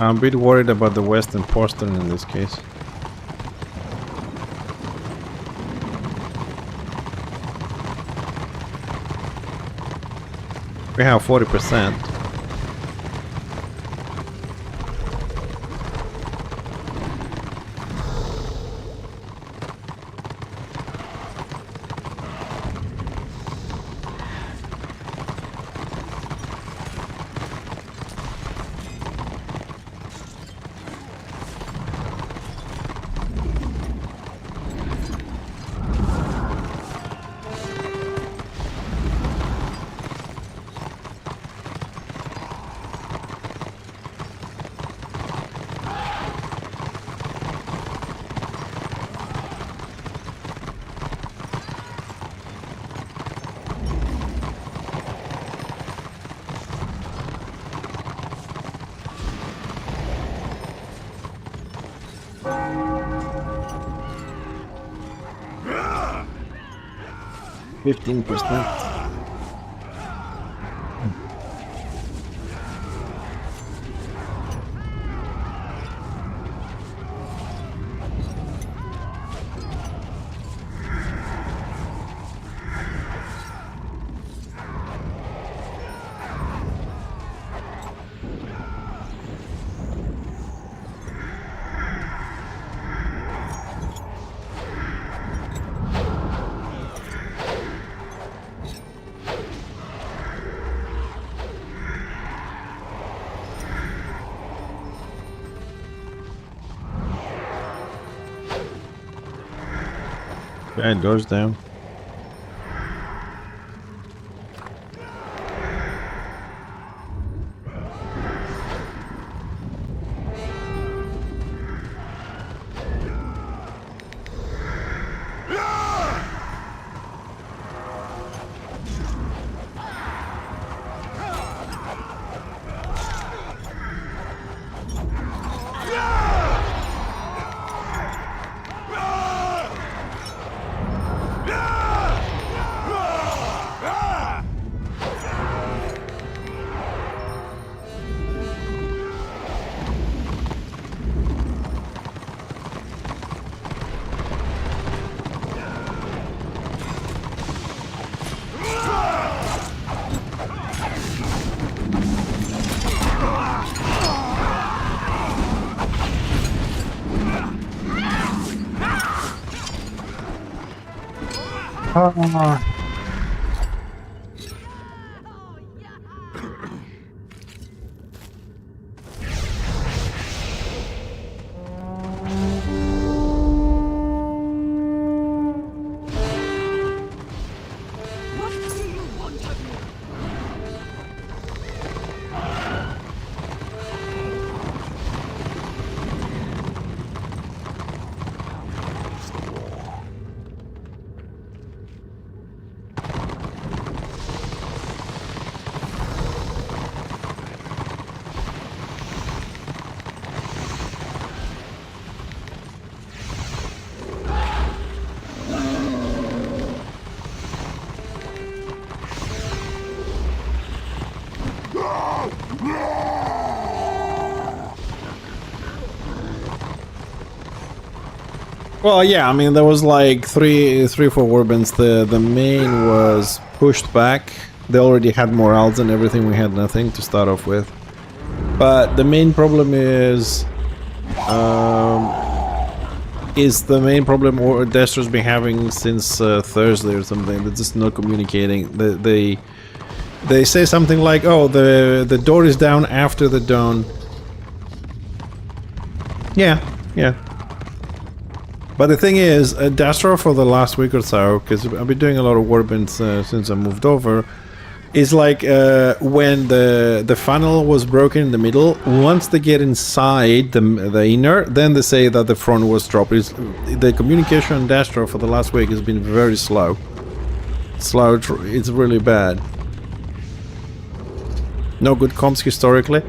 I'm a bit worried about the Western Postern in this case. We have 40%. %. Yeah, doors down. Well, yeah, I mean, there was like three, 4 warbands. The main was pushed back. They already had morals and everything. We had nothing to start off with. But the main problem is the main problem or Destro's been having since Thursday or something. They're just not communicating. They say something like, "Oh, the door is down after the dawn." Yeah. But the thing is, Destro for the last week or so, because I've been doing a lot of warbands since I moved over, is like when the funnel was broken in the middle. Once they get inside the inner, then they say that the front was dropped. The communication on Destro for the last week has been very slow. It's really bad. No good comms historically.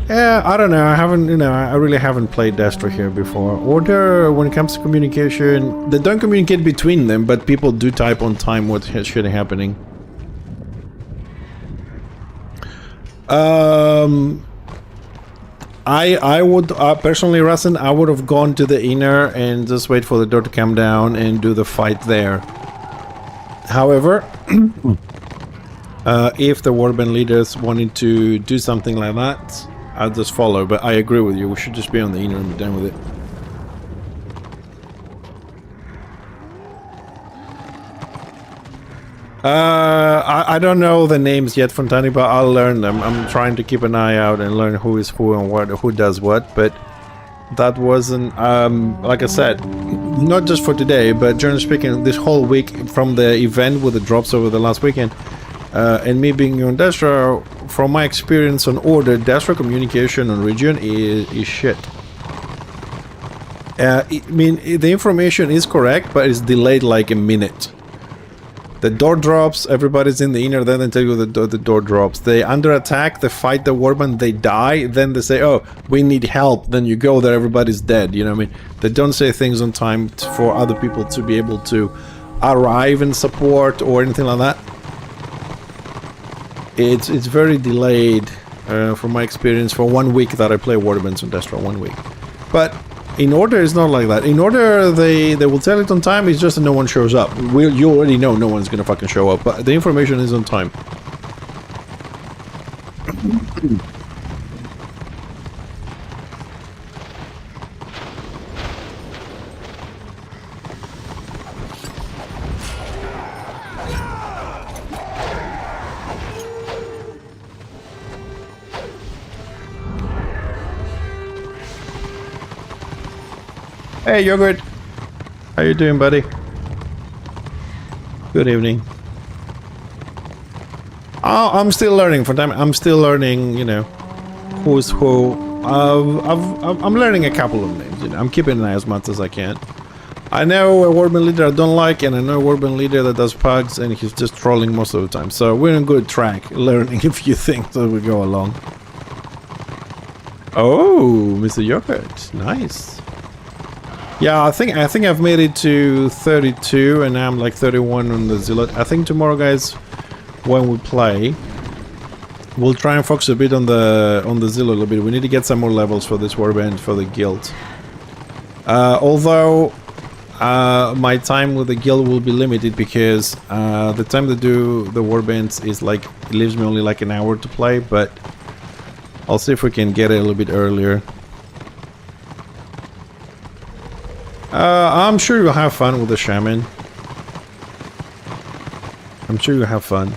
Yeah, I don't know. I haven't, I really haven't played Destro here before. Order, when it comes to communication, they don't communicate between them, but people do type on time what should happening. I would personally, Rasen, I would have gone to the inner and just wait for the door to come down and do the fight there. However, if the warband leaders wanted to do something like that, I'll just follow. But I agree with you. We should just be on the inner and be done with it. I don't know the names yet, Fontani, but I'll learn them. I'm trying to keep an eye out and learn who is who and who does what. But that wasn't, like I said, not just for today, but generally speaking, this whole week from the event with the drops over the last weekend, and me being on Destro, from my experience on Order, Destro communication on region is shit. I mean, the information is correct, but it's delayed like a minute. The door drops, everybody's in the inner, then they tell you the door drops. They under attack, they fight the warband, they die, then they say, oh, we need help. Then you go there, everybody's dead, you know what I mean? They don't say things on time for other people to be able to arrive and support or anything like that. It's very delayed, from my experience, for 1 week that I play warbands on Destro, 1 week. But in Order, it's not like that. In Order, they will tell it on time, it's just that no one shows up. You already know no one's gonna fucking show up, but the information is on time. Hey, Yogurt. How you doing, buddy? Good evening. Oh, I'm still learning. I'm still learning, who's who. I'm learning a couple of names, I'm keeping an eye as much as I can. I know a warband leader I don't like, and I know a warband leader that does pugs, and he's just trolling most of the time. So we're on good track, learning a few things as we go along. Oh, Mr. Yogurt. Nice. Yeah, I think I've made it to 32, and now I'm like 31 on the Zealot. I think tomorrow, guys, when we play, we'll try and focus a bit on the Zealot a little bit. We need to get some more levels for this warband for the guild. Although my time with the guild will be limited because the time to do the warbands is like, it leaves me only like an hour to play, but I'll see if we can get it a little bit earlier. I'm sure you'll have fun with the shaman. I'm sure you'll have fun.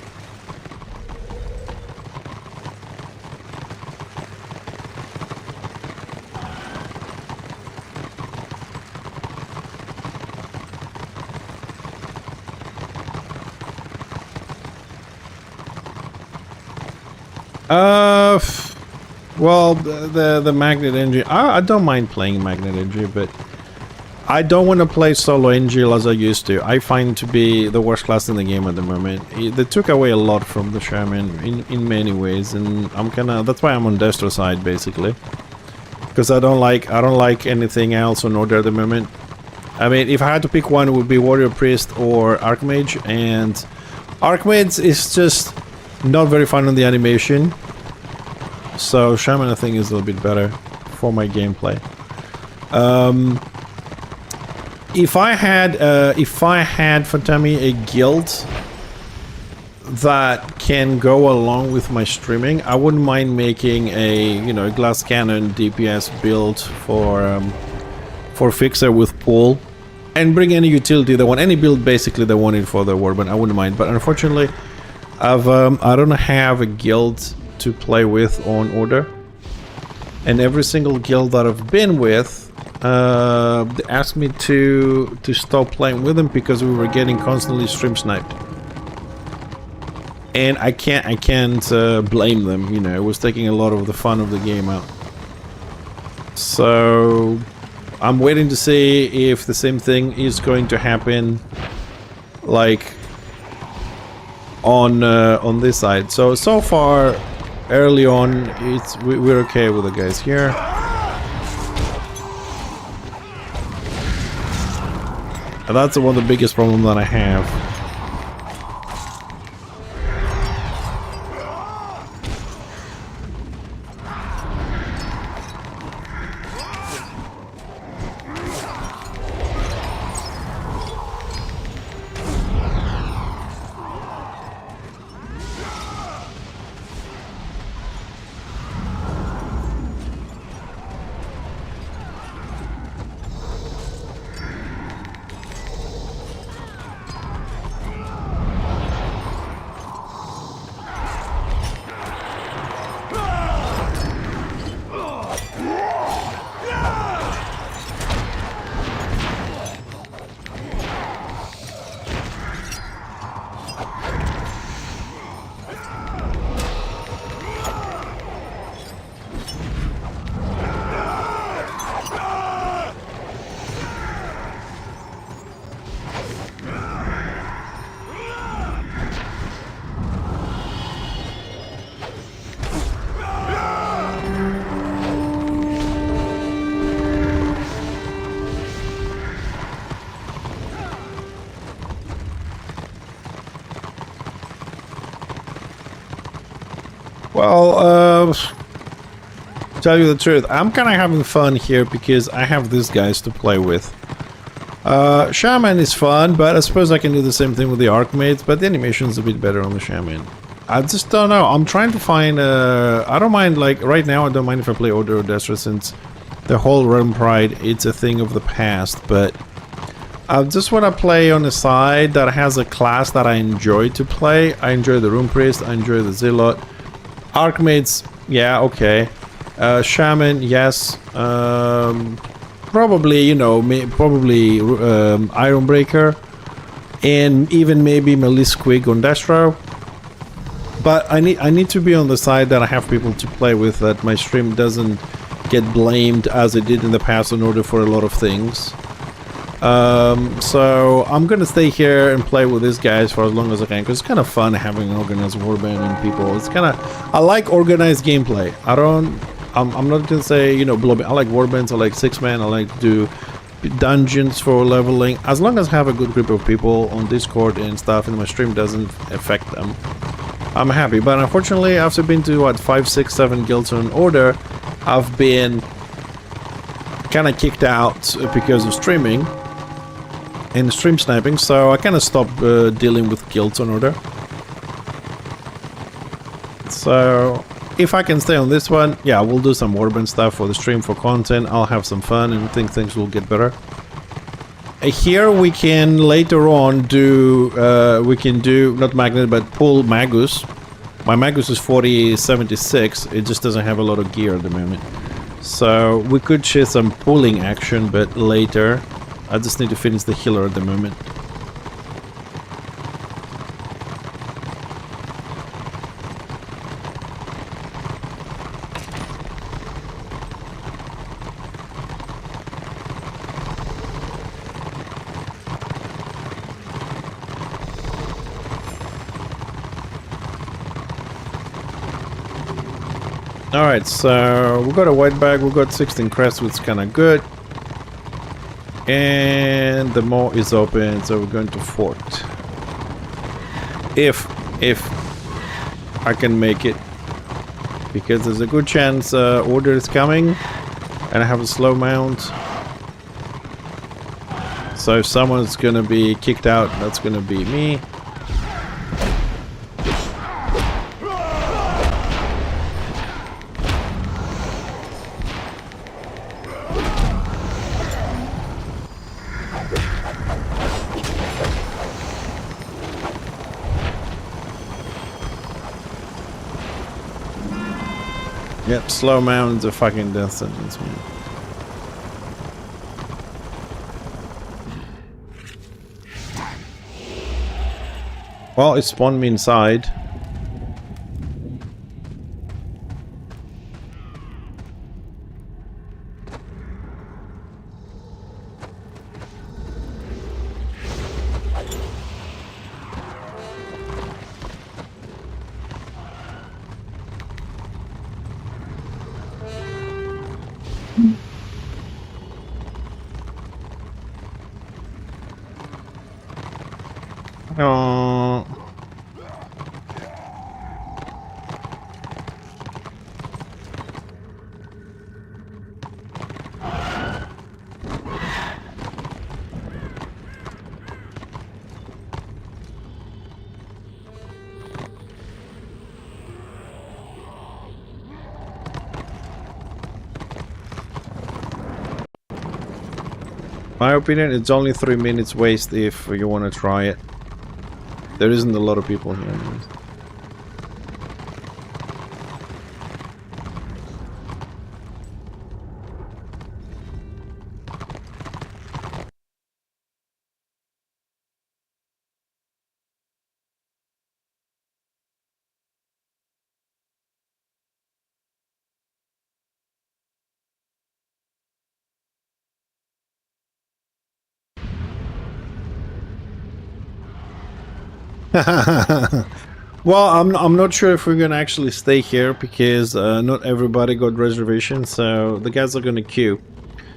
Well, the magnet engine. I don't mind playing magnet engine, but I don't want to play solo Angel as I used to. I find to be the worst class in the game at the moment. They took away a lot from the Shaman in many ways, and that's why I'm on Destro side basically. Because I don't like anything else on Order at the moment. I mean, if I had to pick one, it would be Warrior Priest or Archmage, and Archmage is just not very fun on the animation. So Shaman I think is a little bit better for my gameplay. if I had Fatami a guild that can go along with my streaming, I wouldn't mind making a glass cannon DPS build for Fixer with pool, and bring any utility they want, any build basically they wanted for the Warband. I wouldn't mind, but unfortunately, I don't have a guild to play with on order, and every single guild that I've been with, they asked me to stop playing with them because we were getting constantly stream sniped. And I can't blame them, it was taking a lot of the fun of the game out. So I'm waiting to see if the same thing is going to happen, like on this side. So far, early on, we're okay with the guys here. And that's one of the biggest problems that I have. Well, tell you the truth, I'm kind of having fun here because I have these guys to play with. Shaman is fun, but I suppose I can do the same thing with the Archmaids, but the animation's a bit better on the Shaman. I just don't know. I'm trying to find... I don't mind, like, right now I don't mind if I play Order of Destra, since the whole Realm Pride, it's a thing of the past, but I just want to play on a side that has a class that I enjoy to play. I enjoy the Rune Priest, I enjoy the Zealot. Archmaids, yeah, okay. Shaman, yes. Probably, probably Ironbreaker, and even maybe Melisquig on Destro. But I need to be on the side that I have people to play with, that my stream doesn't get blamed as it did in the past in order for a lot of things. So I'm gonna stay here and play with these guys for as long as I can, because it's kind of fun having an organized warband and people. It's kind of, I like organized gameplay. I'm not gonna say, blow. I like warbands, I like 6-man, I like to do dungeons for leveling. As long as I have a good group of people on Discord and stuff, and my stream doesn't affect them, I'm happy. But unfortunately, after being to 5, 6, 7 guilds on order, I've been kind of kicked out because of streaming and stream sniping, so I kind of stopped dealing with guilds on order. So if I can stay on this one, yeah, we'll do some warband stuff for the stream, for content. I'll have some fun and think things will get better. Here we can later on do, not magnet, but pull Magus. My Magus is 4076, it just doesn't have a lot of gear at the moment. So we could share some pulling action, but later. I just need to finish the healer at the moment. Alright, so we got a white bag, we got 16 crests, which is kind of good. And the maw is open, so we're going to fort. If I can make it, because there's a good chance order is coming, and I have a slow mount. So if someone's gonna be kicked out, that's gonna be me. Yep, slow mountains are fucking death sentence, man. Well, it spawned me inside. Oh. My opinion, it's only 3 minutes waste if you want to try it. There isn't a lot of people here anyways. Well, I'm not sure if we're gonna actually stay here because not everybody got reservations, so the guys are gonna queue.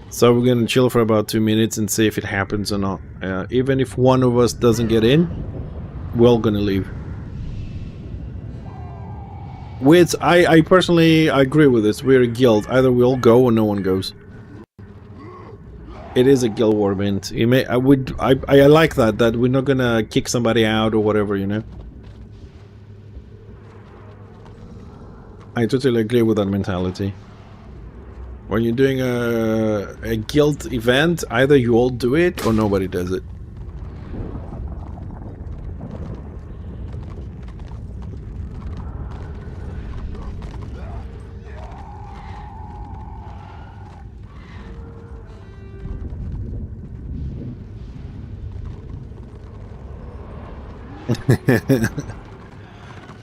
So we're gonna chill for about 2 minutes and see if it happens or not. Even if one of us doesn't get in, we're all gonna leave. Which I personally agree with this. We're a guild. Either we all go or no one goes. It is a guild war event. You may, I like that we're not gonna kick somebody out or whatever, you know. I totally agree with that mentality. When you're doing a guild event, either you all do it or nobody does it.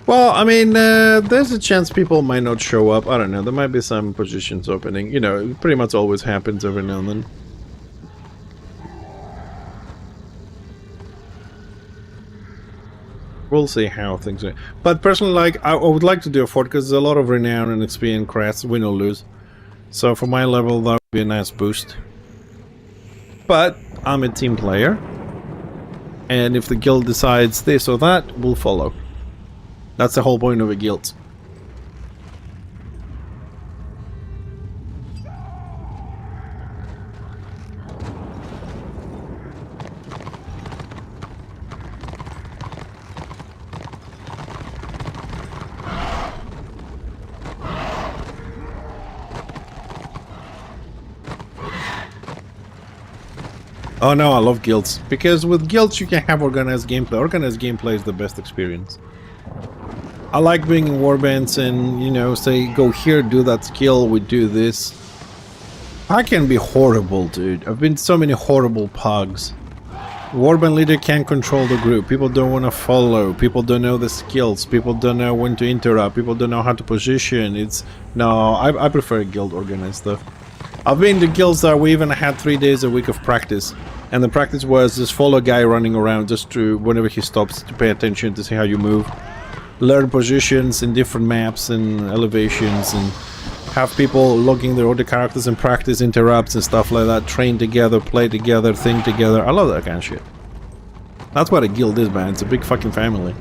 Well, I mean, there's a chance people might not show up. I don't know. There might be some positions opening. You know, it pretty much always happens every now and then. We'll see how things are. But personally, like, I would like to do a fort because there's a lot of renown and XP and crafts, win or lose. So for my level, that would be a nice boost. But I'm a team player. And if the guild decides this or that, we'll follow. That's the whole point of a guild. Oh no, I love guilds. Because with guilds you can have organized gameplay. Organized gameplay is the best experience. I like being in warbands and, you know, say, go here, do that skill, we do this. I can be horrible, dude. I've been so many horrible pugs. Warband leader can't control the group. People don't want to follow. People don't know the skills. People don't know when to interrupt. People don't know how to position. It's... No, I prefer guild organized stuff. I've been to guilds that we even had 3 days a week of practice. And the practice was just follow a guy running around just to, whenever he stops, to pay attention to see how you move. Learn positions in different maps and elevations, and have people logging their other characters and practice interrupts and stuff like that. Train together, play together, think together. I love that kind of shit. That's what a guild is, man. It's a big fucking family.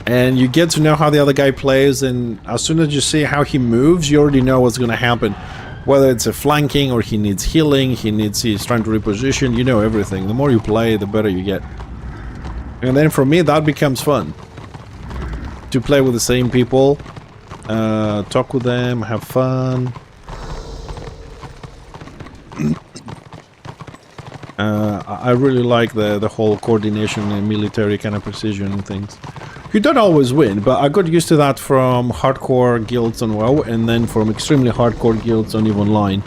And you get to know how the other guy plays, and as soon as you see how he moves, you already know what's gonna happen. Whether it's a flanking or he needs healing, he's trying to reposition, you know everything. The more you play, the better you get. And then for me, that becomes fun. To play with the same people, talk with them, have fun. I really like the whole coordination and military kind of precision and things. You don't always win, but I got used to that from hardcore guilds on WoW, and then from extremely hardcore guilds on EVE Online.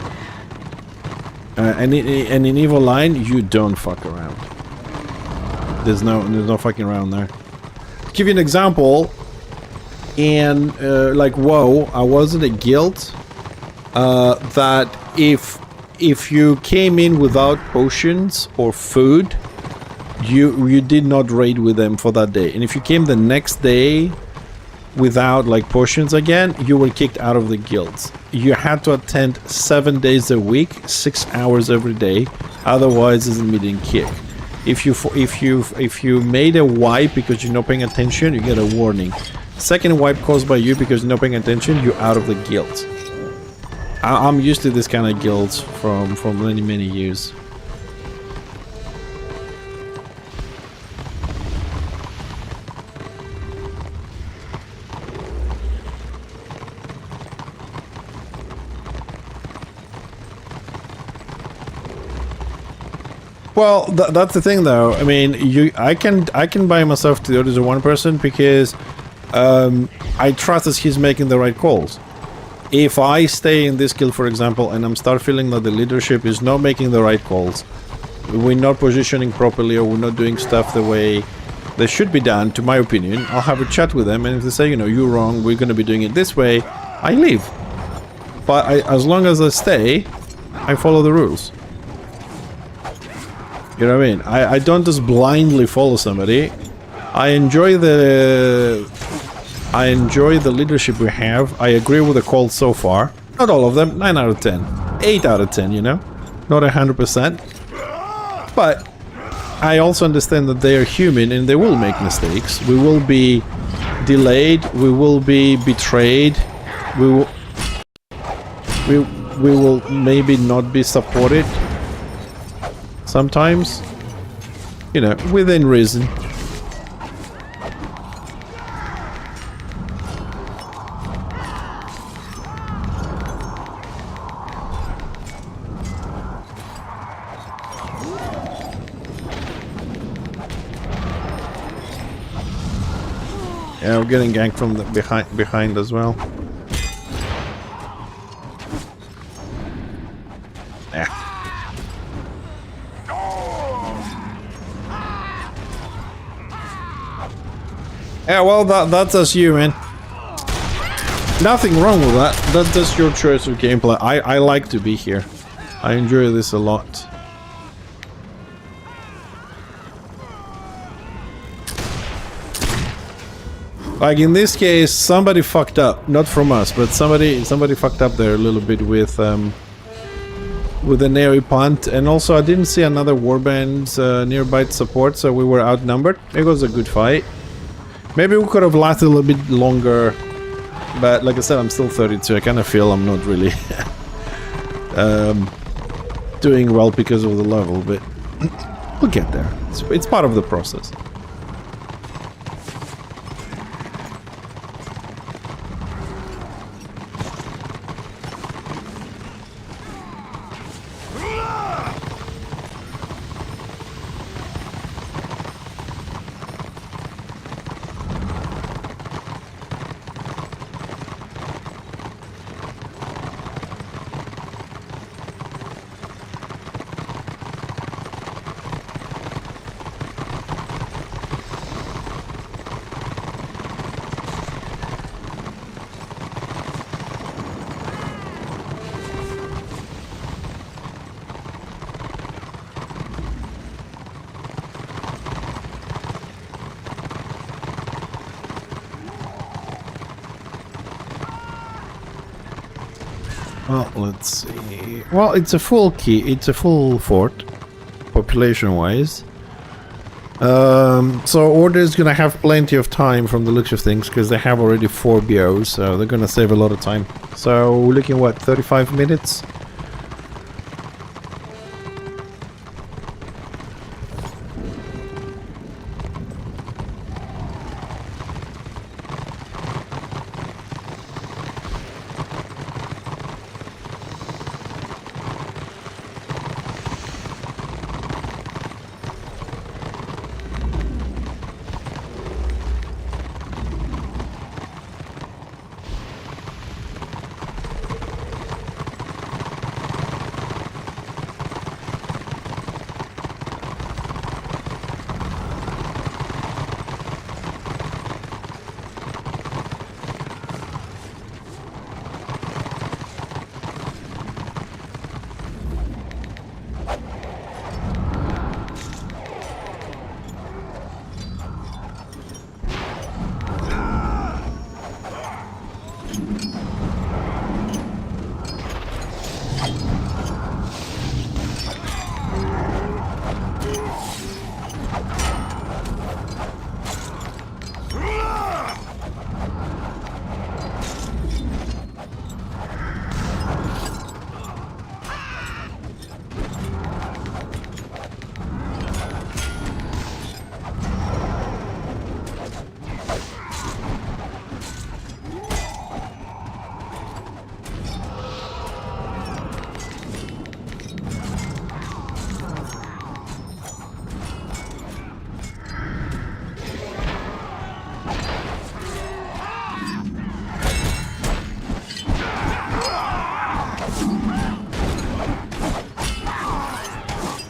And in EVE Online, you don't fuck around. There's no fucking around there. To give you an example, in like WoW, I was in a guild that if you came in without potions or food, you did not raid with them for that day. And if you came the next day without like potions again, you were kicked out of the guilds. You had to attend 7 days a week, 6 hours every day. Otherwise, it's an immediate kick. If you made a wipe because you're not paying attention, you get a warning. Second wipe caused by you because you're not paying attention, you're out of the guild. I'm used to this kind of guilds from many years. Well, that's the thing, though. I mean, I can buy myself to the orders of one person because I trust that he's making the right calls. If I stay in this guild, for example, and I'm start feeling that the leadership is not making the right calls, we're not positioning properly, or we're not doing stuff the way they should be done, to my opinion, I'll have a chat with them, and if they say, you know, you're wrong, we're going to be doing it this way, I leave. But as long as I stay, I follow the rules. You know what I mean? I don't just blindly follow somebody. I enjoy the leadership we have. I agree with the calls so far. Not all of them. 9 out of 10. 8 out of 10, you know? Not 100%. But I also understand that they are human and they will make mistakes. We will be delayed. We will be betrayed. We will maybe not be supported. Sometimes, you know, within reason. Yeah, we're getting ganked from the behind as well. Yeah. Yeah, well, that's just you, man. Nothing wrong with that. That's just your choice of gameplay. I like to be here. I enjoy this a lot. Like in this case, somebody fucked up. Not from us, but somebody fucked up there a little bit with an AoE punt. And also, I didn't see another warband nearby to support, so we were outnumbered. It was a good fight. Maybe we could have lasted a little bit longer, but like I said, I'm still 32. I kind of feel I'm not really doing well because of the level, but we'll get there. It's part of the process. Well, let's see. Well, it's a full key. It's a full fort, population-wise. So Order's gonna have plenty of time from the looks of things because they have already 4 BOs, so they're gonna save a lot of time. So we're looking what, 35 minutes?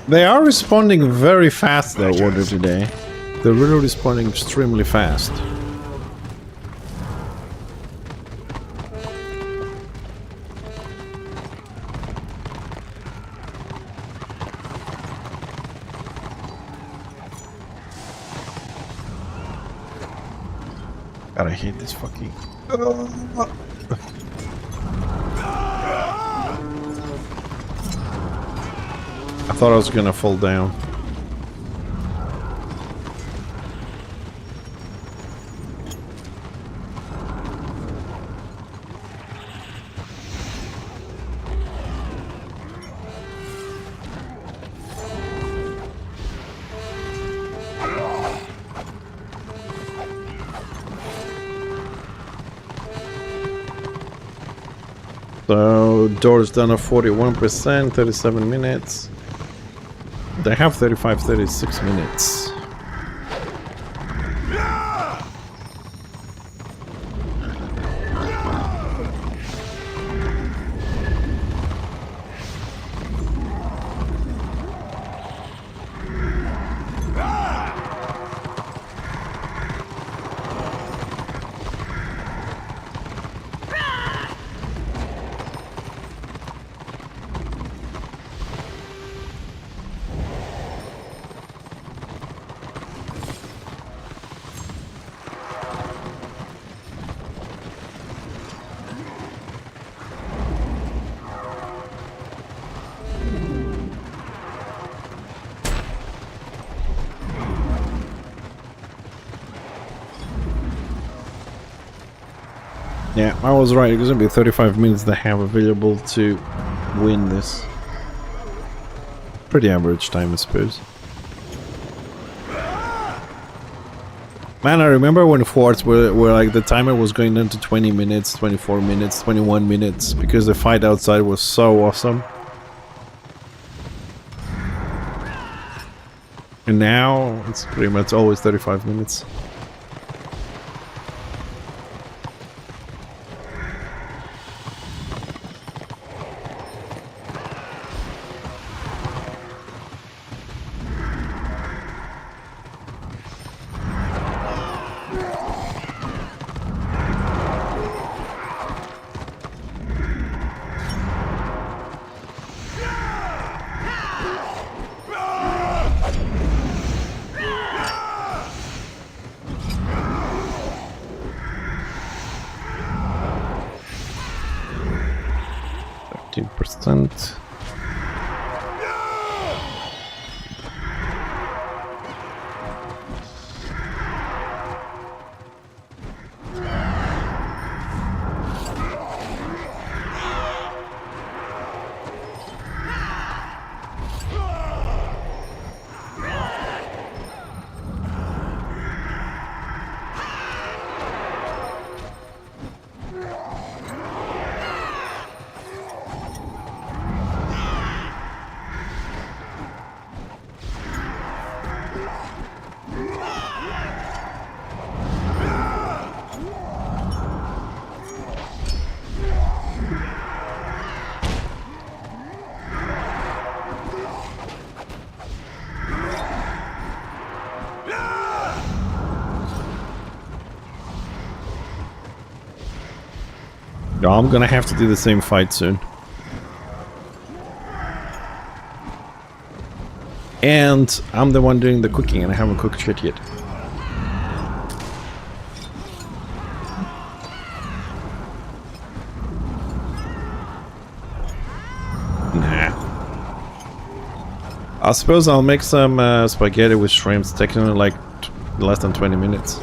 They are responding very fast though, Order today. They're really responding extremely fast. God, I hate this fucking... I thought I was gonna fall down. So, door's done at 41%, 37 minutes. They have 35, 36 minutes. Yeah, I was right. It's gonna be 35 minutes they have available to win this. Pretty average time, I suppose. Man, I remember when forts were like the timer was going down to 20 minutes, 24 minutes, 21 minutes because the fight outside was so awesome. And now it's pretty much always 35 minutes. %. I'm gonna have to do the same fight soon. And I'm the one doing the cooking and I haven't cooked shit yet. Nah. I suppose I'll make some spaghetti with shrimps, taking like less than 20 minutes.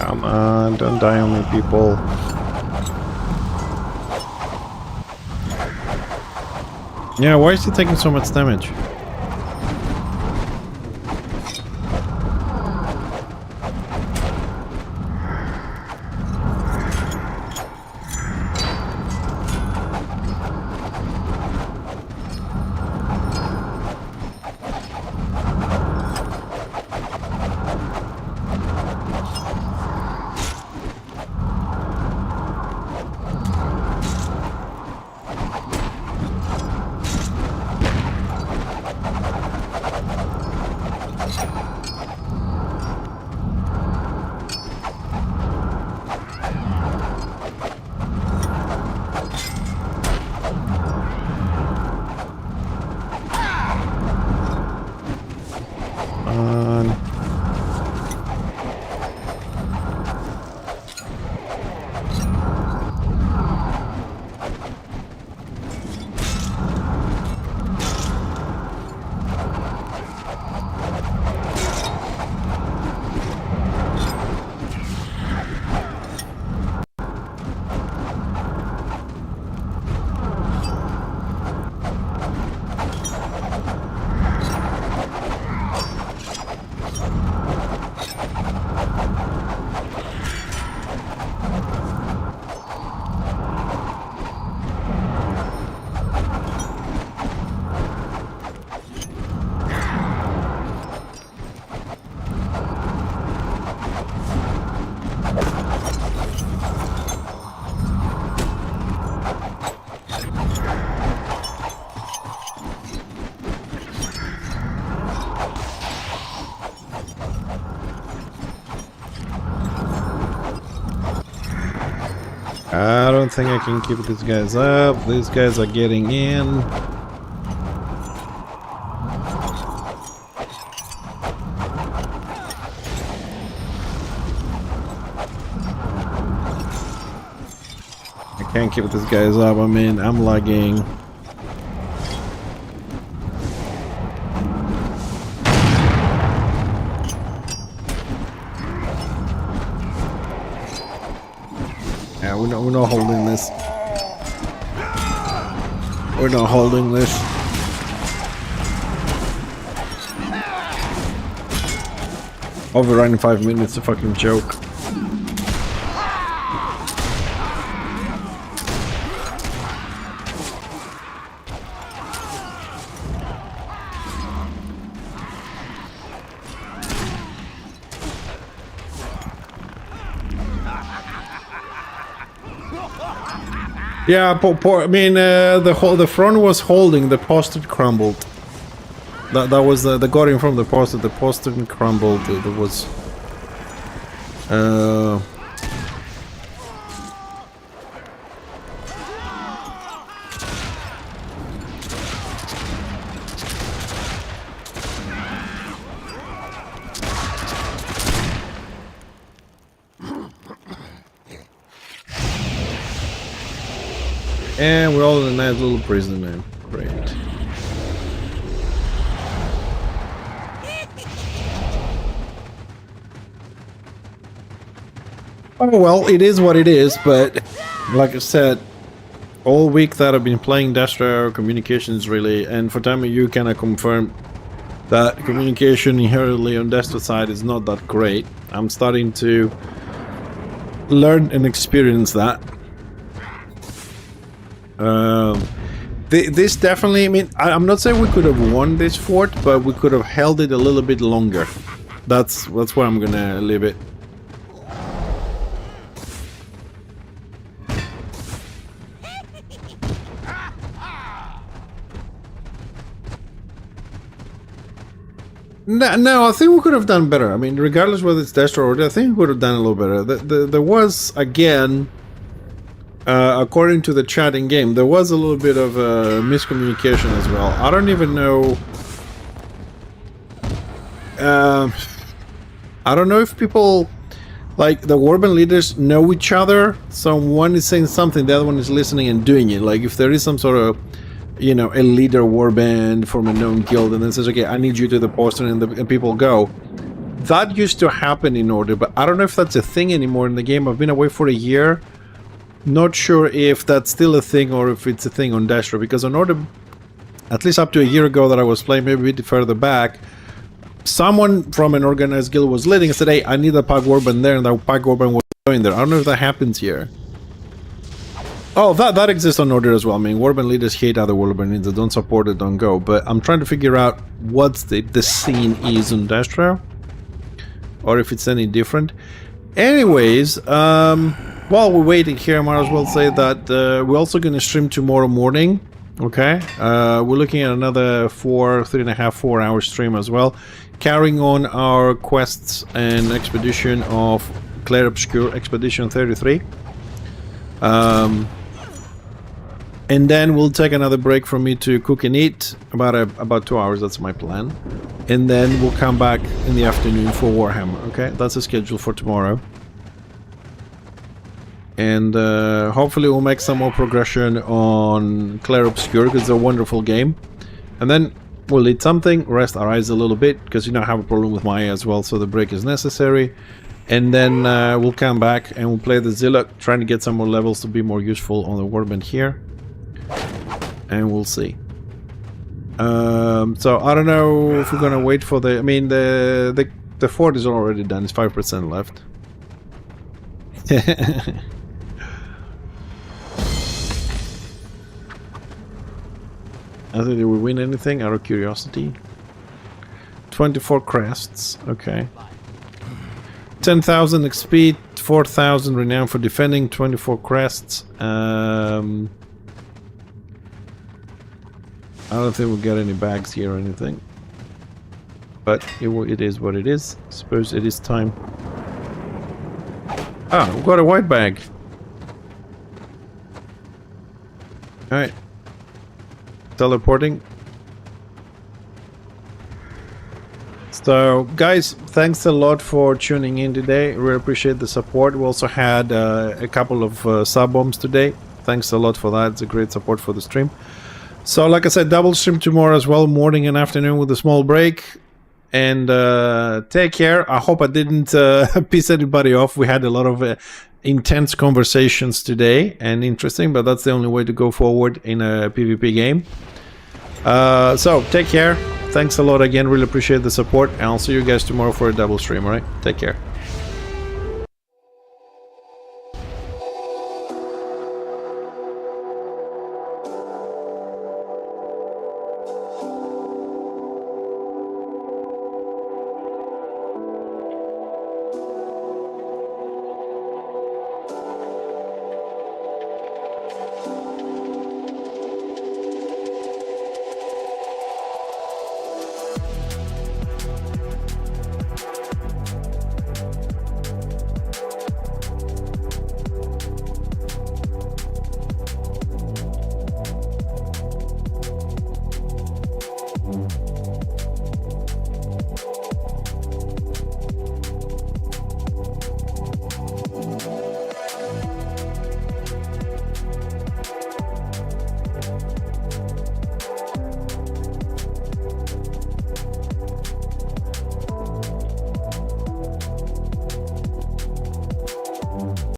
Come on, don't die on me, people. Yeah, why is he taking so much damage? I don't think I can keep these guys up. These guys are getting in. I can't keep these guys up. I mean, I'm lagging. Yeah, we're not holding this. We're not holding this. Overrun in 5 minutes, a fucking joke. Yeah, I mean, the front was holding, the post crumbled. That was the guardian from the post crumbled. It was. And we're all in a nice little prison now. Great. Oh well, it is what it is, but like I said, all week that I've been playing Destro, communications really, and for time you kind of confirm that communication inherently on Destro side is not that great. I'm starting to learn and experience that. This definitely, I mean, I'm not saying we could have won this fort, but we could have held it a little bit longer. That's where I'm gonna leave it. No, I think we could have done better. I mean, regardless whether it's Destro or I think we could have done a little better. There was, again, according to the chat in game, there was a little bit of miscommunication as well. I don't even know. I don't know if people, like the Warband leaders, know each other. So one is saying something, the other one is listening and doing it. Like if there is some sort of, you know, a leader warband from a known guild and then says, okay, I need you to the poster, and people go. That used to happen in Order, but I don't know if that's a thing anymore in the game. I've been away for a year. Not sure if that's still a thing or if it's a thing on Destro, because on Order, at least up to a year ago that I was playing, maybe a bit further back, someone from an organized guild was leading and said, hey, I need a Pug Warband there, and the Pug Warband was going there. I don't know if that happens here. Oh, that exists on Order as well. I mean, Warband leaders hate other Warband leaders. They don't support it, don't go. But I'm trying to figure out what the scene is on Destro, or if it's any different. Anyways, while we're waiting here, I might as well say that we're also going to stream tomorrow morning. Okay, we're looking at another 3.5-4 hour stream as well, carrying on our quests and expedition of Clair Obscur, Expedition 33. And then we'll take another break for me to cook and eat, about 2 hours. That's my plan, and then we'll come back in the afternoon for Warhammer. Okay, that's the schedule for tomorrow. And hopefully we'll make some more progression on Clair Obscur, because it's a wonderful game. And then we'll eat something, rest our eyes a little bit, because you know I have a problem with my eye as well, so the break is necessary. And then we'll come back and we'll play the Zillock, trying to get some more levels to be more useful on the Warband here. And we'll see. So I don't know if we're gonna wait for the... I mean, the fort is already done. It's 5% left. I think, did we win anything out of curiosity? 24 crests. Okay. 10,000 XP, 4,000 renown for defending, 24 crests. I don't think we'll get any bags here or anything. But it is what it is. I suppose it is time. Ah, we've got a white bag. Alright. Teleporting. So, guys, thanks a lot for tuning in today. Really appreciate the support. We also had a couple of sub-bombs today. Thanks a lot for that. It's a great support for the stream. So, like I said, double stream tomorrow as well, morning and afternoon with a small break. And take care. I hope I didn't piss anybody off. We had a lot of intense conversations today and interesting, but that's the only way to go forward in a PvP game. So take care. Thanks a lot again. Really appreciate the support, and I'll see you guys tomorrow for a double stream. All right, take care.